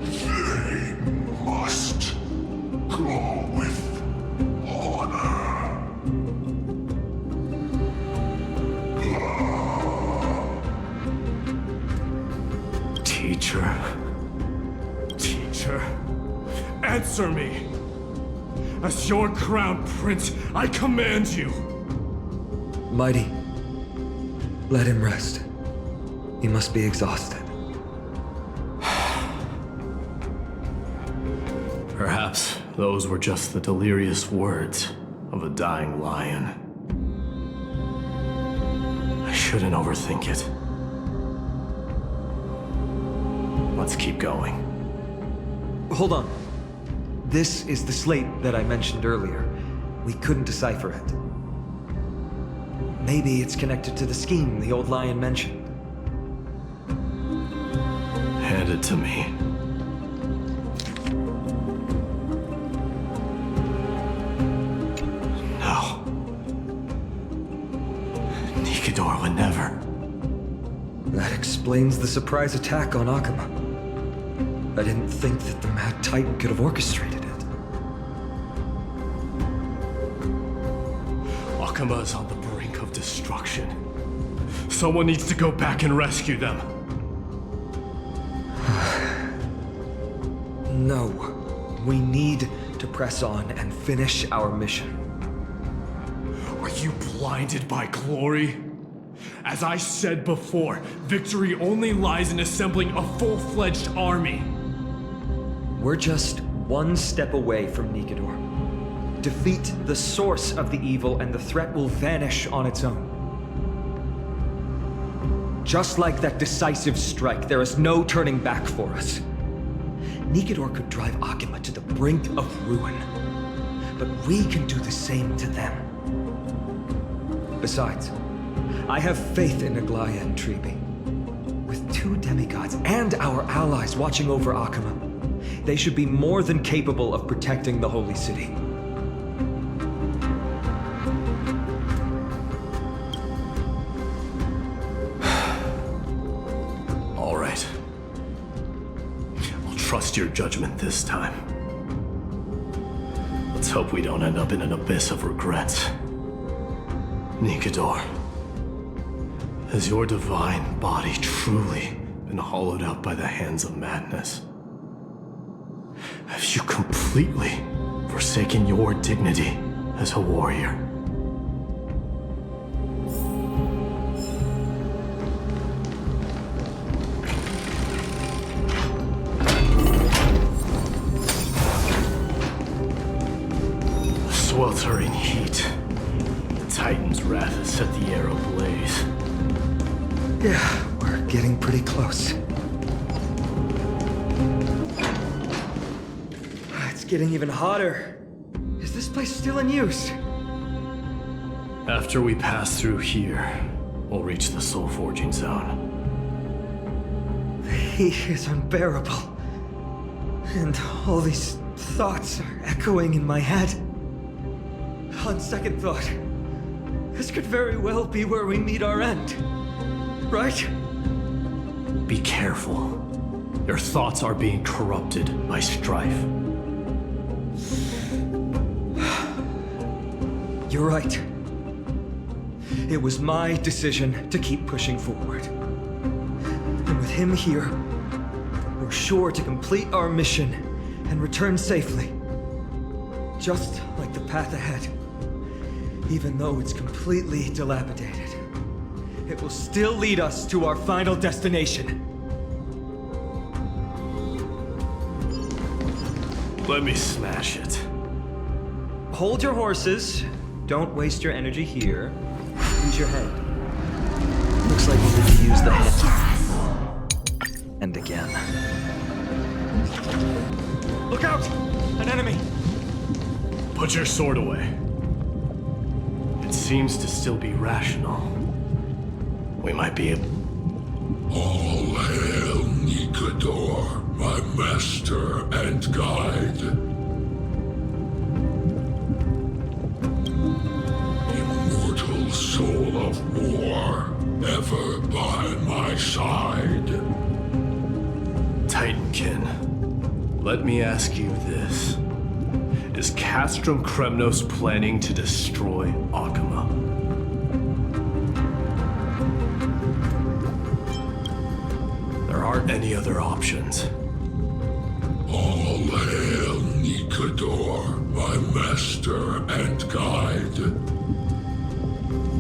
They must go with honor. Teacher, answer me. As your crown prince, I command you. Mighty, let him rest. He must be exhausted. Perhaps those were just the delirious words of a dying lion. I shouldn't overthink it. Let's keep going. Hold on. This is the slate that I mentioned earlier. We couldn't decipher it. Maybe it's connected to the scheme the old lion mentioned. Hand it to me. No. Nikador would never. That explains the surprise attack on Akama. I didn't think that the Mad Titan could have orchestrated it. Akama is on the brink of destruction. Someone needs to go back and rescue them. No. We need to press on and finish our mission. Are you blinded by glory? As I said before, victory only lies in assembling a full-fledged army. We're just one step away from Nikador. Defeat the source of the evil and the threat will vanish on its own. Just like that decisive strike, there is no turning back for us. Nikador could drive Akama to the brink of ruin, but we can do the same to them. Besides, I have faith in Aglea and Tribbie. With two demigods and our allies watching over Akama, they should be more than capable of protecting the Holy City. All right. I'll trust your judgment this time. Let's hope we don't end up in an abyss of regrets. Nikador, has your divine body truly been hollowed out by the hands of madness? Have you completely forsaken your dignity as a warrior? The sweltering heat. The Titan's wrath has set the air ablaze. Yeah, we're getting pretty close. It's getting even hotter. Is this place still in use? After we pass through here, we'll reach the soul forging zone. The heat is unbearable. And all these thoughts are echoing in my head. On second thought, this could very well be where we meet our end. Right? Be careful. Your thoughts are being corrupted by strife. You're right. It was my decision to keep pushing forward. And with him here, we're sure to complete our mission and return safely. Just like the path ahead. Even though it's completely dilapidated, it will still lead us to our final destination. Let me smash it. Hold your horses. Don't waste your energy here. Use your head. Looks like we need to use the head. And again. Look out! An enemy! Put your sword away. It seems to still be rational. We might be able... All hail Nikador, my master and guide. Immortal soul of war, ever by my side. Titankin, let me ask you this. Is Castrum Kremnos planning to destroy Akhima? There aren't any other options. All hail Nikador, my master and guide.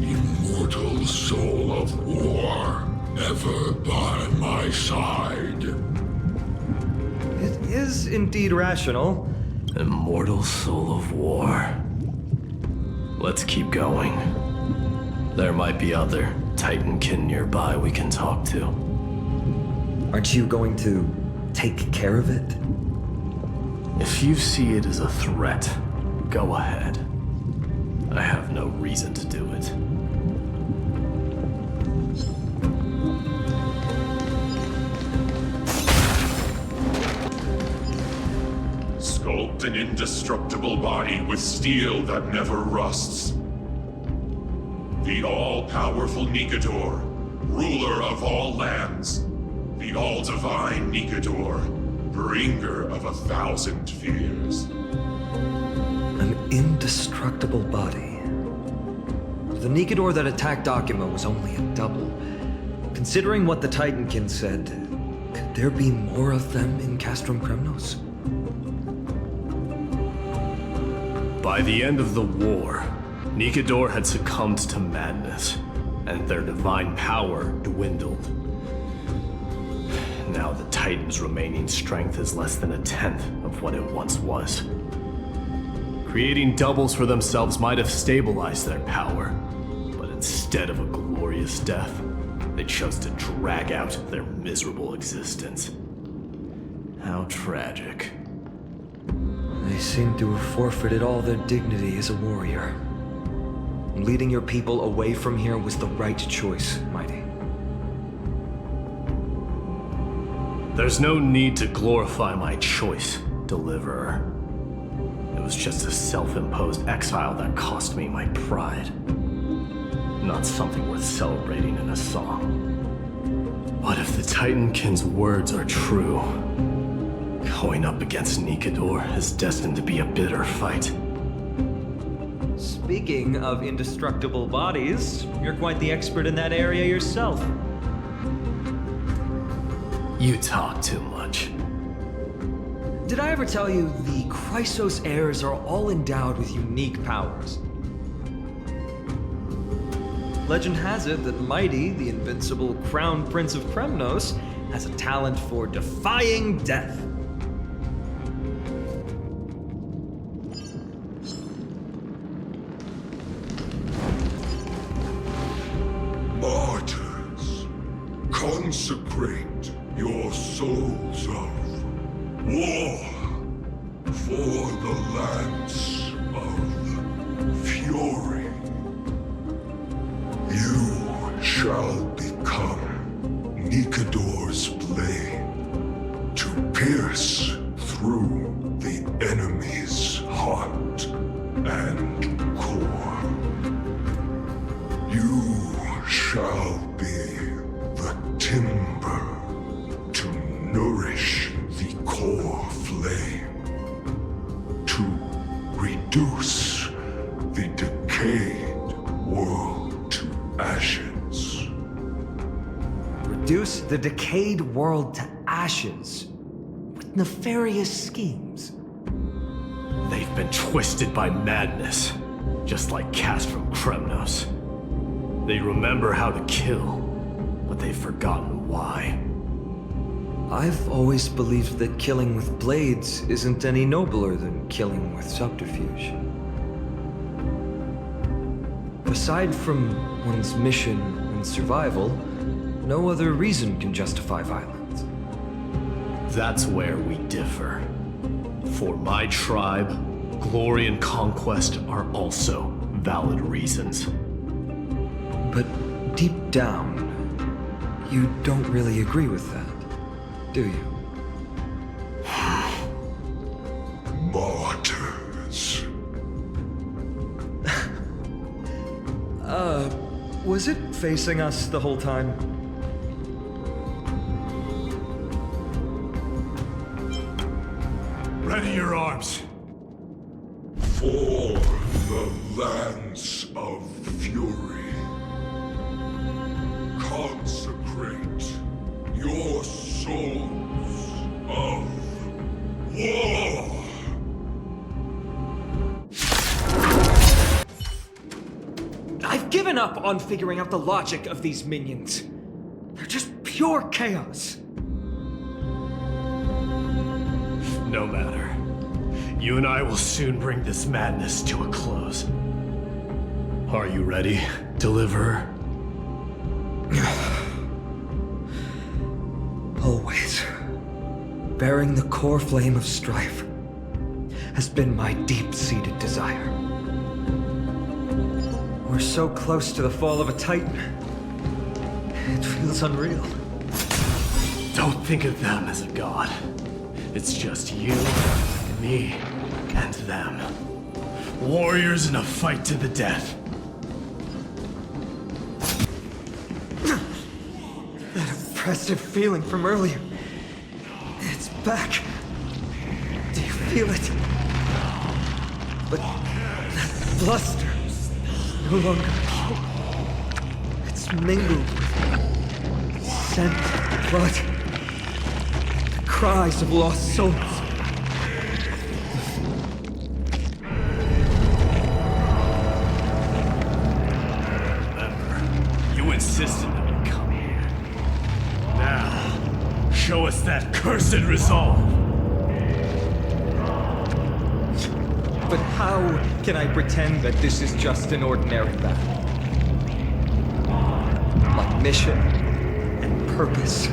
Immortal soul of war, ever by my side. It is indeed rational. Immortal soul of war. Let's keep going. There might be other Titankin nearby we can talk to. Aren't you going to take care of it? If you see it as a threat, go ahead. I have no reason to do it. Sculpt an indestructible body with steel that never rusts. The all-powerful Nikador, ruler of all lands. The all-divine Nikador, bringer of 1,000 fears. An indestructible body. The Nikador that attacked Akhima was only a double. Considering what the Titankin said, could there be more of them in Castrum Kremnos? By the end of the war, Nikador had succumbed to madness, and their divine power dwindled. Now the Titan's remaining strength is less than 1/10 of what it once was. Creating doubles for themselves might have stabilized their power, but instead of a glorious death, they chose to drag out their miserable existence. How tragic. They seem to have forfeited all their dignity as a warrior. Leading your people away from here was the right choice, Mydei. There's no need to glorify my choice, Deliverer. It was just a self-imposed exile that cost me my pride. Not something worth celebrating in a song. But if the Titankin's words are true, going up against Nikador is destined to be a bitter fight. Speaking of indestructible bodies, you're quite the expert in that area yourself. You talk too much. Did I ever tell you the Chrysos heirs are all endowed with unique powers? Legend has it that Mydei, the invincible crown prince of Kremnos, has a talent for defying death. Martyrs, consecrate your souls of war. For the lands of fury, you shall become Nikador's blade to pierce through the enemy's heart and core. You shall be the timber to nourish the core flame, to reduce the decayed world to ashes. Reduce the decayed world to ashes with nefarious schemes. They've been twisted by madness, just like Cass from Kremnos. They remember how to kill, but they've forgotten why. I've always believed that killing with blades isn't any nobler than killing with subterfuge. Aside from one's mission and survival, no other reason can justify violence. That's where we differ. For my tribe, glory and conquest are also valid reasons. But deep down, you don't really agree with that, do you? Martyrs. Was it facing us the whole time? Ready your arms. For the lands of fury, consecrate your souls of war. I've given up on figuring out the logic of these minions. They're just pure chaos. No matter. You and I will soon bring this madness to a close. Are you ready, Deliverer? Always. Bearing the core flame of strife has been my deep-seated desire. We're so close to the fall of a Titan. It feels unreal. Don't think of them as a god. It's just you, and me, and them. Warriors in a fight to the death. That oppressive feeling from earlier. It's back. Do you feel it? But that bluster is no longer pure. It's mingled with scent of blood. The cries of lost souls. Remember, you insisted that we come here. Now, show us that cursed resolve. But how can I pretend that this is just an ordinary battle? My mission and purpose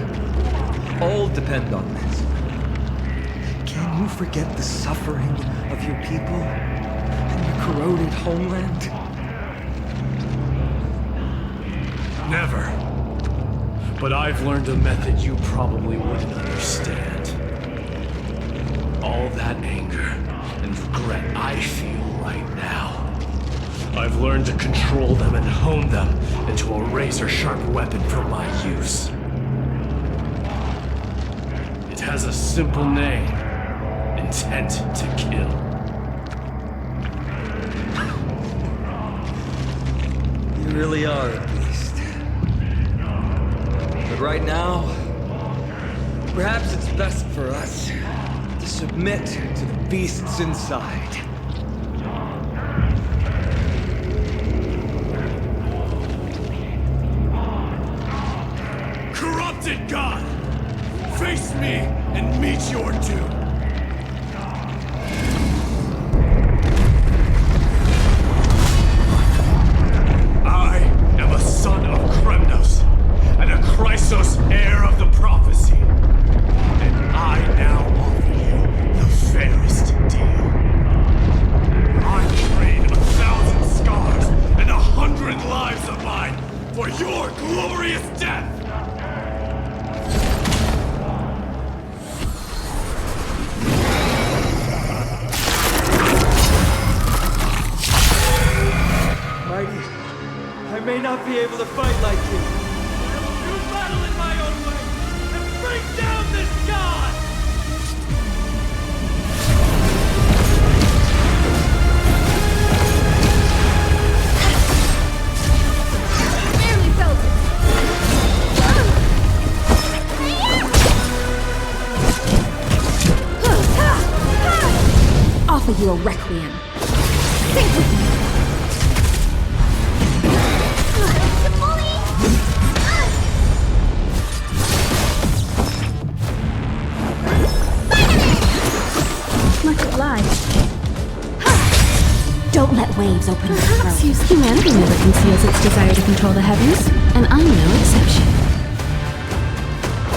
all depend on this. Can you forget the suffering of your people and your corroded homeland? Never. But I've learned a method you probably wouldn't understand. All that anger and regret I feel right now, I've learned to control them and hone them into a razor-sharp weapon for my use. It has a simple name: intent to kill. You really are a beast. But right now, perhaps it's best for us to submit to the beasts inside. Corrupted God! Face me and meet your doom! I am a son of Kremnos, and a Chrysos heir of the prophecy. And I now offer you the fairest deal. not be able to fight like you. I will do battle in my own way and bring down this god! Barely felt it. Offer you a requiem. Think with me. Much obliged. Don't let waves open your throat. Perhaps humanity never conceals its desire to control the heavens, and I'm no exception.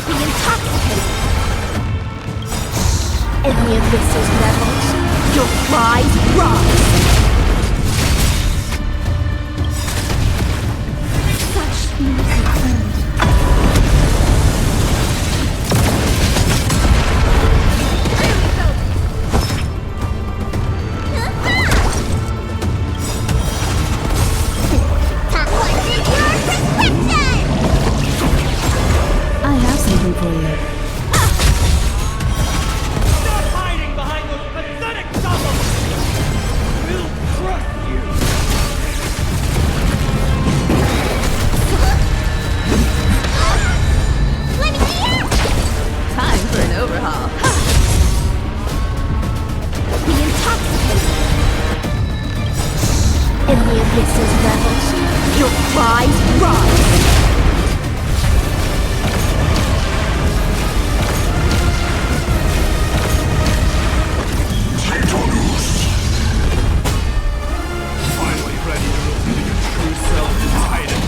Be intoxicated. Enemy of Mixer's rebels, your prize rise. Such beautiful friend. I have something for you. Stop hiding behind those pathetic doubles! We'll crush you! Time for an overhaul. Be intoxicated. Enemy of Mixer's rebels, your prize rise. Finally ready to reveal your true self and hide it.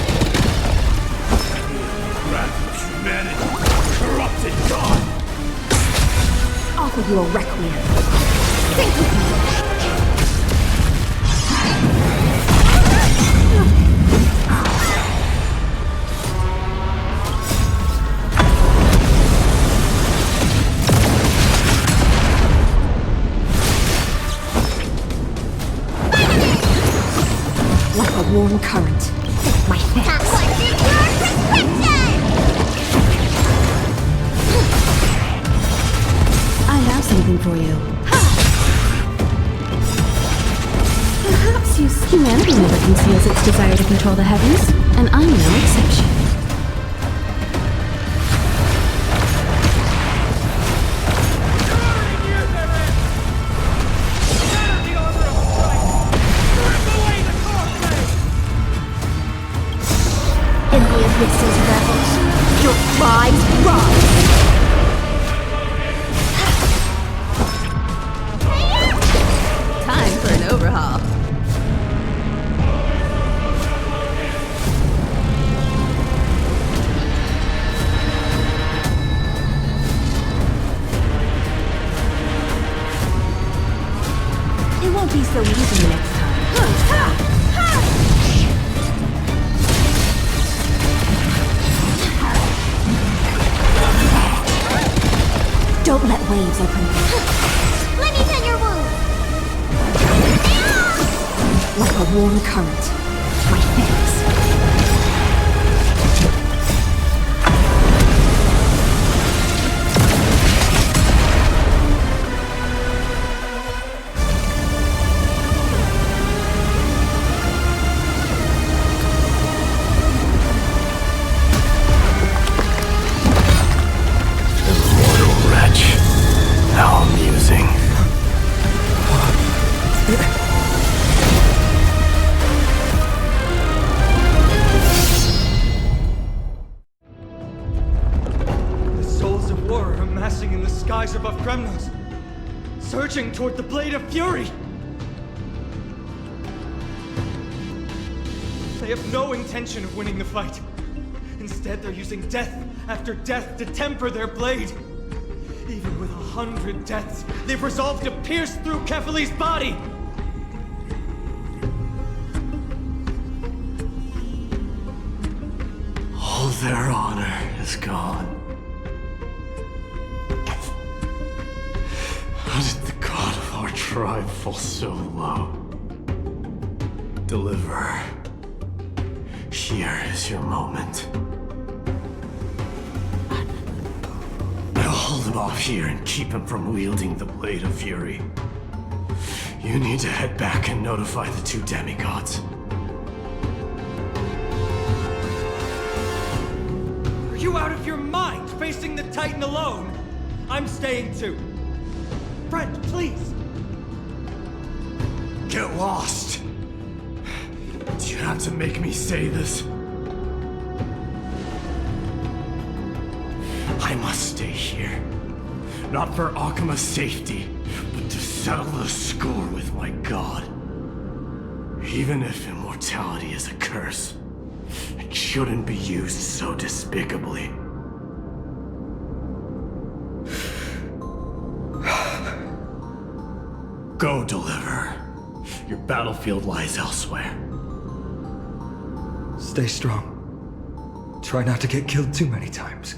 Wrath of humanity, corrupted god! Offer you a requiem. Think with me. Like a warm current. My face. I have something for you. Perhaps humanity never conceals its desire to control the heavens, and I'm no exception. Enemy of Mixer's rebels, your prize rise. Time for an overhaul. It won't be so easy next time. Don't let waves open. Let me tend your wound. Like a warm current. My face. How amusing. The souls of war are amassing in the skies above Kremnos, surging toward the Blade of Fury! They have no intention of winning the fight. Instead, they're using death after death to temper their blade. Even with 100 deaths, they've resolved to pierce through Kefali's body! All their honor is gone. How did the god of our tribe fall so low? Deliver. Here is your moment. I'll hold him off here and keep him from wielding the Blade of Fury. You need to head back and notify the two demigods. Are you out of your mind, facing the Titan alone? I'm staying too. Friend, please. Get lost. Do you have to make me say this? I must stay here. Not for Akima's safety, but to settle the score with my god. Even if immortality is a curse, it shouldn't be used so despicably. Go, Deliverer. Your battlefield lies elsewhere. Stay strong. Try not to get killed too many times.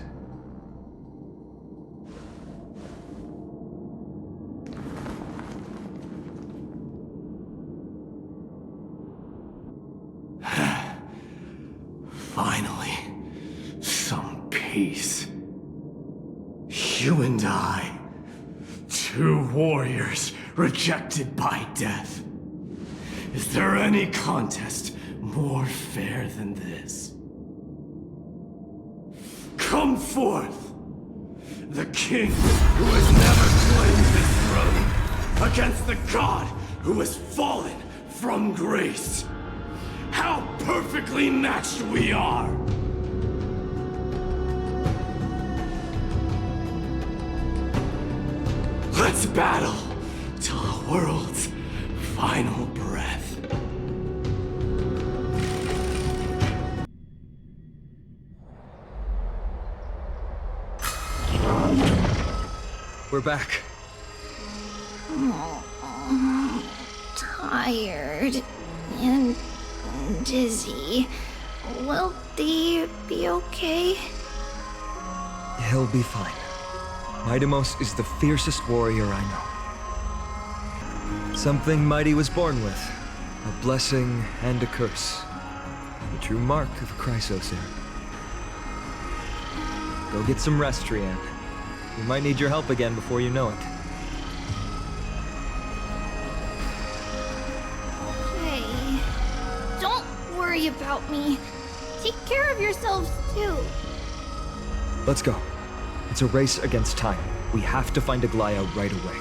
Finally, some peace. You and I, two warriors rejected by death. Is there any contest more fair than this? Come forth, the king who has never claimed this throne, against the god who has fallen from grace. How perfectly matched we are! Let's battle till the world's final breath. We're back. Tired and dizzy. Will they be okay? He'll be fine. Mydei is the fiercest warrior I know. Something Mydei was born with. A blessing and a curse. The true mark of a Chrysosaur. Go get some rest, Trian. We might need your help again before you know it. Hey, don't worry about me. Take care of yourselves too. Let's go. It's a race against time. We have to find Aglea right away.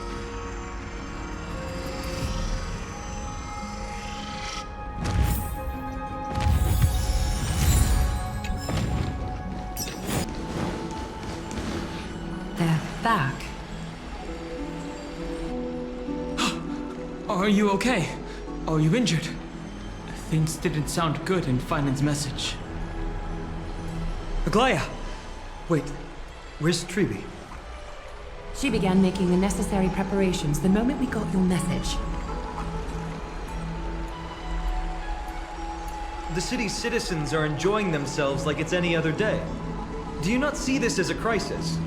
They're back. Are you okay? Are you injured? Things didn't sound good in Phainon's message. Aglea! Wait, where's Tribbie? She began making the necessary preparations the moment we got your message. The city's citizens are enjoying themselves like it's any other day. Do you not see this as a crisis?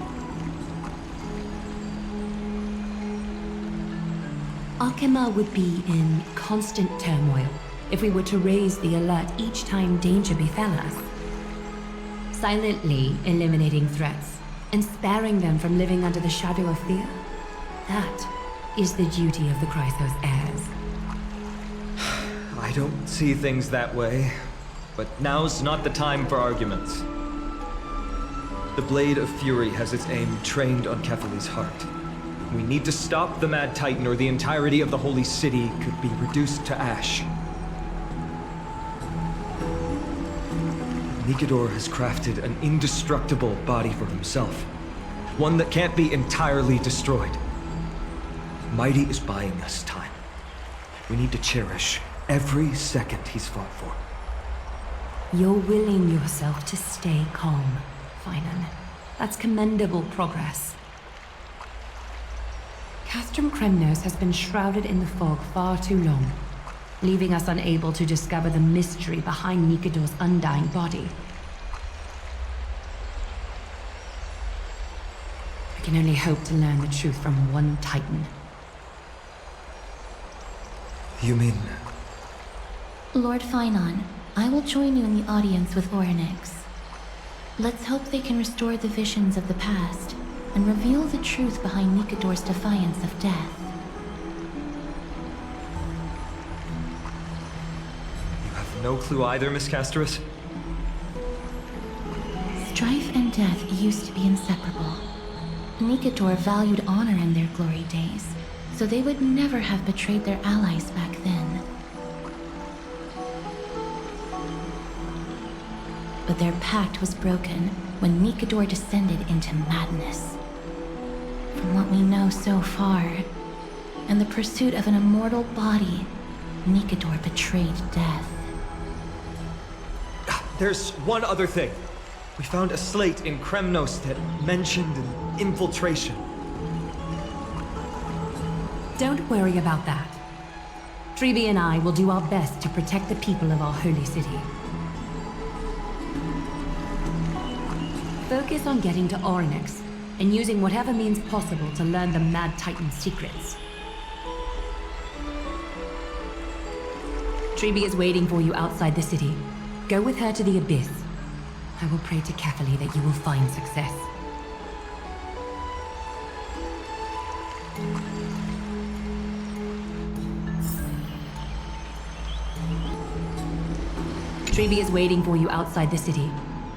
Akima would be in constant turmoil if we were to raise the alert each time danger befell us. Silently eliminating threats and sparing them from living under the shadow of fear, that is the duty of the Chrysos heirs. I don't see things that way, but now's not the time for arguments. The Blade of Fury has its aim trained on Kefali's heart. We need to stop the Mad Titan or the entirety of the Holy City could be reduced to ash. Nikador has crafted an indestructible body for himself. One that can't be entirely destroyed. Mydei is buying us time. We need to cherish every second he's fought for. You're willing yourself to stay calm, Phainon. That's commendable progress. Castrum Kremnos has been shrouded in the fog far too long, leaving us unable to discover the mystery behind Nikador's undying body. I can only hope to learn the truth from one Titan. You mean... Lord Phainon, I will join you in the audience with Orynyx. Let's hope they can restore the visions of the past and reveal the truth behind Nikador's defiance of death. You have no clue either, Miss Castorice? Strife and death used to be inseparable. Nikador valued honor in their glory days, so they would never have betrayed their allies back then. But their pact was broken when Nikador descended into madness. From what we know so far, in the pursuit of an immortal body, Nikador betrayed death. There's one other thing. We found a slate in Kremnos that mentioned an infiltration. Don't worry about that. Tribbie and I will do our best to protect the people of our holy city. Focus on getting to Orynyx and using whatever means possible to learn the Mad Titan's secrets. Tribbie is waiting for you outside the city. Go with her to the Abyss. I will pray to Kefali that you will find success. Tribbie is waiting for you outside the city.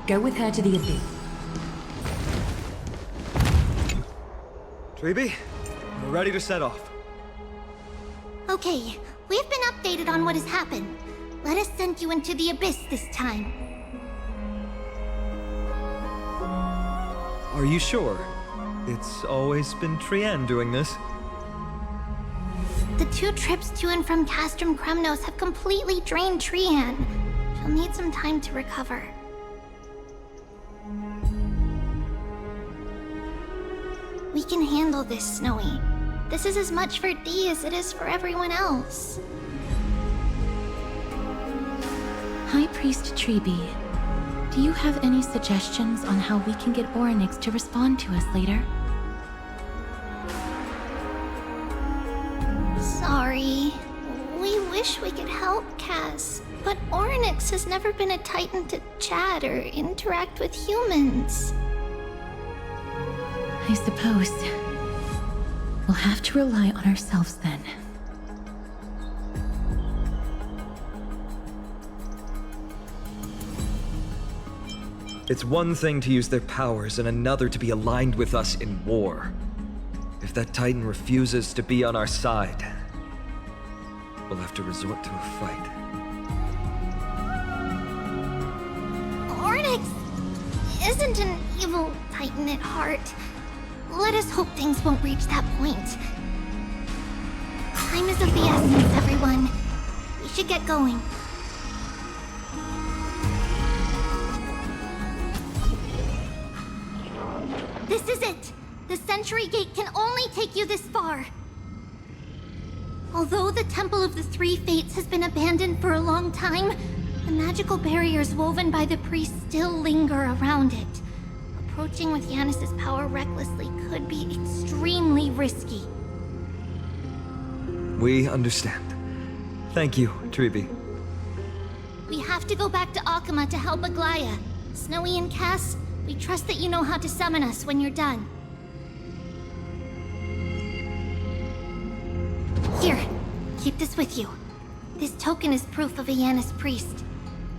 Go with her to the Abyss. Tribbie, we're ready to set off. Okay, we've been updated on what has happened. Let us send you into the Abyss this time. Are you sure? It's always been Trienne doing this. The 2 trips to and from Castrum Kremnos have completely drained Trienne. She'll need some time to recover. We can handle this, Snowy. This is as much for Dee as it is for everyone else. High Priest Tribbie, do you have any suggestions on how we can get Orynyx to respond to us later? Sorry. We wish we could help, Cass, but Orynyx has never been a Titan to chat or interact with humans. I suppose we'll have to rely on ourselves then. It's one thing to use their powers and another to be aligned with us in war. If that Titan refuses to be on our side, we'll have to resort to a fight. Orynyx isn't an evil Titan at heart. Let us hope things won't reach that point. Time is of the essence, everyone. We should get going. This is it! The Century Gate can only take you this far. Although the Temple of the Three Fates has been abandoned for a long time, the magical barriers woven by the priests still linger around it. Approaching with Yanis's power recklessly could be extremely risky. We understand. Thank you, Tribbie. We have to go back to Akama to help Aglea. Snowy and Cass, we trust that you know how to summon us when you're done. Here, keep this with you. This token is proof of a Yanis priest.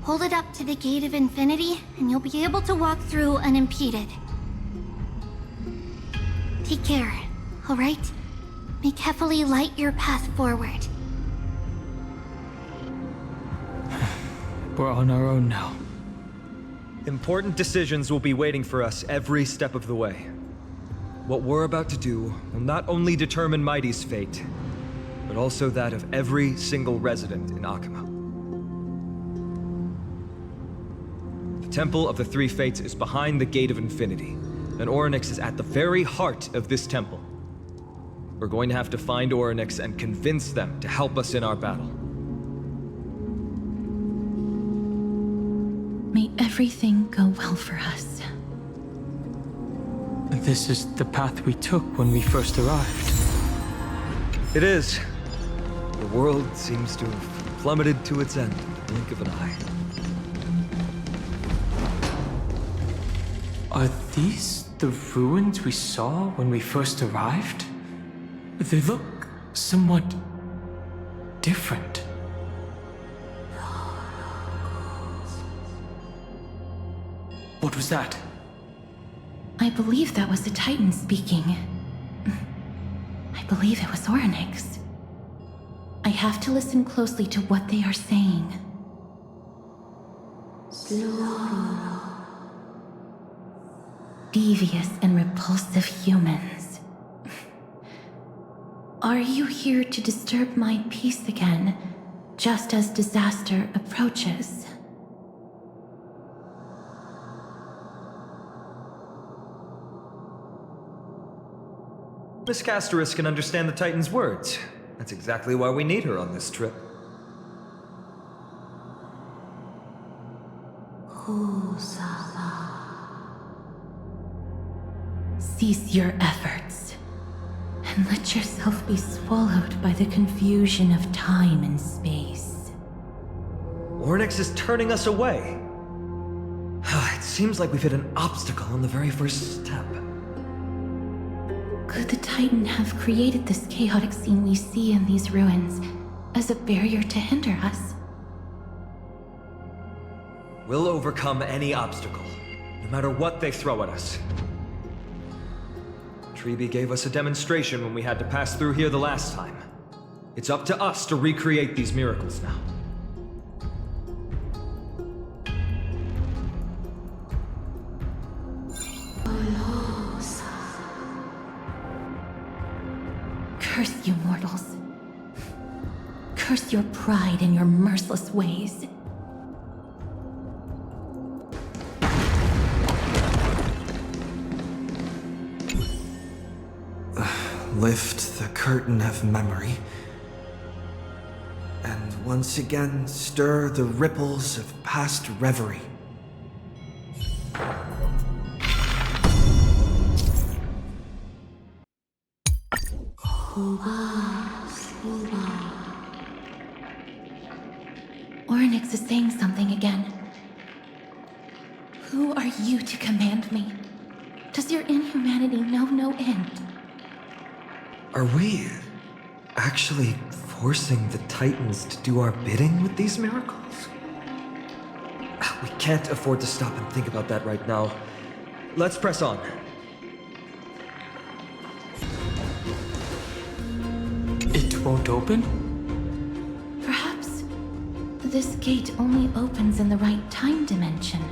Hold it up to the Gate of Infinity, and you'll be able to walk through unimpeded. Take care, alright? May Kefali light your path forward. We're on our own now. Important decisions will be waiting for us every step of the way. What we're about to do will not only determine Mydei's fate, but also that of every single resident in Akama. The Temple of the Three Fates is behind the Gate of Infinity, and Orynyx is at the very heart of this temple. We're going to have to find Orynyx and convince them to help us in our battle. May everything go well for us. This is the path we took when we first arrived. It is. The world seems to have plummeted to its end in the blink of an eye. Are these the ruins we saw when we first arrived? They look somewhat different. What was that? I believe that was the Titan speaking. I believe it was Orynyx. I have to listen closely to what they are saying. Devious and repulsive humans. Are you here to disturb my peace again, just as disaster approaches? Miss Castorice can understand the Titan's words. That's exactly why we need her on this trip. Cease your efforts, and let yourself be swallowed by the confusion of time and space. Orynyx is turning us away. It seems like we've hit an obstacle on the very first step. Could the Titan have created this chaotic scene we see in these ruins as a barrier to hinder us? We'll overcome any obstacle, no matter what they throw at us. Tribbie gave us a demonstration when we had to pass through here the last time. It's up to us to recreate these miracles now. Curse you mortals. Curse your pride and your merciless ways. Lift the curtain of memory, and once again stir the ripples of past reverie. Orynyx is saying something again. Who are you to command me? Does your inhumanity know no end? Are we actually forcing the Titans to do our bidding with these miracles? We can't afford to stop and think about that right now. Let's press on. It won't open? Perhaps this gate only opens in the right time dimension.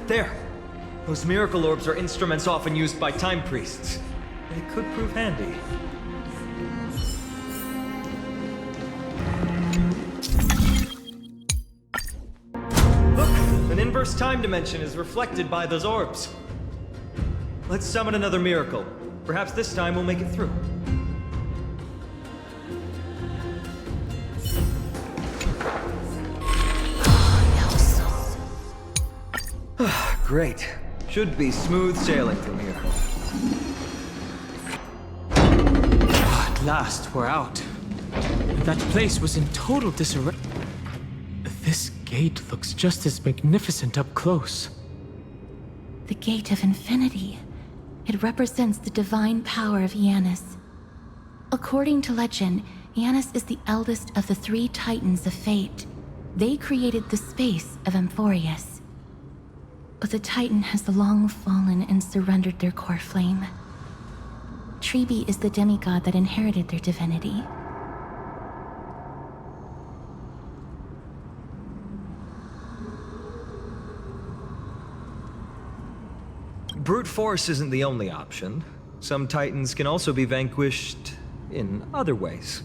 There! Those miracle orbs are instruments often used by time priests. They could prove handy. Look! An inverse time dimension is reflected by those orbs. Let's summon another miracle. Perhaps this time we'll make it through. Great. Should be smooth sailing from here. At last, we're out. That place was in total disarray. This gate looks just as magnificent up close. The Gate of Infinity. It represents the divine power of Janus. According to legend, Janus is the eldest of the three Titans of Fate. They created the space of Amphoreus. But the Titan has long fallen and surrendered their core flame. Tribbie is the demigod that inherited their divinity. Brute force isn't the only option. Some Titans can also be vanquished in other ways.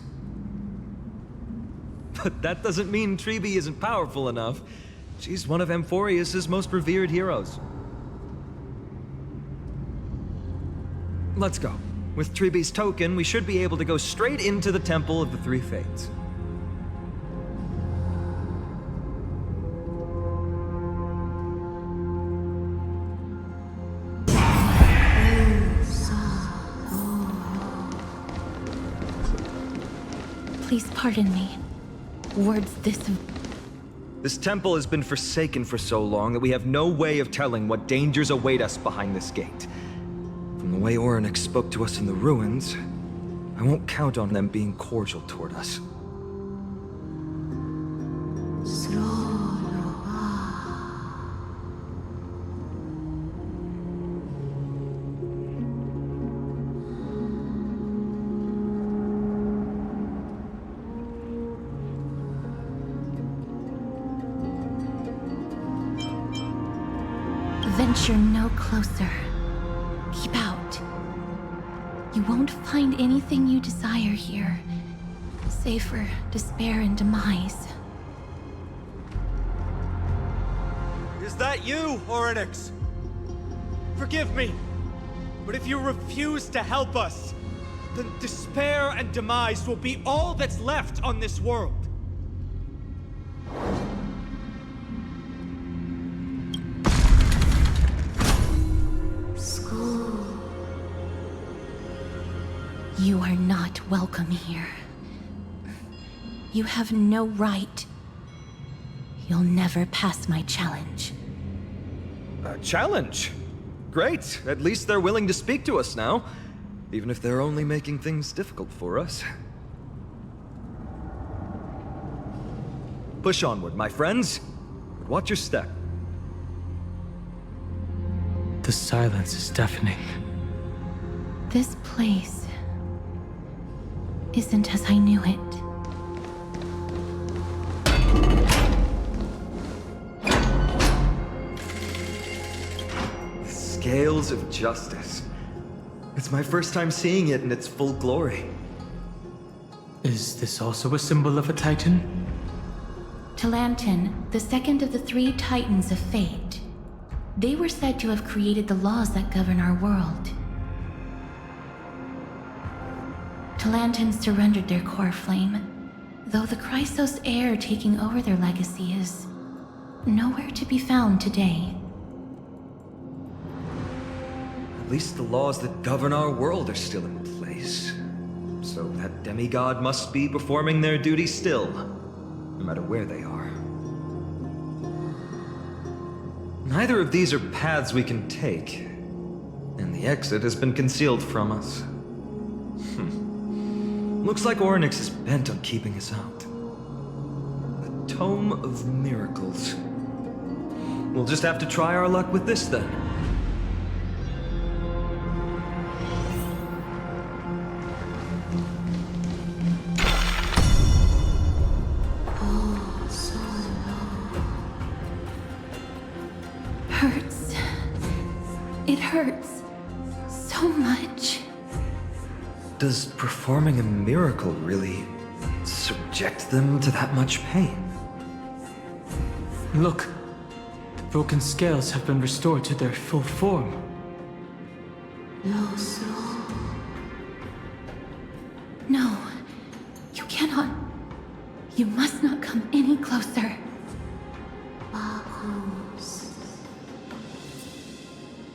But that doesn't mean Tribbie isn't powerful enough. She's one of Amphoreus' most revered heroes. Let's go. With Tribbie's token, we should be able to go straight into the Temple of the Three Fates. Please pardon me. Words this... This temple has been forsaken for so long that we have no way of telling what dangers await us behind this gate. From the way Orynyx spoke to us in the ruins, I won't count on them being cordial toward us. Venture no closer. Keep out. You won't find anything you desire here, save for despair and demise. Is that you, Orynyx? Forgive me, but if you refuse to help us, then despair and demise will be all that's left on this world. You are not welcome here. You have no right. You'll never pass my challenge. A challenge? Great. At least they're willing to speak to us now. Even if they're only making things difficult for us. Push onward, my friends. But watch your step. The silence is deafening. This place isn't as I knew it. Scales of justice. It's my first time seeing it in its full glory. Is this also a symbol of a Titan? Talantin, the second of the 3 Titans of Fate. They were said to have created the laws that govern our world. Talantin surrendered their core flame, though the Chrysos heir taking over their legacy is nowhere to be found today. At least the laws that govern our world are still in place. So that demigod must be performing their duty still, no matter where they are. Neither of these are paths we can take, and the exit has been concealed from us. Looks like Orynyx is bent on keeping us out. The Tome of Miracles. We'll just have to try our luck with this then. Hurts. It hurts so much. Does performing a miracle really subject them to that much pain? Look, the broken scales have been restored to their full form. No, you cannot. You must not come any closer.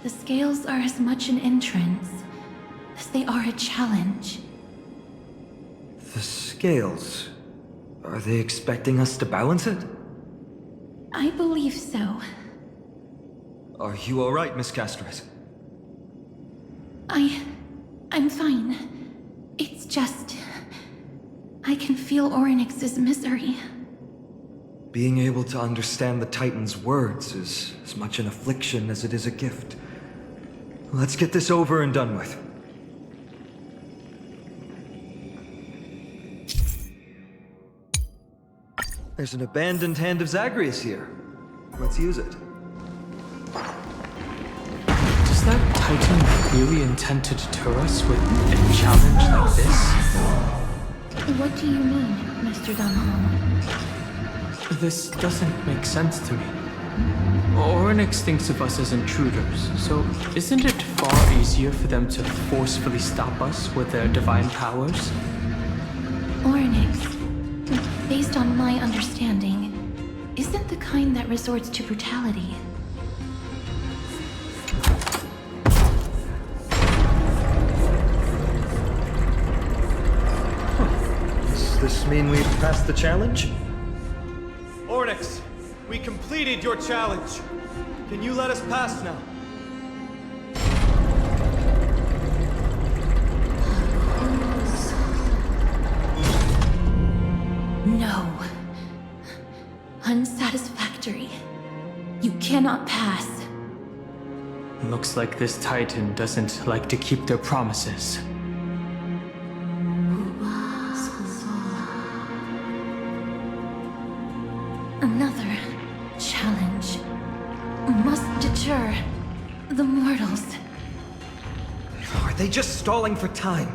The scales are as much an entrance as they are a challenge. The scales... Are they expecting us to balance it? I believe so. Are you alright, Miss Castorice? I'm fine. It's just... I can feel Orynyx's misery. Being able to understand the Titan's words is as much an affliction as it is a gift. Let's get this over and done with. There's an abandoned hand of Zagreus here. Let's use it. Does that Titan really intend to deter us with a challenge like this? What do you mean, Mr. Dunham? This doesn't make sense to me. Orynyx thinks of us as intruders, so isn't it far easier for them to forcefully stop us with their divine powers? Orynyx, based on my understanding, isn't the kind that resorts to brutality. Does this mean we've passed the challenge? Orynyx, We completed your challenge. Can you let us pass now? No. Unsatisfactory. You cannot pass. Looks like this Titan doesn't like to keep their promises. Another challenge must deter the mortals. Are they just stalling for time?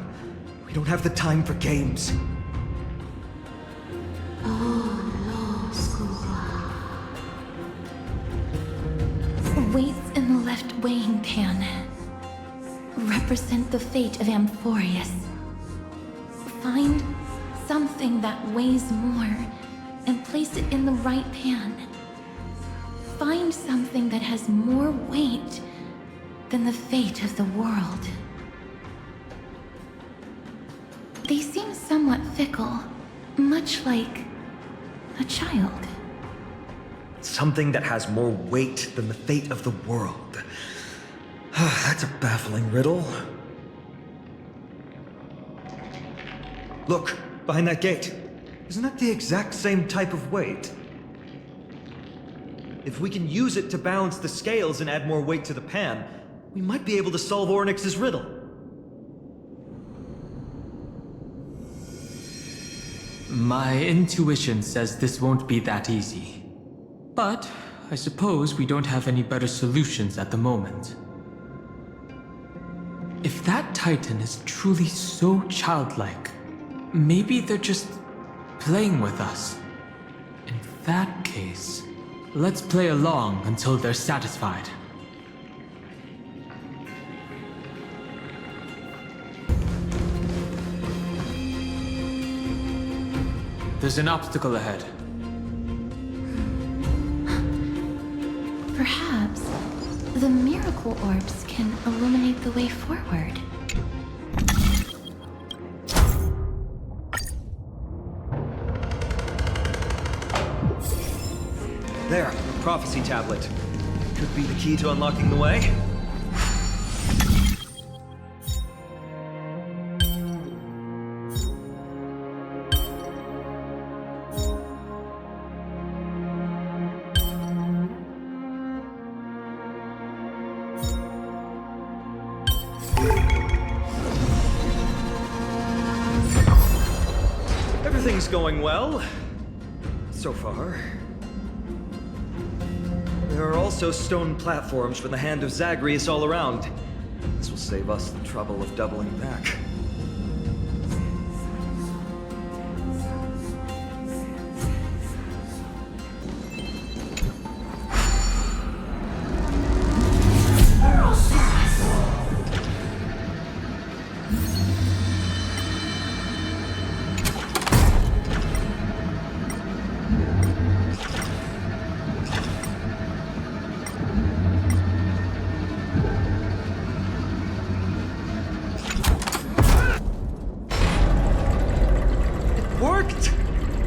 We don't have the time for games. Weights in the left weighing pan represent the fate of Amphoreus. Find something that weighs more and place it in the right pan. Find something that has more weight than the fate of the world. They seem somewhat fickle, much like a child. Something that has more weight than the fate of the world. That's a baffling riddle. Look, behind that gate. Isn't that the exact same type of weight? If we can use it to balance the scales and add more weight to the pan, we might be able to solve Ornyx's riddle. My intuition says this won't be that easy. But I suppose we don't have any better solutions at the moment. If that Titan is truly so childlike, maybe they're just playing with us. In that case, let's play along until they're satisfied. There's an obstacle ahead. Perhaps the miracle orbs can illuminate the way forward. There, a prophecy tablet. Could be the key to unlocking the way. Everything's going well. So far. There are also stone platforms from the hand of Zagreus all around. This will save us the trouble of doubling back.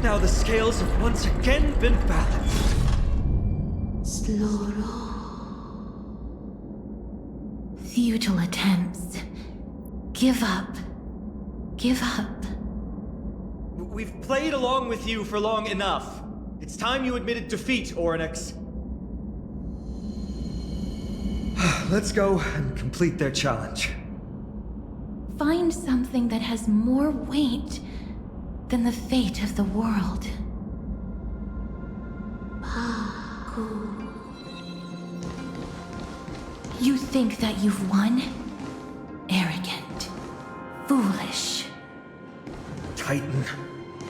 Now the scales have once again been balanced. Futile attempts. Give up. Give up. We've played along with you for long enough. It's time you admitted defeat, Ornyx. Let's go and complete their challenge. Find something that has more weight than the fate of the world. You think that you've won? Arrogant. Foolish. Titan,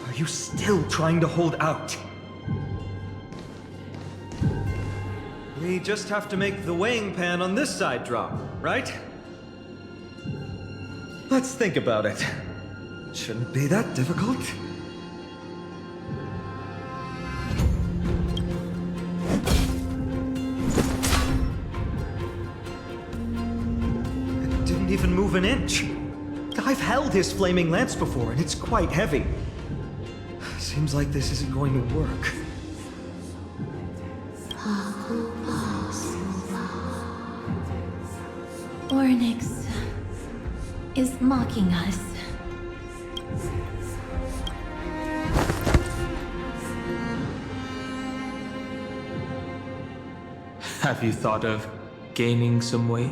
are you still trying to hold out? We just have to make the weighing pan on this side drop, right? Let's think about it. Shouldn't be that difficult. It didn't even move an inch. I've held his flaming lance before, and it's quite heavy. Seems like this isn't going to work. Ornyx is mocking us. Have you thought of gaining some weight?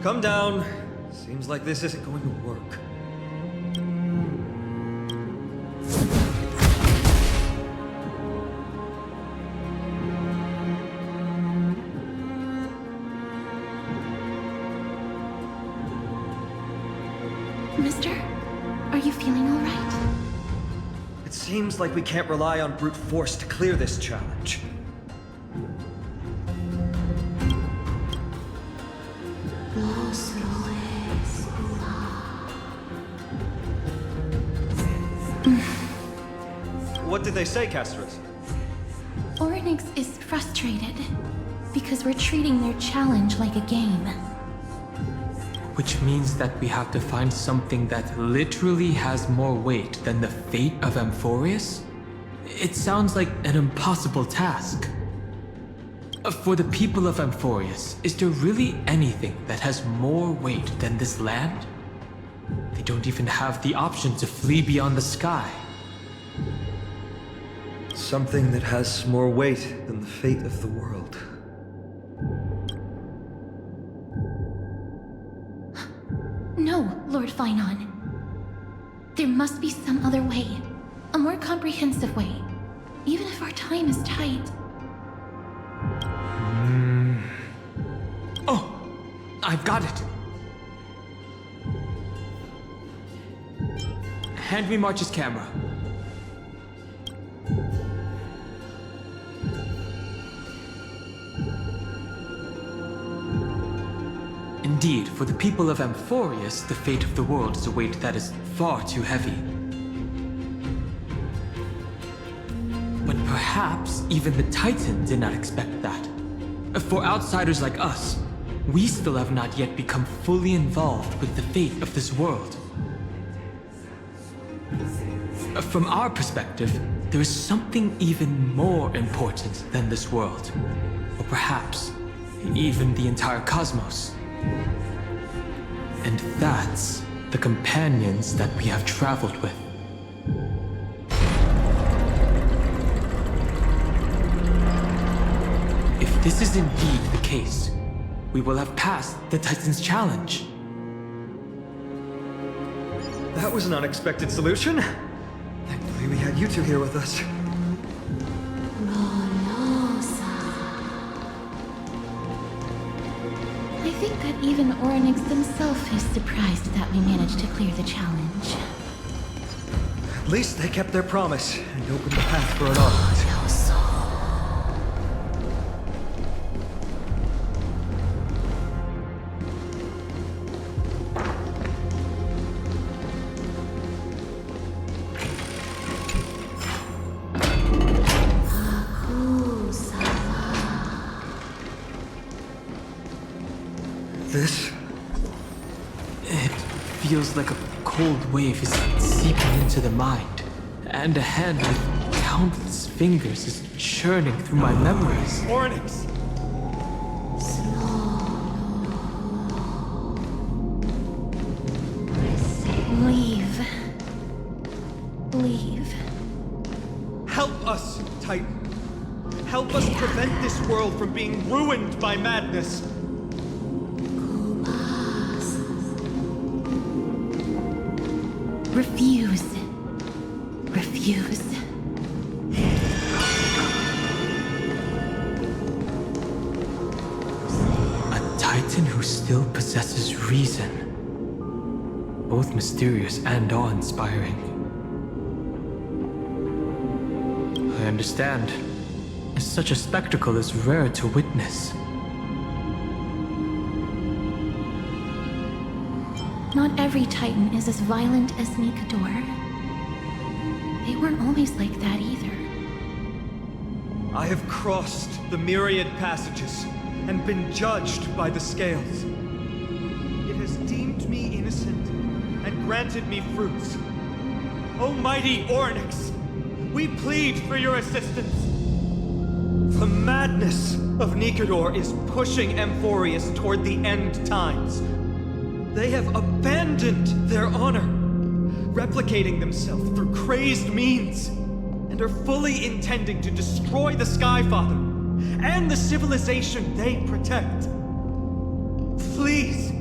Come down. Seems like this isn't going to work. Mister, are you feeling all right? It seems like we can't rely on brute force to clear this challenge. What did they say, Castorice? Ornyx is frustrated because we're treating their challenge like a game. Which means that we have to find something that literally has more weight than the fate of Amphoreus? It sounds like an impossible task. For the people of Amphoreus, is there really anything that has more weight than this land? They don't even have the option to flee beyond the sky. Something that has more weight than the fate of the world. No, Lord Phainon. There must be some other way. A more comprehensive way. Even if our time is tight. Oh! I've got it! Hand me March's camera. Indeed, for the people of Amphoreus, the fate of the world is a weight that is far too heavy. But perhaps even the Titan did not expect that. For outsiders like us, we still have not yet become fully involved with the fate of this world. From our perspective, there is something even more important than this world. Or perhaps, even the entire cosmos. And that's the companions that we have traveled with. If this is indeed the case, we will have passed the Titan's challenge. That was an unexpected solution. Thankfully, we had you two here with us. I think that even Ornyx himself is surprised that we managed to clear the challenge. At least they kept their promise and opened the path for an onward. This? It feels like a cold wave is seeping into the mind, and a hand with countless fingers is churning through my memories. Ornyx! Leave. Leave. Help us, Titan. Help us prevent this world from being ruined by madness. Refuse. Refuse. A Titan who still possesses reason. Both mysterious and awe-inspiring. I understand. Such a spectacle is rare to witness. Not every Titan is as violent as Nikador. They weren't always like that either. I have crossed the myriad passages and been judged by the scales. It has deemed me innocent and granted me fruits. O mighty Ornyx, We plead for your assistance. The madness of Nikador is pushing Amphoreus toward the end times. They have abandoned their honor, replicating themselves through crazed means, and are fully intending to destroy the Skyfather and the civilization they protect. Please,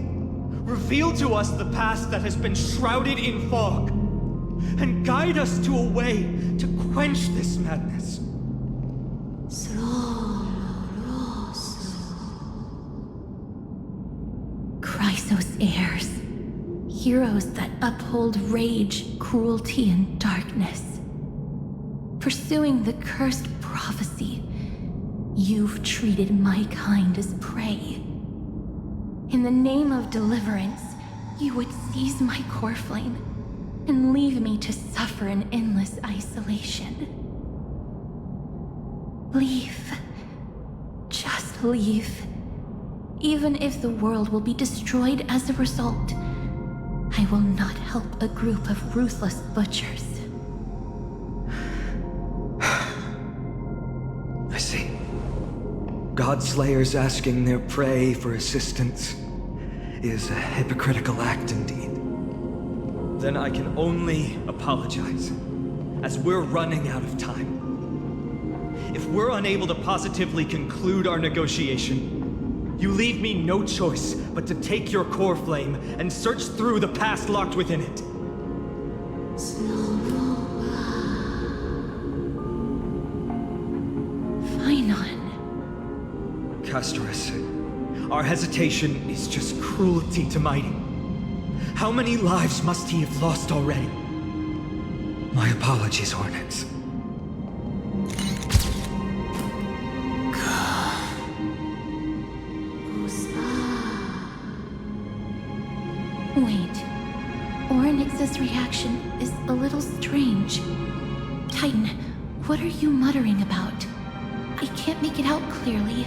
reveal to us the past that has been shrouded in fog, and guide us to a way to quench this madness. Chrysos heirs. Heroes that uphold rage, cruelty, and darkness. Pursuing the cursed prophecy, you've treated my kind as prey. In the name of deliverance, you would seize my core flame and leave me to suffer in endless isolation. Leave. Just leave. Even if the world will be destroyed as a result, I will not help a group of ruthless butchers. I see. Godslayers asking their prey for assistance is a hypocritical act indeed. Then I can only apologize, as we're running out of time. If we're unable to positively conclude our negotiation, you leave me no choice but to take your core flame and search through the past locked within it. Phainon. Castorice, our hesitation is just cruelty to Mydei. How many lives must he have lost already? My apologies, Hornets. Wait. Orynyx's reaction is a little strange. Titan, what are you muttering about? I can't make it out clearly.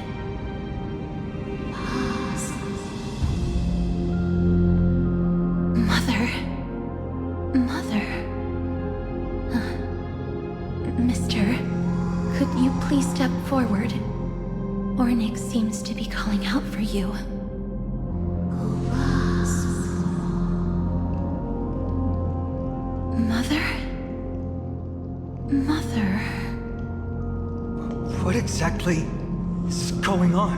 Mother. Mister, could you please step forward? Orynyx seems to be calling out for you. Mother? What exactly is going on?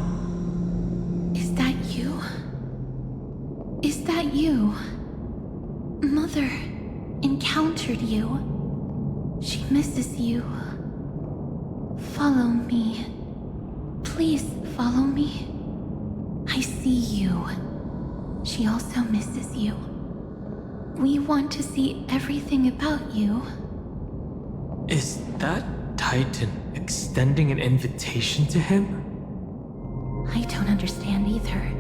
Is that you? Is that you? Mother encountered you. She misses you. Follow me. Please follow me. I see you. She also misses you. We want to see everything about you. Is that Titan extending an invitation to him? I don't understand either.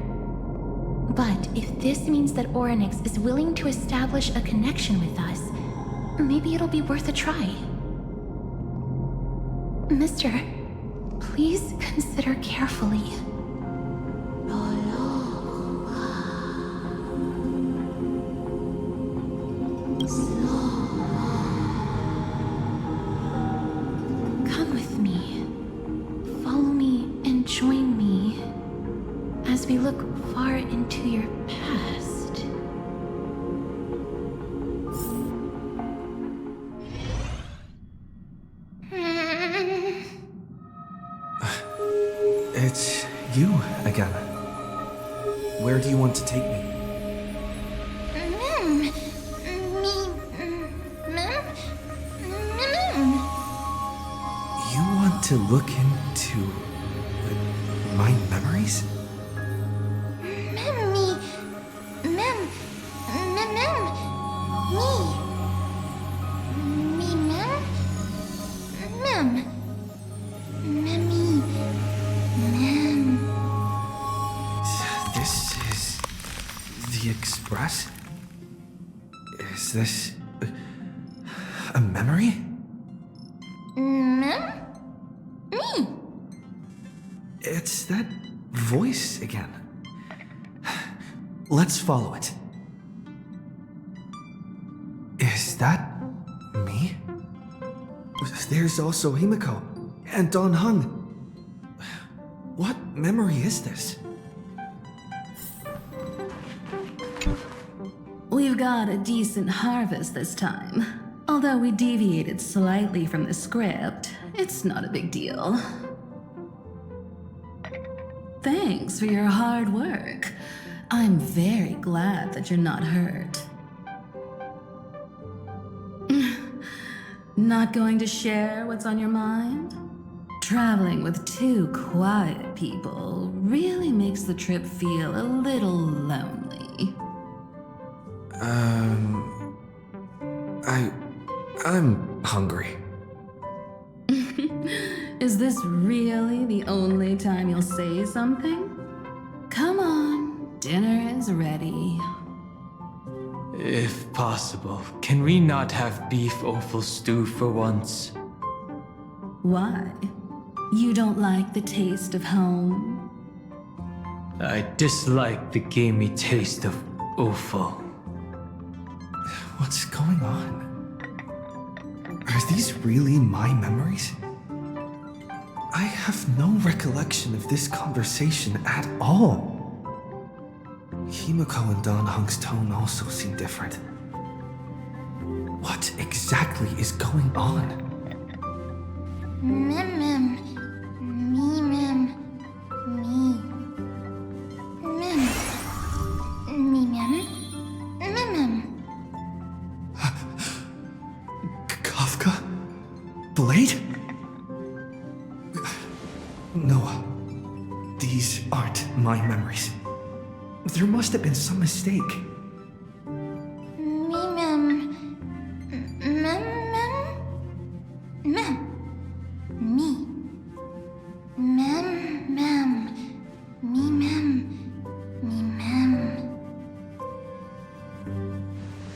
But if this means that Orynyx is willing to establish a connection with us, maybe it'll be worth a try. Mister, please consider carefully. Come with me. Follow me and join me as we look far into your past. It's you again. Where do you want to take me? You want to look into my memories? This is the Express? Is this a memory? Me? It's that voice again. Let's follow it. Is that me? there's also Himeko and Don Hung. What memory is this? We've got a decent harvest this time. Although we deviated slightly from the script, it's not a big deal. Thanks for your hard work. I'm very glad that you're not hurt. Not going to share what's on your mind? Traveling with two quiet people really makes the trip feel a little lonely. I'm hungry. Is this really the only time you'll say something? Come on, dinner is ready. If possible, can we not have beef offal stew for once? Why? You don't like the taste of home? I dislike the gamey taste of offal. What's going on? Are these really my memories? I have no recollection of this conversation at all. Himeko and Don Hung's tone also seem different. What exactly is going on? Mem mem. Me mem. Me. Mem. Me mem. Mem mem. Kafka? Blade? No. These aren't my memories. There must have been some mistake. Me mem. Mem mem. Mem. Me. Mem mem. Me mem. Me mem.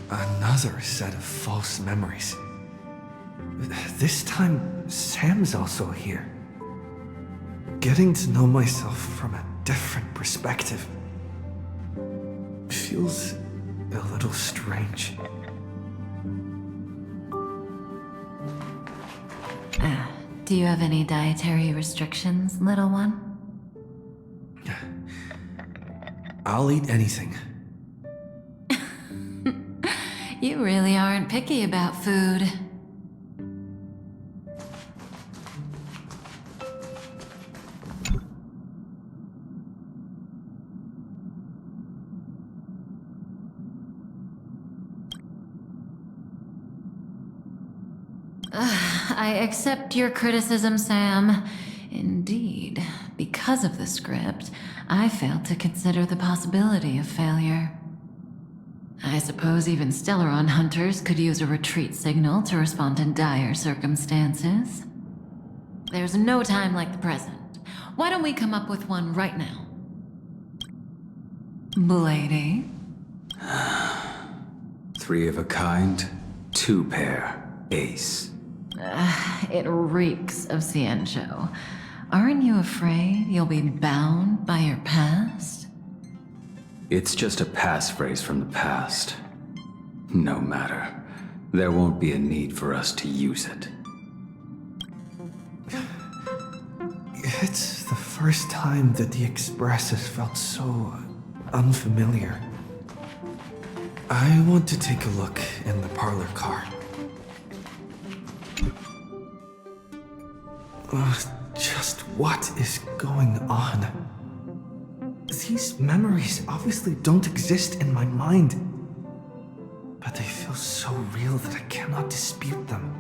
Another set of false memories. This time, Sam's also here. Getting to know myself from a different perspective feels a little strange. Do you have any dietary restrictions, little one? I'll eat anything. You really aren't picky about food. I accept your criticism, Sam. Indeed, because of the script, I failed to consider the possibility of failure. I suppose even Stellaron hunters could use a retreat signal to respond in dire circumstances. There's no time like the present. Why don't we come up with one right now? Bladey? 3 of a kind, 2 pair, ace. It reeks of Ciencio. Aren't you afraid you'll be bound by your past? It's just a passphrase from the past. No matter. There won't be a need for us to use it. It's the first time that the Express has felt so unfamiliar. I want to take a look in the parlor car. Just what is going on? These memories obviously don't exist in my mind, but they feel so real that I cannot dispute them.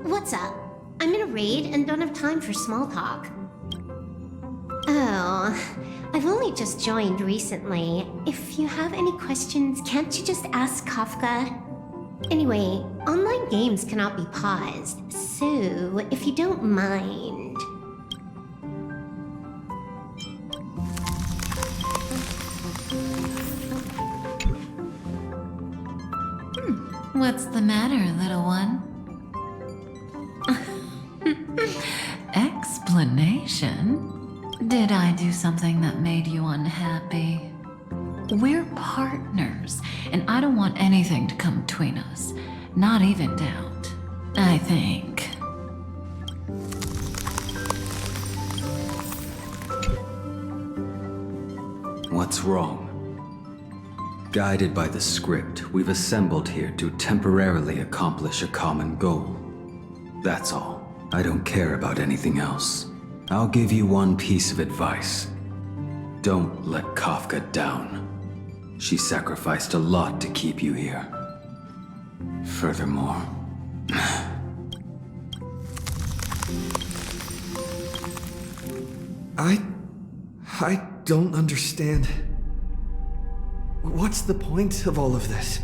What's up? I'm in a raid and don't have time for small talk. Oh, I've only just joined recently. If you have any questions, can't you just ask Kafka? Anyway, online games cannot be paused, so if you don't mind... What's the matter, little one? Explanation? Did I do something that made you unhappy? We're partners, and I don't want anything to come between us. Not even doubt, I think. What's wrong? Guided by the script, we've assembled here to temporarily accomplish a common goal. That's all. I don't care about anything else. I'll give you one piece of advice. Don't let Kafka down. She sacrificed a lot to keep you here. Furthermore... I don't understand. What's the point of all of this?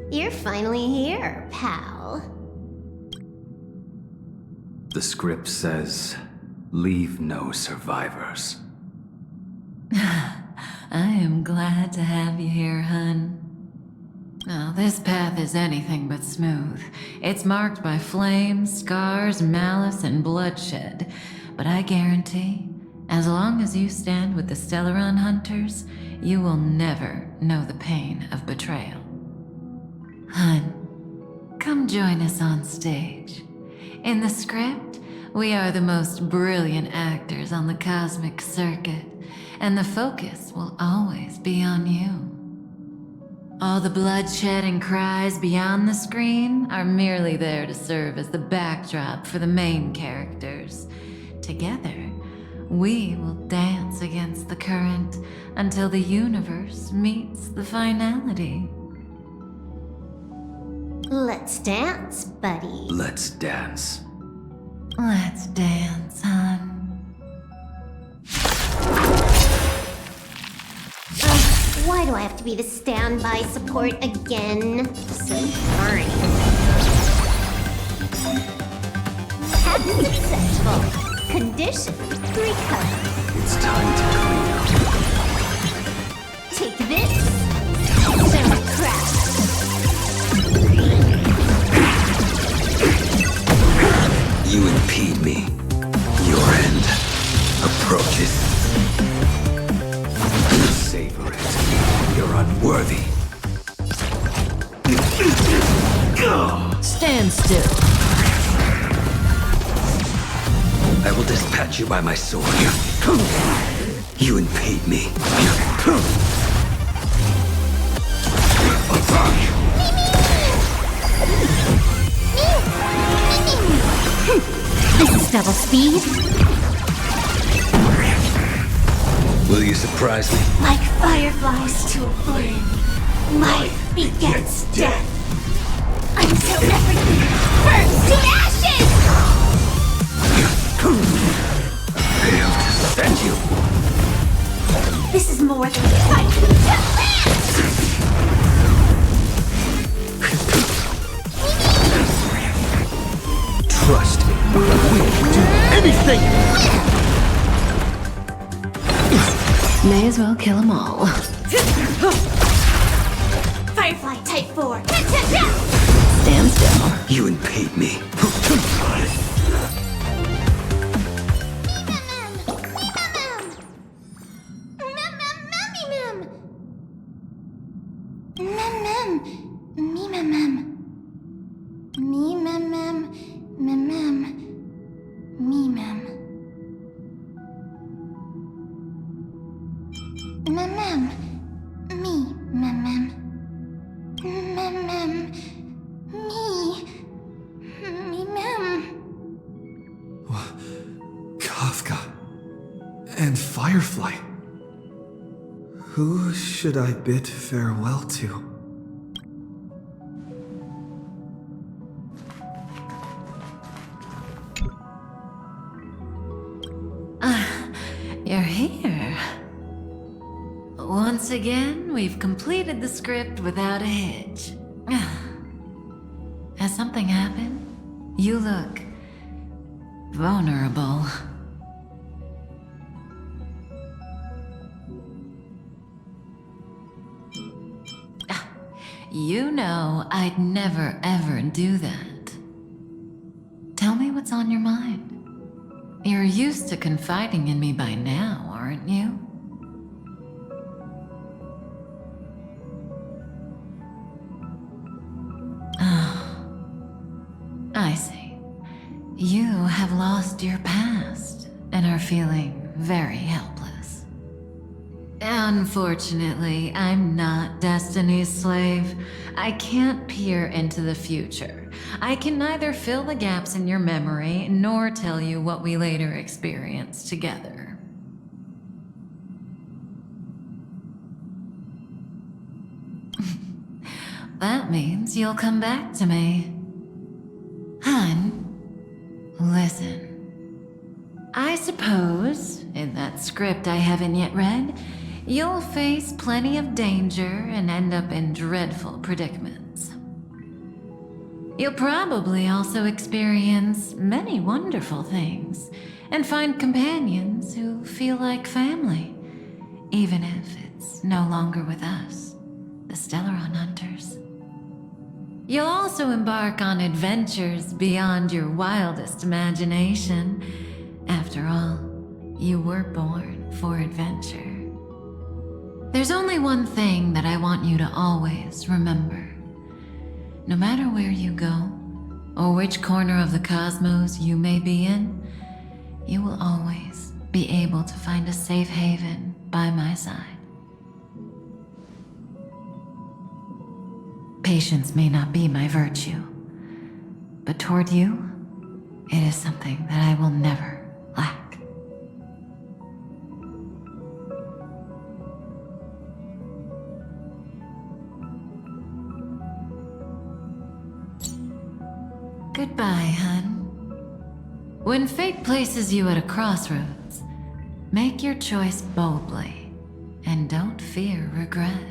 You're finally here, pal. The script says, leave no survivors. I am glad to have you here, hun. Now, this path is anything but smooth. It's marked by flames, scars, malice, and bloodshed. But I guarantee, as long as you stand with the Stellaron hunters, you will never know the pain of betrayal. Hun, come join us on stage. In the script, we are the most brilliant actors on the cosmic circuit, and the focus will always be on you. All the bloodshed and cries beyond the screen are merely there to serve as the backdrop for the main characters. Together, we will dance against the current until the universe meets the finality. Let's dance, buddy. Let's dance. Let's dance, hon. Why do I have to be the standby support again? So boring. Task successful. Condition recover. It's time to clean up. Take this. Democrat. You impede me. Your end approaches. Savor it. You're unworthy. Stand still. I will dispatch you by my sword. You impede me. This is double speed. Will you surprise me? Like fireflies to a flame. Life begets death. Until everything burns to ashes! Failed to send you. This is more than I can Trust me. We'll do anything! May as well kill them all. Firefly Type 4. Stand still. You impede me. Kafka and Firefly. Who should I bid farewell to? You're here. Once again, we've completed the script without a hitch. Has something happened? You look vulnerable. You know I'd never ever do that. Tell me what's on your mind. You're used to confiding in me by now, aren't you? I see. You have lost your past and are feeling very helpless. Unfortunately, I'm not Destiny's slave. I can't peer into the future. I can neither fill the gaps in your memory nor tell you what we later experienced together. That means you'll come back to me. Hun, listen. I suppose, in that script I haven't yet read, you'll face plenty of danger and end up in dreadful predicaments. You'll probably also experience many wonderful things and find companions who feel like family, even if it's no longer with us, the Stellaron Hunters. You'll also embark on adventures beyond your wildest imagination. After all, you were born for adventure. There's only one thing that I want you to always remember. No matter where you go, or which corner of the cosmos you may be in, you will always be able to find a safe haven by my side. Patience may not be my virtue, but toward you, it is something that I will never lack. Goodbye, hun. When fate places you at a crossroads, make your choice boldly, and don't fear regret.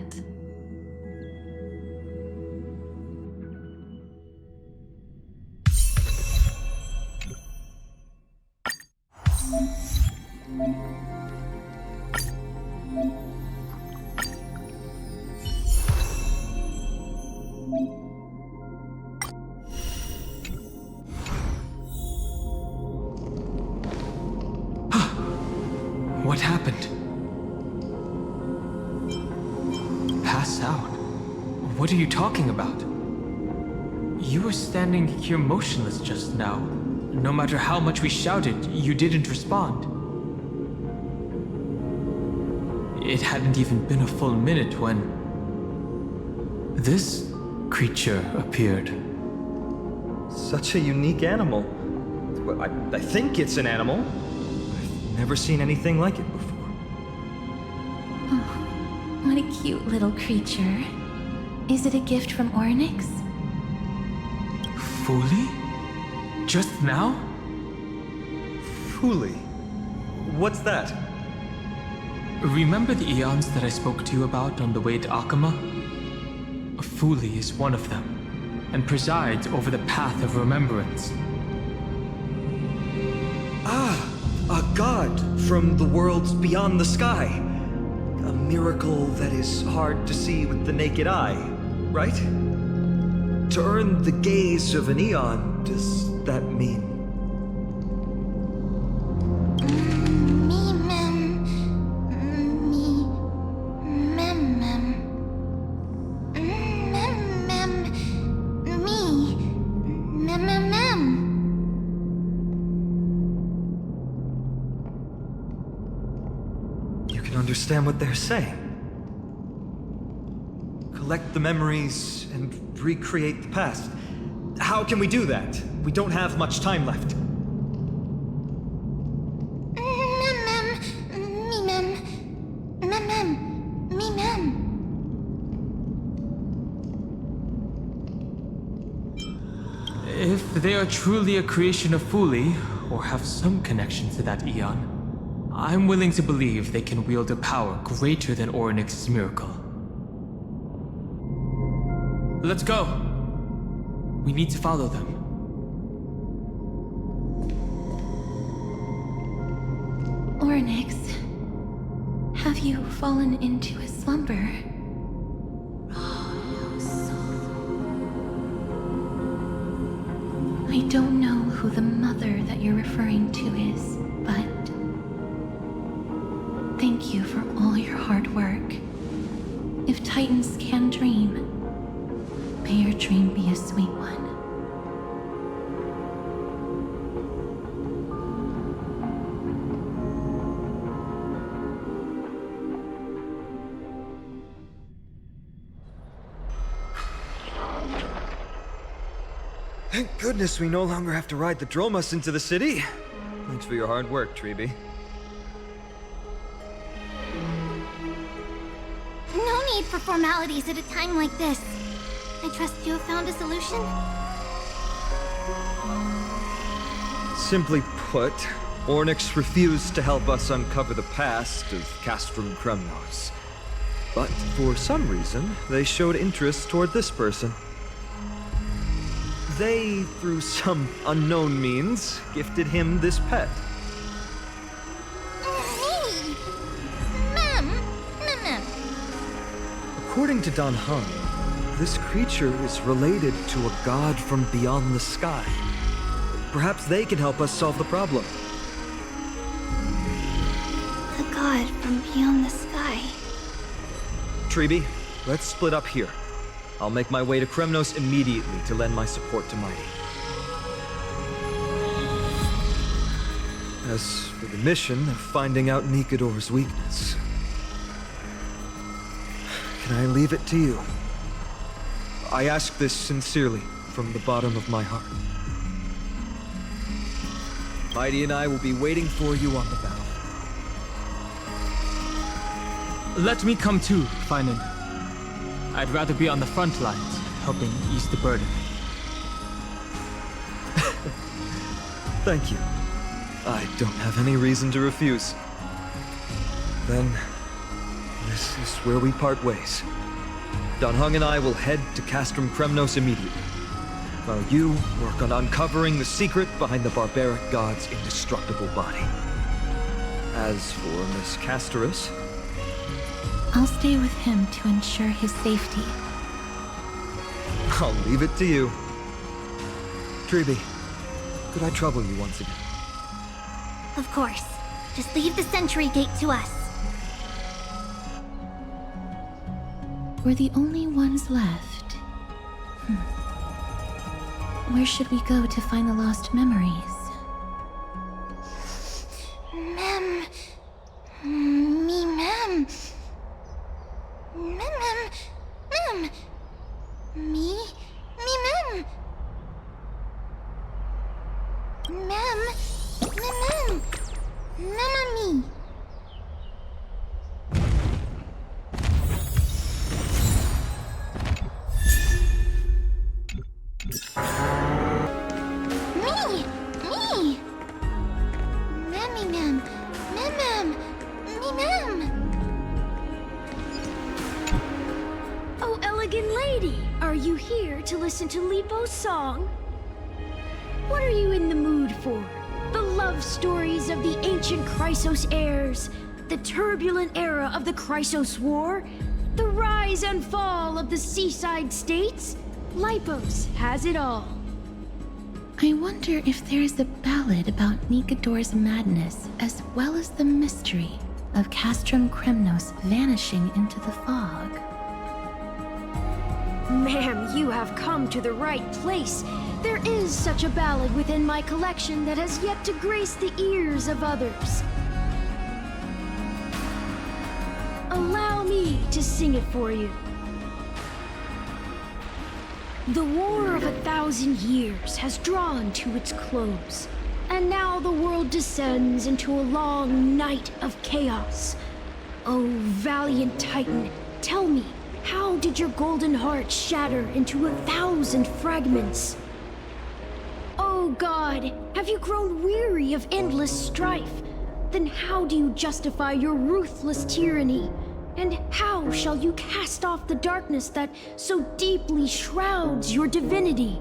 What happened? Pass out? What are you talking about? You were standing here motionless just now. No matter how much we shouted, you didn't respond. It hadn't even been a full minute when this creature appeared. Such a unique animal. Well, I think it's an animal. Never seen anything like it before. Oh, what a cute little creature. Is it a gift from Ornyx? Fully? Just now? Fully? What's that? Remember the eons that I spoke to you about on the way to Akama? Fully is one of them, and presides over the path of remembrance. Ah! A god from the worlds beyond the sky. A miracle that is hard to see with the naked eye, right? To earn the gaze of an eon, does that mean? Understand what they're saying. Collect the memories and recreate the past. How can we do that? We don't have much time left. If they are truly a creation of Fully, or have some connection to that eon, I'm willing to believe they can wield a power greater than Ornyx's miracle. Let's go! We need to follow them. Ornyx, have you fallen into a slumber? I don't know who the mother that you're referring to is, but thank you for all your hard work. If Titans can dream, may your dream be a sweet one. Thank goodness we no longer have to ride the Dromus into the city. Thanks for your hard work, Tribbie. No need for formalities at a time like this. I trust you have found a solution? Simply put, Ornyx refused to help us uncover the past of Castrum Kremnos. But for some reason, they showed interest toward this person. They, through some unknown means, gifted him this pet. Hey! Ma'am! According to Don Heng, this creature is related to a god from beyond the sky. Perhaps they can help us solve the problem. The god from beyond the sky. Tribbie, let's split up here. I'll make my way to Kremnos immediately to lend my support to Mydei. As for the mission of finding out Nikador's weakness, can I leave it to you? I ask this sincerely, from the bottom of my heart. Mydei and I will be waiting for you on the battle. Let me come too, Phainon. I'd rather be on the front lines, helping ease the burden. Thank you. I don't have any reason to refuse. Then, this is where we part ways. Don Heng and I will head to Castrum Kremnos immediately, while you work on uncovering the secret behind the barbaric god's indestructible body. As for Miss Castorice, I'll stay with him to ensure his safety. I'll leave it to you. Tribbie, could I trouble you once again? Of course. Just leave the sentry gate to us. We're the only ones left. Where should we go to find the lost memories? Mem. Oh, elegant lady, are you here to listen to Lipo's song? What are you in the mood for? The love stories of the ancient Chrysos heirs, the turbulent era of the Chrysos War, the rise and fall of the seaside states? Lipos has it all. I wonder if there is a ballad about Nikador's madness, as well as the mystery of Castrum Kremnos vanishing into the fog. Ma'am, you have come to the right place. There is such a ballad within my collection that has yet to grace the ears of others. Allow me to sing it for you. The War of 1,000 Years has drawn to its close, and now the world descends into a long night of chaos. Oh, valiant Titan, tell me, how did your golden heart shatter into 1,000 fragments? Oh God, have you grown weary of endless strife? Then how do you justify your ruthless tyranny? And how shall you cast off the darkness that so deeply shrouds your divinity?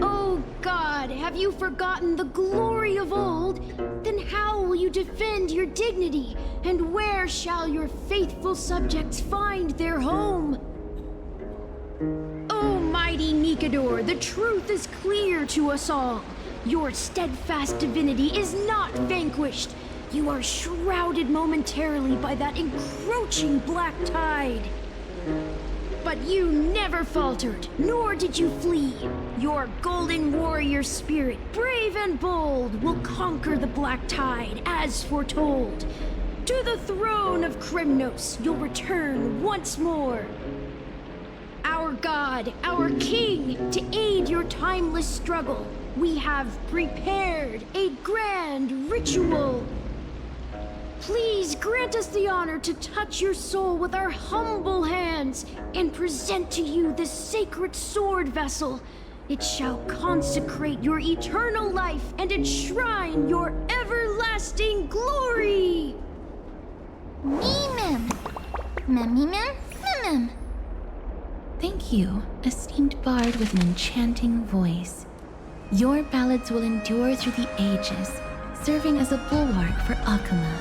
Oh God, have you forgotten the glory of old? Then how will you defend your dignity? And where shall your faithful subjects find their home? Oh mighty Nikador, the truth is clear to us all. Your steadfast divinity is not vanquished. You are shrouded momentarily by that encroaching black tide. But you never faltered, nor did you flee. Your golden warrior spirit, brave and bold, will conquer the black tide, as foretold. To the throne of Kremnos, you'll return once more. Our God, our King, to aid your timeless struggle, we have prepared a grand ritual. Please grant us the honor to touch your soul with our humble hands and present to you this sacred sword vessel. It shall consecrate your eternal life and enshrine your everlasting glory. Mem. Mem. Thank you, esteemed bard with an enchanting voice. Your ballads will endure through the ages, serving as a bulwark for Akama.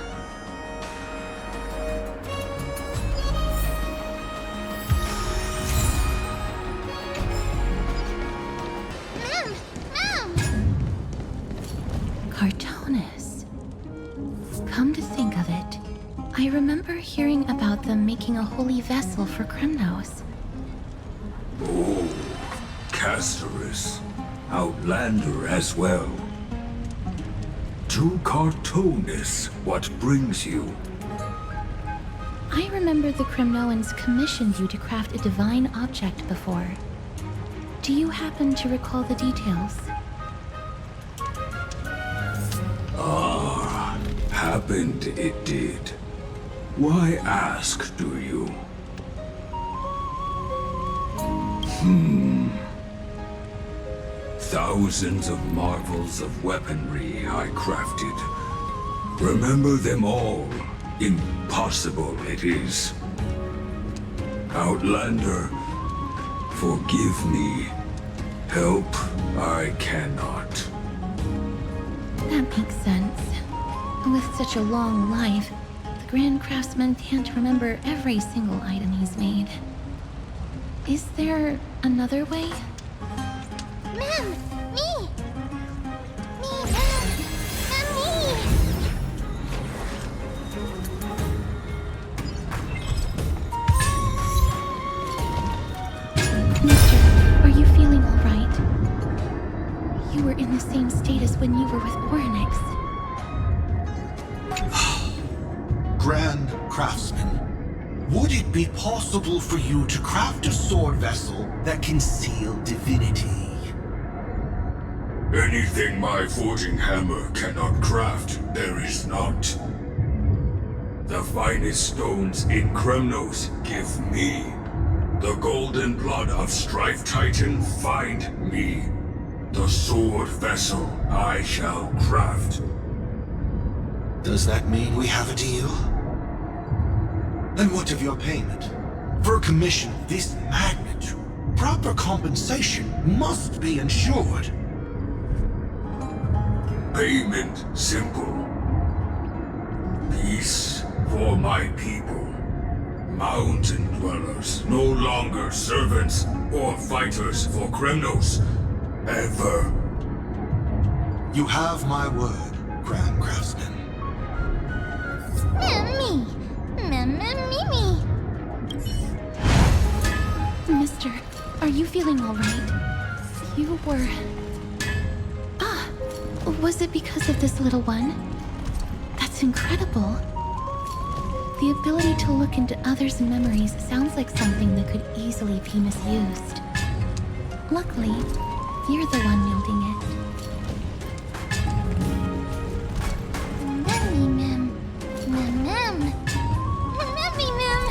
remember hearing about them making a holy vessel for Kremnos. Oh, Castorice. Outlander as well. To Cartonis, what brings you? I remember the Kremnoans commissioned you to craft a divine object before. Do you happen to recall the details? Ah, happened it did. Why ask, do you? Thousands of marvels of weaponry I crafted. Remember them all. Impossible it is. Outlander, forgive me. Help I cannot. That makes sense. With such a long life, the Grand Craftsman can't remember every single item he's made. Is there another way? Ma'am! Me! Me, ma'am! Me! Mister, are you feeling all right? You were in the same state as when you were with Orynyx. Grand Craftsman, would it be possible for you to craft a sword vessel that can seal divinity? Anything my forging hammer cannot craft, there is not. The finest stones in Kremnos give me. The golden blood of Strife Titan find me. The sword vessel I shall craft. Does that mean we have a deal? And what of your payment? For a commission of this magnitude, proper compensation must be ensured. Payment simple. Peace for my people. Mountain dwellers, no longer servants or fighters for Kremnos. Ever. You have my word, Grand Craftsman. Me! Me! Mister, are you feeling all right? You were... was it because of this little one? That's incredible. The ability to look into others' memories sounds like something that could easily be misused. Luckily, you're the one wielding it. Memmy, ma'am. Ma'am. Memmy, ma'am.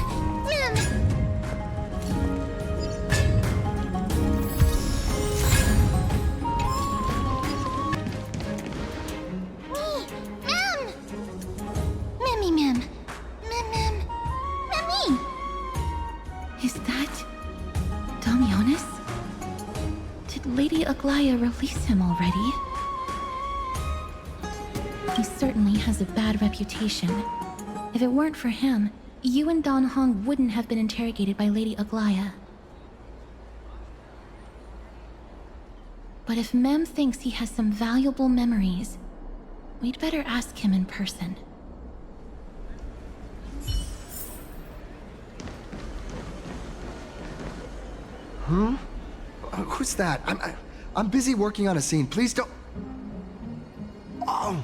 Memmy, ma'am. Memmy. Is that... Damionis? Did Lady Aglea release him already? He certainly has a bad reputation. If it weren't for him, you and Don Hong wouldn't have been interrogated by Lady Aglea. But if Mem thinks he has some valuable memories, we'd better ask him in person. Who's that? I'm busy working on a scene. Please don't... Oh,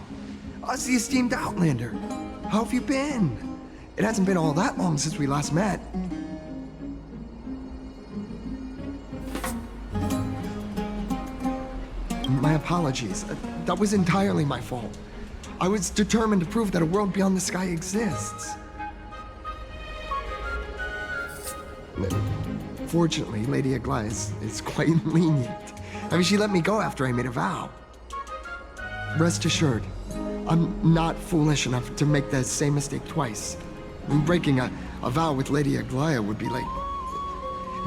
us the esteemed Outlander. How have you been? It hasn't been all that long since we last met. My apologies. That was entirely my fault. I was determined to prove that a world beyond the sky exists. Fortunately, Lady Aglea is quite lenient. I mean, she let me go after I made a vow. Rest assured, I'm not foolish enough to make the same mistake twice. I mean, breaking a vow with Lady Aglea would be like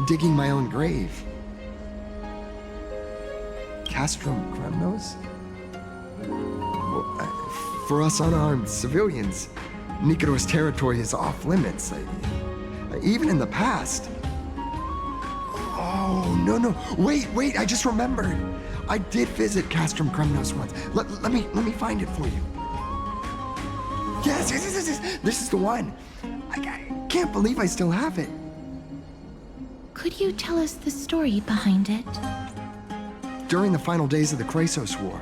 digging my own grave. Castrum Kremnos? Well, for us unarmed civilians, Nikodor's territory is off limits. Even in the past. Oh, no. Wait, I just remembered. I did visit Castrum Kremnos once. Let me find it for you. Yes. This is the one. I can't believe I still have it. Could you tell us the story behind it? During the final days of the Chrysos War,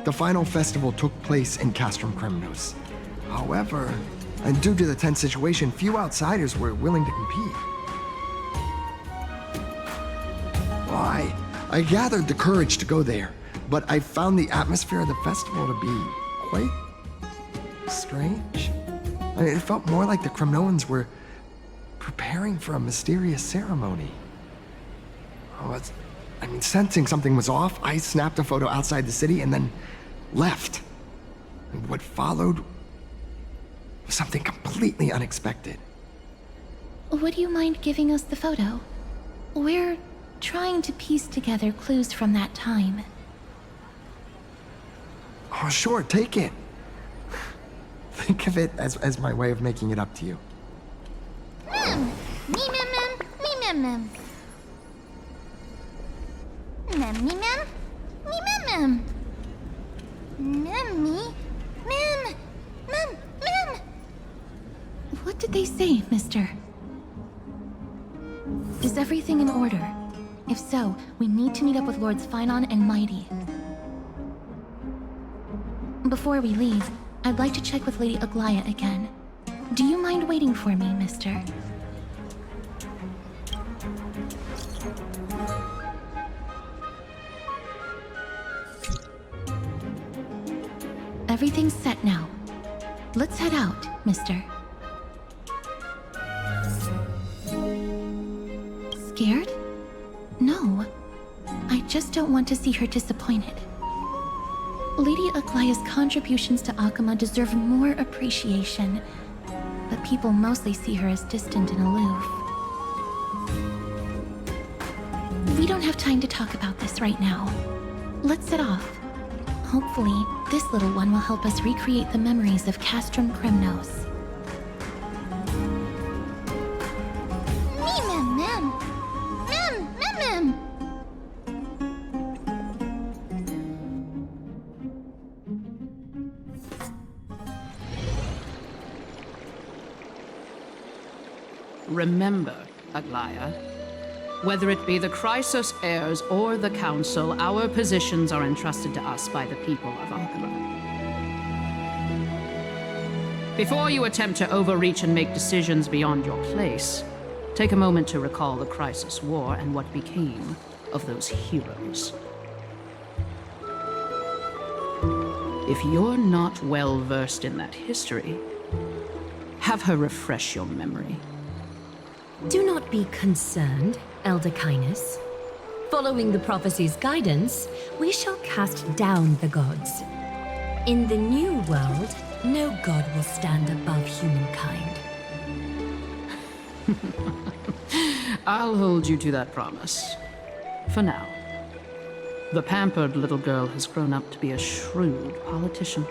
the final festival took place in Castrum Kremnos. However, and due to the tense situation, few outsiders were willing to compete. Well, I gathered the courage to go there, but I found the atmosphere of the festival to be quite strange. I mean, it felt more like the Kremnoans were preparing for a mysterious ceremony. Sensing something was off, I snapped a photo outside the city and then left. And what followed was something completely unexpected. Would you mind giving us the photo? We're trying to piece together clues from that time. Oh, sure, take it. Think of it as my way of making it up to you. Mem! Me mem mem! Me mem mem! Mem me mem! Me mem mem! Mem me! Mem! Mem! Mem! What did they say, mister? Is everything in order? If so, we need to meet up with Lords Phainon and Mydei. Before we leave, I'd like to check with Lady Aglea again. Do you mind waiting for me, mister? Everything's set now. Let's head out, mister. Scared? No. I just don't want to see her disappointed. Lady Aglea's contributions to Akama deserve more appreciation, but people mostly see her as distant and aloof. We don't have time to talk about this right now. Let's set off. Hopefully, this little one will help us recreate the memories of Castrum Kremnos. Me mem mem! Mem! Mem mem! Remember, Aglea, whether it be the Chrysos heirs or the Council, our positions are entrusted to us by the people of Akama. Before you attempt to overreach and make decisions beyond your place, take a moment to recall the Chrysos War and what became of those heroes. If you're not well versed in that history, have her refresh your memory. Do not be concerned, Elder Kindness. Following the prophecy's guidance, we shall cast down the gods. In the new world, no god will stand above humankind. I'll hold you to that promise. For now. The pampered little girl has grown up to be a shrewd politician.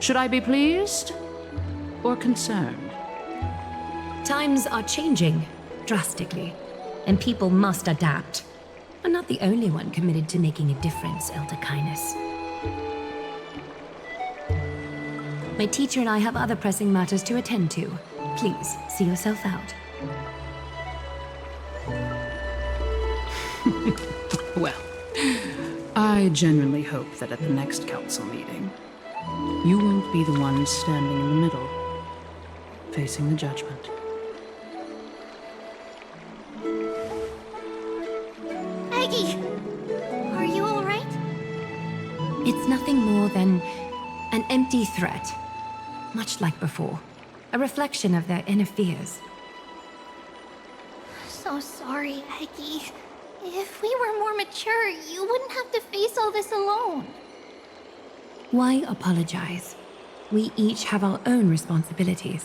Should I be pleased or concerned? Times are changing drastically, and people must adapt. I'm not the only one committed to making a difference, Elder Kindness. My teacher and I have other pressing matters to attend to. Please, see yourself out. Well, I genuinely hope that at the next council meeting, you won't be the one standing in the middle, facing the judgment. Aggie! Are you alright? It's nothing more than an empty threat. Much like before. A reflection of their inner fears. So sorry, Aggie. If we were more mature, you wouldn't have to face all this alone. Why apologize? We each have our own responsibilities.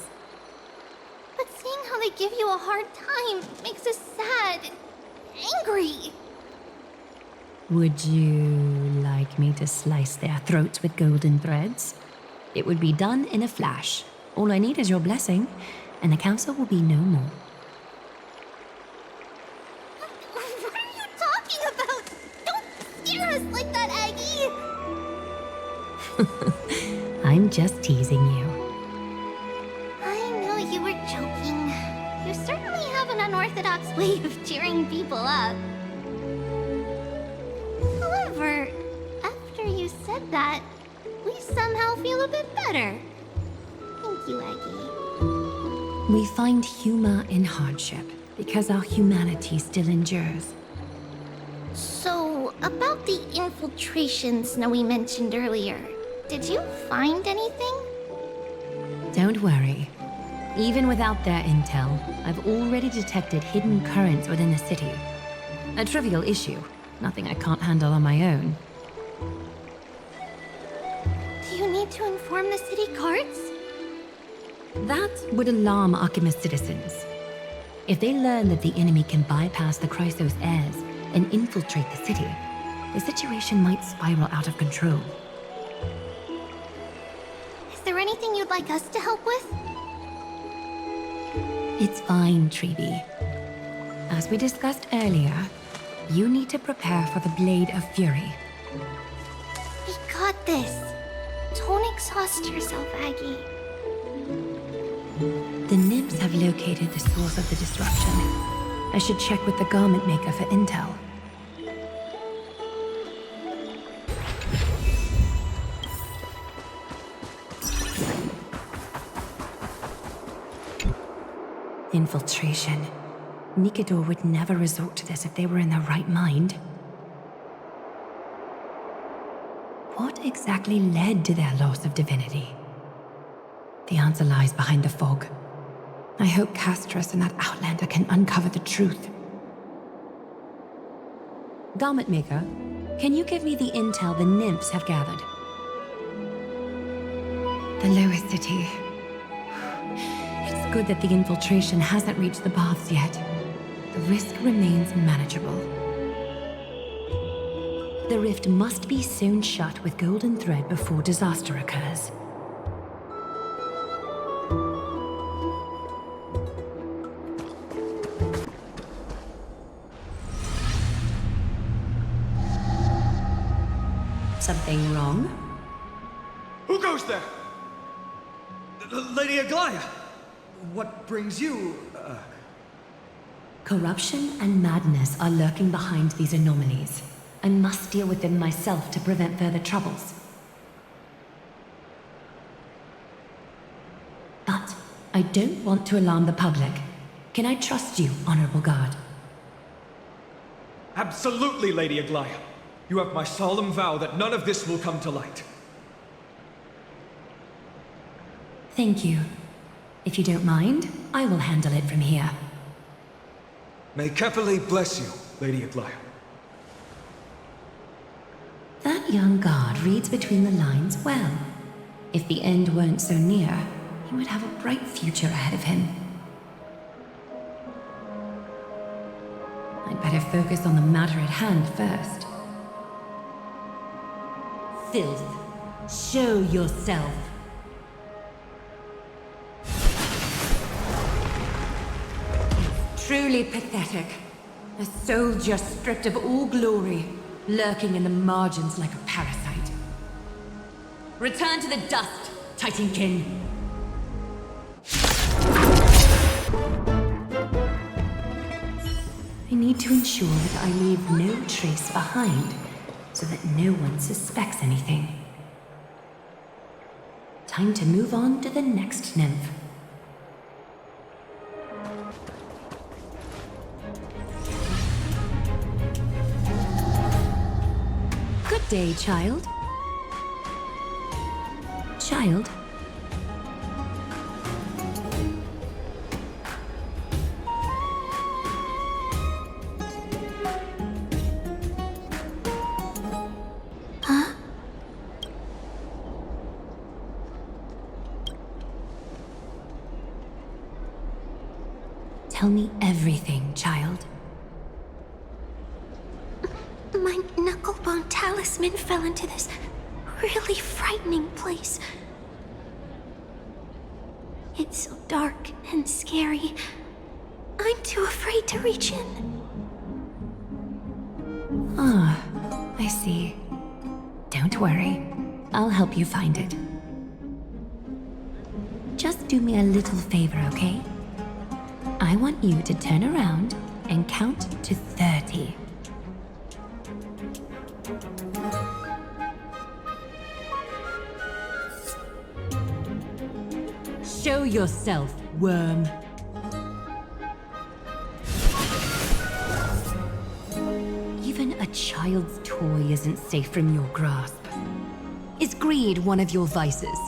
But seeing how they give you a hard time makes us sad and angry. Would you like me to slice their throats with golden threads? It would be done in a flash. All I need is your blessing, and the council will be no more. What are you talking about? Don't scare us like that, Aggie! I'm just teasing you. I know you were joking. You certainly have an unorthodox way of cheering people up. However, after you said that, we somehow feel a bit better. Thank you, Aggie. We find humor in hardship because our humanity still endures. So, about the infiltration Snowy mentioned earlier, did you find anything? Don't worry. Even without their intel, I've already detected hidden currents within the city. A trivial issue, nothing I can't handle on my own. Do you need to inform the city guards? That would alarm Archime's citizens. If they learn that the enemy can bypass the Chrysos heirs and infiltrate the city, the situation might spiral out of control. Is there anything you'd like us to help with? It's fine, Tribbie. As we discussed earlier, you need to prepare for the Blade of Fury. We got this. Don't exhaust yourself, Aggie. The nymphs have located the source of the disruption. I should check with the garment maker for intel. Infiltration. Nikador would never resort to this if they were in their right mind. What exactly led to their loss of divinity? The answer lies behind the fog. I hope Castorice and that Outlander can uncover the truth. Garment Maker, can you give me the intel the nymphs have gathered? The lower city. It's good that the infiltration hasn't reached the baths yet. The risk remains manageable. The rift must be sewn shut with golden thread before disaster occurs. Something wrong? Who goes there? Lady Aglea! What brings you, Corruption and madness are lurking behind these anomalies. I must deal with them myself to prevent further troubles. But I don't want to alarm the public. Can I trust you, Honorable Guard? Absolutely, Lady Aglea. You have my solemn vow that none of this will come to light. Thank you. If you don't mind, I will handle it from here. May Kefali bless you, Lady Aglea. That young guard reads between the lines well. If the end weren't so near, he would have a bright future ahead of him. I'd better focus on the matter at hand first. Filth, show yourself. It's truly pathetic. A soldier stripped of all glory, lurking in the margins like a parasite. Return to the dust, Titankin. I need to ensure that I leave no trace behind, so that no one suspects anything. Time to move on to the next nymph. Good day, child. Child? Huh? Tell me everything, child. My knucklebone talisman fell into this really frightening place. It's so dark and scary. I'm too afraid to reach in. Ah, I see. Don't worry. I'll help you find it. do me a little favor, okay? I want you to turn around and count to 30. Show yourself, worm. Even a child's toy isn't safe from your grasp. Is greed one of your vices?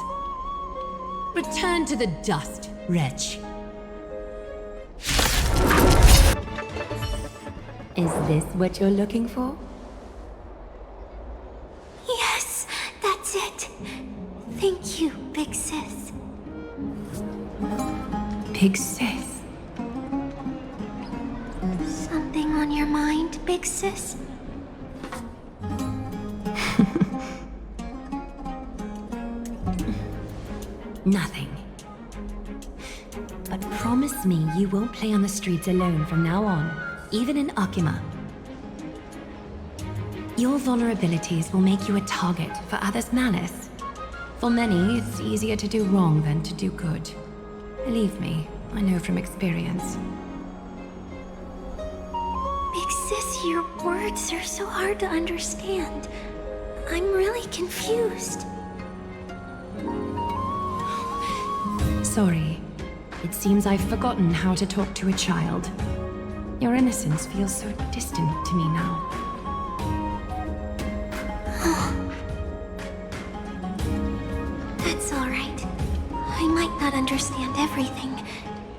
Return to the dust, wretch. Is this what you're looking for? Yes, that's it. Thank you, big sis. Big sis? Something on your mind, big sis? Nothing. But promise me you won't play on the streets alone from now on, even in Akima. Your vulnerabilities will make you a target for others' malice. For many, it's easier to do wrong than to do good. Believe me, I know from experience. Big sis, your words are so hard to understand. I'm really confused. Sorry. It seems I've forgotten how to talk to a child. Your innocence feels so distant to me now. That's all right. I might not understand everything,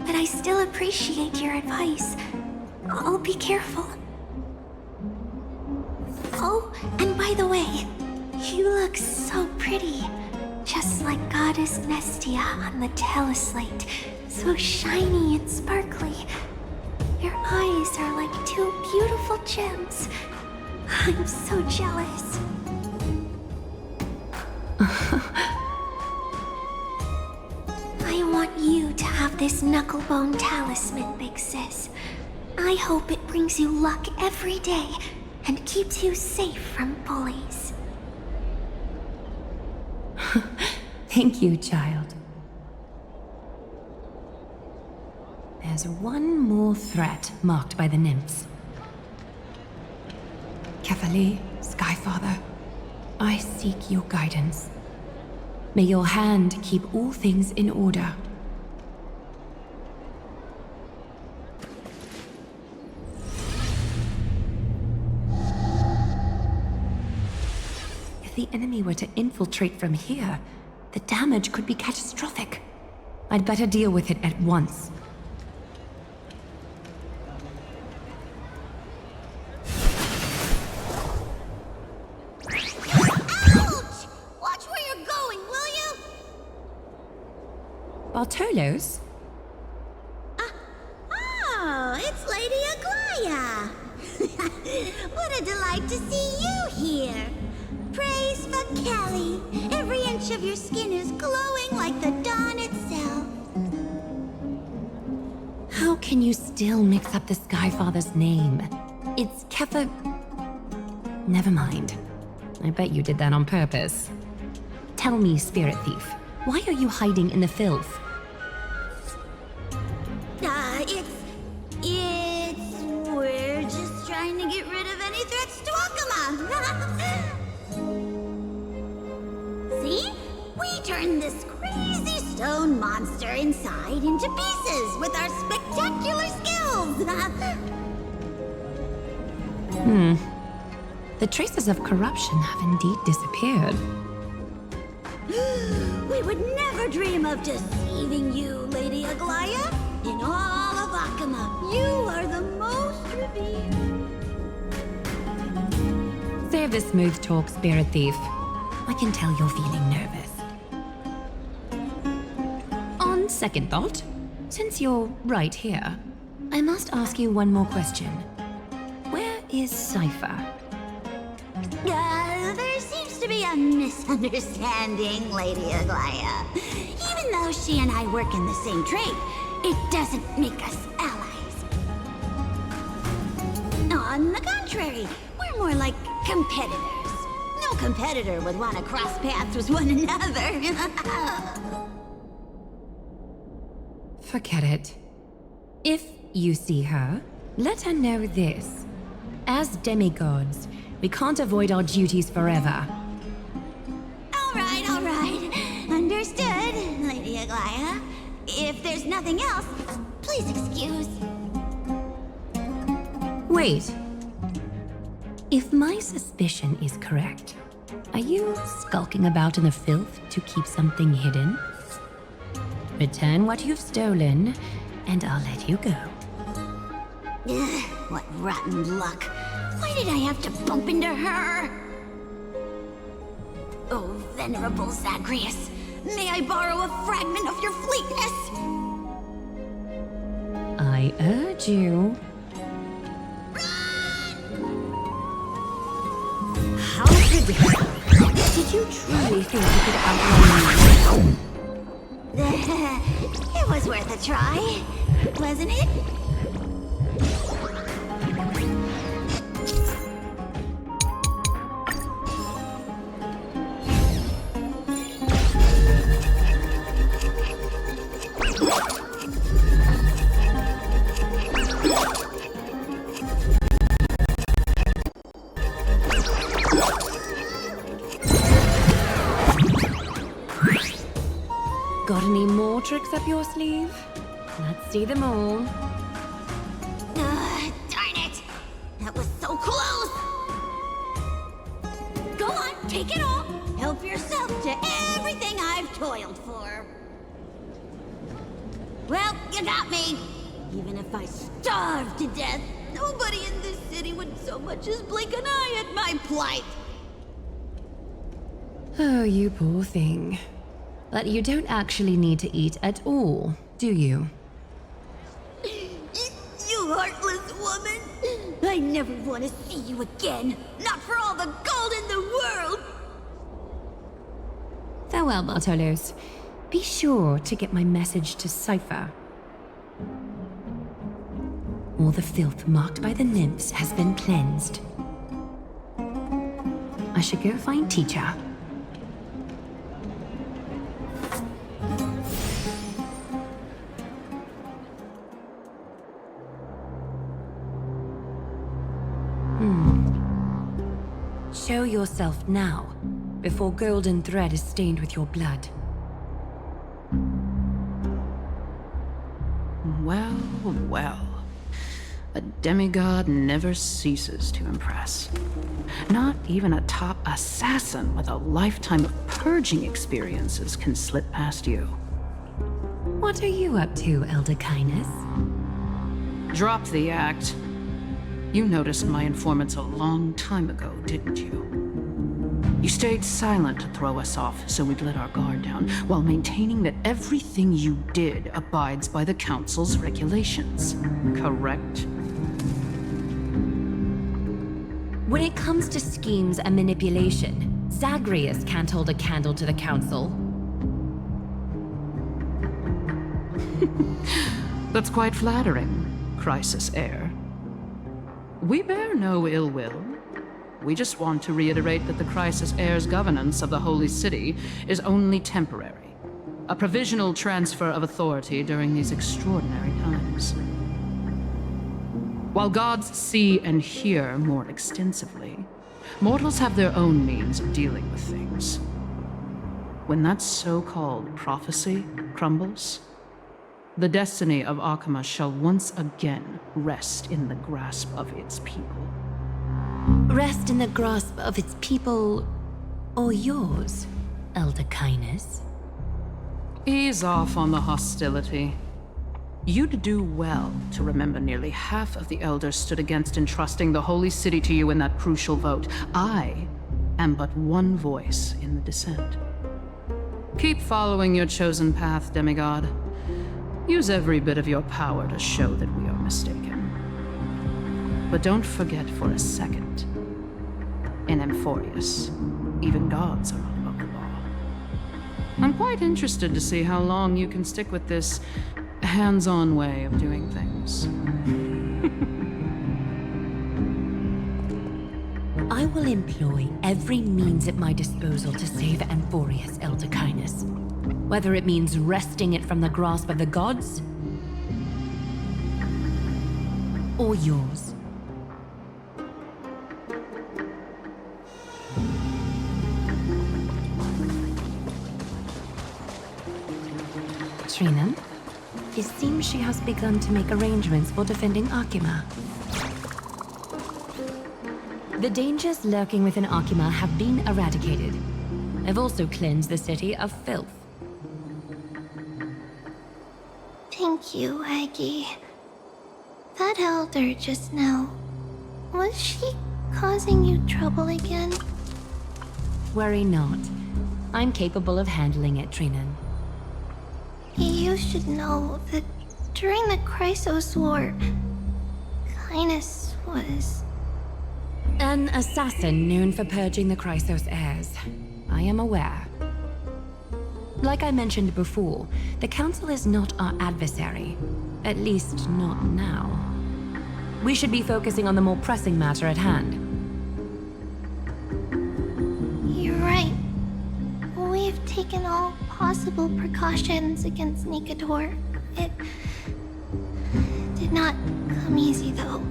but I still appreciate your advice. I'll be careful. Oh, and by the way, you look so pretty. Just like Goddess Nestia on the teleslate. So shiny and sparkly. Your eyes are like two beautiful gems. I'm so jealous. I want you to have this knucklebone talisman, big sis. I hope it brings you luck every day and keeps you safe from bullies. Thank you, child. There's one more threat marked by the nymphs. Kefali, Skyfather, I seek your guidance. May your hand keep all things in order. If the enemy were to infiltrate from here, the damage could be catastrophic. I'd better deal with it at once. Ouch! Watch where you're going, will you? Bartolos? Oh, it's Lady Aglea. What a delight to see you here. Praise for Kelly. Every inch of your skin is glowing like the dawn itself. How can you still mix up the Skyfather's name? It's Kefa... Never mind. I bet you did that on purpose. Tell me, Spirit Thief, why are you hiding in the filth? We're just trying to get rid of any threats to Akima. See? We turned this crazy stone monster inside into pieces with our spectacular skills. The traces of corruption have indeed disappeared. We would never dream of deceiving you, Lady Aglea. In all of Akima, you are the most revered. Save the smooth talk, Spirit Thief. I can tell you're feeling nervous. On second thought, since you're right here, I must ask you one more question. Where is Cypher? There seems to be a misunderstanding, Lady Aglea. Even though she and I work in the same trade, it doesn't make us allies. On the contrary, we're more like competitors. No competitor would want to cross paths with one another. Forget it. If you see her, let her know this. As demigods, we can't avoid our duties forever. All right. Understood, Lady Aglea. If there's nothing else, please excuse. Wait. If my suspicion is correct, are you skulking about in the filth to keep something hidden? Return what you've stolen, and I'll let you go. Ugh, what rotten luck. Why did I have to bump into her? Oh, venerable Zagreus, may I borrow a fragment of your fleetness? I urge you. How could you? Did you truly think you could outrun me? It was worth a try, wasn't it? Got any more tricks up your sleeve? Let's see them all. Darn it! That was so close! Go on, take it all! Help yourself to everything I've toiled for. Well, you got me! Even if I starved to death, nobody in this city would so much as blink an eye at my plight! Oh, you poor thing. But you don't actually need to eat at all, do you? You heartless woman! I never want to see you again! Not for all the gold in the world! Farewell, Bartolos. Be sure to get my message to Cypher. All the filth marked by the nymphs has been cleansed. I should go find Teacher. Show yourself now, before golden thread is stained with your blood. Well, well. A demigod never ceases to impress. Not even a top assassin with a lifetime of purging experiences can slip past you. What are you up to, Elder Kindness? Drop the act. You noticed my informants a long time ago, didn't you? You stayed silent to throw us off, so we'd let our guard down, while maintaining that everything you did abides by the Council's regulations. Correct? When it comes to schemes and manipulation, Zagreus can't hold a candle to the Council. That's quite flattering, Crisis Heir. We bear no ill will. We just want to reiterate that the Crisis Heir's governance of the Holy City is only temporary. A provisional transfer of authority during these extraordinary times. While gods see and hear more extensively, mortals have their own means of dealing with things. When that so-called prophecy crumbles, the destiny of Akhima shall once again rest in the grasp of its people. Rest in the grasp of its people, or yours, Elder Kindness? Ease off on the hostility. You'd do well to remember nearly half of the elders stood against entrusting the Holy City to you in that crucial vote. I am but one voice in the dissent. Keep following your chosen path, demigod. Use every bit of your power to show that we are mistaken. But don't forget for a second, in Amphoreus, even gods are not above the law. I'm quite interested to see how long you can stick with this hands-on way of doing things. I will employ every means at my disposal to save Amphoreus, Elder Kindness. Whether it means wresting it from the grasp of the gods, or yours. Trinan, it seems she has begun to make arrangements for defending Akima. The dangers lurking within Akima have been eradicated. I've also cleansed the city of filth. Thank you, Aggie. That elder just now, was she causing you trouble again? Worry not. I'm capable of handling it, Trinan. You should know that during the Chrysos War, Kindness was... An assassin known for purging the Chrysos heirs. I am aware. Like I mentioned before, the Council is not our adversary. At least, not now. We should be focusing on the more pressing matter at hand. You're right. We've taken all possible precautions against Nikador. It did not come easy, though.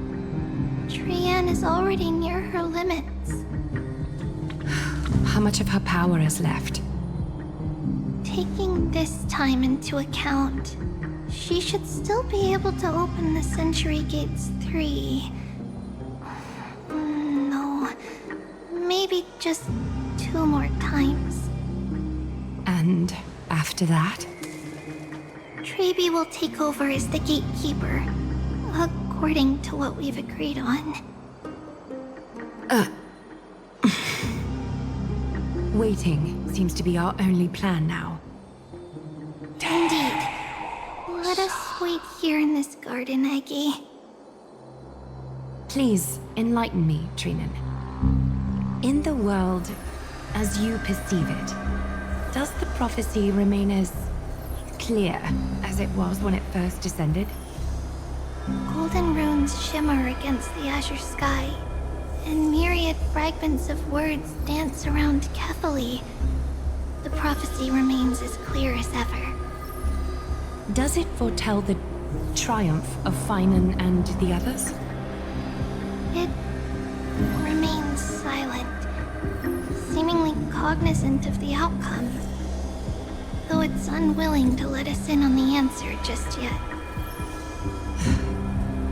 Trian is already near her limits. How much of her power is left? Taking this time into account, she should still be able to open the Century Gates 3. No, maybe just 2 more times. And after that? Tribbie will take over as the gatekeeper, according to what we've agreed on. Waiting seems to be our only plan now. Indeed. Let us wait here in this garden, Aggie. Please, enlighten me, Trinan. In the world, as you perceive it, does the prophecy remain as clear as it was when it first descended? Golden runes shimmer against the azure sky, and myriad fragments of words dance around Kefali. The prophecy remains as clear as ever. Does it foretell the triumph of Phainon and the others? It remains silent, seemingly cognizant of the outcome, though it's unwilling to let us in on the answer just yet.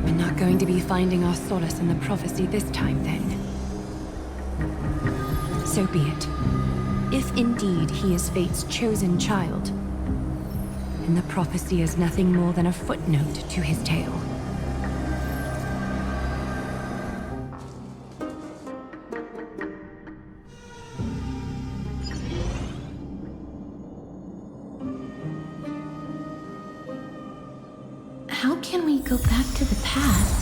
We're not going to be finding our solace in the prophecy this time, then. So be it. If indeed he is Fate's chosen child, and the prophecy is nothing more than a footnote to his tale. How can we go back to the past?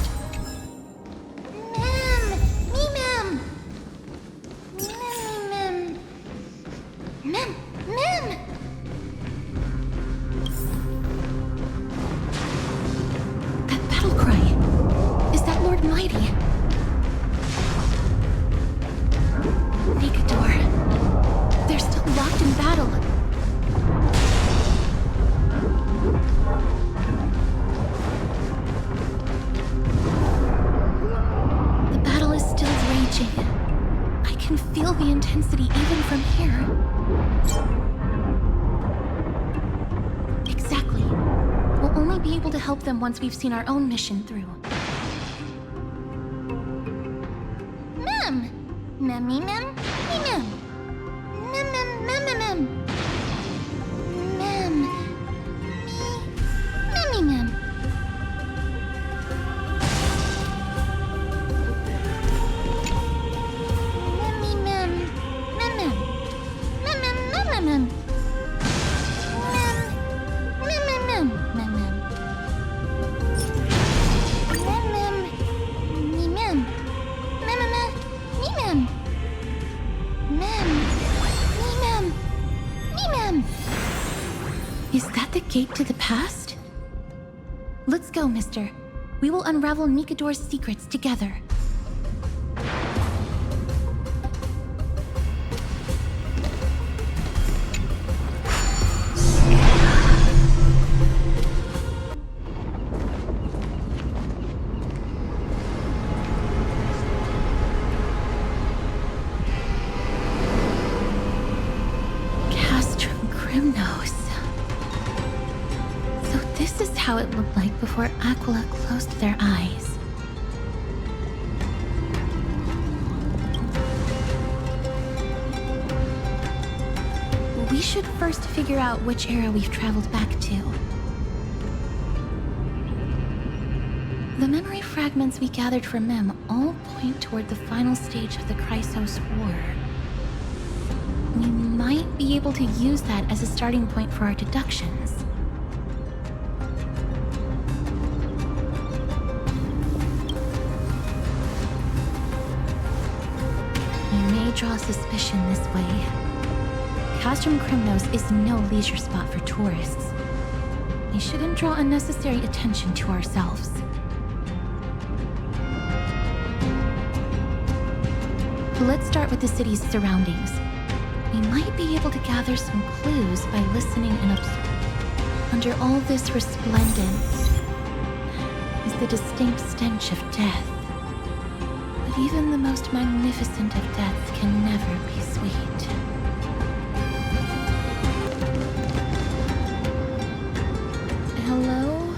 That battle cry. Is that Lord Mydei? Nikador. They're still locked in battle. I can feel the intensity even from here. Exactly. We'll only be able to help them once we've seen our own mission through. Mem! Mem-me mem? Me mem. Mem mem mem mem mem. Mem. Me. Mem-me mem. Is that the gate to the past? Let's go, mister. We will unravel Nikador's secrets together. it looked like before Aglea closed their eyes. We should first figure out which era we've traveled back to. The memory fragments we gathered from Mem all point toward the final stage of the Chrysos War. We might be able to use that as a starting point for our deductions. We may draw suspicion this way. Castrum Krymnos is no leisure spot for tourists. We shouldn't draw unnecessary attention to ourselves. Let's start with the city's surroundings. We might be able to gather some clues by listening and observing. Under all this resplendence is the distinct stench of death. But even the most magnificent of deaths can never be sweet. Hello?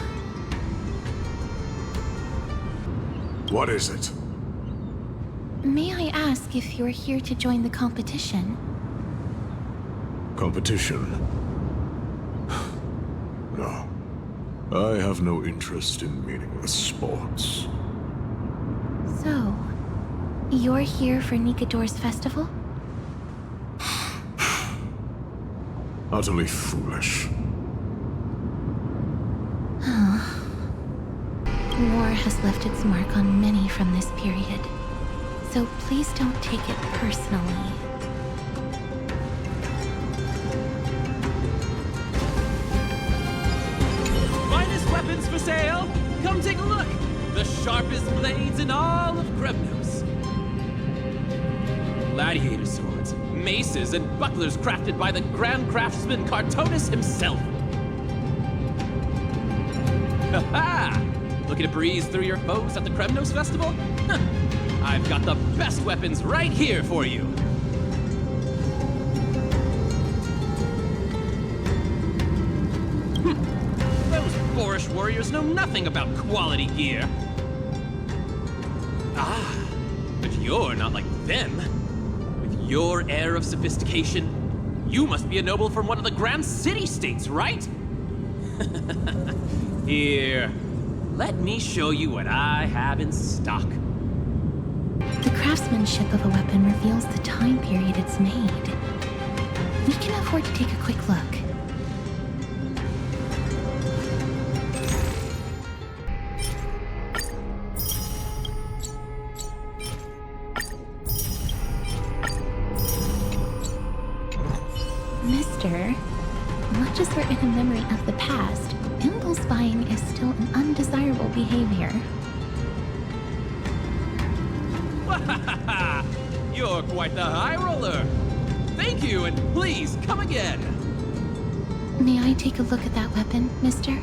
What is it? May I ask if you're here to join the competition? Competition? No. I have no interest in meaningless sports. So, you're here for Nikador's festival? Utterly foolish. War has left its mark on many from this period, so please don't take it personally. Finest weapons for sale! Come take a look! The sharpest blades in all of Krymnos. Gladiator swords, maces, and bucklers crafted by the Grand Craftsman Cartonis himself. Ha-ha! Looking to breeze through your foes at the Krymnos Festival? Huh. I've got the best weapons right here for you. Those boorish warriors know nothing about quality gear. Ah, but you're not like them. With your air of sophistication, you must be a noble from one of the Grand City-States, right? Here. Let me show you what I have in stock. The craftsmanship of a weapon reveals the time period it's made. We can afford to take a quick look. Mister, much as we're in a memory of the past, impulse buying is still an undesirable behavior. You're quite the high roller. Thank you, and please come again. May I take a look at that weapon, mister?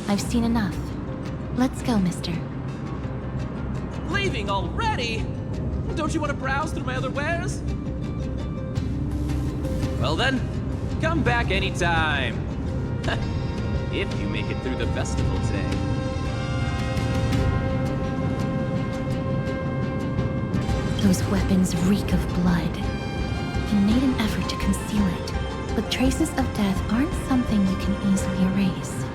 I've seen enough. Let's go, mister. Leaving already? Don't you want to browse through my other wares? Well then, come back anytime. If you make it through the festival today. Those weapons reek of blood. He made an effort to conceal it, but traces of death aren't something you can easily erase.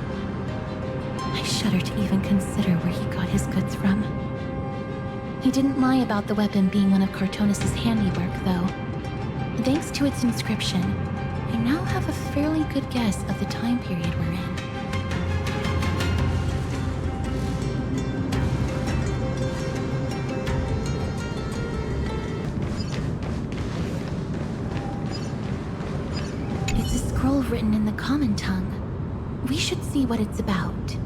I shudder to even consider where he got his goods from. He didn't lie about the weapon being one of Cartonis' handiwork, though. Thanks to its inscription, I now have a fairly good guess of the time period we're in. It's a scroll written in the common tongue. We should see what it's about.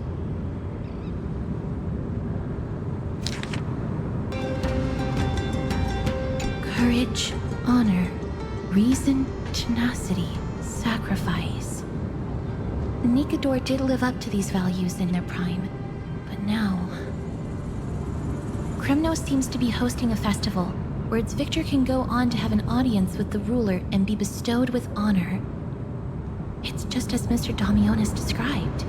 Courage, honor, reason, tenacity, sacrifice. Nikador did live up to these values in their prime, but now... Krymnos seems to be hosting a festival afterwards, Victor can go on to have an audience with the ruler and be bestowed with honor. It's just as Mr. Damionis described.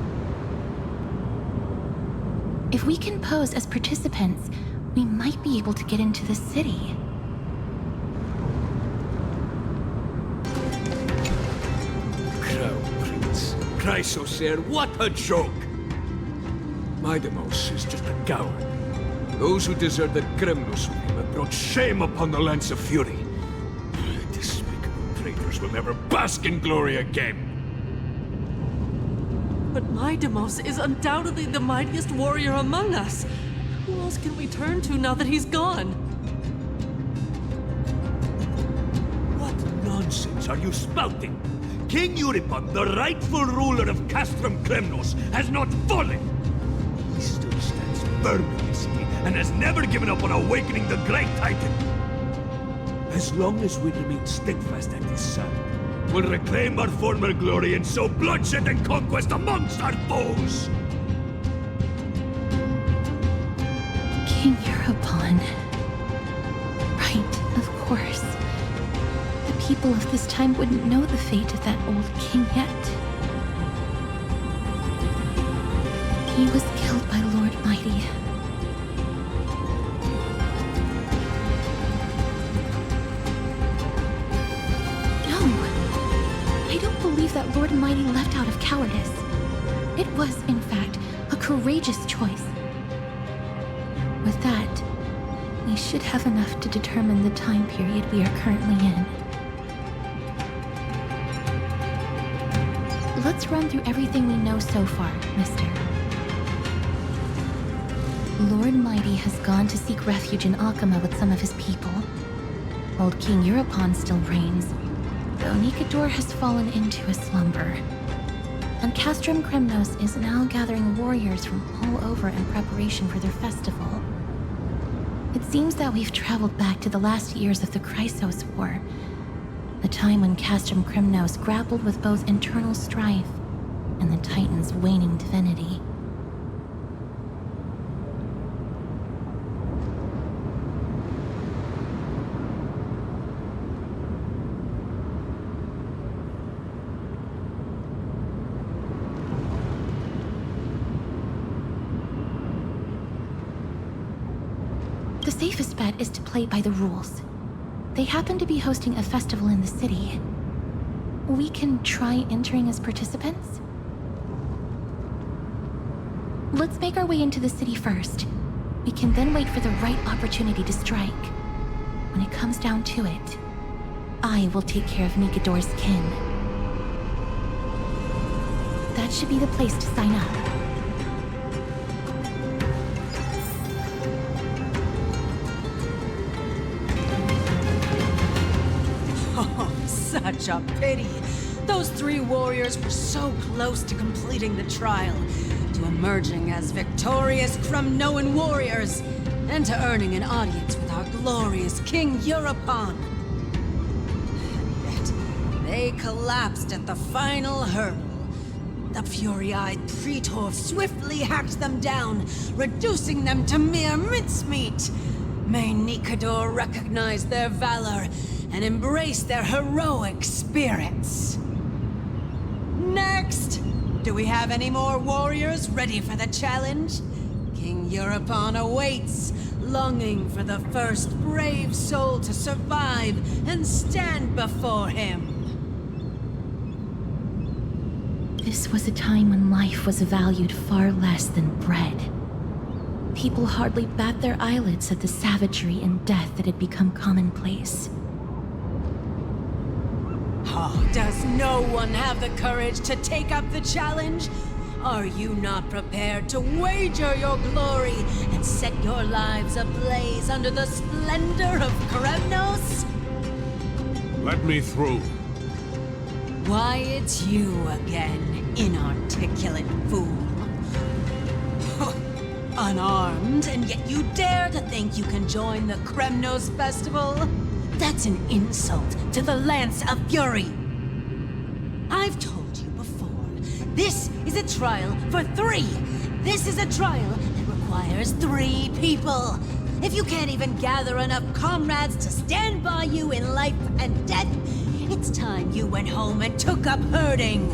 If we can pose as participants, we might be able to get into the city. Crown Prince. HSR, what a joke! Mydei is just a coward. Those who desert the Kremnos with him have brought shame upon the Lance of Fury. Despicable traitors will never bask in glory again. But Mydei is undoubtedly the mightiest warrior among us. Who else can we turn to now that he's gone? What nonsense are you spouting? King Euripon, the rightful ruler of Castrum Kremnos, has not fallen! He still stands firm in the city and has never given up on awakening the great Titan. As long as we remain steadfast at his side, we'll reclaim our former glory and sow bloodshed and conquest amongst our foes! King Euripon. Right, of course. The people of this time wouldn't know the fate of that old king yet. He was killed by Lord Mydei. I don't believe that Lord Mydei left out of cowardice. It was, in fact, a courageous choice. With that, we should have enough to determine the time period we are currently in. Let's run through everything we know so far, mister. Lord Mydei has gone to seek refuge in Akhima with some of his people. Old King Euripon still reigns, though Nikador has fallen into a slumber. And Castrum Kremnos is now gathering warriors from all over in preparation for their festival. It seems that we've traveled back to the last years of the Chrysos War, the time when Castrum Kremnos grappled with both internal strife and the Titan's waning divinity. The safest bet is to play by the rules. They happen to be hosting a festival in the city. We can try entering as participants? Let's make our way into the city first. We can then wait for the right opportunity to strike. When it comes down to it, I will take care of Nikador's kin. That should be the place to sign up. Such a pity. Those three warriors were so close to completing the trial, to emerging as victorious Kremnoan warriors, and to earning an audience with our glorious King Euripon. And yet, they collapsed at the final hurdle. The fury-eyed Praetor swiftly hacked them down, reducing them to mere mincemeat. May Nikador recognize their valor and embrace their heroic spirits. Next! Do we have any more warriors ready for the challenge? King Euripon awaits, longing for the first brave soul to survive and stand before him. This was a time when life was valued far less than bread. People hardly bat their eyelids at the savagery and death that had become commonplace. Oh, does no one have the courage to take up the challenge? Are you not prepared to wager your glory and set your lives ablaze under the splendor of Kremnos? Let me through. Why, it's you again, inarticulate fool. Unarmed, and yet you dare to think you can join the Kremnos festival? That's an insult to the Lance of Fury. I've told you before, this is a trial for 3. This is a trial that requires 3 people. If you can't even gather enough comrades to stand by you in life and death, it's time you went home and took up herding.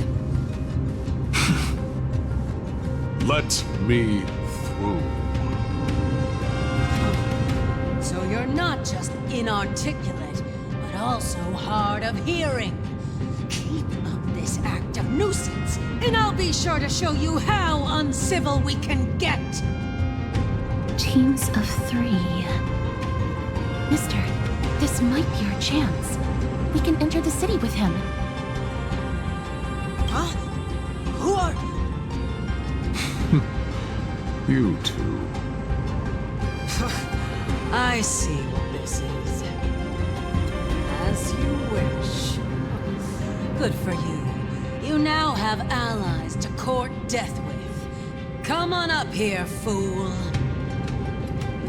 Let me through. So you're not just inarticulate, but also hard of hearing. Keep up this act of nuisance, and I'll be sure to show you how uncivil we can get. Teams of 3. Mister, this might be our chance. We can enter the city with him. Huh? Who are... You two. I see what this is. As you wish. Good for you. You now have allies to court death with. Come on up here, fool.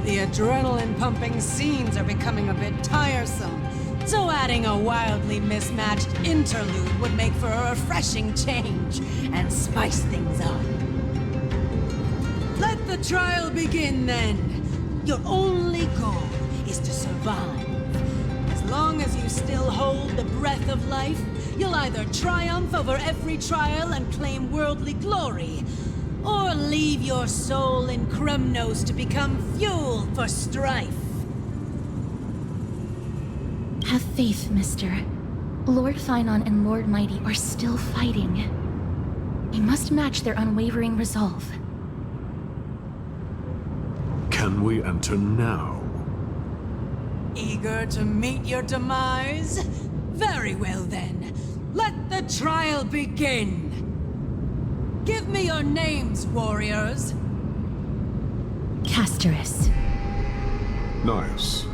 The adrenaline-pumping scenes are becoming a bit tiresome, so adding a wildly mismatched interlude would make for a refreshing change and spice things up. Let the trial begin, then. Your only goal is to survive. As long as you still hold the breath of life, you'll either triumph over every trial and claim worldly glory, or leave your soul in Kremnos to become fuel for strife. Have faith, mister. Lord Phainon and Lord Mydei are still fighting. We must match their unwavering resolve. Can we enter now? Eager to meet your demise? Very well then. Let the trial begin. Give me your names, warriors. Castorice. Nice.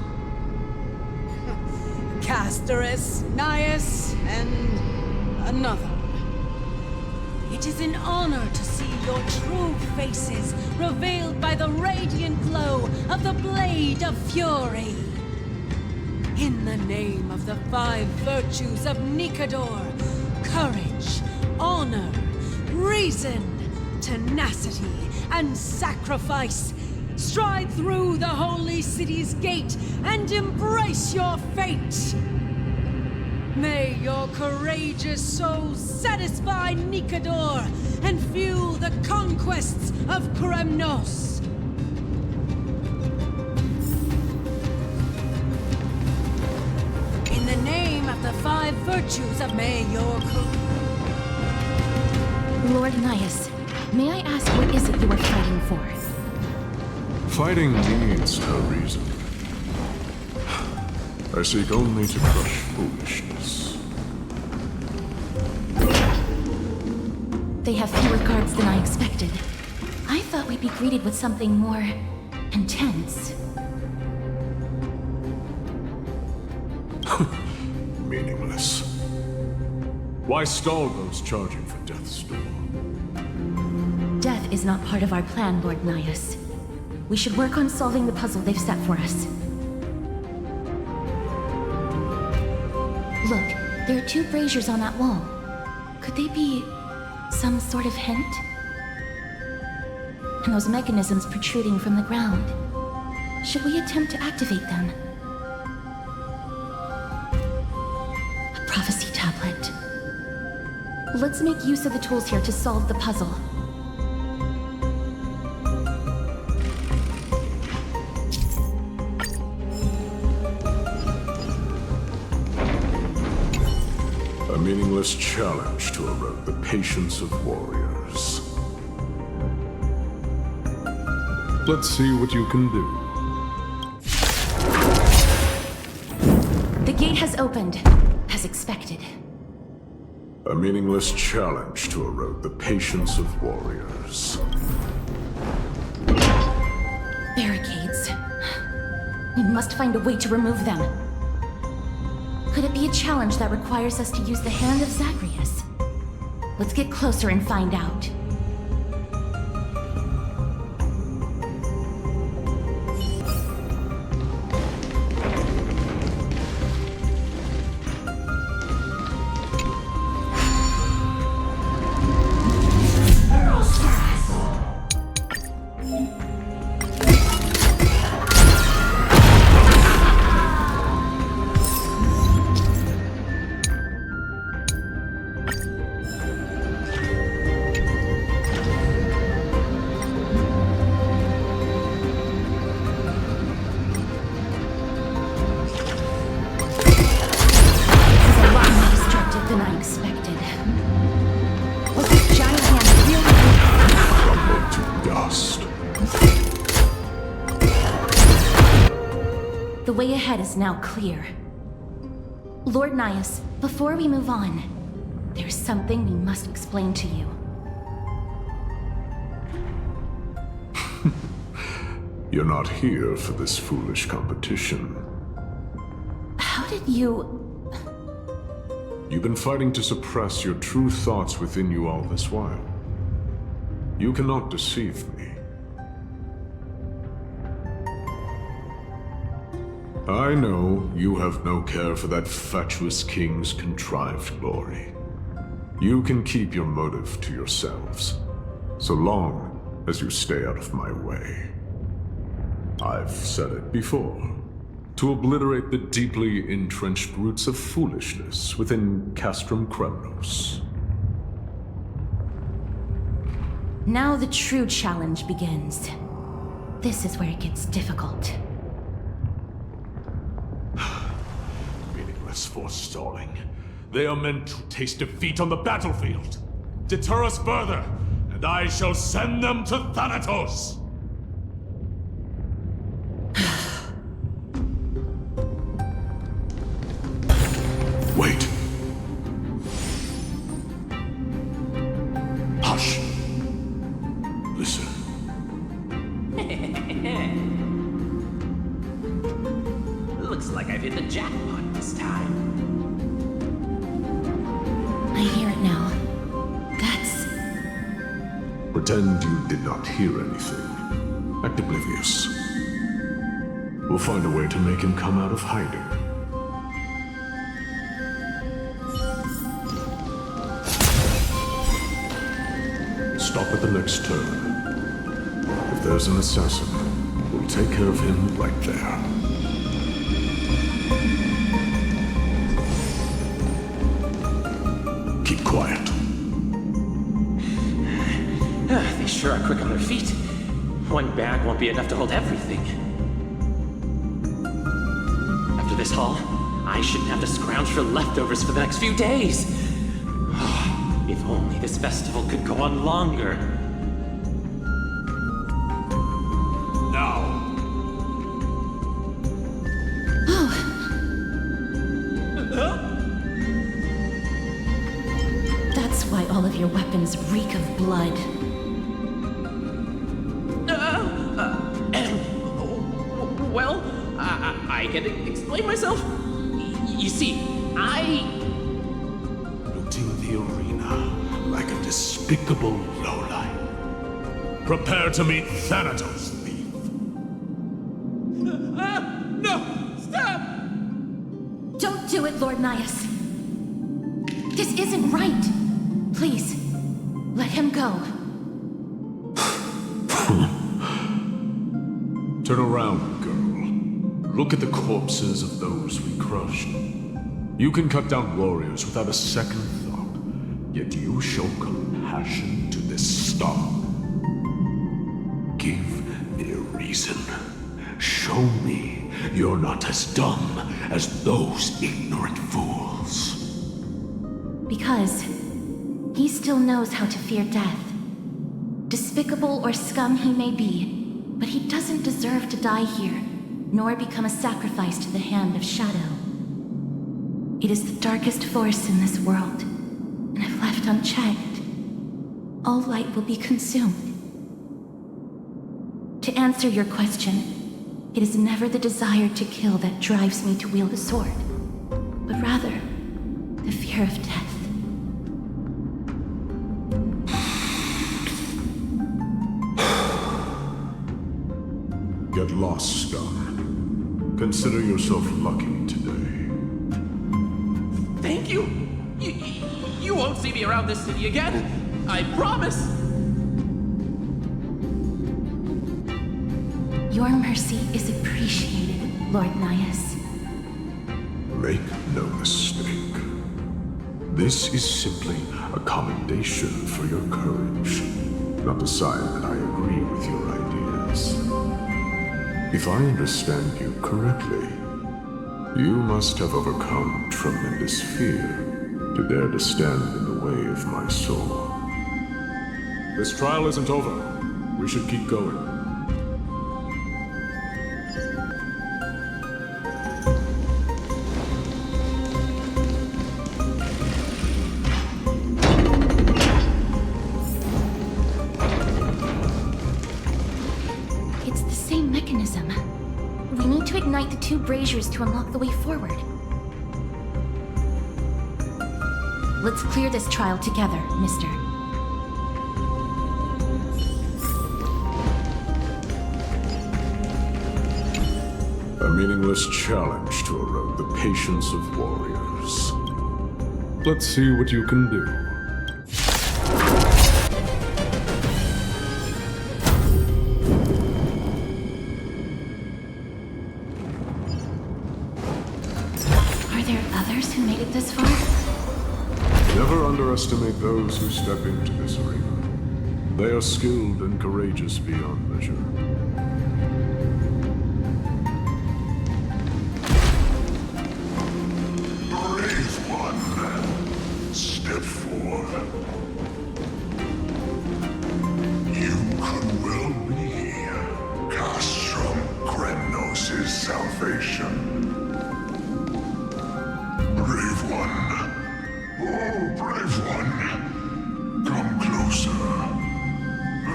Castorice, Nias, and another. It is an honor to see your true faces revealed by the radiant glow of the Blade of Fury. In the name of the 5 virtues of Nikador, courage, honor, reason, tenacity, and sacrifice, stride through the holy city's gate and embrace your fate. May your courageous souls satisfy Nikador and fuel the conquests of Kremnos. In the name of the 5 virtues of Lord Nias, may I ask what is it you are fighting for? Fighting needs no reason. I seek only to crush foolishness. They have fewer guards than I expected. I thought we'd be greeted with something more intense. Meaningless. Why stall those charging for death's door? Death is not part of our plan, Lord Nias. We should work on solving the puzzle they've set for us. Look, there are 2 braziers on that wall. Could they be some sort of hint? And those mechanisms protruding from the ground. Should we attempt to activate them? A prophecy tablet. Let's make use of the tools here to solve the puzzle. A meaningless challenge to erode the patience of warriors. Let's see what you can do. The gate has opened, as expected. A meaningless challenge to erode the patience of warriors. Barricades. We must find a way to remove them. Could it be a challenge that requires us to use the hand of Zagreus? Let's get closer and find out. way ahead is now clear. Lord Nias, before we move on, there's something we must explain to you. You're not here for this foolish competition. How did you... You've been fighting to suppress your true thoughts within you all this while. You cannot deceive me. I know you have no care for that fatuous king's contrived glory. You can keep your motive to yourselves, so long as you stay out of my way. I've said it before. To obliterate the deeply entrenched roots of foolishness within Castrum Kremnos. Now the true challenge begins. This is where it gets difficult. Meaningless forestalling. They are meant to taste defeat on the battlefield. Deter us further, and I shall send them to Thanatos! Wait. Hush. Listen. Looks like I've hit the jackpot this time. I hear it now. That's... Pretend you did not hear anything. Act oblivious. We'll find a way to make him come out of hiding. Stop at the next turn. If there's an assassin, we'll take care of him right there. Keep quiet. They sure are quick on their feet. One bag won't be enough to hold everything. After this haul, I shouldn't have to scrounge for leftovers for the next few days. If only this festival could go on longer. Now. That's why all of your weapons reek of blood. Well, I can explain myself. You see, Looting the arena like a despicable lowlife. Prepare to meet Thanatos, thief. No! Stop! Don't do it, Lord Nias. This isn't right. Please, let him go. Turn around, girl. Look at the corpses of those we crushed. You can cut down warriors without a second thought, yet you show compassion to this star. Give me a reason. Show me you're not as dumb as those ignorant fools. Because he still knows how to fear death. Despicable or scum he may be, but he doesn't deserve to die here, nor become a sacrifice to the hand of Shadow. It is the darkest force in this world, and if left unchecked, all light will be consumed. To answer your question, it is never the desire to kill that drives me to wield a sword, but rather the fear of death. Get lost, scum. Consider yourself lucky today. Thank you! You won't see me around this city again! I promise! Your mercy is appreciated, Lord Nias. Make no mistake. This is simply a commendation for your courage, not a sign that I agree with your ideas. If I understand you correctly, you must have overcome tremendous fear to dare to stand in the way of my soul. This trial isn't over. We should keep going. ignite the 2 braziers to unlock the way forward. Let's clear this trial together, mister. A meaningless challenge to erode the patience of warriors. Let's see what you can do. Are there others who made it this far? Never underestimate those who step into this arena. They are skilled and courageous beyond measure. Brave one, step forward. You could well be Castrum Kremnos' salvation. Brave one. Oh, brave one. Come closer.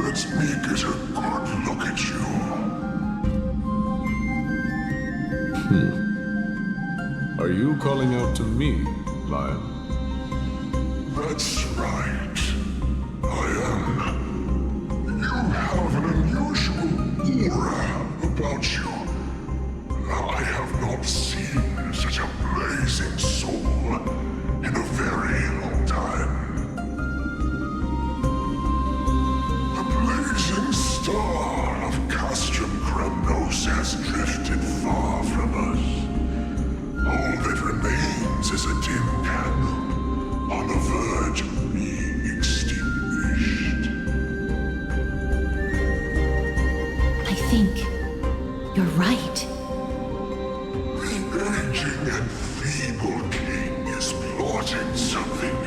Let me get a good look at you. Are you calling out to me, Lion? That's right. I am. You have an unusual aura about you. I have not seen such a blazing soul in a very long time. The blazing star of Castrum Kremnos has drifted far from us. All that remains is a dim candle on the verge of being extinguished. I think you're right. The aging and feeble king is plotting something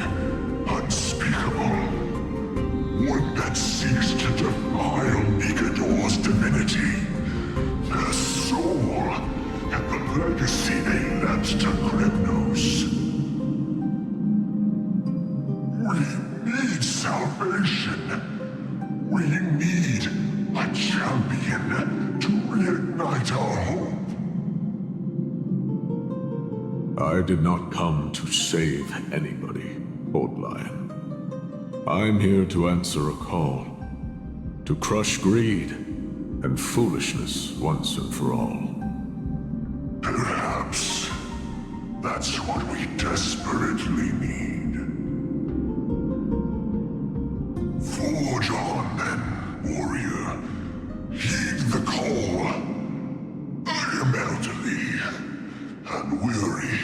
unspeakable. One that seeks to defile Mikador's divinity, their soul, and the legacy they left to Kremnos. We need salvation. We need a champion to reignite our hope. I did not come to save anybody, Old Lion. I'm here to answer a call. To crush greed and foolishness once and for all. Perhaps that's what we desperately need. Forge on then, warrior. Heed the call. I am elderly and weary,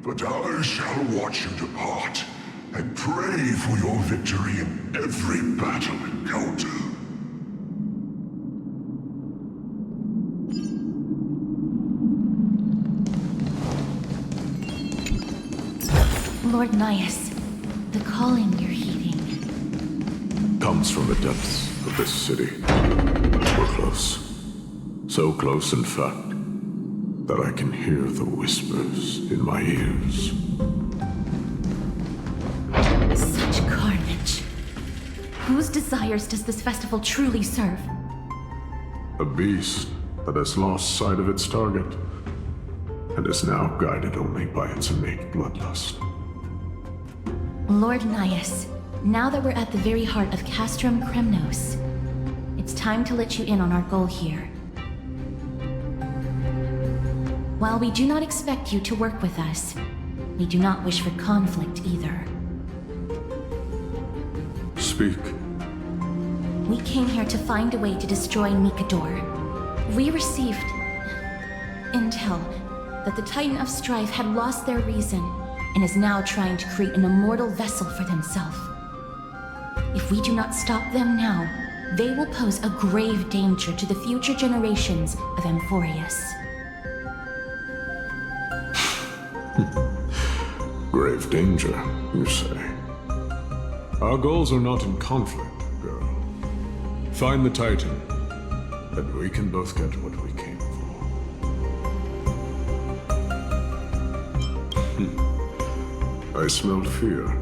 but I shall watch you depart and pray for your victory in every battle encounter. Lord Nias, the calling you're heeding. Comes from the depths of this city. We're close. So close, in fact, that I can hear the whispers in my ears. Such carnage. Whose desires does this festival truly serve? A beast that has lost sight of its target, and is now guided only by its innate bloodlust. Lord Nias, now that we're at the very heart of Castrum Kremnos, it's time to let you in on our goal here. While we do not expect you to work with us, we do not wish for conflict either. Speak. We came here to find a way to destroy Mikador. We received intel that the Titan of Strife had lost their reason and is now trying to create an immortal vessel for themselves. If we do not stop them now, they will pose a grave danger to the future generations of Amphoreus. Grave danger, you say? Our goals are not in conflict, girl. Find the Titan, and we can both get what we came for. I smelled fear.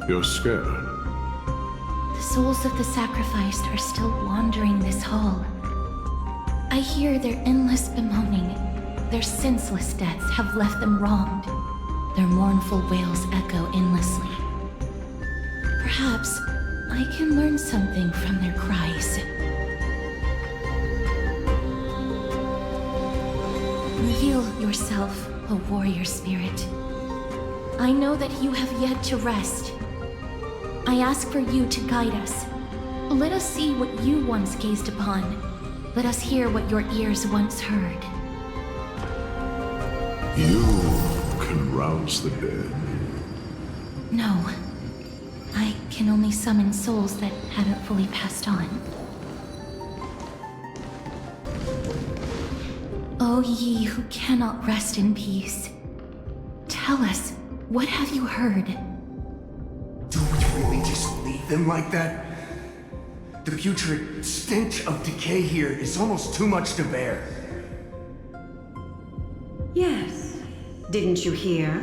You're scared. The souls of the sacrificed are still wandering this hall. I hear their endless bemoaning. Their senseless deaths have left them wronged. Their mournful wails echo endlessly. Perhaps I can learn something from their cries. Reveal yourself, O warrior spirit. I know that you have yet to rest. I ask for you to guide us. Let us see what you once gazed upon. Let us hear what your ears once heard. You can rouse the dead. No. I can only summon souls that haven't fully passed on. O ye who cannot rest in peace, tell us, what have you heard? Do we really just leave them like that? The putrid stench of decay here is almost too much to bear. Yes. Didn't you hear?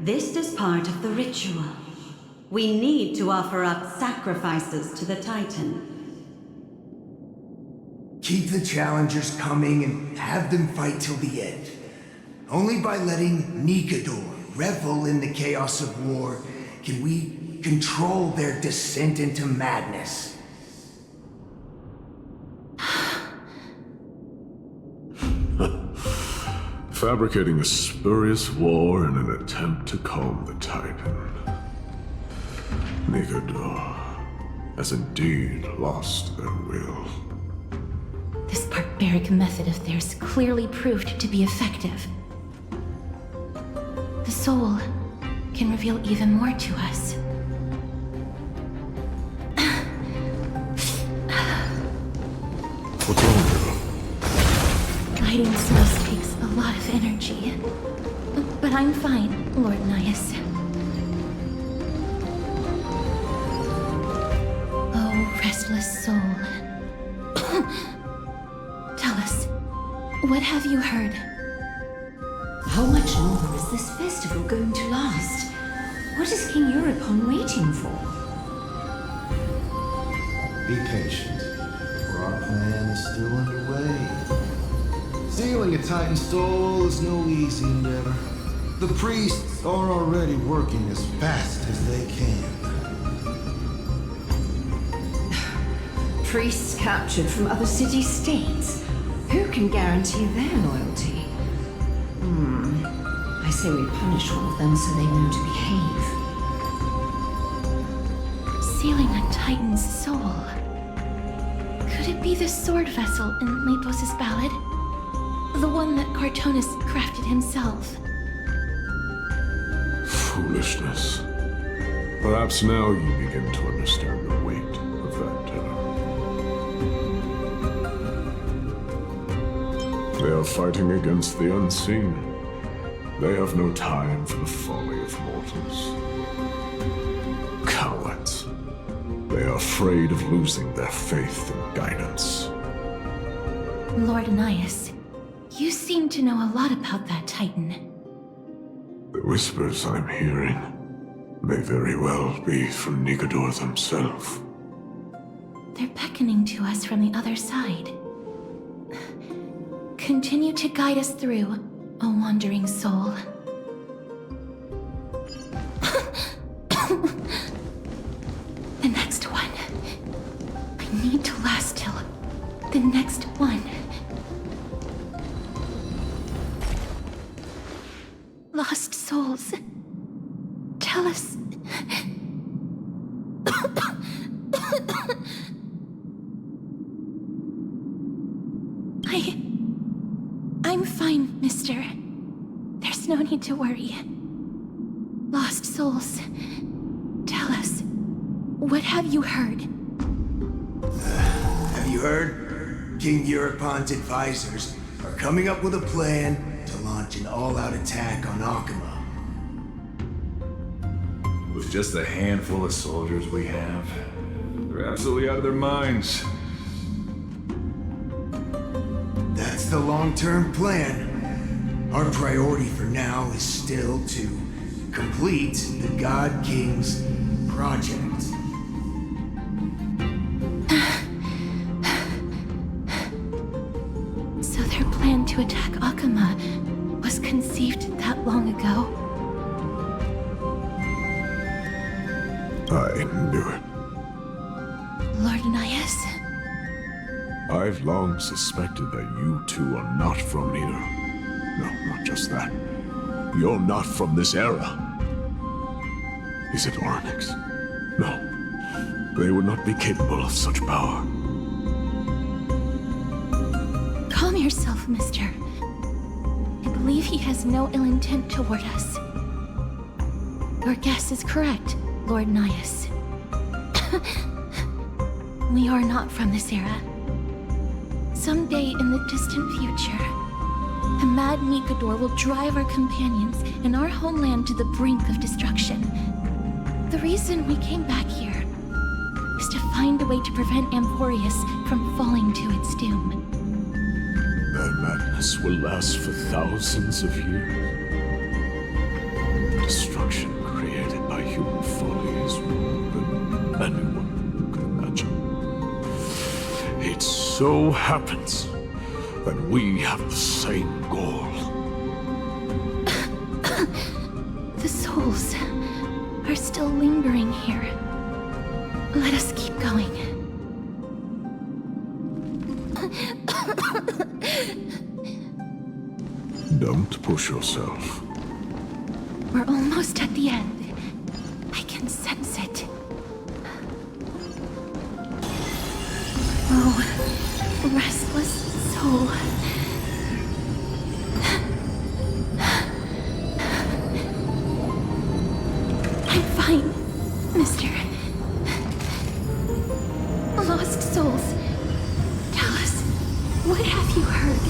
This is part of the ritual. We need to offer up sacrifices to the Titan. Keep the challengers coming and have them fight till the end. Only by letting Nigador revel in the chaos of war can we control their descent into madness. Fabricating a spurious war in an attempt to calm the Titan. Nigador has indeed lost their will. This barbaric method of theirs clearly proved to be effective. The soul can reveal even more to us. What's wrong? Guiding souls takes a lot of energy. But I'm fine, Lord Nias. Oh, restless soul. Tell us, what have you heard? How much longer is this festival going to last? What is King Euripon waiting for? Be patient, for our plan is still underway. Sealing a Titan soul is no easy endeavor. The priests are already working as fast as they can. Priests captured from other city-states. Who can guarantee their loyalty? I say we punish one of them so they know to behave. Sealing a Titan's soul. Could it be the sword vessel in Lepos' ballad? The one that Cartonis crafted himself? Foolishness. Perhaps now you begin to understand the weight of that terror. They are fighting against the unseen. They have no time for the folly of mortals. Cowards. They are afraid of losing their faith and guidance. Lord Nias, you seem to know a lot about that Titan. The whispers I'm hearing may very well be from Nigador himself. They're beckoning to us from the other side. Continue to guide us through, O wandering soul. The next one. I need to last till the next one. Lost souls. Tell us. I'm fine, mister. There's no need to worry. Lost souls. Tell us, what have you heard? Have you heard? King Eurypon's advisors are coming up with a plan to launch an all-out attack on Akuma. With just a handful of soldiers we have, they're absolutely out of their minds. That's the long-term plan. Our priority for now is still to complete the God King's project. to attack Akama was conceived that long ago. I knew it. Lord Nias? I've long suspected that you two are not from here. No, not just that. You're not from this era. Is it Onyx? No. They would not be capable of such power. Calm yourself, mister. I believe he has no ill intent toward us. Your guess is correct, Lord Nias. We are not from this era. Someday in the distant future, the Mad Mikador will drive our companions and our homeland to the brink of destruction. The reason we came back here is to find a way to prevent Amphoreus from falling to its doom. Their madness will last for thousands of years. The destruction created by human folly is more than anyone could imagine. It so happens that we have the same goal. The souls are still lingering here. Let us keep going. Don't push yourself. We're almost at the end. I can sense it. Oh, restless soul. I'm fine, mister. Lost souls. Tell us, what have you heard?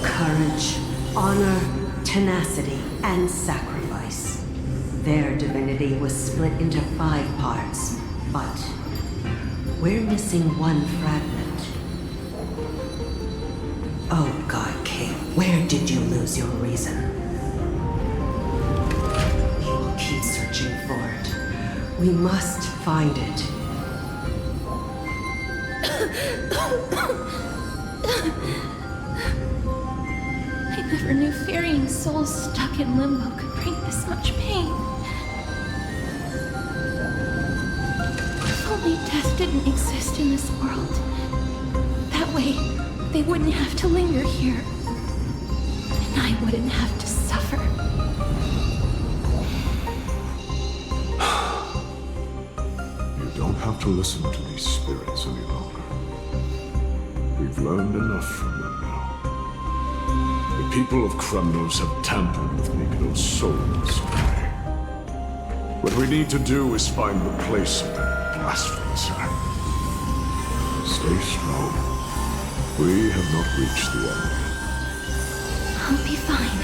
Courage, honor, tenacity, and sacrifice. Their divinity was split into 5 parts, but we're missing one fragment. Oh God, King, where did you lose your reason? We will keep searching for it. We must find it. I never knew ferrying souls stuck in limbo could bring this much pain. If only death didn't exist in this world. That way, they wouldn't have to linger here. And I wouldn't have to suffer. You don't have to listen to these spirits any longer. We've learned enough from them now. The people of Kremnos have tampered with Mikado's soul in this way. What we need to do is find the place of that blasphemous act. Stay strong. We have not reached the end. I'll be fine.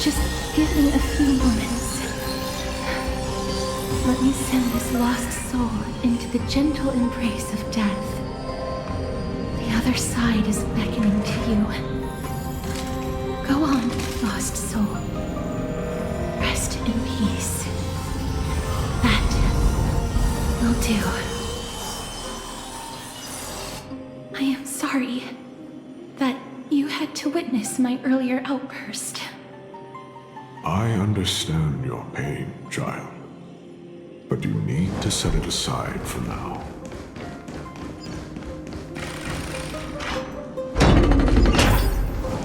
Just give me a few moments. Let me send this lost soul into the gentle embrace of death. The other side is beckoning to you. Go on, lost soul. Rest in peace. That will do. I am sorry that you had to witness my earlier outburst. I understand your pain, child. But you need to set it aside for now.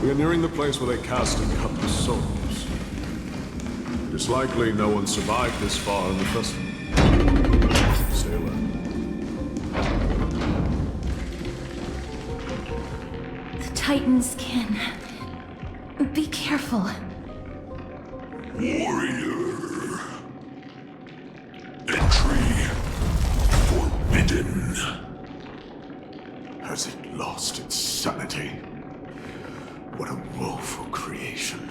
We are nearing the place where they cast and cut the souls. It is likely no one survived this far in the festival. Stay alert. The Titan's kin. Be careful. Warrior. Entry forbidden. Has it lost its sanity? What a woeful creation.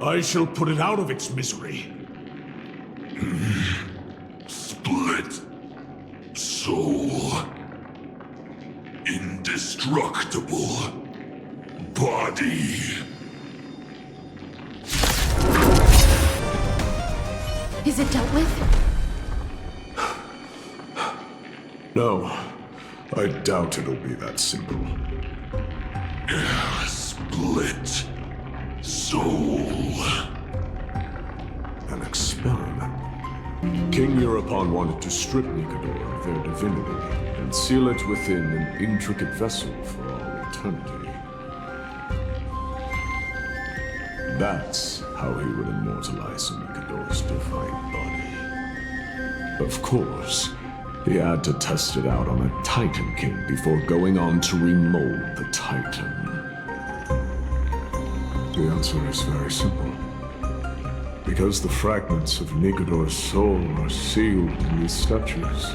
I shall put it out of its misery. Split soul. Indestructible body. Is it dealt with? No, I doubt it'll be that simple. Split soul. An experiment. King Euripon wanted to strip Nikador of their divinity and seal it within an intricate vessel for all eternity. That's how he would immortalize Nikador's divine body. Of course, he had to test it out on a Titan King before going on to remold the Titan. The answer is very simple. Because the fragments of Nikador's soul are sealed in these statues,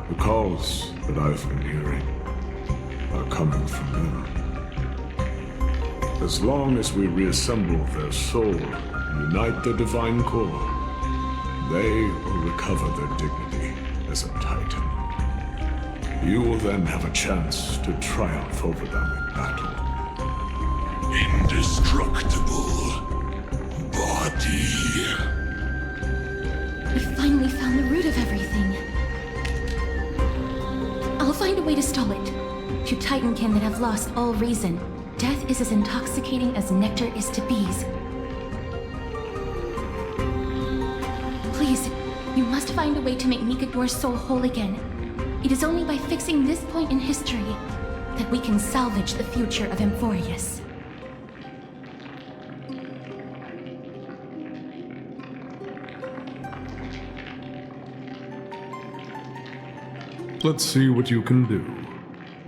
the calls that I've been hearing are coming from them. As long as we reassemble their soul and unite their divine core, they will recover their dignity as a Titan. You will then have a chance to triumph over them in battle. Indestructible body. We finally found the root of everything. I'll find a way to stall it. To Titankin that have lost all reason, death is as intoxicating as nectar is to bees. Please, you must find a way to make Nikador's soul whole again. It is only by fixing this point in history that we can salvage the future of Amphoreus. Let's see what you can do,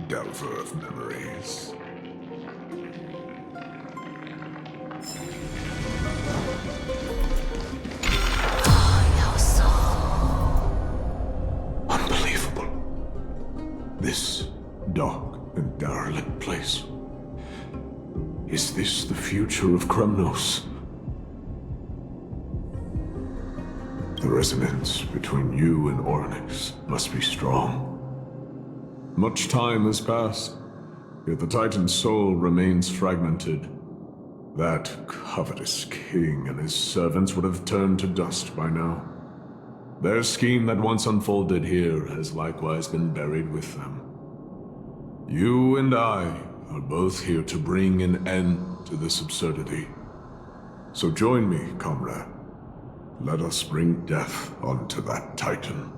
Delver of Memories. Your soul. Unbelievable. This dark and derelict place. Is this the future of Kremnos? The resonance between you and Ornyx must be strong. Much time has passed, yet the Titan's soul remains fragmented. That covetous king and his servants would have turned to dust by now. Their scheme that once unfolded here has likewise been buried with them. You and I are both here to bring an end to this absurdity. So join me, comrade. Let us bring death onto that Titan.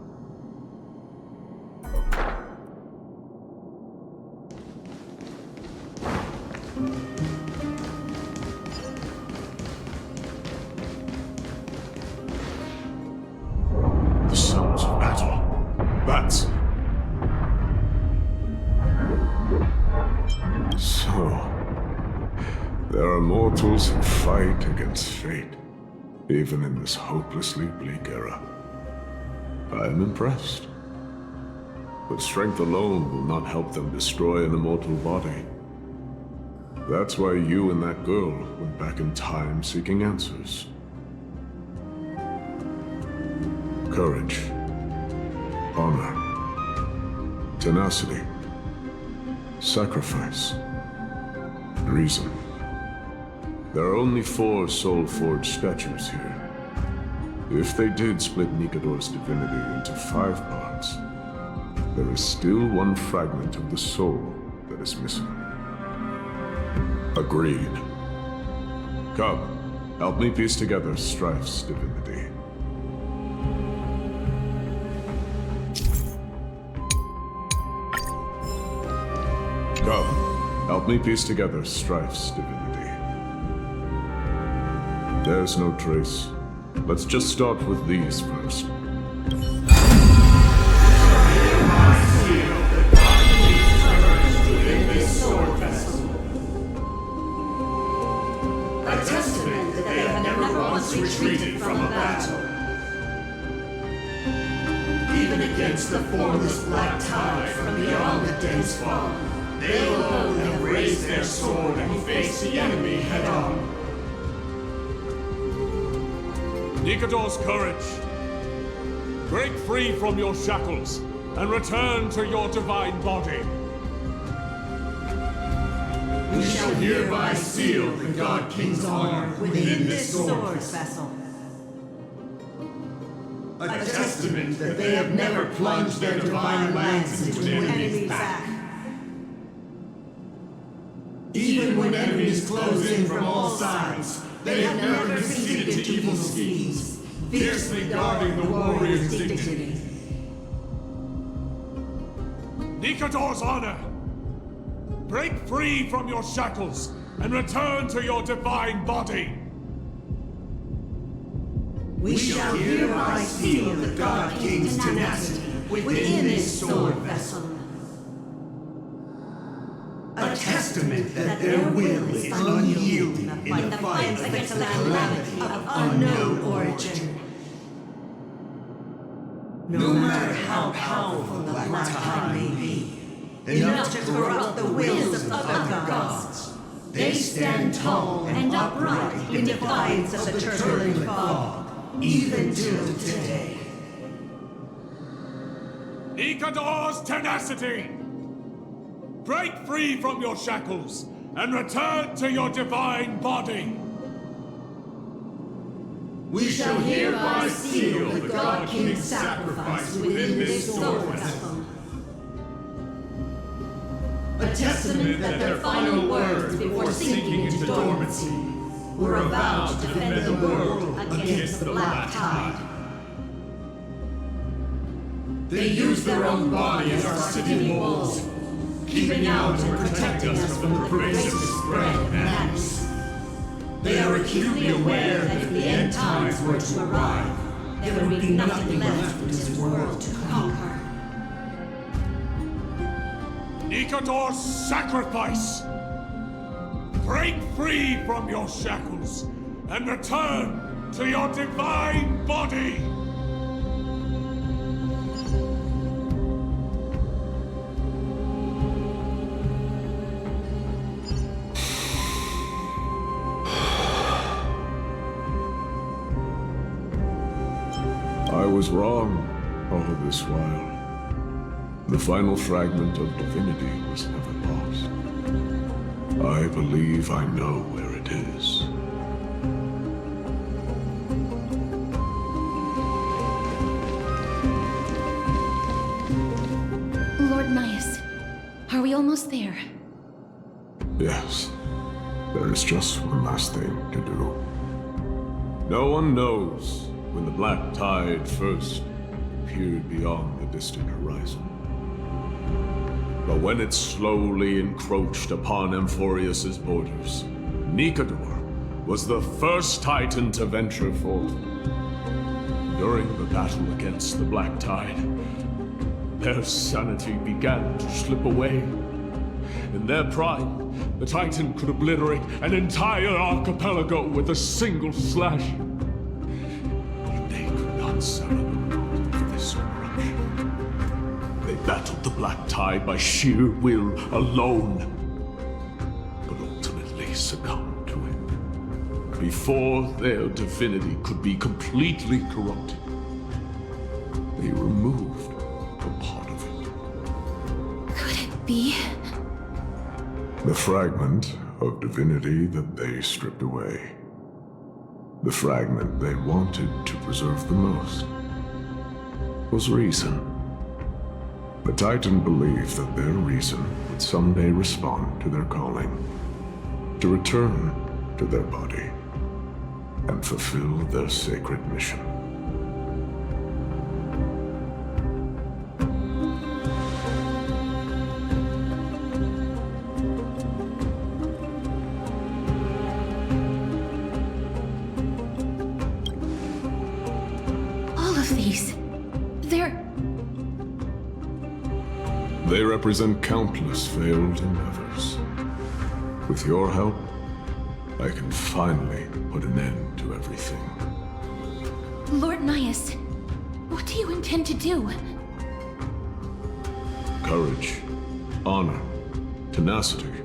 The sounds of battle. Bats! So, there are mortals who fight against fate. Even in this hopelessly bleak era. I am impressed. But strength alone will not help them destroy an immortal body. That's why you and that girl went back in time seeking answers. Courage. Honor. Tenacity. Sacrifice. Reason. There are only 4 soul-forged statues here. If they did split Nikador's divinity into 5 parts, there is still one fragment of the soul that is missing. Agreed. Come, help me piece together Strife's divinity. Come, help me piece together Strife's divinity. There's no trace. Let's just start with these first. A testament that they have never once retreated from a battle. Even against the formless black tide from beyond the dense fog, they alone have raised their sword and faced the enemy head-on. Nikador's courage. Break free from your shackles and return to your divine body. We shall hereby seal the God King's honor within this sword vessel. A testament that they have never plunged their divine lance into an enemy's back. Even when enemies close in from all sides, they have never conceded to evil schemes, fiercely guarding the warrior's dignity. Nikador's honor! Break free from your shackles and return to your divine body! We shall hereby seal the God King's tenacity within this sword vessel. A testament that their will is unyielding in the fight against the calamity of unknown origin. No matter how powerful the Black Tide may be, enough to corrupt the wills of other gods, they stand tall and upright in defiance of the turbulent fog, even till today. Nikador's tenacity! Break free from your shackles and return to your divine body! We shall hereby seal the God King's sacrifice within this sword vessel. A testament that their final words before sinking into dormancy were a vow to defend the world against the Black Tide. They used their own body as our city walls, keeping out and protecting us from the pervasive spread of madness. They are acutely aware that if the end times were to arrive, there would be nothing left in this world to conquer. Nikador's sacrifice! Break free from your shackles and return to your divine body! I was wrong all this while. The final fragment of divinity was never lost. I believe I know where it is. Lord Nias, are we almost there? Yes. There is just one last thing to do. No one knows when the Black Tide first appeared beyond the distant horizon. But when it slowly encroached upon Amphoreus' borders, Nikador was the first Titan to venture forth. During the battle against the Black Tide, their sanity began to slip away. In their pride, the Titan could obliterate an entire archipelago with a single slash. They could not celebrate for this corruption. They battled the Black Tide by sheer will alone, but ultimately succumbed to it. Before their divinity could be completely corrupted, they removed a part of it. Could it be? The fragment of divinity that they stripped away. The fragment they wanted to preserve the most was reason. The Titan believed that their reason would someday respond to their calling, to return to their body, and fulfill their sacred mission. They represent countless failed endeavors. With your help, I can finally put an end to everything. Lord Nias, what do you intend to do? Courage, honor, tenacity,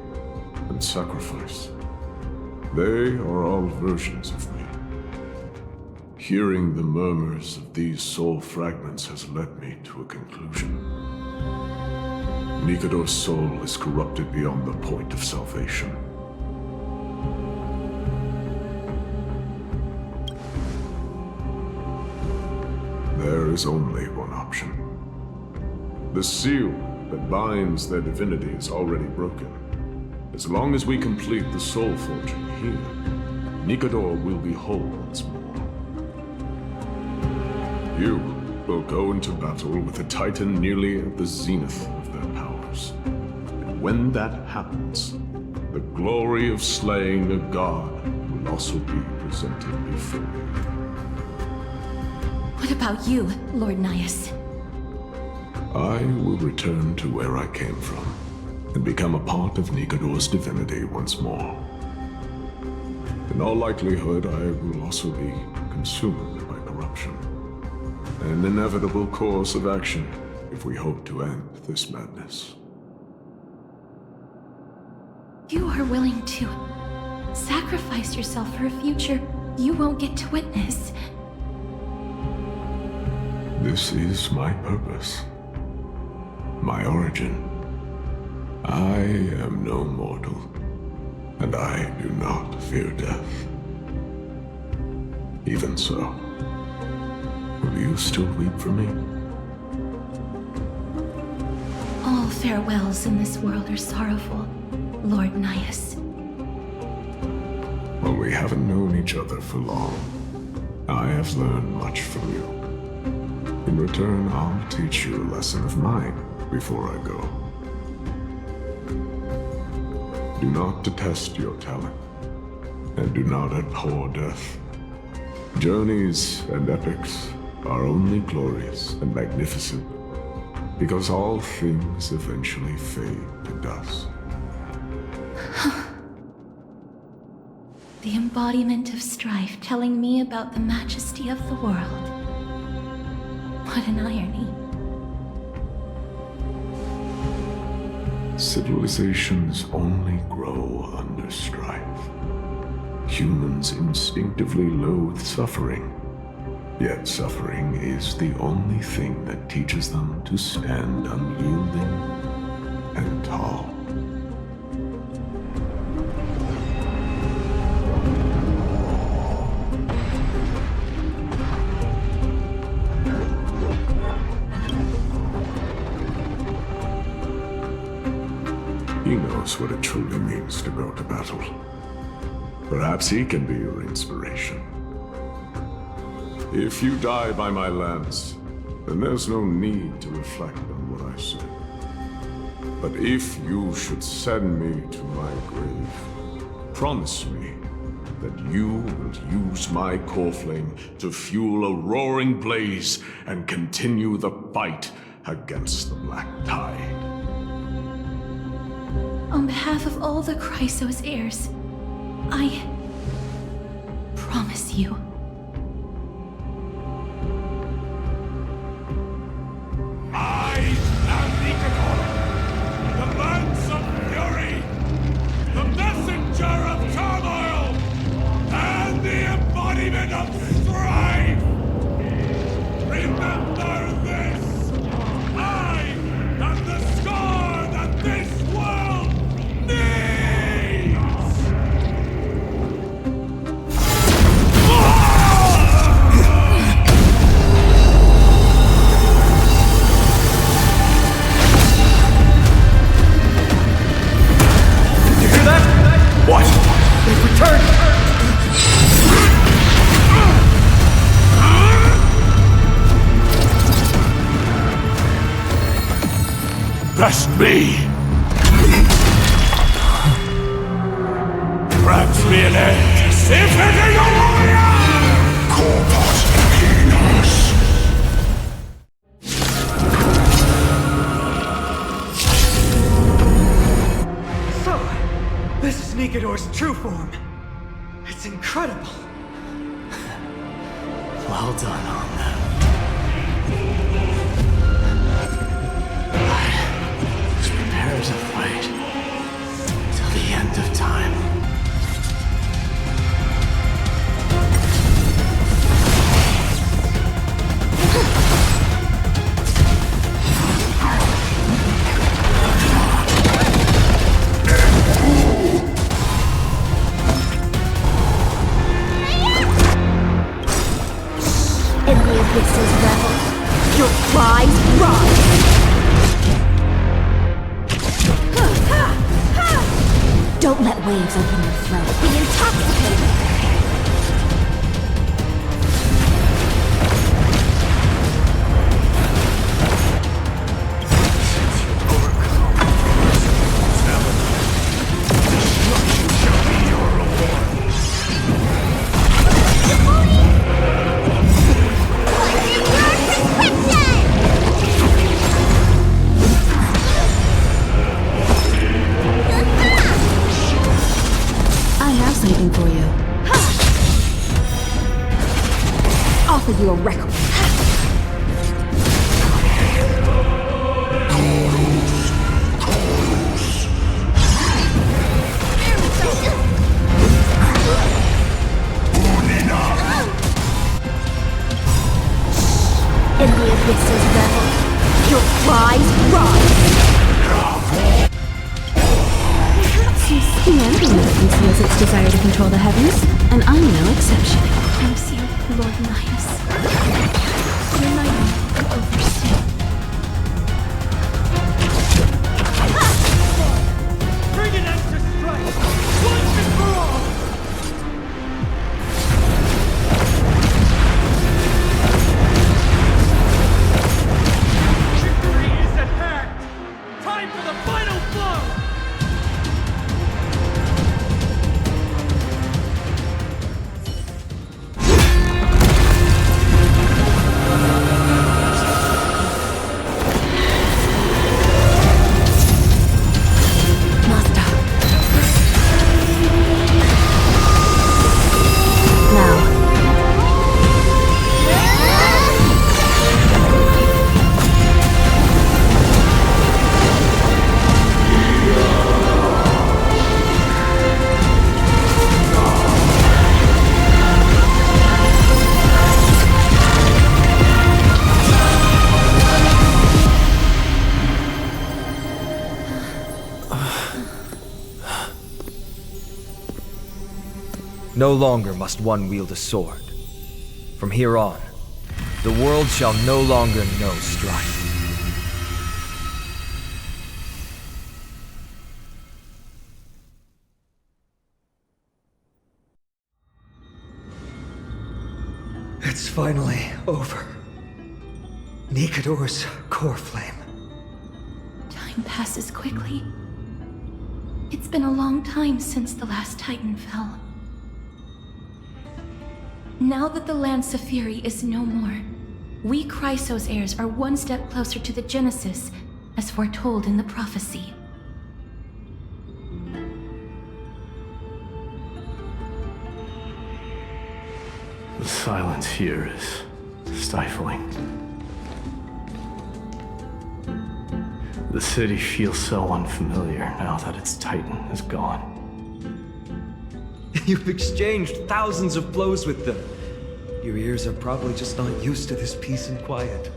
and sacrifice. They are all versions of me. Hearing the murmurs of these soul fragments has led me to a conclusion. Nikador's soul is corrupted beyond the point of salvation. There is only one option. The seal that binds their divinity is already broken. As long as we complete the soul forging here, Nikador will be whole once more. You will go into battle with a Titan nearly at the zenith of their powers. And when that happens, the glory of slaying a god will also be presented before you. What about you, Lord Nias? I will return to where I came from, and become a part of Nikador's divinity once more. In all likelihood, I will also be consumed by corruption. An inevitable course of action if we hope to end this madness. You are willing to sacrifice yourself for a future you won't get to witness. This is my purpose. My origin. I am no mortal, and I do not fear death. Even so, will you still weep for me? All farewells in this world are sorrowful, Lord Nias. While we haven't known each other for long, I have learned much from you. In return, I'll teach you a lesson of mine before I go. Do not detest your talent, and do not abhor death. Journeys and epics are only glorious and magnificent, because all things eventually fade to dust. The embodiment of strife telling me about the majesty of the world. What an irony. Civilizations only grow under strife. Humans instinctively loathe suffering. Yet suffering is the only thing that teaches them to stand unyielding and tall. He knows what it truly means to go to battle. Perhaps he can be your inspiration. If you die by my lance, then there's no need to reflect on what I said. But if you should send me to my grave, promise me that you will use my core flame to fuel a roaring blaze and continue the fight against the Black Tide. On behalf of all the Chrysos heirs, I promise you. I am Nikador, the lance of fury, the messenger of turmoil, and the embodiment of strife. Remember this! I am the scar that this world needs! You hear that? What? They've returned! Bless me! Grant me an end! If it is a warrior! Corpus Penis! So, this is Nikador's true form. It's incredible. Well done on that. Let's prepare to fight till the end of time. In the abyss's revel, your cries rise! Don't let waves open your throat. Be intoxicated. You a record. In the abyss's revel, your cries rise. Humanity conceals its desire to control the heavens, and I'm no exception. Close you, Lord Midas. Your might will overstay. Bring it out to strike! Once and for all! Victory is at hand! Time for the final blow! No longer must one wield a sword. From here on, the world shall no longer know strife. It's finally over. Nikador's core flame. Time passes quickly. It's been a long time since the last Titan fell. Now that the Land Saphiri is no more, we Chrysos heirs are one step closer to the Genesis, as foretold in the prophecy. The silence here is stifling. The city feels so unfamiliar now that its Titan is gone. You've exchanged thousands of blows with them. Your ears are probably just not used to this peace and quiet.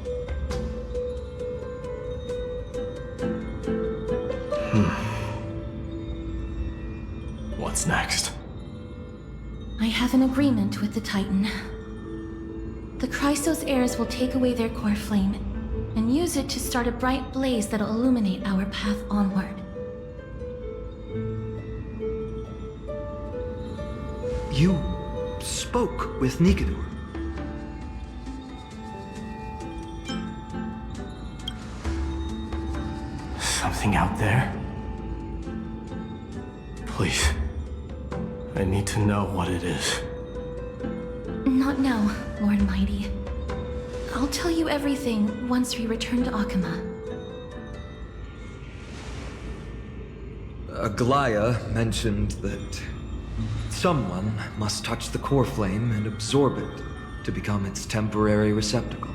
What's next? I have an agreement with the Titan. The Chrysos heirs will take away their core flame and use it to start a bright blaze that'll illuminate our path onward. You spoke with Nikador. Something out there? Please. I need to know what it is. Not now, Lord Mighty. I'll tell you everything once we return to Akama. Aglea mentioned that someone must touch the core flame and absorb it to become its temporary receptacle.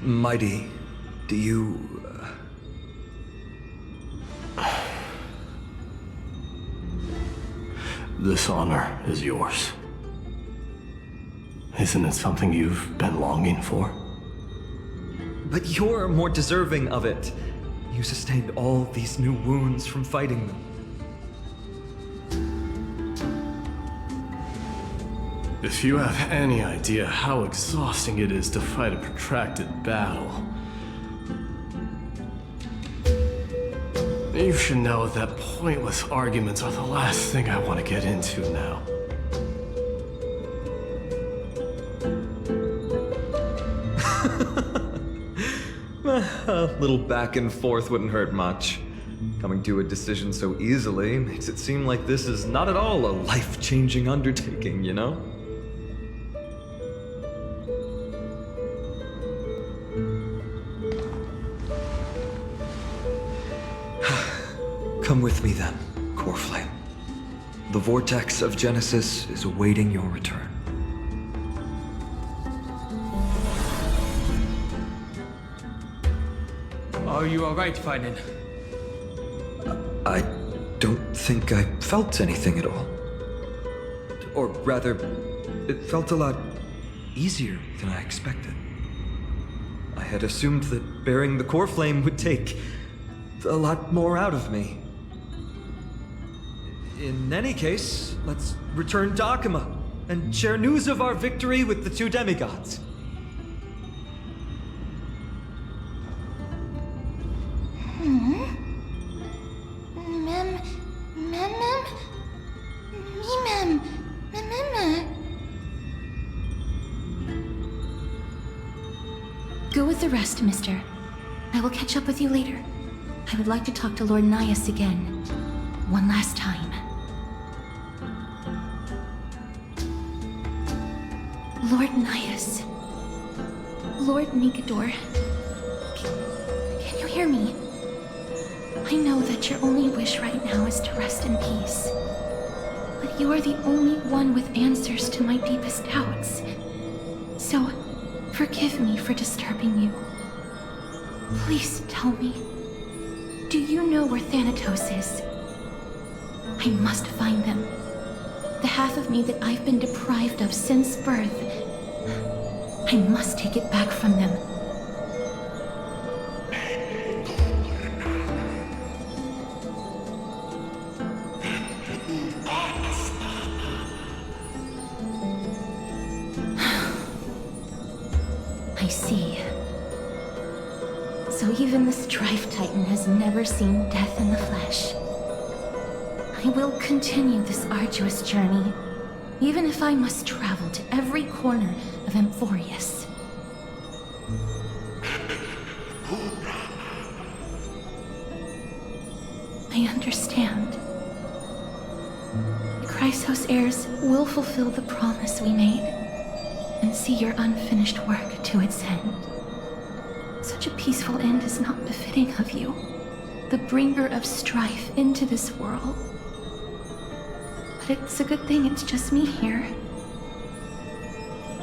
Mydei, do you... This honor is yours. Isn't it something you've been longing for? But you're more deserving of it. You sustained all these new wounds from fighting them. If you have any idea how exhausting it is to fight a protracted battle... You should know that pointless arguments are the last thing I want to get into now. A little back and forth wouldn't hurt much. Coming to a decision so easily makes it seem like this is not at all a life-changing undertaking, you know? Come with me then, Coreflame. The vortex of Genesis is awaiting your return. Are you alright, Phainon? I don't think I felt anything at all. Or rather, it felt a lot easier than I expected. I had assumed that bearing the core flame would take a lot more out of me. In any case, let's return to Akima and share news of our victory with the two demigods. Go with the rest, mister. I will catch up with you later. I would like to talk to Lord Nias again. One last time. Lord Nias. Lord Nigador. Can you hear me? I know that your only wish right now is to rest in peace. But you are the only one with answers to my deepest doubts. So, forgive me for disturbing you. Please tell me, do you know where Thanatos is? I must find them. The half of me that I've been deprived of since birth. I must take it back from them. I see. So even the Strife Titan has never seen death in the flesh. I will continue this arduous journey, even if I must travel to every corner of Amphoreus. I understand. The Chrysos heirs will fulfill the promise we made, and see your unfinished work to its end. Such a peaceful end is not befitting of you, the bringer of strife into this world. But it's a good thing it's just me here.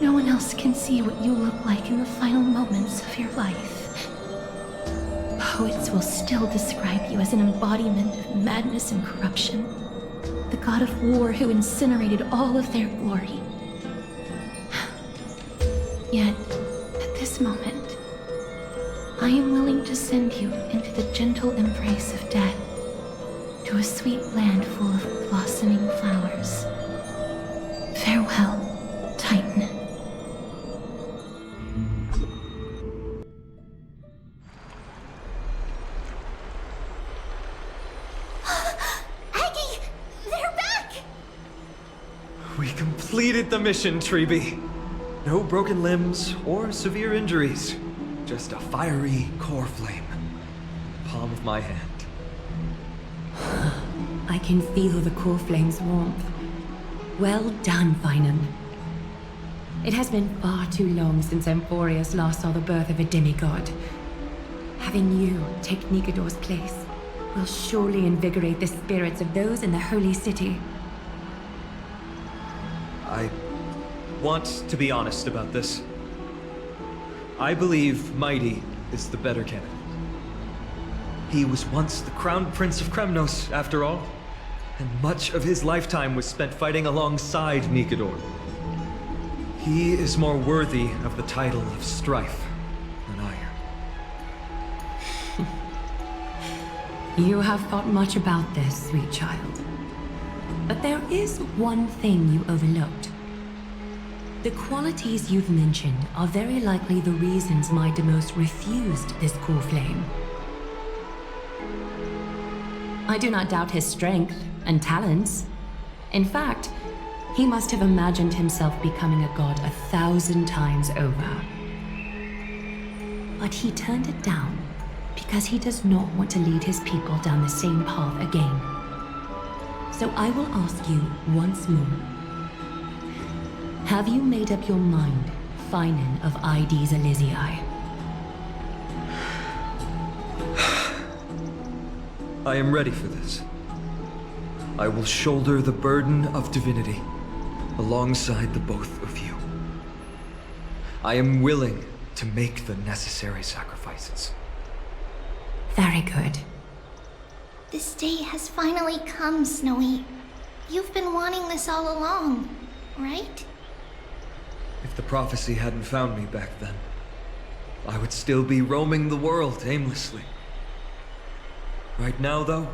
No one else can see what you look like in the final moments of your life. Poets will still describe you as an embodiment of madness and corruption, the god of war who incinerated all of their glory. Yet, at this moment, I am willing to send you into the gentle embrace of death, to a sweet land full of blossoming flowers. Farewell, Titan. Aggie! They're back! We completed the mission, Tribbie. No broken limbs or severe injuries. Just a fiery core flame. Palm of my hand. I can feel the core flame's warmth. Well done, Phainon. It has been far too long since Amphoreus last saw the birth of a demigod. Having you take Nigador's place will surely invigorate the spirits of those in the holy city. I want to be honest about this. I believe Mydei is the better candidate. He was once the crown prince of Kremnos, after all, and much of his lifetime was spent fighting alongside Nigador. He is more worthy of the title of Strife than I am. You have thought much about this, sweet child. But there is one thing you overlooked. The qualities you've mentioned are very likely the reasons Mydei refused this core flame. I do not doubt his strength and talents. In fact, he must have imagined himself becoming a god 1,000 times over. But he turned it down because he does not want to lead his people down the same path again. So I will ask you once more. Have you made up your mind, Phainon of Ides Elysiae? I am ready for this. I will shoulder the burden of divinity alongside the both of you. I am willing to make the necessary sacrifices. Very good. This day has finally come, Snowy. You've been wanting this all along, right? If the prophecy hadn't found me back then, I would still be roaming the world aimlessly. Right now, though,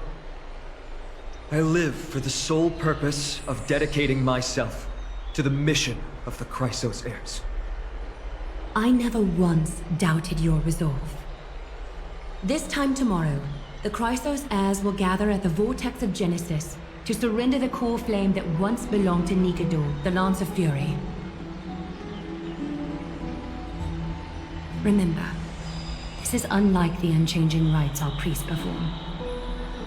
I live for the sole purpose of dedicating myself to the mission of the Chrysos heirs. I never once doubted your resolve. This time tomorrow, the Chrysos heirs will gather at the Vortex of Genesis to surrender the core flame that once belonged to Nikador, the Lance of Fury. Remember, this is unlike the unchanging rites our priests perform.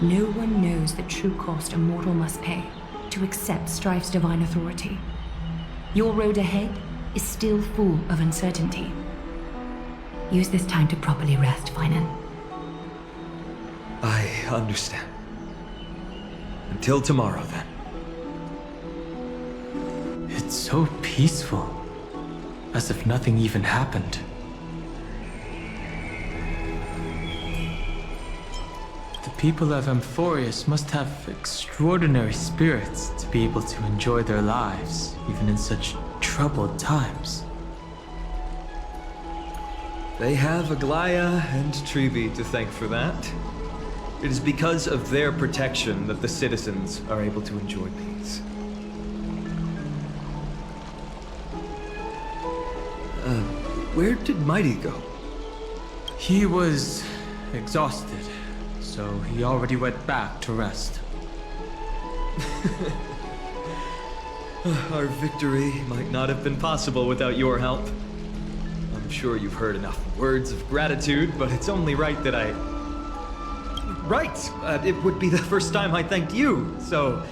No one knows the true cost a mortal must pay to accept Strife's divine authority. Your road ahead is still full of uncertainty. Use this time to properly rest, Phainon. I understand. Until tomorrow, then. It's so peaceful. As if nothing even happened. The people of Amphoreus must have extraordinary spirits to be able to enjoy their lives, even in such troubled times. They have Aglea and Tribbie to thank for that. It is because of their protection that the citizens are able to enjoy peace. Where did Mydei go? He was exhausted, so he already went back to rest. Our victory might not have been possible without your help. I'm sure you've heard enough words of gratitude, but it's only right that I... Right! It would be the first time I thanked you, so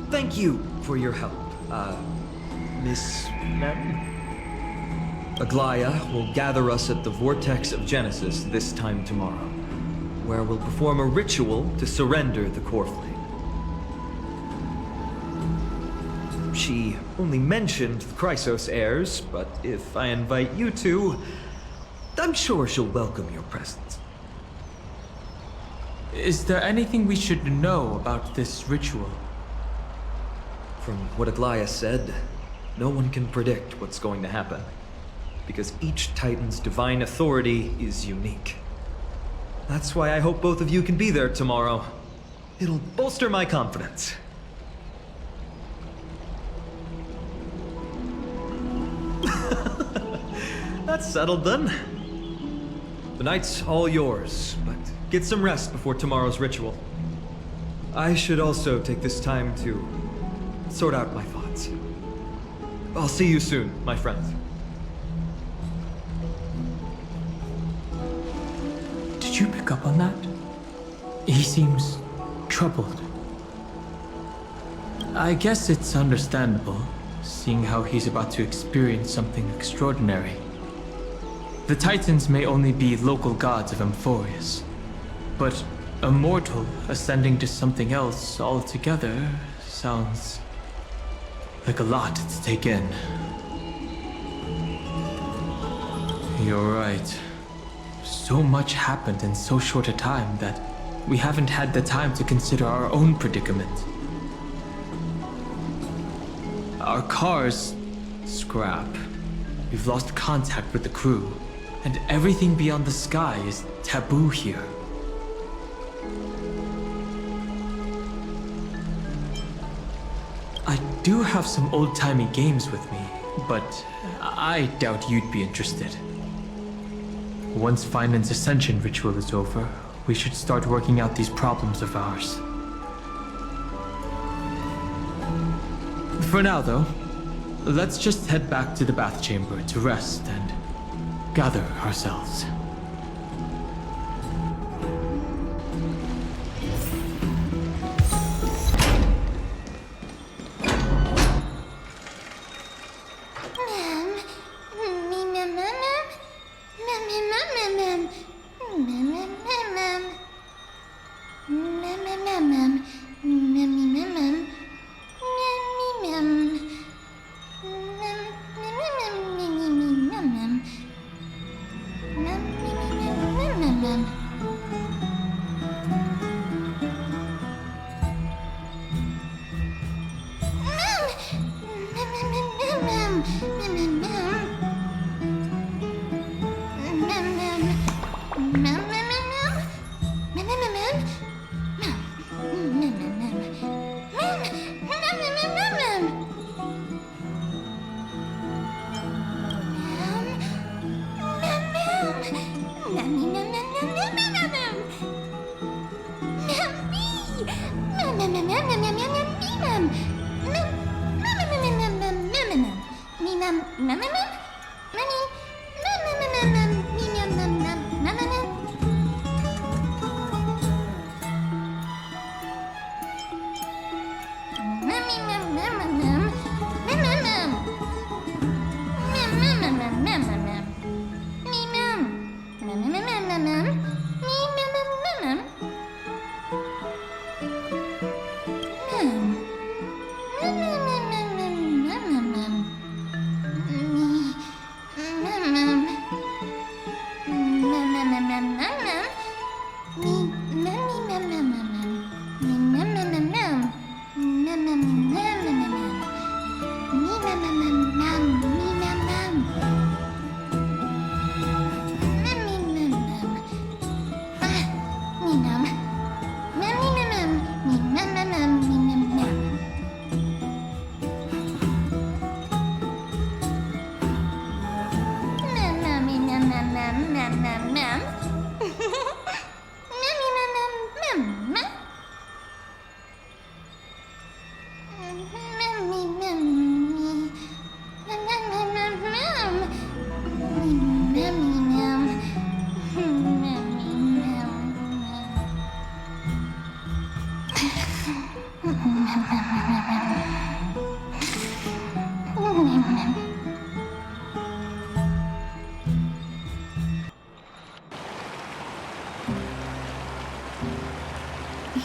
thank you for your help, Miss... Aglea will gather us at the Vortex of Genesis this time tomorrow, where we'll perform a ritual to surrender the core flame. She only mentioned the Chrysos heirs, but if I invite you to, I'm sure she'll welcome your presence. Is there anything we should know about this ritual? From what Aglea said, no one can predict what's going to happen, because each Titan's divine authority is unique. That's why I hope both of you can be there tomorrow. It'll bolster my confidence. That's settled then. The night's all yours, but get some rest before tomorrow's ritual. I should also take this time to sort out my thoughts. I'll see you soon, my friends. Did you pick up on that? He seems troubled. I guess it's understandable, seeing how he's about to experience something extraordinary. The Titans may only be local gods of Amphoreus, but a mortal ascending to something else altogether sounds like a lot to take in. You're right. So much happened in so short a time that we haven't had the time to consider our own predicament. Our car's scrap. We've lost contact with the crew, and everything beyond the sky is taboo here. I do have some old-timey games with me, but I doubt you'd be interested. Once Phainon's ascension ritual is over, we should start working out these problems of ours. For now, though, let's just head back to the bath chamber to rest and gather ourselves.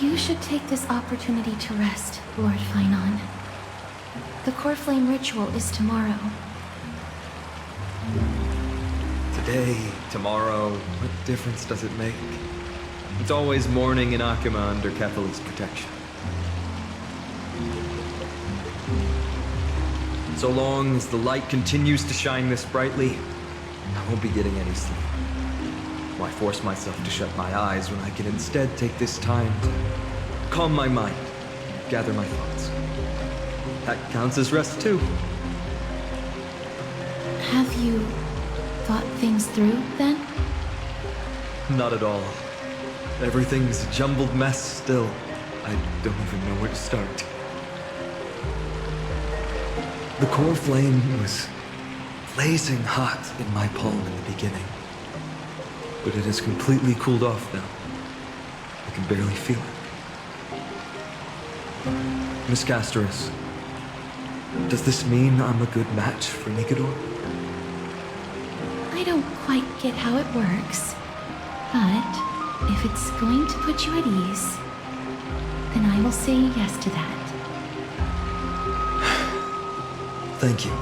You should take this opportunity to rest, Lord Phainon. The core flame ritual is tomorrow. Today, tomorrow, what difference does it make? It's always morning in Akima under Kethali's protection. So long as the light continues to shine this brightly, I won't be getting any sleep. Why force myself to shut my eyes when I can instead take this time to calm my mind, gather my thoughts? That counts as rest too. Have you thought things through, then? Not at all. Everything's a jumbled mess still. I don't even know where to start. The core flame was blazing hot in my palm in the beginning. But it has completely cooled off now. I can barely feel it. Miss Castorice, does this mean I'm a good match for Nigador? I don't quite get how it works, but if it's going to put you at ease, then I will say yes to that. Thank you.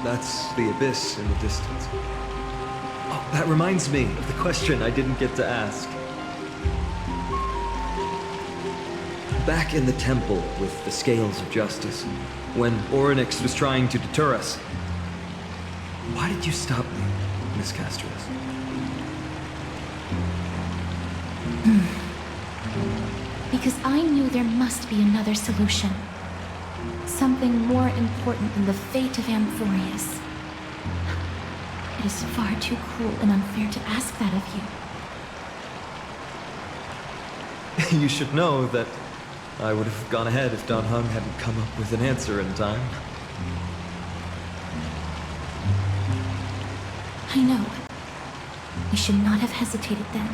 That's the abyss in the distance. Oh, that reminds me of the question I didn't get to ask. Back in the temple with the scales of justice, when Orynyx was trying to deter us, why did you stop me, Miss Castorice? Because I knew there must be another solution. Something more important than the fate of Amphoreus. It is far too cruel and unfair to ask that of you. You should know that I would have gone ahead if Don Hung hadn't come up with an answer in time. I know. You should not have hesitated then.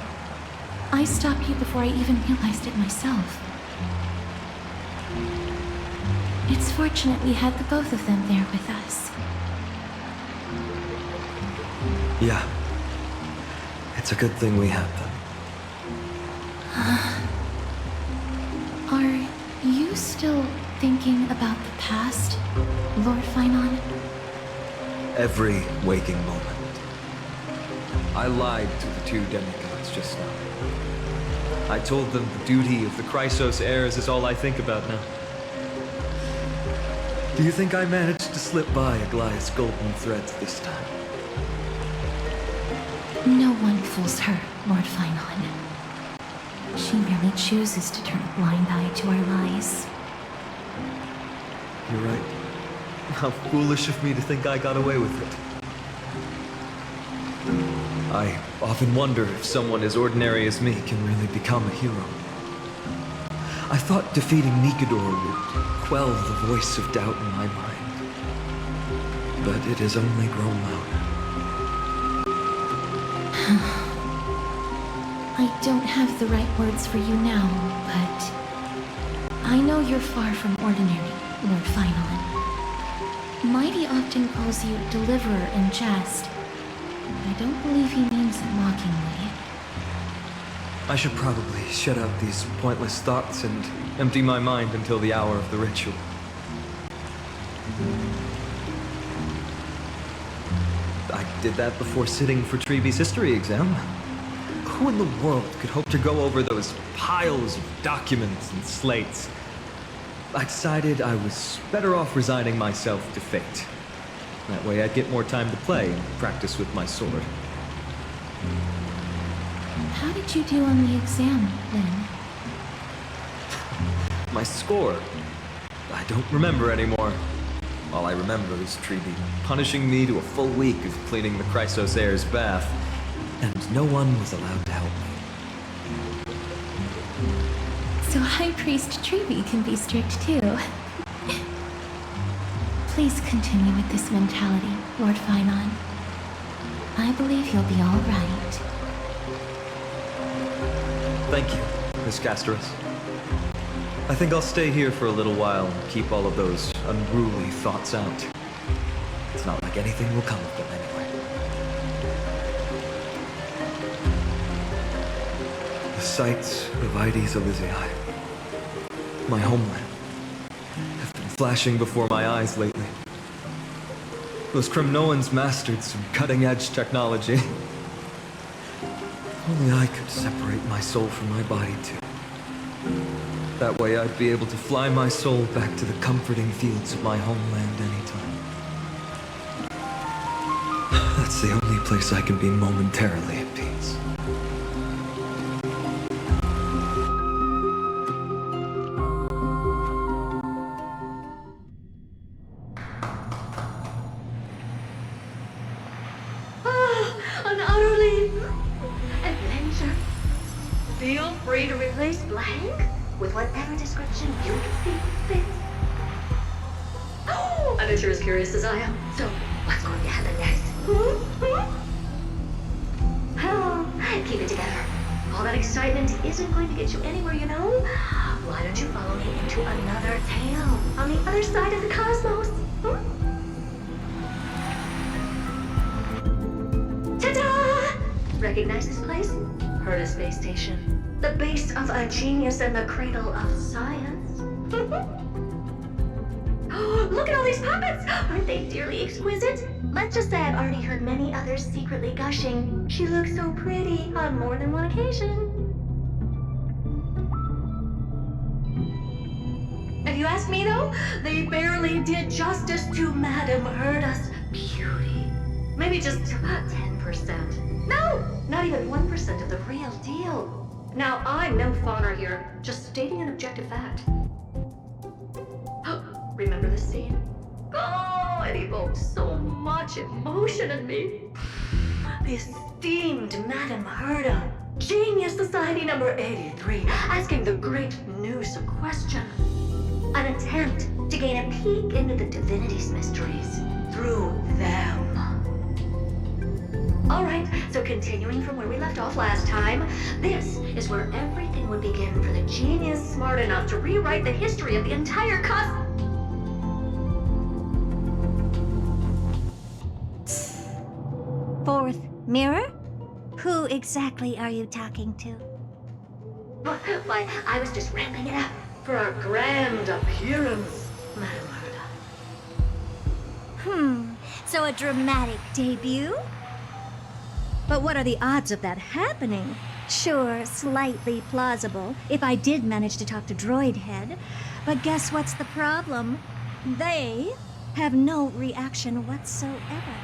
I stopped you before I even realized it myself. It's fortunate we had the both of them there with us. Yeah. It's a good thing we had them. Are you still thinking about the past, Lord Phainon? Every waking moment. I lied to the two demigods just now. I told them the duty of the Chrysos heirs is all I think about now. Do you think I managed to slip by Aglea's golden threads this time? No one fools her, Lord Phainon. She merely chooses to turn a blind eye to our lies. You're right. How foolish of me to think I got away with it. I often wonder if someone as ordinary as me can really become a hero. I thought defeating Nikador would quell the voice of doubt in my mind. But it has only grown louder. I don't have the right words for you now, but I know you're far from ordinary, Lord Phainon. Mydei often calls you Deliverer in jest. I don't believe he means it mockingly. I should probably shut out these pointless thoughts and empty my mind until the hour of the ritual. I did that before sitting for Tribbie's history exam. Who in the world could hope to go over those piles of documents and slates? I decided I was better off resigning myself to fate. That way I'd get more time to play and practice with my sword. How did you do on the exam, then? My score? I don't remember anymore. All I remember is Tribbie punishing me to a full week of cleaning the Chrysos heir's bath, and no one was allowed to help me. So High Priest Tribbie can be strict too. Please continue with this mentality, Lord Phainon. I believe you'll be all right. Thank you, Miss Castorice. I think I'll stay here for a little while and keep all of those unruly thoughts out. It's not like anything will come of them anyway. The sights of Ides Elysiae, my homeland, have been flashing before my eyes lately. Those Kremnoans mastered some cutting-edge technology. Only I could separate my soul from my body too. That way I'd be able to fly my soul back to the comforting fields of my homeland anytime. That's the only place I can be momentarily at peace. An utterly adventure. Feel free to replace blank with whatever description you see fit. Oh, I bet you're as curious as I am. So, what's going to happen next? Oh, keep it together. All that excitement isn't going to get you anywhere, you know? Why don't you follow me into another tale on the other side of the cosmos? Ta-da! Recognize this place? Herta Space Station. The base of a genius and the cradle of science. Look at all these puppets! Aren't they dearly exquisite? Let's just say I've already heard many others secretly gushing. She looks so pretty on more than one occasion. If you ask me though, they barely did justice to Madame Herta's beauty. Maybe just 10%. No, not even 1% of the real deal. Now, I'm no fawner here, just stating an objective fact. Remember this scene? Oh, it evoked so much emotion in me. The esteemed Madame Herta, Genius Society number 83, asking the great Noose a question. An attempt to gain a peek into the divinity's mysteries through them. Alright, so continuing from where we left off last time, this is where everything would begin for the genius smart enough to rewrite the history of the entire Fourth mirror? Who exactly are you talking to? Why, I was just ramping it up for our grand appearance, Madame Herta. So a dramatic debut? But what are the odds of that happening? Sure, slightly plausible, if I did manage to talk to Droid Head. But guess what's the problem? They have no reaction whatsoever.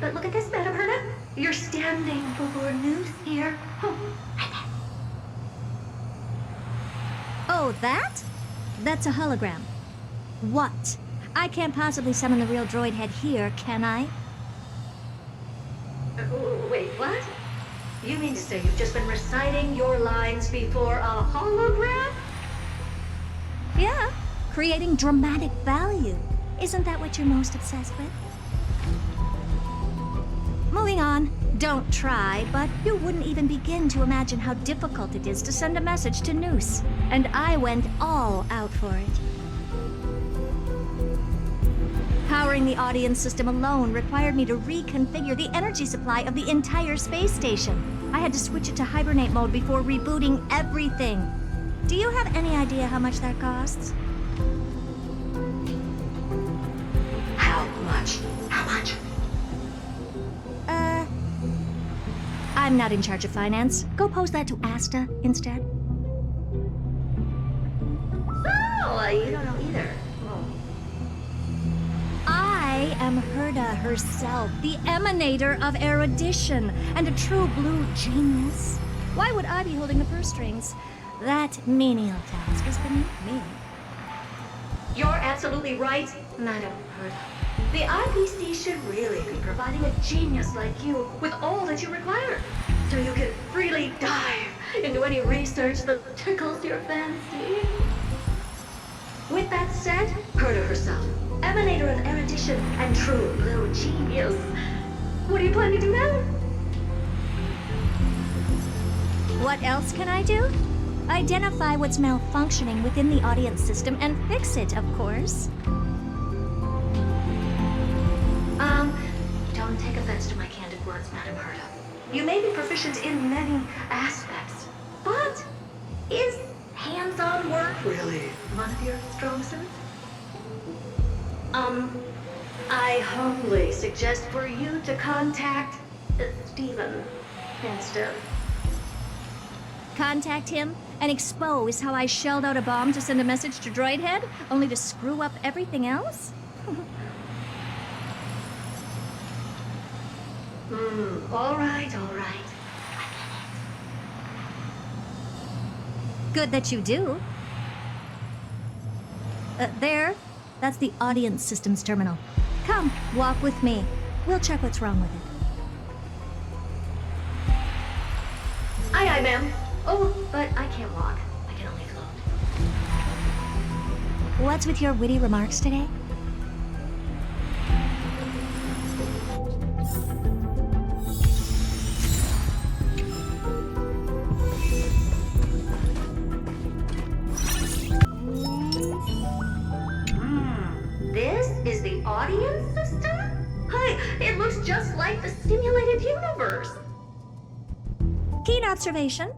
But look at this, Madame Herta. You're standing before Noose here. Oh, that? That's a hologram. What? I can't possibly summon the real Droid Head here, can I? Wait, what? You mean to say you've just been reciting your lines before a hologram? Yeah, creating dramatic value. Isn't that what you're most obsessed with? Moving on. Don't try, but you wouldn't even begin to imagine how difficult it is to send a message to Noose. And I went all out for it. Powering the audience system alone required me to reconfigure the energy supply of the entire space station. I had to switch it to hibernate mode before rebooting everything. Do you have any idea how much that costs? How much? How much? I'm not in charge of finance. Go pose that to Asta instead. Oh, you don't know either. I am Herta herself, the emanator of erudition, and a true blue genius. Why would I be holding the purse strings? That menial task is beneath me. You're absolutely right, Madame Herta. The IPC should really be providing a genius like you with all that you require, so you can freely dive into any research that tickles your fancy. With that said, Herta herself, emanator of erudition and true blue genius. What do you plan to do now? What else can I do? Identify what's malfunctioning within the audience system and fix it, of course. Don't take offense to my candid words, Madame Herta. You may be proficient in many aspects, but is hands-on work really one of your strong suits? I humbly suggest for you to contact Steven instead. Contact him and expose how I shelled out a bomb to send a message to Droid Head, only to screw up everything else? All right. Good that you do. There. That's the audience systems terminal. Come, walk with me. We'll check what's wrong with it. Aye, ma'am. Oh, but I can't walk. I can only float. What's with your witty remarks today? This is the audience system? Hi, it looks just like the simulated universe. Keen observation.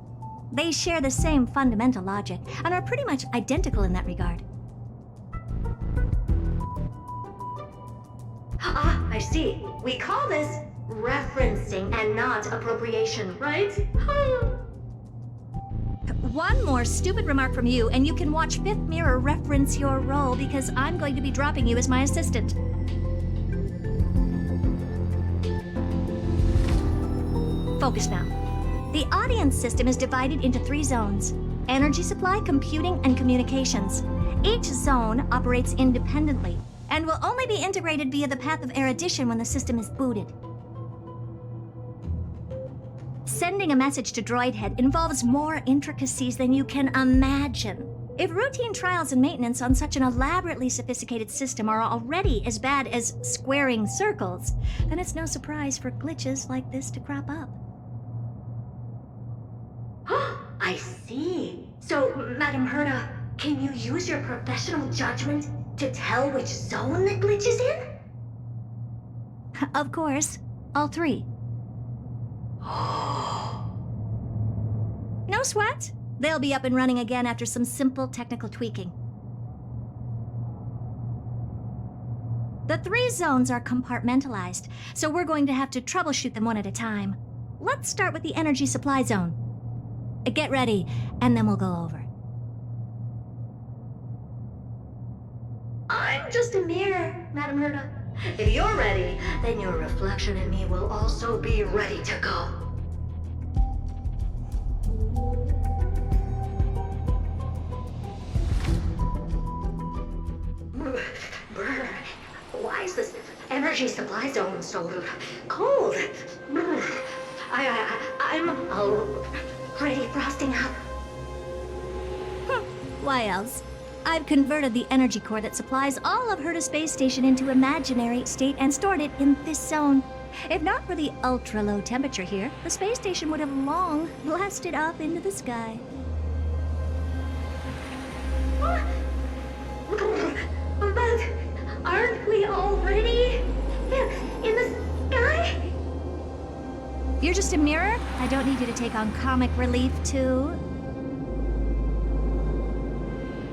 They share the same fundamental logic and are pretty much identical in that regard. Ah, I see. We call this referencing and not appropriation, right? One more stupid remark from you, and you can watch Fifth Mirror reference your role because I'm going to be dropping you as my assistant. Focus now. The audience system is divided into 3 zones: energy supply, computing, and communications. Each zone operates independently. and will only be integrated via the path of erudition when the system is booted. Sending a message to Droid Head involves more intricacies than you can imagine. If routine trials and maintenance on such an elaborately sophisticated system are already as bad as squaring circles, then it's no surprise for glitches like this to crop up. I see. So, Madam Herta, can you use your professional judgment to tell which zone the glitch is in? Of course, all three. No sweat. They'll be up and running again after some simple technical tweaking. The 3 zones are compartmentalized, so we're going to have to troubleshoot them one at a time. Let's start with the energy supply zone. Get ready, and then we'll go over. I'm just a mirror, Madam Herta. If you're ready, then your reflection in me will also be ready to go. Brr, why is this energy supply zone so cold? I'm already frosting up. Why else? I've converted the energy core that supplies all of Herta Space Station into imaginary state and stored it in this zone. If not for the ultra-low temperature here, the space station would have long blasted up into the sky. But aren't we already in the sky? You're just a mirror? I don't need you to take on comic relief, too.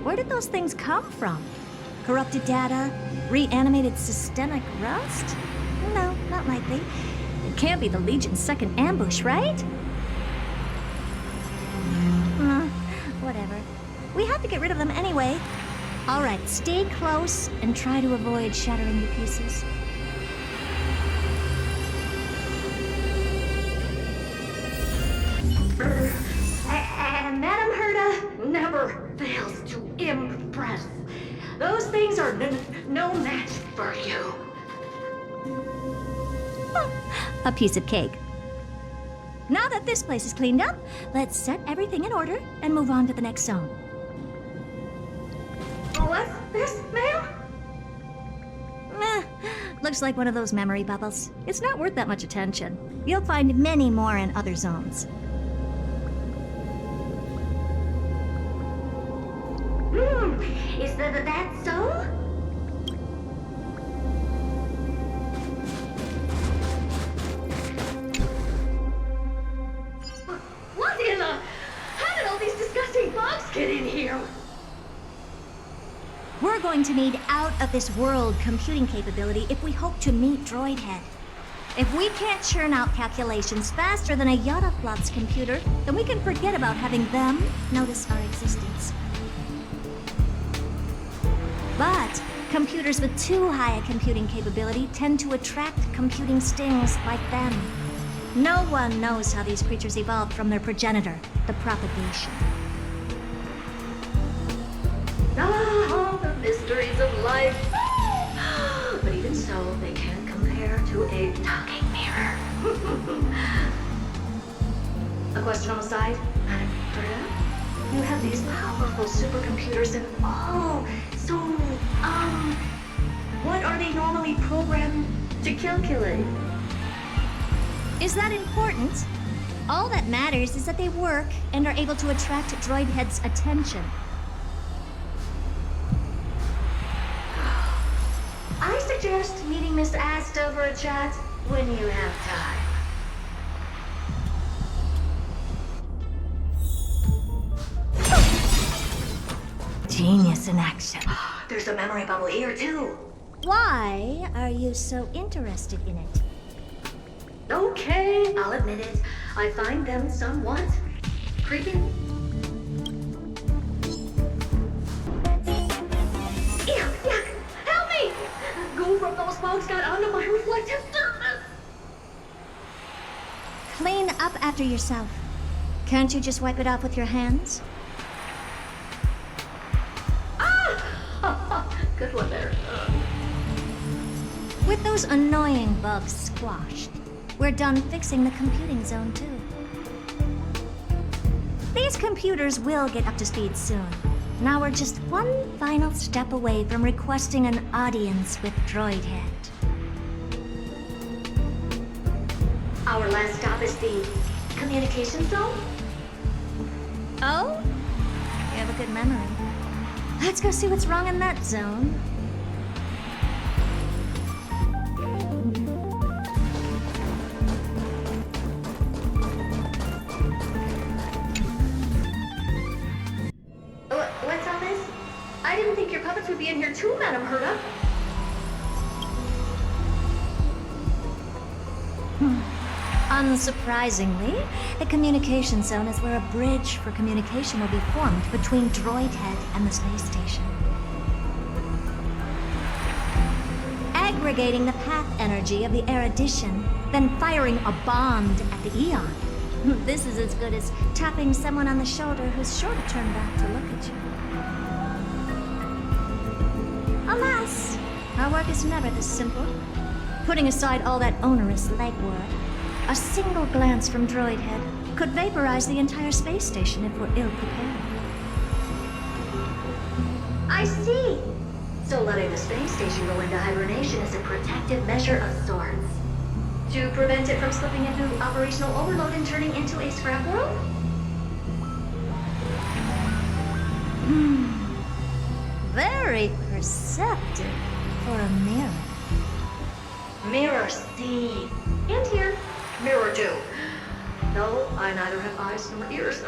Where did those things come from? Corrupted data? Reanimated systemic rust? No, not likely. It can't be the Legion's second ambush, right? Whatever. We have to get rid of them anyway. All right, stay close and try to avoid shattering the pieces. And Madam Herta never fails to impress. Those things are no match for you. A piece of cake. Now that this place is cleaned up, let's set everything in order and move on to the next zone. What's this, ma'am? Looks like one of those memory bubbles. It's not worth that much attention. You'll find many more in other zones. Is that so? What in the... How did all these disgusting bugs get in here? We're going to need out-of-this-world computing capability if we hope to meet Droid Head. If we can't churn out calculations faster than a Yottaflot's computer, then we can forget about having them notice our existence. But computers with too high a computing capability tend to attract computing stings like them. No one knows how these creatures evolved from their progenitor, the propagation. Ah, the mysteries of life. But even so, they can't compare to a talking mirror. A question on the side, Madam Herta? You have these powerful supercomputers and so, what are they normally programmed to calculate? Is that important? All that matters is that they work and are able to attract Droid Head's attention. I suggest meeting Miss Asta for a chat when you have time. Genius in action. There's a memory bubble here, too. Why are you so interested in it? Okay, I'll admit it. I find them somewhat creepy. Ew, yuck! Help me! Goo from those bugs got onto my reflective surface! Clean up after yourself. Can't you just wipe it off with your hands? Ah! Good one there. With those annoying bugs squashed, we're done fixing the computing zone too. These computers will get up to speed soon. Now we're just one final step away from requesting an audience with Droidhead. Our last stop is the communication zone? Oh? You have a good memory. Let's go see what's wrong in that zone. What's all this? I didn't think your puppets would be in here too, Madam Herta. Unsurprisingly, the communication zone is where a bridge for communication will be formed between Droidhead and the space station. Aggregating the path energy of the erudition, then firing a bond at the Eon. This is as good as tapping someone on the shoulder who's sure to turn back to look at you. Alas, our work is never this simple. Putting aside all that onerous legwork, a single glance from Droidhead could vaporize the entire space station if we're ill-prepared. I see. So letting the space station go into hibernation is a protective measure of sorts. To prevent it from slipping into operational overload and turning into a scrap world? Very perceptive for a mirror. Mirror C. And here. Mirror 2. No, I neither have eyes nor ears.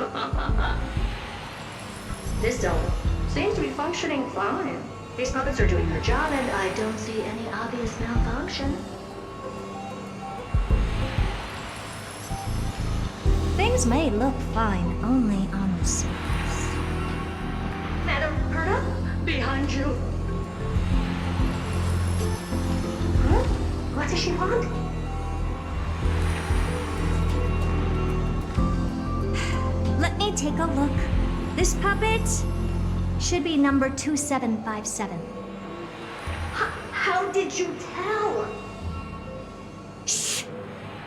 This zone seems to be functioning fine. These puppets are doing their job, and I don't see any obvious malfunction. Things may look fine only on the surface. Madam Herta, behind you. Huh? What does she want? Let me take a look. This puppet should be number 2757. How did you tell? Shh!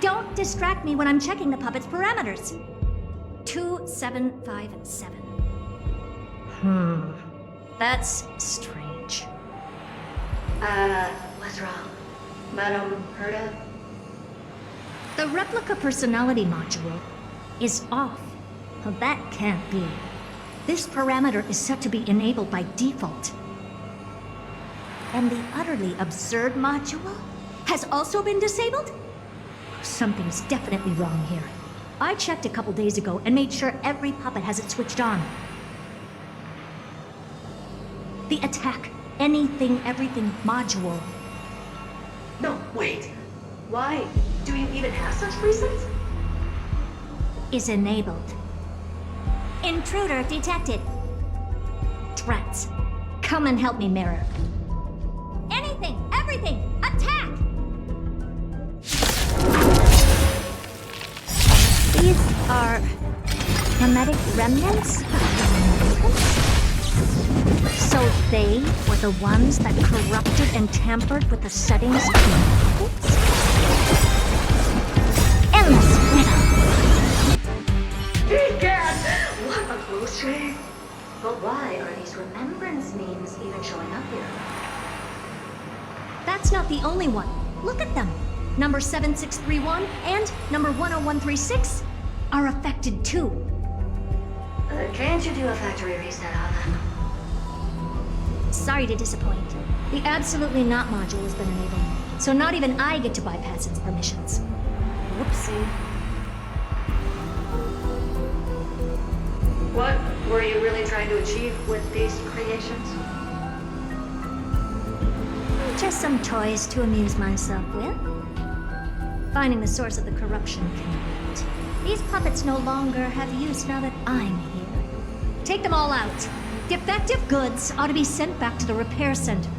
Don't distract me when I'm checking the puppet's parameters. 2757. That's strange. What's wrong? Madam Herta? The replica personality module is off. Well, that can't be. This parameter is set to be enabled by default. And the utterly absurd module has also been disabled? Something's definitely wrong here. I checked a couple days ago and made sure every puppet has it switched on. The attack, anything, everything module. No, wait. Why? Do you even have such reasons? Is enabled. Intruder detected. Threats. Come and help me, Mirror. Anything, everything, attack! These are hermetic remnants? So they were the ones that corrupted and tampered with the settings of the puppets? Endless riddle. Egad! What a close shave! But why are these remembrance memes even showing up here? That's not the only one. Look at them. Number 7631 and number 10136 are affected too. Can't you do a factory reset on them? Sorry to disappoint. The Absolutely Not module has been enabled, so not even I get to bypass its permissions. Whoopsie. What were you really trying to achieve with these creations? Just some toys to amuse myself with. Finding the source of the corruption can wait. These puppets no longer have use now that I'm here. Take them all out. Defective goods ought to be sent back to the repair center.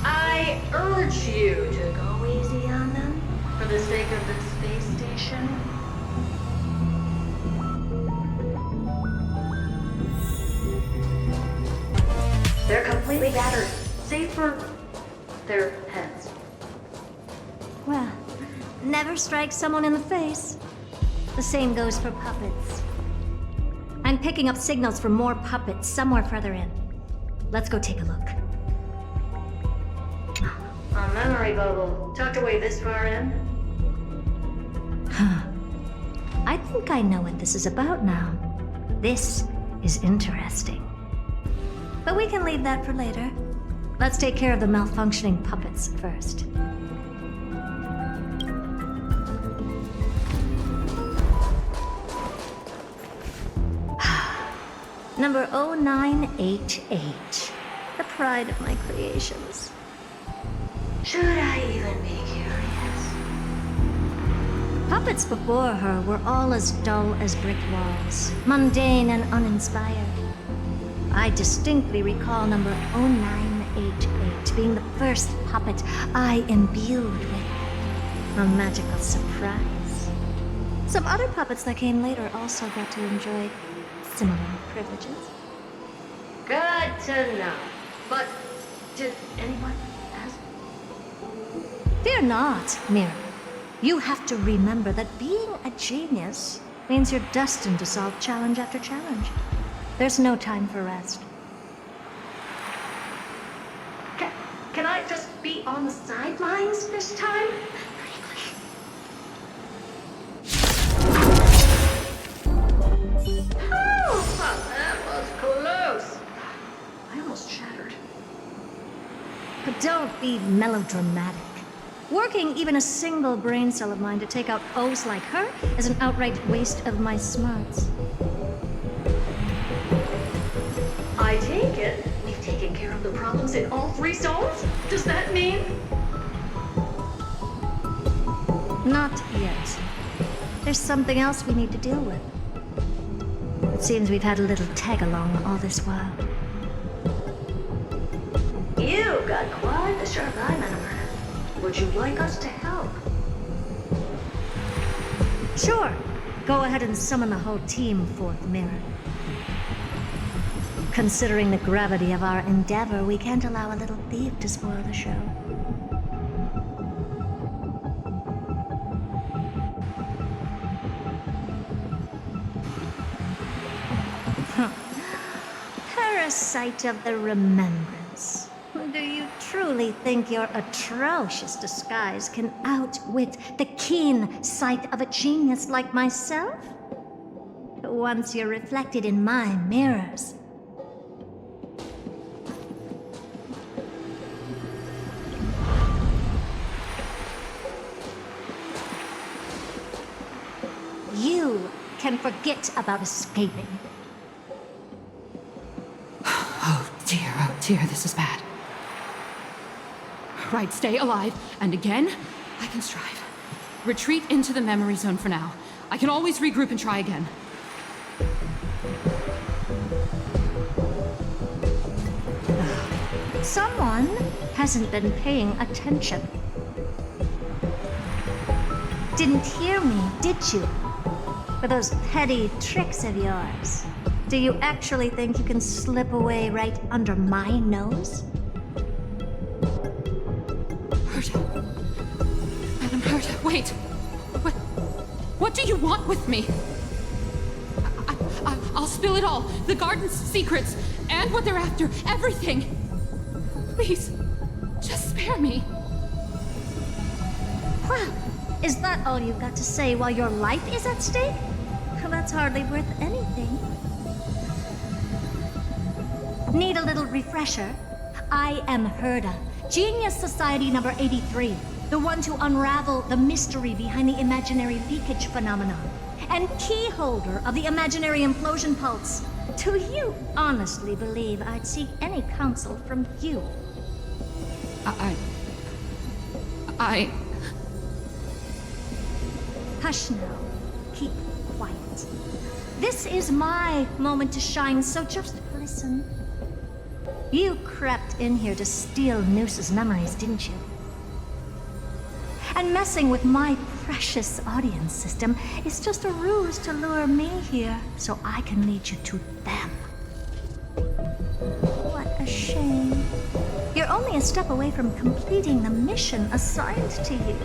I urge you to go easy on them for the sake of the space station. They're completely battered, save for their heads. Well, never strike someone in the face. The same goes for puppets. I'm picking up signals for more puppets somewhere further in. Let's go take a look. A memory bubble, tucked away this far in? I think I know what this is about now. This is interesting. But we can leave that for later. Let's take care of the malfunctioning puppets first. Number 0988. The pride of my creations. Should I even be curious? Puppets before her were all as dull as brick walls, mundane and uninspired. I distinctly recall number 0988 being the first puppet I imbued with a magical surprise. Some other puppets that came later also got to enjoy similar privileges. Good to know. But did anyone ask? Fear not, Mira. You have to remember that being a genius means you're destined to solve challenge after challenge. There's no time for rest. Can I just be on the sidelines this time? Oh, that was close. I almost shattered. But don't be melodramatic. Working even a single brain cell of mine to take out foes like her is an outright waste of my smarts. I take it we've taken care of the problems in all 3 zones? Does that mean? Not yet. There's something else we need to deal with. It seems we've had a little tag-along all this while. You've got quite the sharp eye, Madam Herta. Would you like us to help? Sure. Go ahead and summon the whole team forth, Mira. Considering the gravity of our endeavor, we can't allow a little thief to spoil the show. Parasite of the remembrance. Do you truly think your atrocious disguise can outwit the keen sight of a genius like myself? Once you're reflected in my mirrors. You can forget about escaping. Oh dear, this is bad. Right, stay alive, and again, I can strive. Retreat into the memory zone for now. I can always regroup and try again. Someone hasn't been paying attention. Didn't hear me, did you? With those petty tricks of yours. Do you actually think you can slip away right under my nose? Herta. Madam Herta, wait. What do you want with me? I'll spill it all. The garden's secrets, and what they're after. Everything. Please, just spare me. Well, is that all you've got to say while your life is at stake? Well, that's hardly worth anything. Need a little refresher? I am Herta, Genius Society number 83, the one to unravel the mystery behind the imaginary leakage phenomenon, and key holder of the imaginary implosion pulse. Do you honestly believe I'd seek any counsel from you? Hush now. Keep quiet. This is my moment to shine, so just listen. You crept in here to steal Noose's memories, didn't you? And messing with my precious audience system is just a ruse to lure me here so I can lead you to them. What a shame. You're only only a step away from completing the mission assigned to you.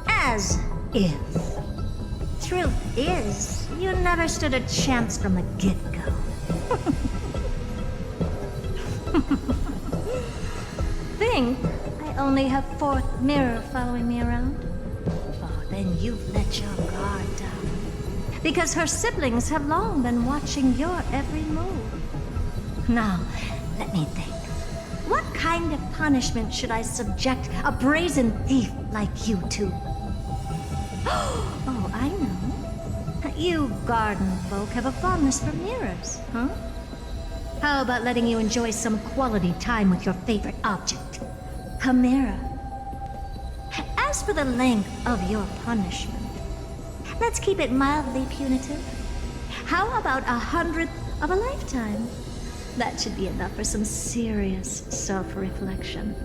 As if. Truth is, you never stood a chance from the get-go. Think I only have fourth mirror following me around? Oh, then you've let your guard down. Because her siblings have long been watching your every move. Now, let me think. What kind of punishment should I subject a brazen thief like you to? Oh, I know. You garden folk have a fondness for mirrors, huh? How about letting you enjoy some quality time with your favorite object? A mirror. As for the length of your punishment, let's keep it mildly punitive. How about 100th of a lifetime? That should be enough for some serious self-reflection.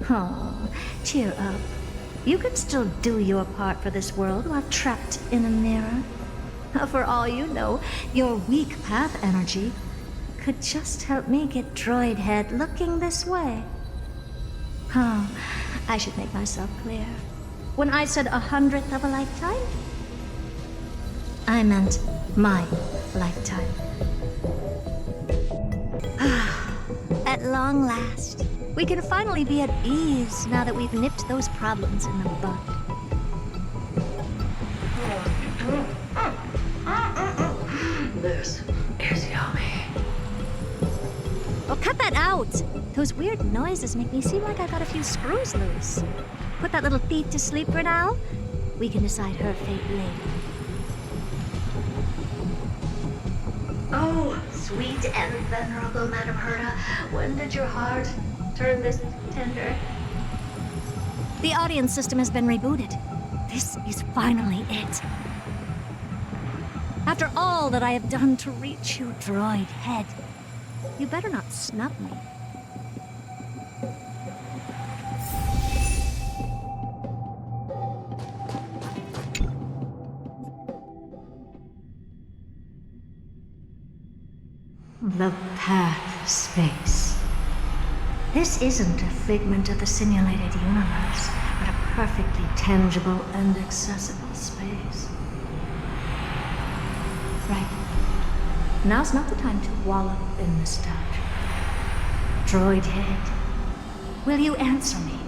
Oh, cheer up. You can still do your part for this world while trapped in a mirror. For all you know, your weak path energy could just help me get Droid Head looking this way. Oh, I should make myself clear. When I said 100th of a lifetime, I meant my lifetime. At long last, we can finally be at ease now that we've nipped those problems in the bud. This is yummy. Oh, cut that out! Those weird noises make me seem like I got a few screws loose. Put that little thief to sleep for now. We can decide her fate later. Oh, sweet and venerable Madam Herta, when did your heart turn this tender? The audience system has been rebooted. This is finally it. After all that I have done to reach you, Droid Head, you better not snub me. The path space. This isn't a figment of the simulated universe, but a perfectly tangible and accessible space. Right. Now's not the time to wallow in nostalgia. Droid Head, will you answer me?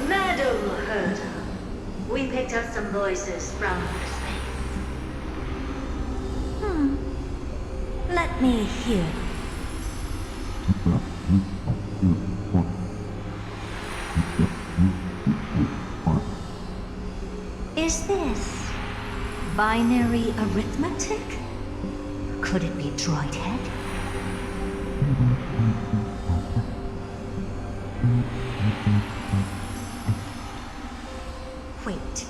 Madam Herta, we picked up some voices from outer space. Let me hear. Is this binary arithmetic? Could it be Droid Head? Wait.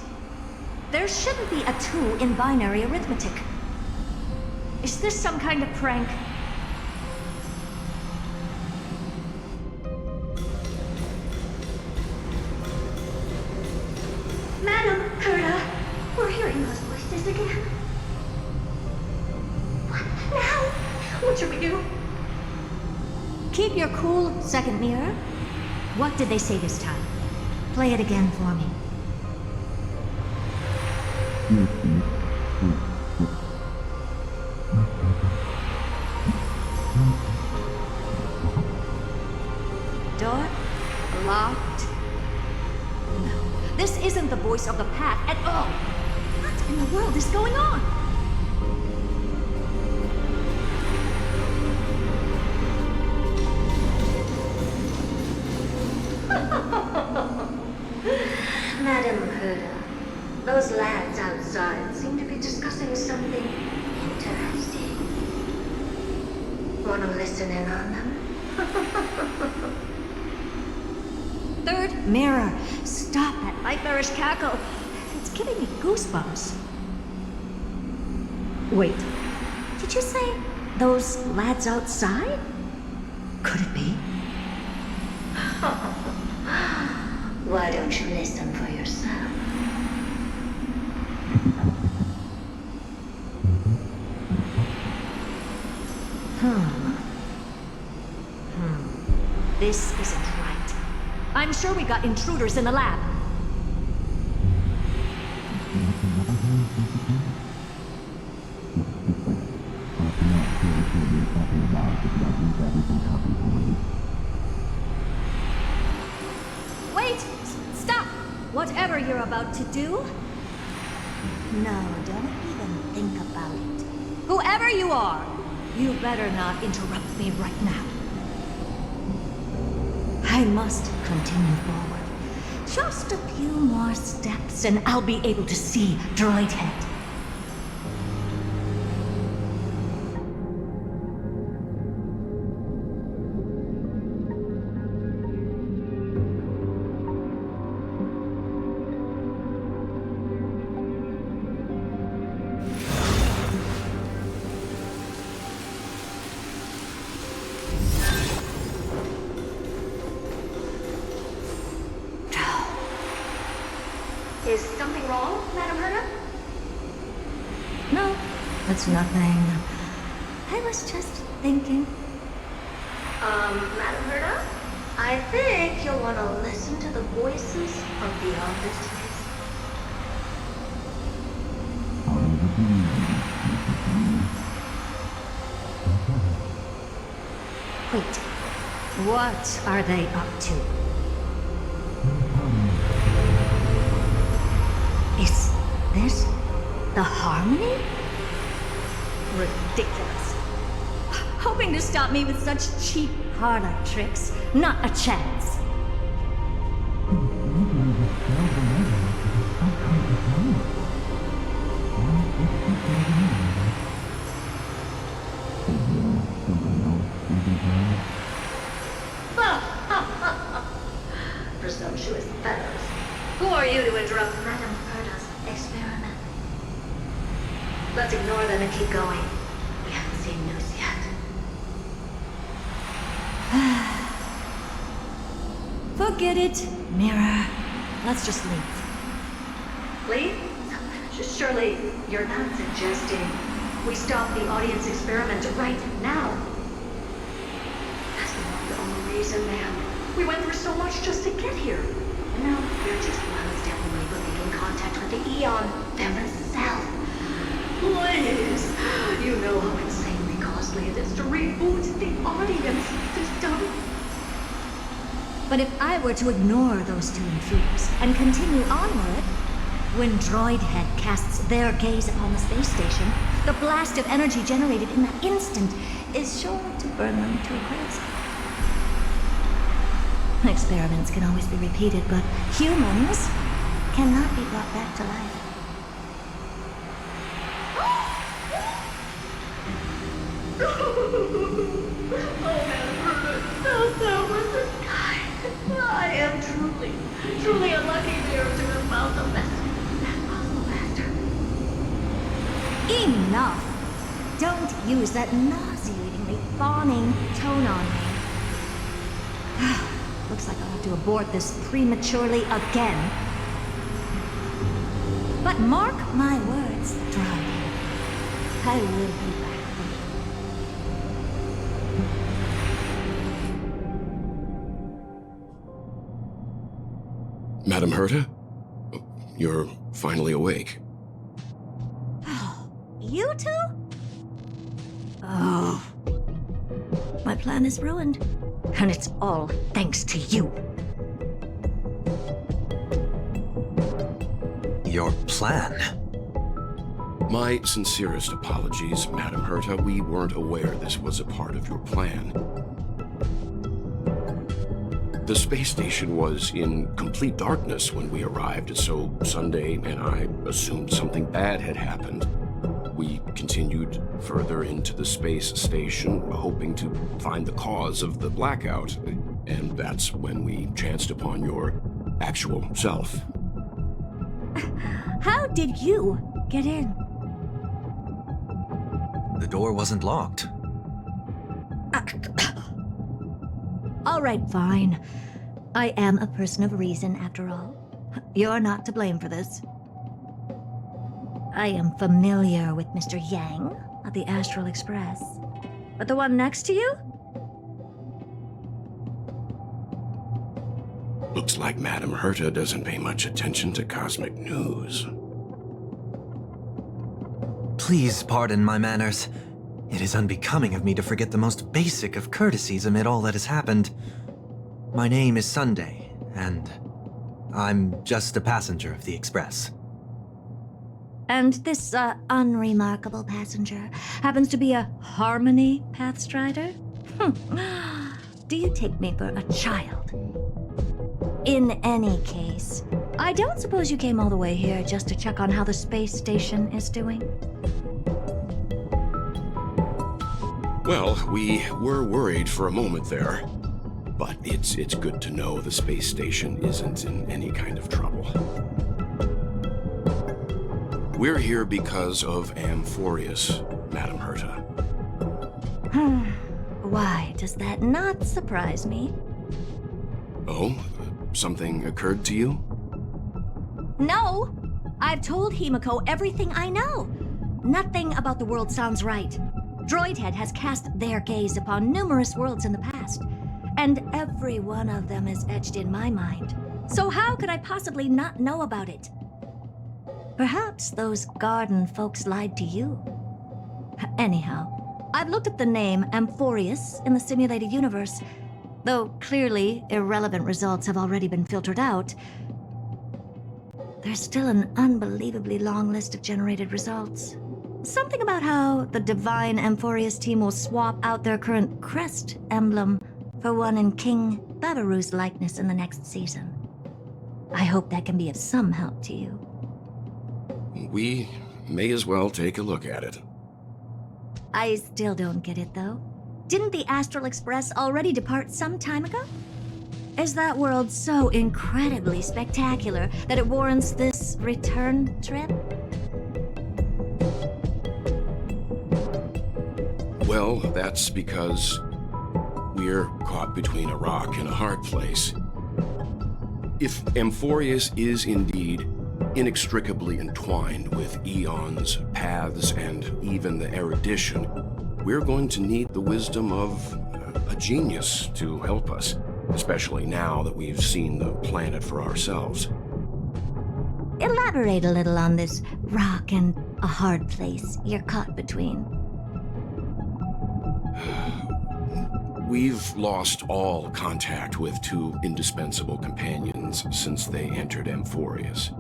There shouldn't be a 2 in binary arithmetic. Is this some kind of prank? Madam Herta, we're hearing those voices again. What now? What should we do? Keep your cool, second mirror. What did they say this time? Play it again for me. Door locked. No, this isn't the voice of the path at all. What in the world is going on? Madam Herta, those lads outside seem to be discussing something interesting. Want to listen in on them? Third mirror, stop that nightmarish cackle. It's giving me goosebumps. Wait, did you say those lads outside? Could it be? Why don't you listen for yourself? This isn't right. I'm sure we got intruders in the lab. Wait! Stop! Whatever you're about to do... No, don't even think about it. Whoever you are, you better not interrupt me right now. I must continue forward. Just a few more steps and I'll be able to see Droid Head. Is something wrong, Madam Herta? No, it's nothing. I was just thinking. Madam Herta? I think you'll want to listen to the voices from beyond this space. Wait, what are they up to? Is this the harmony? Ridiculous. Hoping to stop me with such cheap parlor tricks? Not a chance. Presumptuous fellows. Who are you to interrupt Madam Herta's experiment? Let's ignore them and keep going. We haven't seen news yet. Forget it, Mirror. Let's just leave. Leave? Surely you're not suggesting we stop the audience experiment right now? That's not the only reason, ma'am. We went through so much just to get here. And now we're just one step away from making contact with the Eon themselves. Please! You know how insanely costly it is to reboot the audience system. But if I were to ignore those two intruders and continue onward, when Droid Head casts their gaze upon the space station, the blast of energy generated in that instant is sure to burn them to a crisp. Experiments can always be repeated, but humans cannot be brought back to life. I am truly unlucky there to have found the that puzzle master. Enough! Don't use that nauseatingly fawning tone on me. Looks like I'll have to abort this prematurely again. But mark my words, Droid. I will be back for you. Madam Herta? You're finally awake. You two? Oh. My plan is ruined. And it's all thanks to you. Your plan? My sincerest apologies, Madam Herta. We weren't aware this was a part of your plan. The space station was in complete darkness when we arrived, so Sunday and I assumed something bad had happened. We continued further into the space station, hoping to find the cause of the blackout, and that's when we chanced upon your actual self. How did you get in? The door wasn't locked. All right, fine. I am a person of reason, after all. You're not to blame for this. I am familiar with Mr. Yang of the Astral Express. But the one next to you? Looks like Madame Herta doesn't pay much attention to cosmic news. Please pardon my manners. It is unbecoming of me to forget the most basic of courtesies amid all that has happened. My name is Sunday, and I'm just a passenger of the Express. And this, unremarkable passenger happens to be a Harmony Pathstrider? Do you take me for a child? In any case, I don't suppose you came all the way here just to check on how the space station is doing? Well, we were worried for a moment there, but it's good to know the space station isn't in any kind of trouble. We're here because of Amphoreus, Madame Herta. Why does that not surprise me? Oh? Something occurred to you? No! I've told Himeko everything I know. Nothing about the world sounds right. Droidhead has cast their gaze upon numerous worlds in the past, and every one of them is etched in my mind. So how could I possibly not know about it? Perhaps those garden folks lied to you. Anyhow, I've looked at the name Amphoreus in the simulated universe. Though clearly irrelevant results have already been filtered out, there's still an unbelievably long list of generated results. Something about how the divine Amphoreus team will swap out their current crest emblem for one in King Babaru's likeness in the next season. I hope that can be of some help to you. We may as well take a look at it. I still don't get it, though. Didn't the Astral Express already depart some time ago? Is that world so incredibly spectacular that it warrants this return trip? Well, that's because we're caught between a rock and a hard place. If Amphoreus is indeed inextricably entwined with eons, paths, and even the erudition, we're going to need the wisdom of a genius to help us, especially now that we've seen the planet for ourselves. Elaborate a little on this rock and a hard place you're caught between. We've lost all contact with two indispensable companions since they entered Amphoreus.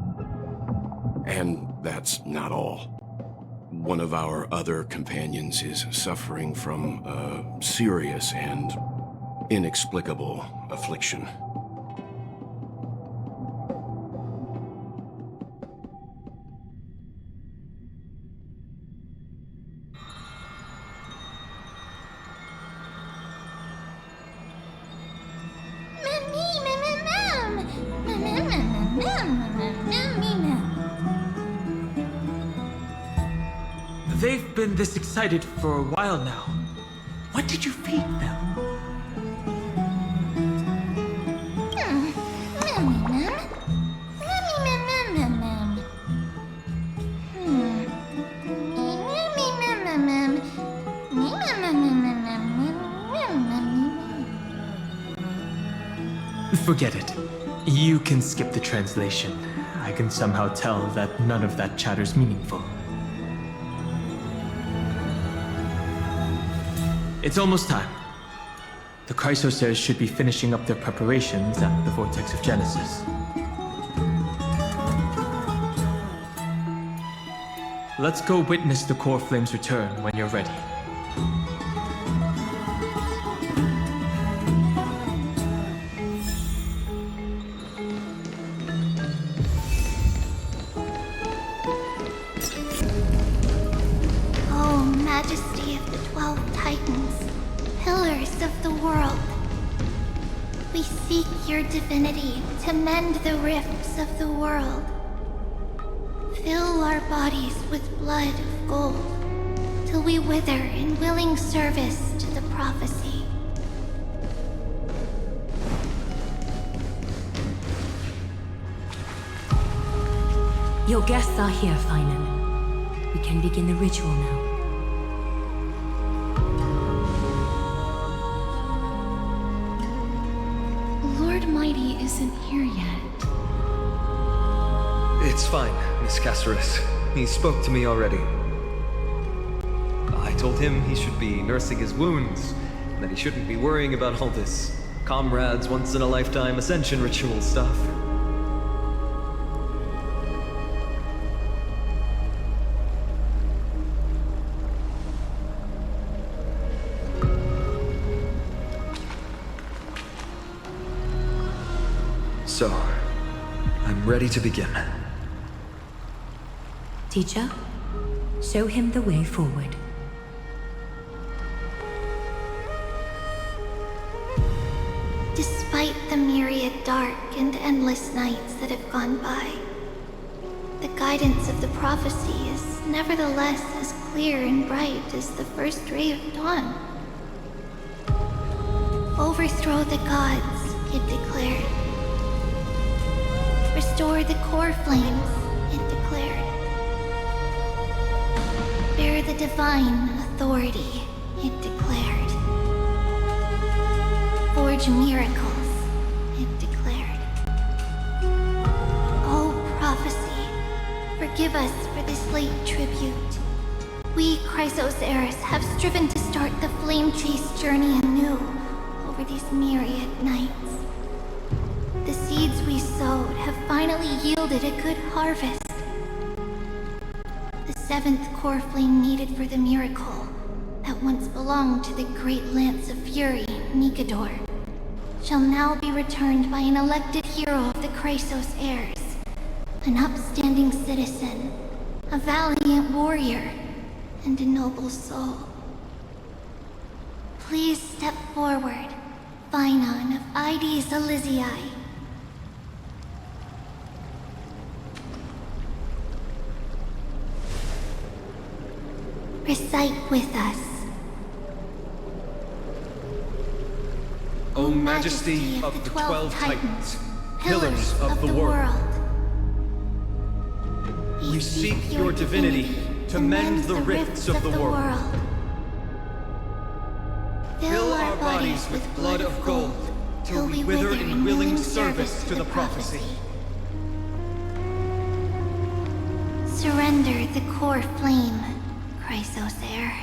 And that's not all. One of our other companions is suffering from a serious and inexplicable affliction. They've been this excited for a while now. What did you feed them? Forget it. You can skip the translation. I can somehow tell that none of that chatter's meaningful. It's almost time. The Chrysosers should be finishing up their preparations at the Vortex of Genesis. Let's go witness the core flames return when you're ready. Oh, Majesty of the 12 Titans, pillars of the world. We seek your divinity to mend the rifts of the world. Fill our bodies with blood of gold, till we wither in willing service to the prophecy. Your guests are here, Phainon. We can begin the ritual now. Lord Mydei isn't here yet. It's fine, Miss Castorice. He spoke to me already. I told him he should be nursing his wounds, and that he shouldn't be worrying about all this comrades once-in-a-lifetime ascension ritual stuff. So, I'm ready to begin. Teacher, show him the way forward. Despite the myriad dark and endless nights that have gone by, the guidance of the prophecy is nevertheless as clear and bright as the first ray of dawn. Overthrow the gods, it declared. Restore the core flames, it declared. Bear the divine authority, it declared. Forge miracles, it declared. Oh, prophecy, forgive us for this late tribute. We, HSR, have striven to start the flame chase journey anew over these myriad nights. The seeds we sowed have finally yielded a good harvest. The seventh core flame needed for the miracle that once belonged to the great Lance of Fury, Nikador, shall now be returned by an elected hero of the HSR, an upstanding citizen, a valiant warrior, and a noble soul. Please step forward, Phainon of Ides Elysiae. Recite with us. O Majesty of the 12 Titans, pillars of the world, we seek your divinity to mend the rifts of the world. Fill our bodies with blood of gold, till we wither in willing service to the prophecy. Surrender the core flame, HSR.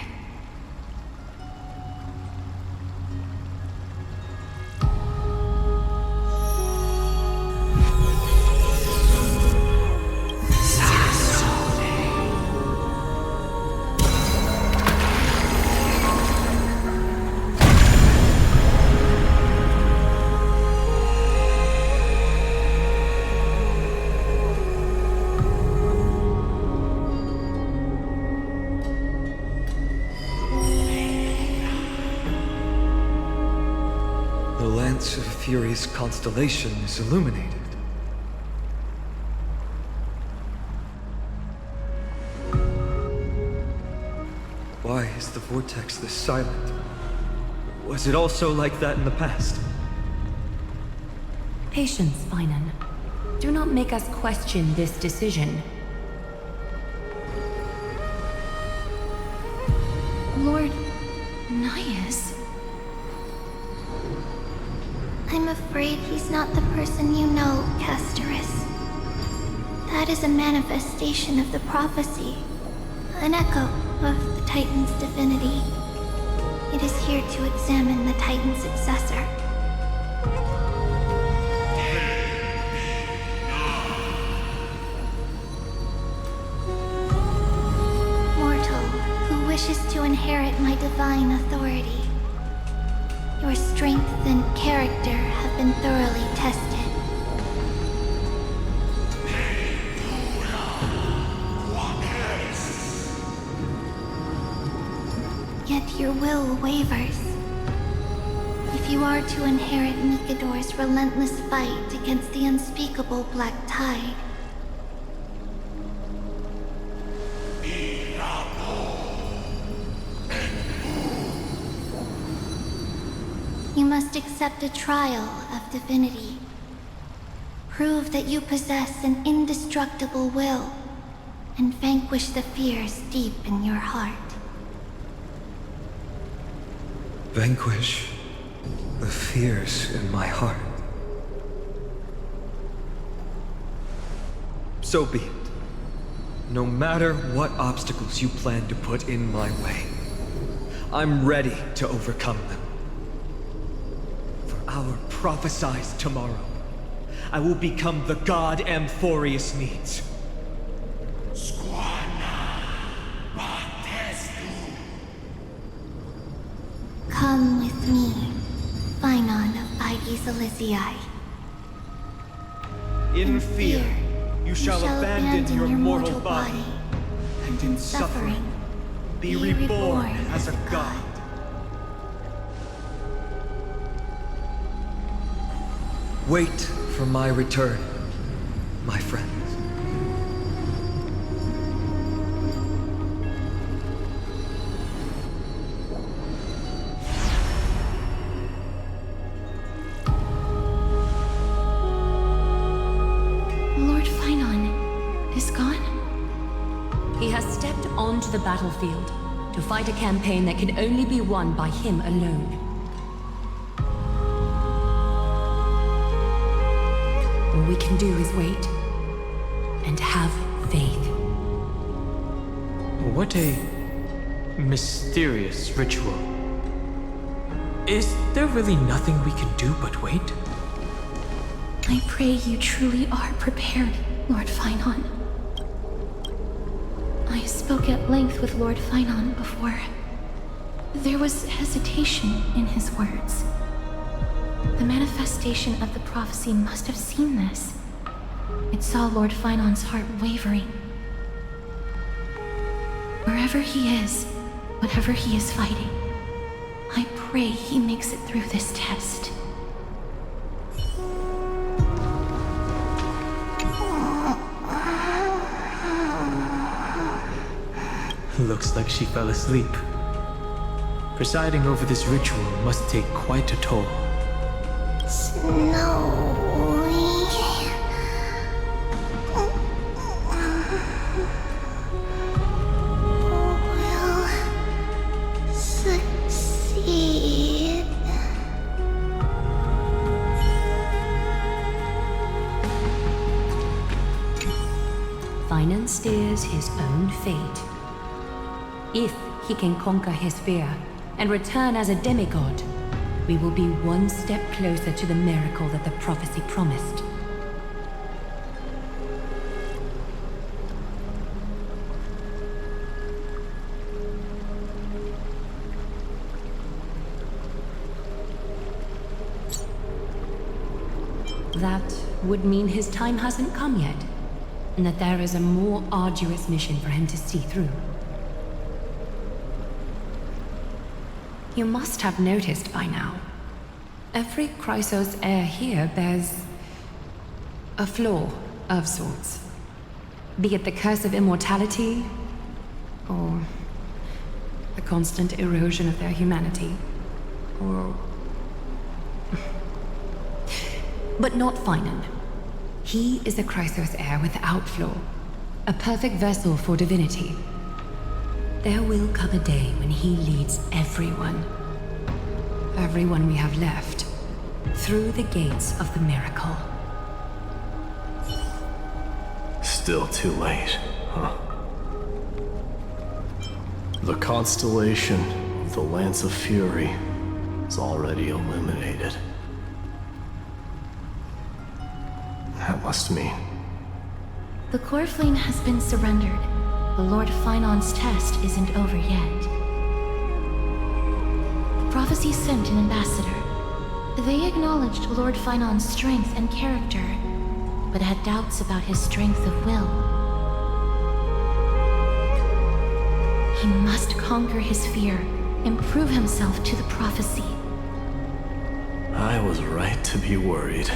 Fury's constellation is illuminated. Why is the vortex this silent? Was it also like that in the past? Patience, Phainon. Do not make us question this decision. Lord Naius? I'm afraid he's not the person you know, Castorice. That is a manifestation of the prophecy, an echo of the Titan's divinity. It is here to examine the Titan's successor. Mortal who wishes to inherit my divine authority. Your strength and character have been thoroughly tested. Yet your will wavers. If you are to inherit Nikador's relentless fight against the unspeakable Black Tide, you must accept a trial of divinity. Prove that you possess an indestructible will, and vanquish the fears deep in your heart. Vanquish the fears in my heart. So be it. No matter what obstacles you plan to put in my way, I'm ready to overcome them. For our prophesied tomorrow, I will become the god Amphoreus needs. Come with me, Phainon of Aegis Elysiae. In fear, you shall abandon your mortal body, and in suffering, be reborn as a god. Wait for my return, my friends. Lord Phainon is gone? He has stepped onto the battlefield to fight a campaign that can only be won by him alone. All we can do is wait and have faith. What a mysterious ritual. Is there really nothing we can do but wait? I pray you truly are prepared, Lord Phainon. I spoke at length with Lord Phainon before. There was hesitation in his words. The manifestation of the prophecy must have seen this. It saw Lord Phainon's heart wavering. Wherever he is, whatever he is fighting, I pray he makes it through this test. Looks like she fell asleep. Presiding over this ritual must take quite a toll. Snowy will succeed. Phainon steers his own fate. If he can conquer his fear and return as a demigod, we will be one step closer to the miracle that the prophecy promised. That would mean his time hasn't come yet, and that there is a more arduous mission for him to see through. You must have noticed by now. Every Chrysos heir here bears a flaw of sorts. Be it the curse of immortality, or the constant erosion of their humanity, or... But not Phainon. He is a Chrysos heir without flaw, a perfect vessel for divinity. There will come a day when he leads everyone we have left, through the gates of the miracle. Still too late, huh? The constellation of the Lance of Fury is already illuminated. That must mean... The core flame has been surrendered. The Lord Phainon's test isn't over yet. The prophecy sent an ambassador. They acknowledged Lord Phainon's strength and character, but had doubts about his strength of will. He must conquer his fear and prove himself to the prophecy. I was right to be worried.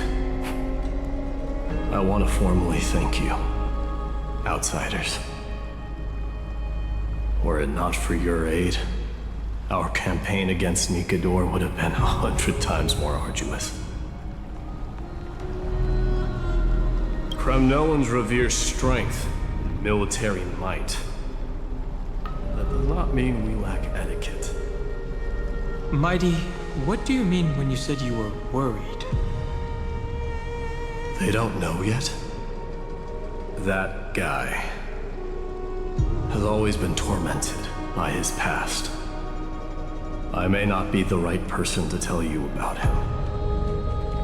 I want to formally thank you, outsiders. Were it not for your aid, our campaign against Nikador would have been 100 times more arduous. Kremnoans revere strength and military might. That does not mean we lack etiquette. Mydei, what do you mean when you said you were worried? They don't know yet. That guy has always been tormented by his past. I may not be the right person to tell you about him,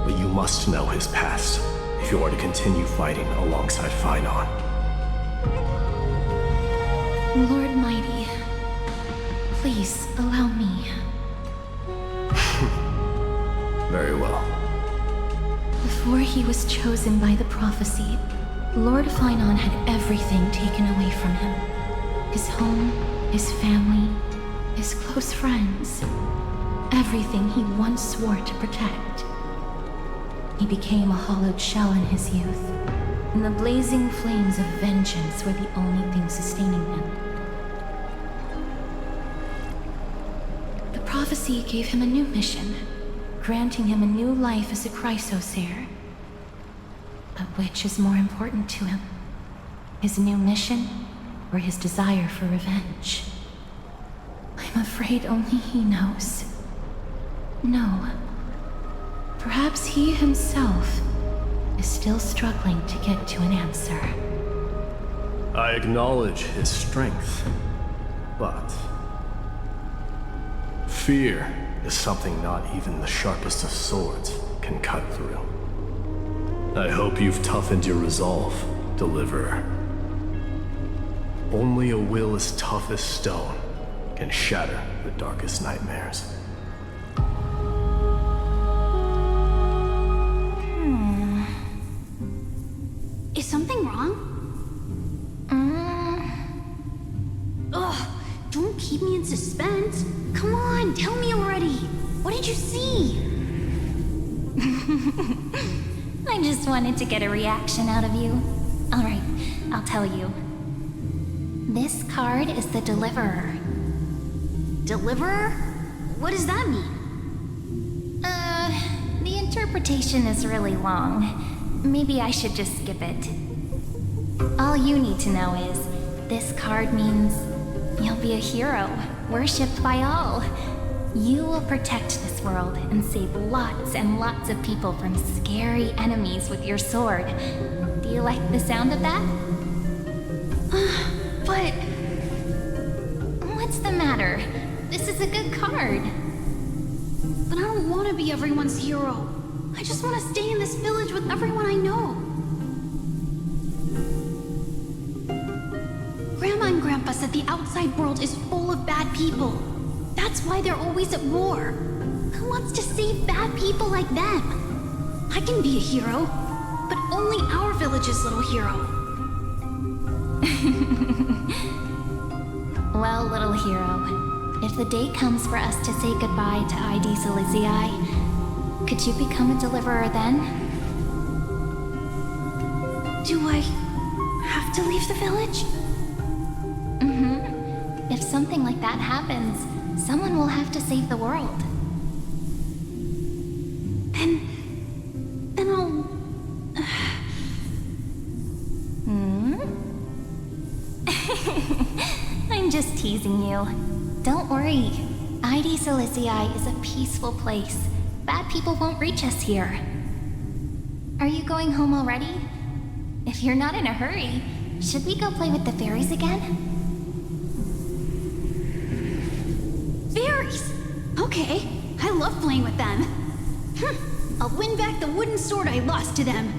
but you must know his past if you are to continue fighting alongside Phainon. Lord Mydei, please allow me. Very well. Before he was chosen by the prophecy, Lord Phainon had everything taken away from him. His home, his family, his close friends. Everything he once swore to protect. He became a hollowed shell in his youth, and the blazing flames of vengeance were the only thing sustaining him. The prophecy gave him a new mission, granting him a new life as a Chrysosaur. But which is more important to him? His new mission, or his desire for revenge? I'm afraid only he knows. No. Perhaps he himself is still struggling to get to an answer. I acknowledge his strength, but fear is something not even the sharpest of swords can cut through. I hope you've toughened your resolve, Deliverer. Only a will as tough as stone can shatter the darkest nightmares. Is something wrong? Ugh, don't keep me in suspense. Come on, tell me already. What did you see? I just wanted to get a reaction out of you. Alright, I'll tell you. This card is the Deliverer. Deliverer? What does that mean? The interpretation is really long. Maybe I should just skip it. All you need to know is, this card means you'll be a hero, worshipped by all. You will protect this world and save lots and lots of people from scary enemies with your sword. Do you like the sound of that? But... What's the matter? This is a good card. But I don't want to be everyone's hero. I just want to stay in this village with everyone I know. Grandma and Grandpa said the outside world is full of bad people. That's why they're always at war. Who wants to save bad people like them? I can be a hero, but only our village's little hero. Well, little hero, if the day comes for us to say goodbye to ID Silicii, could you become a deliverer then? Do I have to leave the village? Mm-hmm. If something like that happens, someone will have to save the world. Then I'll... I'm just teasing you. Don't worry. ID Silicii is a peaceful place. Bad people won't reach us here. Are you going home already? If you're not in a hurry, should we go play with the fairies again? Fairies? Okay, I love playing with them. I'll win back the wooden sword I lost to them.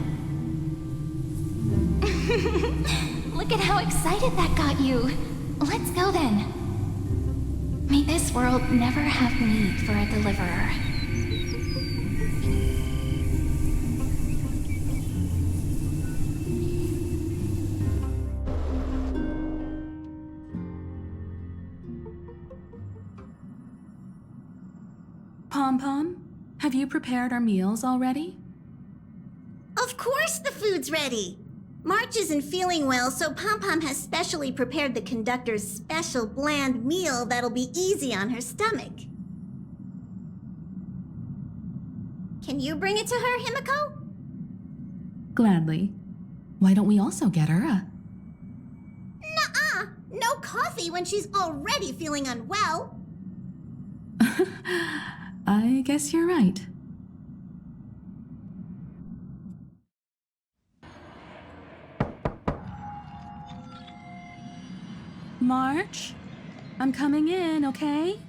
Look at how excited that got you. Let's go then. May this world never have need for a deliverer. Pom-Pom, have you prepared our meals already? Of course the food's ready! March isn't feeling well, so Pom-Pom has specially prepared the conductor's special bland meal that'll be easy on her stomach. Can you bring it to her, Himeko? Gladly. Why don't we also get her a... Nuh-uh! No coffee when she's already feeling unwell. I guess you're right. March? I'm coming in, okay?